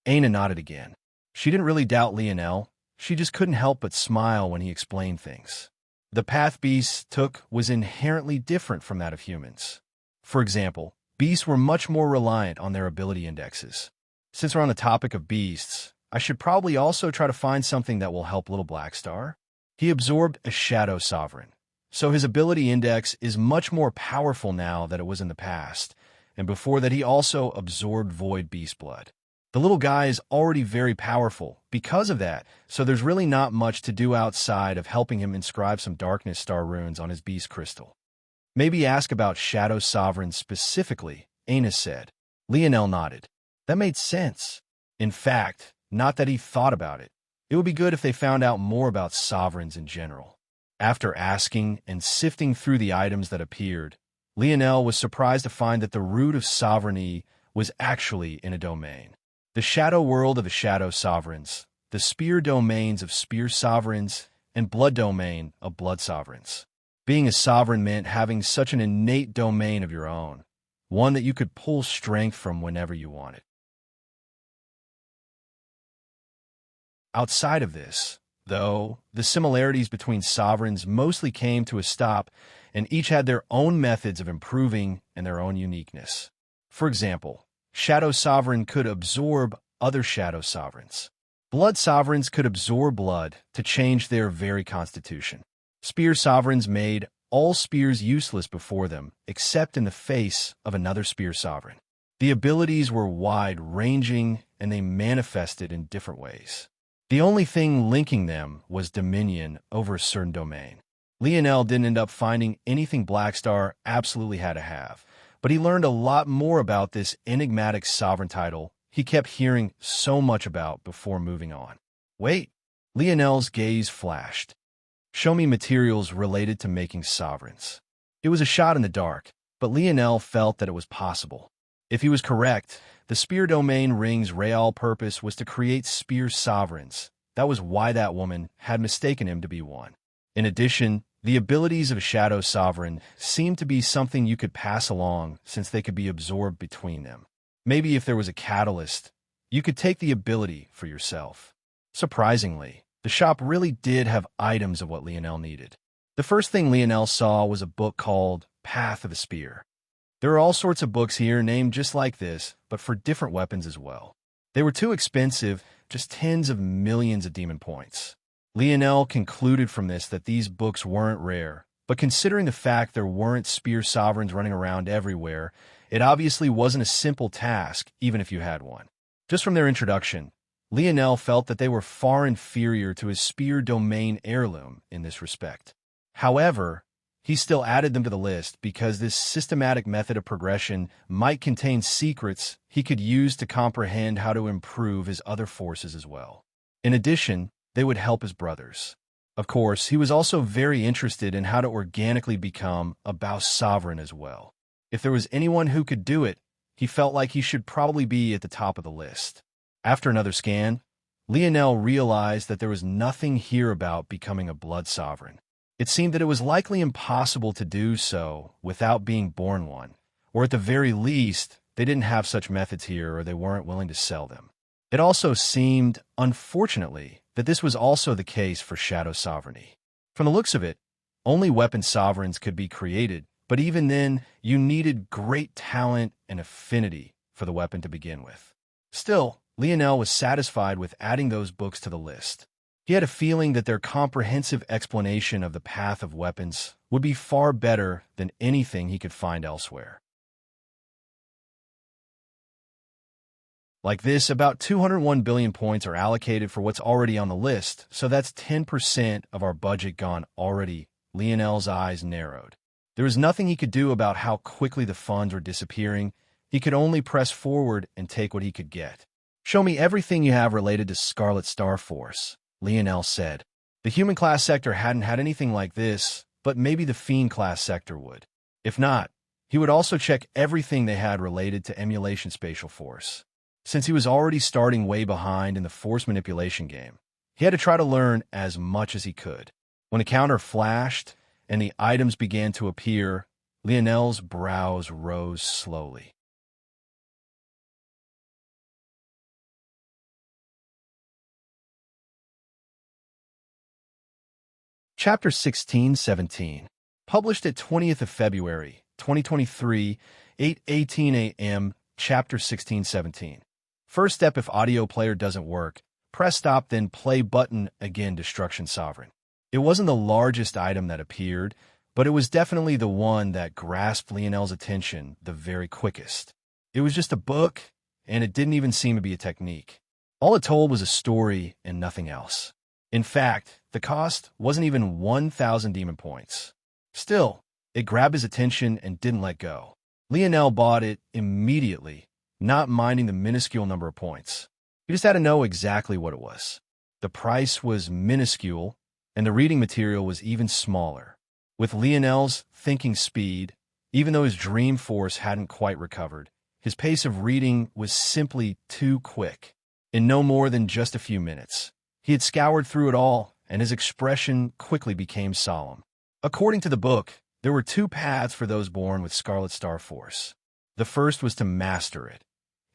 Aina nodded again. She didn't really doubt Lionel. She just couldn't help but smile when he explained things. The path beasts took was inherently different from that of humans. For example, beasts were much more reliant on their ability indexes. Since we're on the topic of beasts, I should probably also try to find something that will help Little Black Star. He absorbed a Shadow Sovereign, so his ability index is much more powerful now than it was in the past, and before that he also absorbed Void Beast Blood. The little guy is already very powerful because of that, so there's really not much to do outside of helping him inscribe some Darkness Star runes on his Beast Crystal. Maybe ask about Shadow Sovereigns specifically, Aina said. Lionel nodded. That made sense. In fact, not that he thought about it. It would be good if they found out more about sovereigns in general. After asking and sifting through the items that appeared, Lionel was surprised to find that the root of sovereignty was actually in a domain. The shadow world of the shadow sovereigns, the spear domains of spear sovereigns, and blood domain of blood sovereigns. Being a sovereign meant having such an innate domain of your own, one that you could pull strength from whenever you wanted. Outside of this, though, the similarities between sovereigns mostly came to a stop, and each had their own methods of improving and their own uniqueness. For example, Shadow Sovereign could absorb other Shadow Sovereigns. Blood Sovereigns could absorb blood to change their very constitution. Spear Sovereigns made all spears useless before them, except in the face of another Spear Sovereign. The abilities were wide-ranging, and they manifested in different ways. The only thing linking them was dominion over a certain domain. Lionel didn't end up finding anything Blackstar absolutely had to have, but he learned a lot more about this enigmatic sovereign title he kept hearing so much about before moving on. Wait, Lionel's gaze flashed. Show me materials related to making sovereigns. It was a shot in the dark, but Lionel felt that it was possible. If he was correct, the Spear Domain Ring's real purpose was to create spear sovereigns. That was why that woman had mistaken him to be one. In addition, the abilities of a Shadow Sovereign seemed to be something you could pass along since they could be absorbed between them. Maybe if there was a catalyst, you could take the ability for yourself. Surprisingly, the shop really did have items of what Lionel needed. The first thing Lionel saw was a book called Path of the Spear. There are all sorts of books here named just like this, but for different weapons as well. They were too expensive, just tens of millions of demon points. Lionel concluded from this that these books weren't rare, but considering the fact there weren't spear sovereigns running around everywhere, it obviously wasn't a simple task, even if you had one. Just from their introduction, Lionel felt that they were far inferior to his spear domain heirloom in this respect. However, he still added them to the list because this systematic method of progression might contain secrets he could use to comprehend how to improve his other forces as well. In addition, they would help his brothers. Of course, he was also very interested in how to organically become a Baus sovereign as well. If there was anyone who could do it, he felt like he should probably be at the top of the list. After another scan, Lionel realized that there was nothing here about becoming a blood sovereign. It seemed that it was likely impossible to do so without being born one, or at the very least, they didn't have such methods here or they weren't willing to sell them. It also seemed, unfortunately, that this was also the case for Shadow Sovereignty. From the looks of it, only weapon sovereigns could be created, but even then, you needed great talent and affinity for the weapon to begin with. Still, Lionel was satisfied with adding those books to the list. He had a feeling that their comprehensive explanation of the path of weapons would be far better than anything he could find elsewhere. Like this, about 201 billion points are allocated for what's already on the list, so that's 10% of our budget gone already. Lionel's eyes narrowed. There was nothing he could do about how quickly the funds were disappearing. He could only press forward and take what he could get. "Show me everything you have related to Scarlet Star Force," Lionel said. The human class sector hadn't had anything like this, but maybe the fiend class sector would. If not, he would also check everything they had related to Emulation Spatial Force. Since he was already starting way behind in the force manipulation game, he had to try to learn as much as he could. When the counter flashed and the items began to appear, Lionel's brows rose slowly. Chapter 1617, published at 20th of February, 2023, 8:18 a.m., Chapter 1617. First step: if audio player doesn't work, press stop, then play button again. Destruction Sovereign. It wasn't the largest item that appeared, but it was definitely the one that grasped Lionel's attention the very quickest. It was just a book, and it didn't even seem to be a technique. All it told was a story and nothing else. In fact, the cost wasn't even 1,000 demon points. Still, it grabbed his attention and didn't let go. Lionel bought it immediately, not minding the minuscule number of points. He just had to know exactly what it was. The price was minuscule, and the reading material was even smaller. With Lionel's thinking speed, even though his dream force hadn't quite recovered, his pace of reading was simply too quick. In no more than just a few minutes, he had scoured through it all, and his expression quickly became solemn. According to the book, there were two paths for those born with Scarlet Star Force. The first was to master it,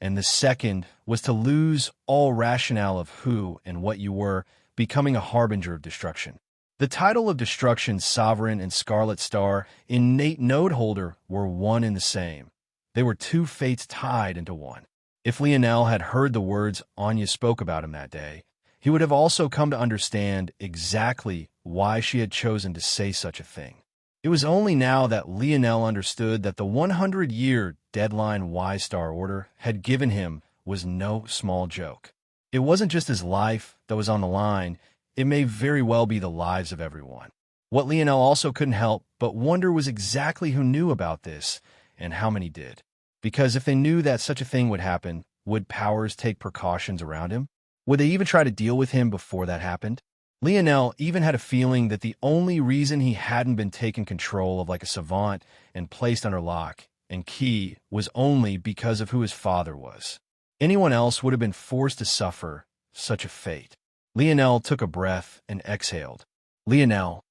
and the second was to lose all rationale of who and what you were, becoming a harbinger of destruction. The title of Destruction Sovereign and Scarlet Star Innate Node Holder were one and the same. They were two fates tied into one. If Lionel had heard the words Anya spoke about him that day, he would have also come to understand exactly why she had chosen to say such a thing. It was only now that Lionel understood that the 100-year deadline Y-Star order had given him was no small joke. It wasn't just his life that was on the line, it may very well be the lives of everyone. What Lionel also couldn't help but wonder was exactly who knew about this and how many did. Because if they knew that such a thing would happen, would powers take precautions around him? Would they even try to deal with him before that happened? Lionel even had a feeling that the only reason he hadn't been taken control of like a savant and placed under lock and key was only because of who his father was. Anyone else would have been forced to suffer such a fate. Lionel took a breath and exhaled. Lionel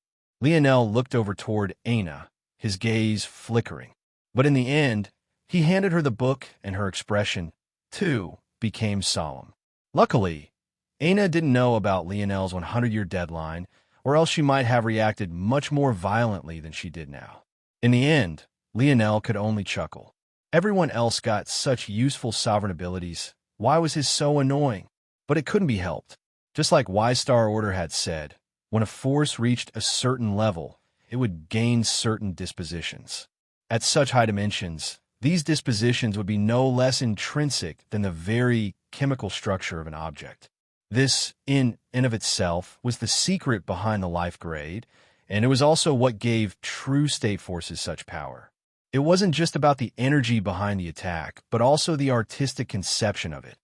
looked over toward Aina, his gaze flickering. But in the end, he handed her the book, and her expression, too, became solemn. Luckily, Aina didn't know about Lionel's 100-year deadline, or else she might have reacted much more violently than she did now. In the end, Lionel could only chuckle. Everyone else got such useful sovereign abilities. Why was his so annoying? But it couldn't be helped. Just like Y-Star Order had said, when a force reached a certain level, it would gain certain dispositions. At such high dimensions, these dispositions would be no less intrinsic than the very chemical structure of an object. This, in and of itself, was the secret behind the life grade, and it was also what gave true state forces such power. It wasn't just about the energy behind the attack, but also the artistic conception of it.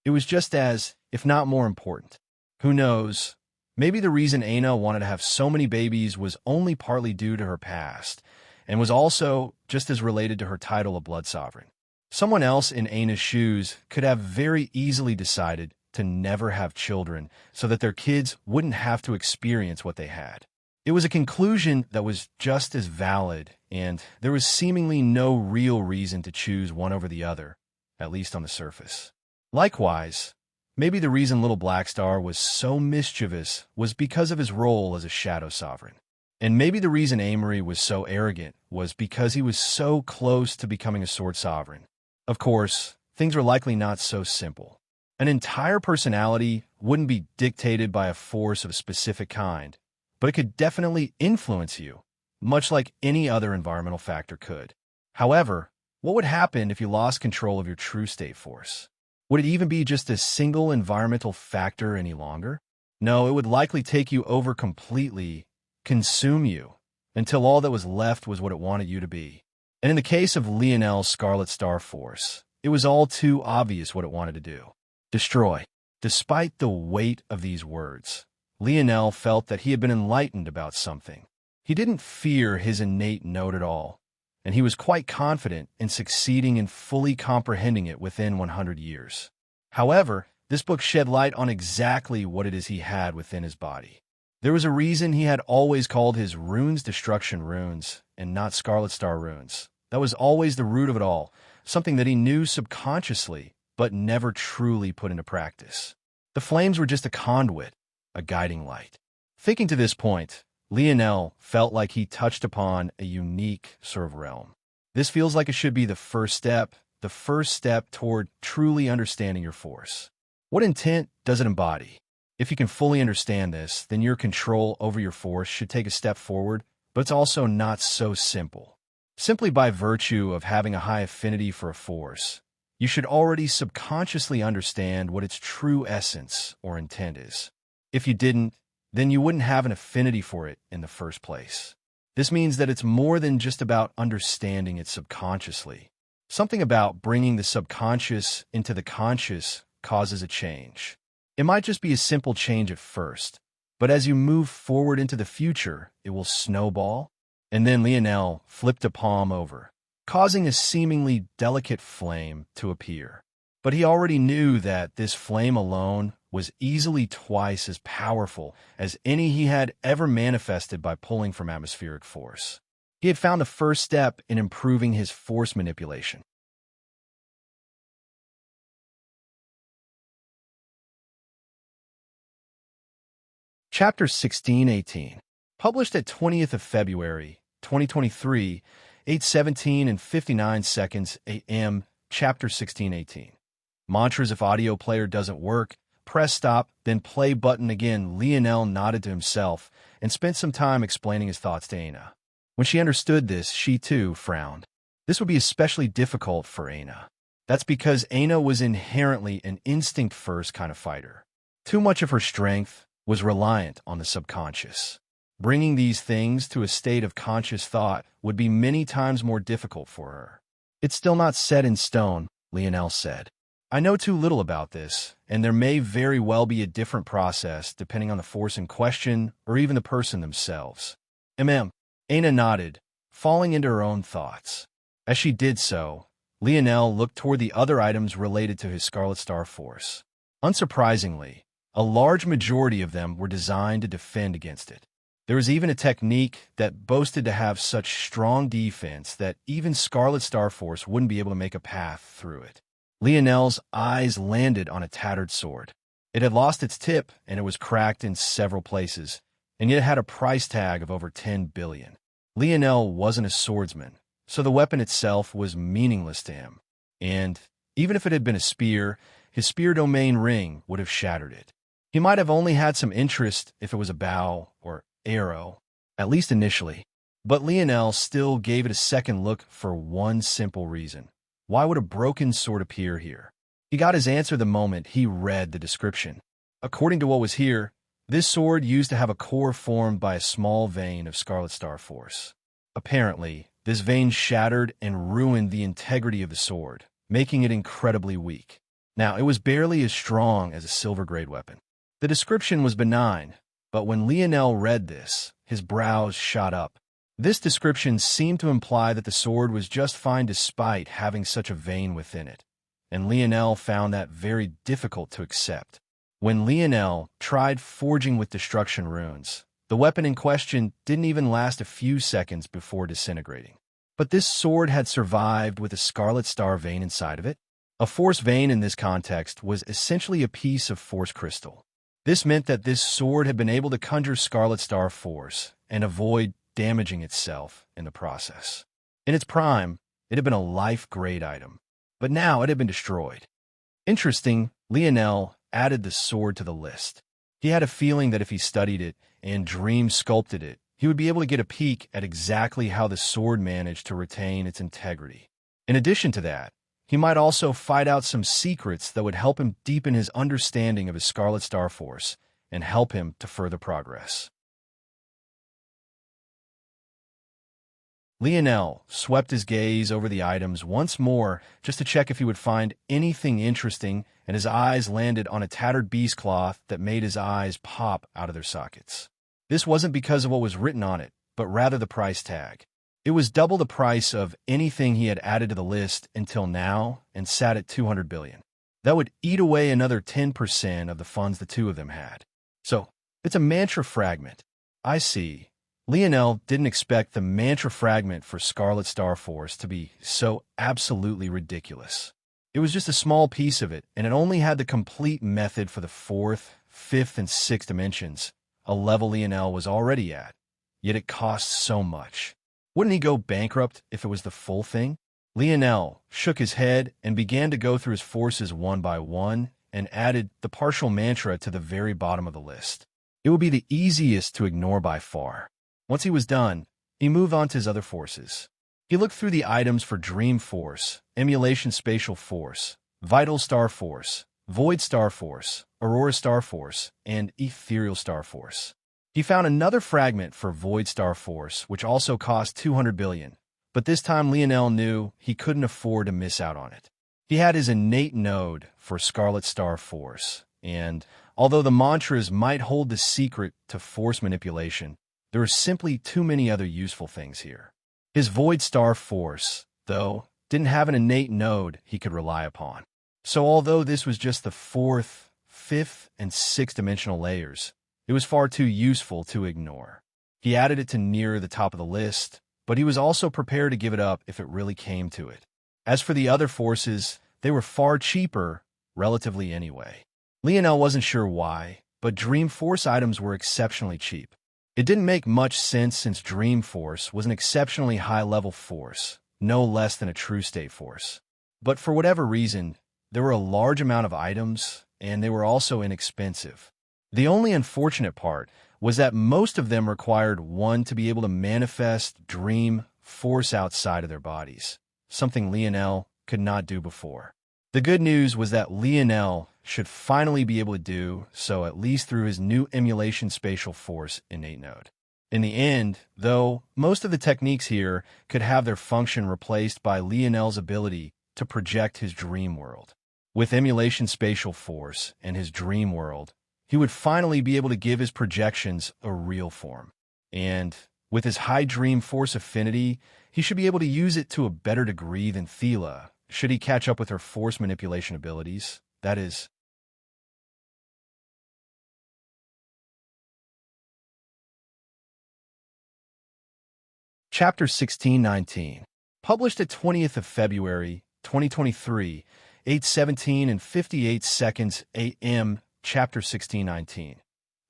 It was just as, if not more important. Who knows? Maybe the reason Aina wanted to have so many babies was only partly due to her past, and was also just as related to her title of Blood Sovereign. Someone else in Aina's shoes could have very easily decided to never have children so that their kids wouldn't have to experience what they had. It was a conclusion that was just as valid, and there was seemingly no real reason to choose one over the other, at least on the surface. Likewise, maybe the reason Little Black Star was so mischievous was because of his role as a Shadow Sovereign. And maybe the reason Amory was so arrogant was because he was so close to becoming a Sword Sovereign. Of course, things were likely not so simple. An entire personality wouldn't be dictated by a force of a specific kind, but it could definitely influence you, much like any other environmental factor could. However, what would happen if you lost control of your true state force? Would it even be just a single environmental factor any longer? No, it would likely take you over completely, consume you, until all that was left was what it wanted you to be. And in the case of Lionel's Scarlet Star Force, it was all too obvious what it wanted to do. Destroy. Despite the weight of these words, Lionel felt that he had been enlightened about something. He didn't fear his innate note at all, and he was quite confident in succeeding in fully comprehending it within 100 years. However, this book shed light on exactly what it is he had within his body. There was a reason he had always called his runes destruction runes and not Scarlet Star runes. That was always the root of it all, something that he knew subconsciously but never truly put into practice. The flames were just a conduit, a guiding light. Thinking to this point, Lionel felt like he touched upon a unique sort of realm. This feels like it should be the first step toward truly understanding your force. What intent does it embody? If you can fully understand this, then your control over your force should take a step forward, but it's also not so simple. Simply by virtue of having a high affinity for a force, you should already subconsciously understand what its true essence or intent is. If you didn't, then you wouldn't have an affinity for it in the first place. This means that it's more than just about understanding it subconsciously. Something about bringing the subconscious into the conscious causes a change. It might just be a simple change at first, but as you move forward into the future, it will snowball. And then Lionel flipped a palm over, causing a seemingly delicate flame to appear. But he already knew that this flame alone was easily twice as powerful as any he had ever manifested by pulling from atmospheric force. He had found the first step in improving his force manipulation. Chapter 1618, published at 20th of February, 2023, 8:17 and 59 seconds a.m., Chapter 1618. Mantras: if audio player doesn't work, press stop, then play button again. Lionel nodded to himself and spent some time explaining his thoughts to Aina. When she understood this, she too frowned. This would be especially difficult for Aina. That's because Aina was inherently an instinct-first kind of fighter. Too much of her strength was reliant on the subconscious. Bringing these things to a state of conscious thought would be many times more difficult for her. It's still not set in stone, Lionel said. I know too little about this, and there may very well be a different process depending on the force in question or even the person themselves. Aina nodded, falling into her own thoughts. As she did so, Lionel looked toward the other items related to his Scarlet Star Force. Unsurprisingly, a large majority of them were designed to defend against it. There was even a technique that boasted to have such strong defense that even Scarlet Star Force wouldn't be able to make a path through it. Lionel's eyes landed on a tattered sword. It had lost its tip, and it was cracked in several places, and yet it had a price tag of over 10 billion. Lionel wasn't a swordsman, so the weapon itself was meaningless to him. And, even if it had been a spear, his spear domain ring would have shattered it. He might have only had some interest if it was a bow or arrow, at least initially. But Lionel still gave it a second look for one simple reason. Why would a broken sword appear here? He got his answer the moment he read the description. According to what was here, this sword used to have a core formed by a small vein of Scarlet Star Force. Apparently, this vein shattered and ruined the integrity of the sword, making it incredibly weak. Now, it was barely as strong as a silver-grade weapon. The description was benign, but when Lionel read this, his brows shot up. This description seemed to imply that the sword was just fine despite having such a vein within it, and Lionel found that very difficult to accept. When Lionel tried forging with destruction runes, the weapon in question didn't even last a few seconds before disintegrating. But this sword had survived with a Scarlet Star vein inside of it. A force vein in this context was essentially a piece of force crystal. This meant that this sword had been able to conjure Scarlet Star Force and avoid damaging itself in the process. In its prime, it had been a life-grade item, but now it had been destroyed. Interesting, Lionel added the sword to the list. He had a feeling that if he studied it and dream sculpted it, he would be able to get a peek at exactly how the sword managed to retain its integrity. In addition to that, he might also find out some secrets that would help him deepen his understanding of his Scarlet Star Force and help him to further progress. Lionel swept his gaze over the items once more just to check if he would find anything interesting, and his eyes landed on a tattered beast cloth that made his eyes pop out of their sockets. This wasn't because of what was written on it, but rather the price tag. It was double the price of anything he had added to the list until now and sat at $200 billion. That would eat away another 10% of the funds the two of them had. So, it's a mantra fragment. I see. Lionel didn't expect the mantra fragment for Scarlet Star Force to be so absolutely ridiculous. It was just a small piece of it, and it only had the complete method for the 4th, 5th, and 6th dimensions, a level Lionel was already at. Yet it cost so much. Wouldn't he go bankrupt if it was the full thing? Lionel shook his head and began to go through his forces one by one and added the partial mantra to the very bottom of the list. It would be the easiest to ignore by far. Once he was done, he moved on to his other forces. He looked through the items for Dream Force, Emulation Spatial Force, Vital Star Force, Void Star Force, Aurora Star Force, and Ethereal Star Force. He found another fragment for Void Star Force, which also cost $200 billion, but this time Lionel knew he couldn't afford to miss out on it. He had his innate node for Scarlet Star Force, and although the mantras might hold the secret to force manipulation, there are simply too many other useful things here. His Void Star Force, though, didn't have an innate node he could rely upon. So although this was just the 4th, 5th, and 6th dimensional layers, it was far too useful to ignore. He added it to near the top of the list, but he was also prepared to give it up if it really came to it. As for the other forces, they were far cheaper, relatively anyway. Lionel wasn't sure why, but Dream Force items were exceptionally cheap. It didn't make much sense since Dream Force was an exceptionally high-level force, no less than a true state force. But for whatever reason, there were a large amount of items, and they were also inexpensive. The only unfortunate part was that most of them required one to be able to manifest Dream Force outside of their bodies, something Lionel could not do before. The good news was that Lionel should finally be able to do so, at least through his new Emulation Spatial Force innate node. In the end, though, most of the techniques here could have their function replaced by Lionel's ability to project his dream world. With Emulation Spatial Force and his dream world, he would finally be able to give his projections a real form. And with his high Dream Force affinity, he should be able to use it to a better degree than Thela, should he catch up with her force manipulation abilities. That is, Chapter 1619, published at 20th of February, 2023, 8:17 and 58 seconds a.m., Chapter 1619.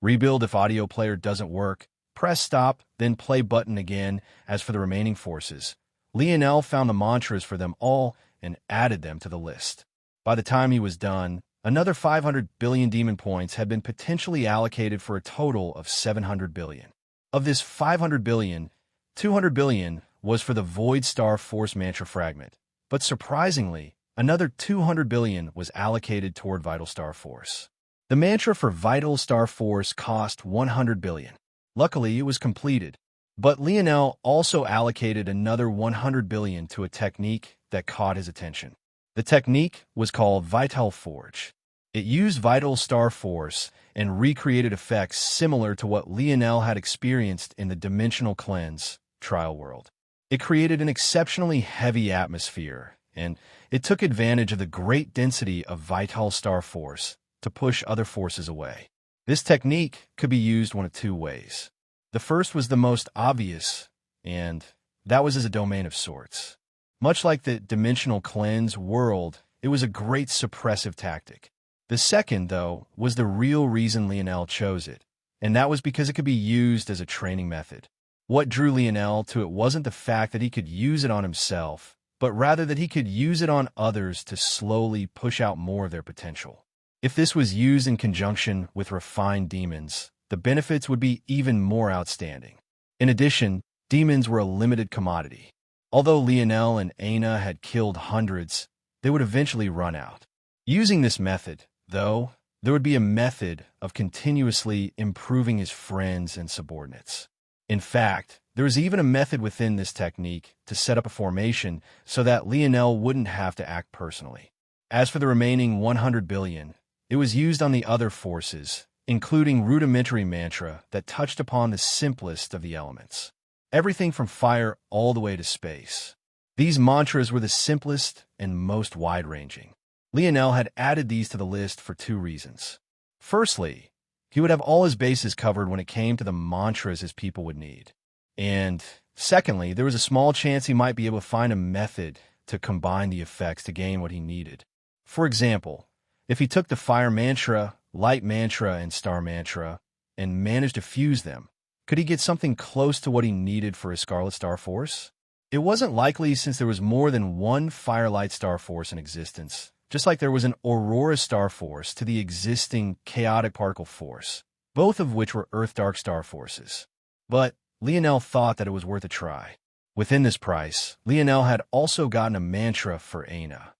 Rebuild if audio player doesn't work. Press stop, then play button again. As for the remaining forces, Lionel found the mantras for them all and added them to the list. By the time he was done, another 500 billion demon points had been potentially allocated for a total of 700 billion. Of this 500 billion, 200 billion was for the Void Star Force mantra fragment, but surprisingly, another 200 billion was allocated toward Vital Star Force. The mantra for Vital Star Force cost 100 billion. Luckily, it was completed, but Lionel also allocated another 100 billion to a technique that caught his attention. The technique was called Vital Forge. It used Vital Star Force and recreated effects similar to what Lionel had experienced in the Dimensional Cleanse trial world. It created an exceptionally heavy atmosphere, and it took advantage of the great density of Vital Star Force to push other forces away. This technique could be used one of two ways. The first was the most obvious, and that was as a domain of sorts. Much like the Dimensional Cleanse world, it was a great suppressive tactic. The second, though, was the real reason Lionel chose it, and that was because it could be used as a training method. What drew Lionel to it wasn't the fact that he could use it on himself, but rather that he could use it on others to slowly push out more of their potential. If this was used in conjunction with refined demons, the benefits would be even more outstanding. In addition, demons were a limited commodity. Although Lionel and Aina had killed hundreds, they would eventually run out. Using this method, though, there would be a method of continuously improving his friends and subordinates. In fact, there was even a method within this technique to set up a formation so that Lionel wouldn't have to act personally. As for the remaining 100 billion, it was used on the other forces, including rudimentary mantra that touched upon the simplest of the elements. Everything from fire all the way to space. These mantras were the simplest and most wide-ranging. Lionel had added these to the list for two reasons. Firstly, he would have all his bases covered when it came to the mantras his people would need. And secondly, there was a small chance he might be able to find a method to combine the effects to gain what he needed. For example, if he took the fire mantra, light mantra, and star mantra and managed to fuse them, could he get something close to what he needed for his Scarlet Star Force? It wasn't likely since there was more than one Firelight Star Force in existence, just like there was an Aurora Star Force to the existing Chaotic Particle Force, both of which were Earth Dark Star Forces. But Lionel thought that it was worth a try. Within this price, Lionel had also gotten a mantra for Aina.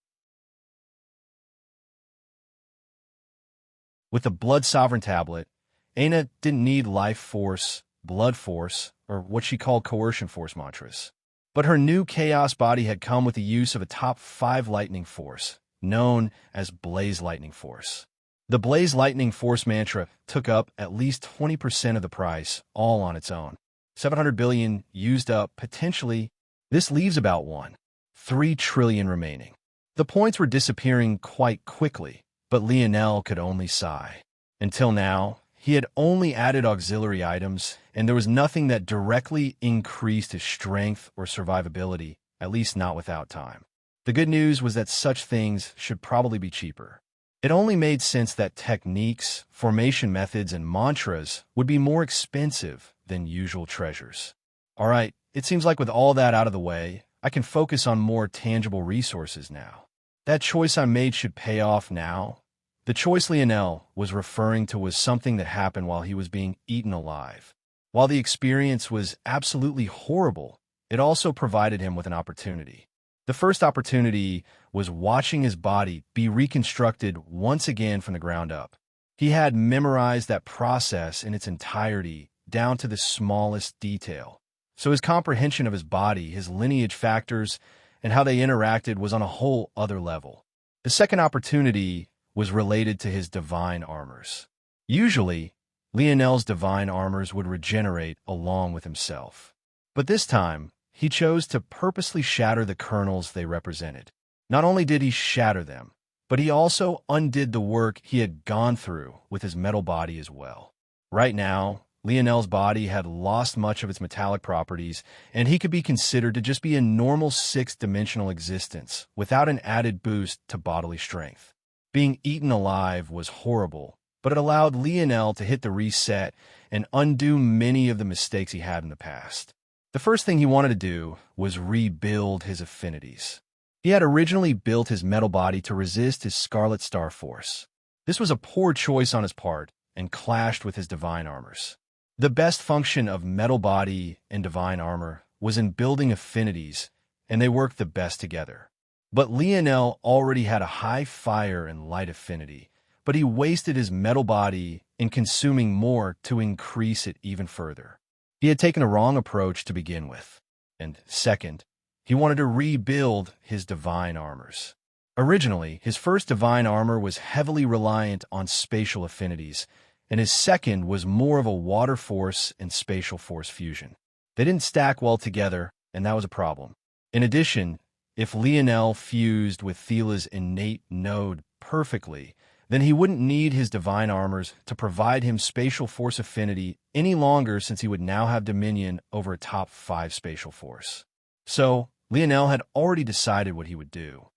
With the Blood Sovereign Tablet, Aina didn't need Life Force, Blood Force, or what she called Coercion Force mantras. But her new Chaos body had come with the use of a top 5 Lightning Force, known as Blaze Lightning Force. The Blaze Lightning Force mantra took up at least 20% of the price, all on its own. 700 billion used up potentially. This leaves about 1.3 trillion remaining. The points were disappearing quite quickly, but Lionel could only sigh. Until now, he had only added auxiliary items, and there was nothing that directly increased his strength or survivability, at least not without time. The good news was that such things should probably be cheaper. It only made sense that techniques, formation methods, and mantras would be more expensive than usual treasures. All right, it seems like with all that out of the way, I can focus on more tangible resources now. That choice I made should pay off now. The choice Lionel was referring to was something that happened while he was being eaten alive. While the experience was absolutely horrible, it also provided him with an opportunity. The first opportunity was watching his body be reconstructed once again from the ground up. He had memorized that process in its entirety, down to the smallest detail. So his comprehension of his body, his lineage factors, and how they interacted was on a whole other level. The second opportunity was related to his divine armors. Usually, Lionel's divine armors would regenerate along with himself. But this time, he chose to purposely shatter the kernels they represented. Not only did he shatter them, but he also undid the work he had gone through with his metal body as well. Right now, Lionel's body had lost much of its metallic properties, and he could be considered to just be a normal 6-dimensional existence without an added boost to bodily strength. Being eaten alive was horrible, but it allowed Lionel to hit the reset and undo many of the mistakes he had in the past. The first thing he wanted to do was rebuild his affinities. He had originally built his metal body to resist his Scarlet Star Force. This was a poor choice on his part and clashed with his divine armors. The best function of metal body and divine armor was in building affinities, and they worked the best together. But Lionel already had a high fire and light affinity, but he wasted his metal body in consuming more to increase it even further. He had taken a wrong approach to begin with. And second, he wanted to rebuild his divine armors. Originally, his first divine armor was heavily reliant on spatial affinities, and his second was more of a water force and spatial force fusion. They didn't stack well together, and that was a problem. In addition, if Lionel fused with Thila's innate node perfectly, then he wouldn't need his divine armors to provide him spatial force affinity any longer, since he would now have dominion over a top 5 spatial force. So, Lionel had already decided what he would do.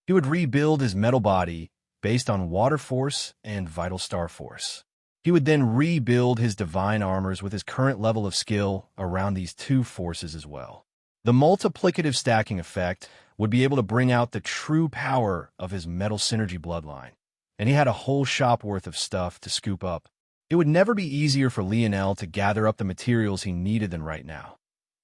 He would rebuild his metal body based on water force and vital star force. He would then rebuild his divine armors with his current level of skill around these two forces as well. The multiplicative stacking effect would be able to bring out the true power of his metal synergy bloodline. And he had a whole shop worth of stuff to scoop up. It would never be easier for Lionel to gather up the materials he needed than right now.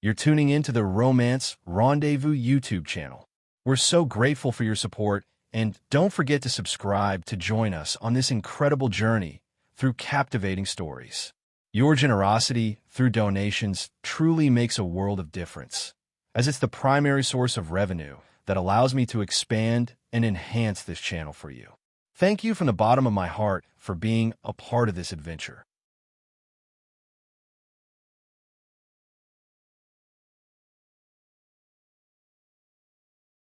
You're tuning into the Romance Rendezvous YouTube channel. We're so grateful for your support, and don't forget to subscribe to join us on this incredible journey through captivating stories. Your generosity through donations truly makes a world of difference, as it's the primary source of revenue that allows me to expand and enhance this channel for you. Thank you from the bottom of my heart for being a part of this adventure.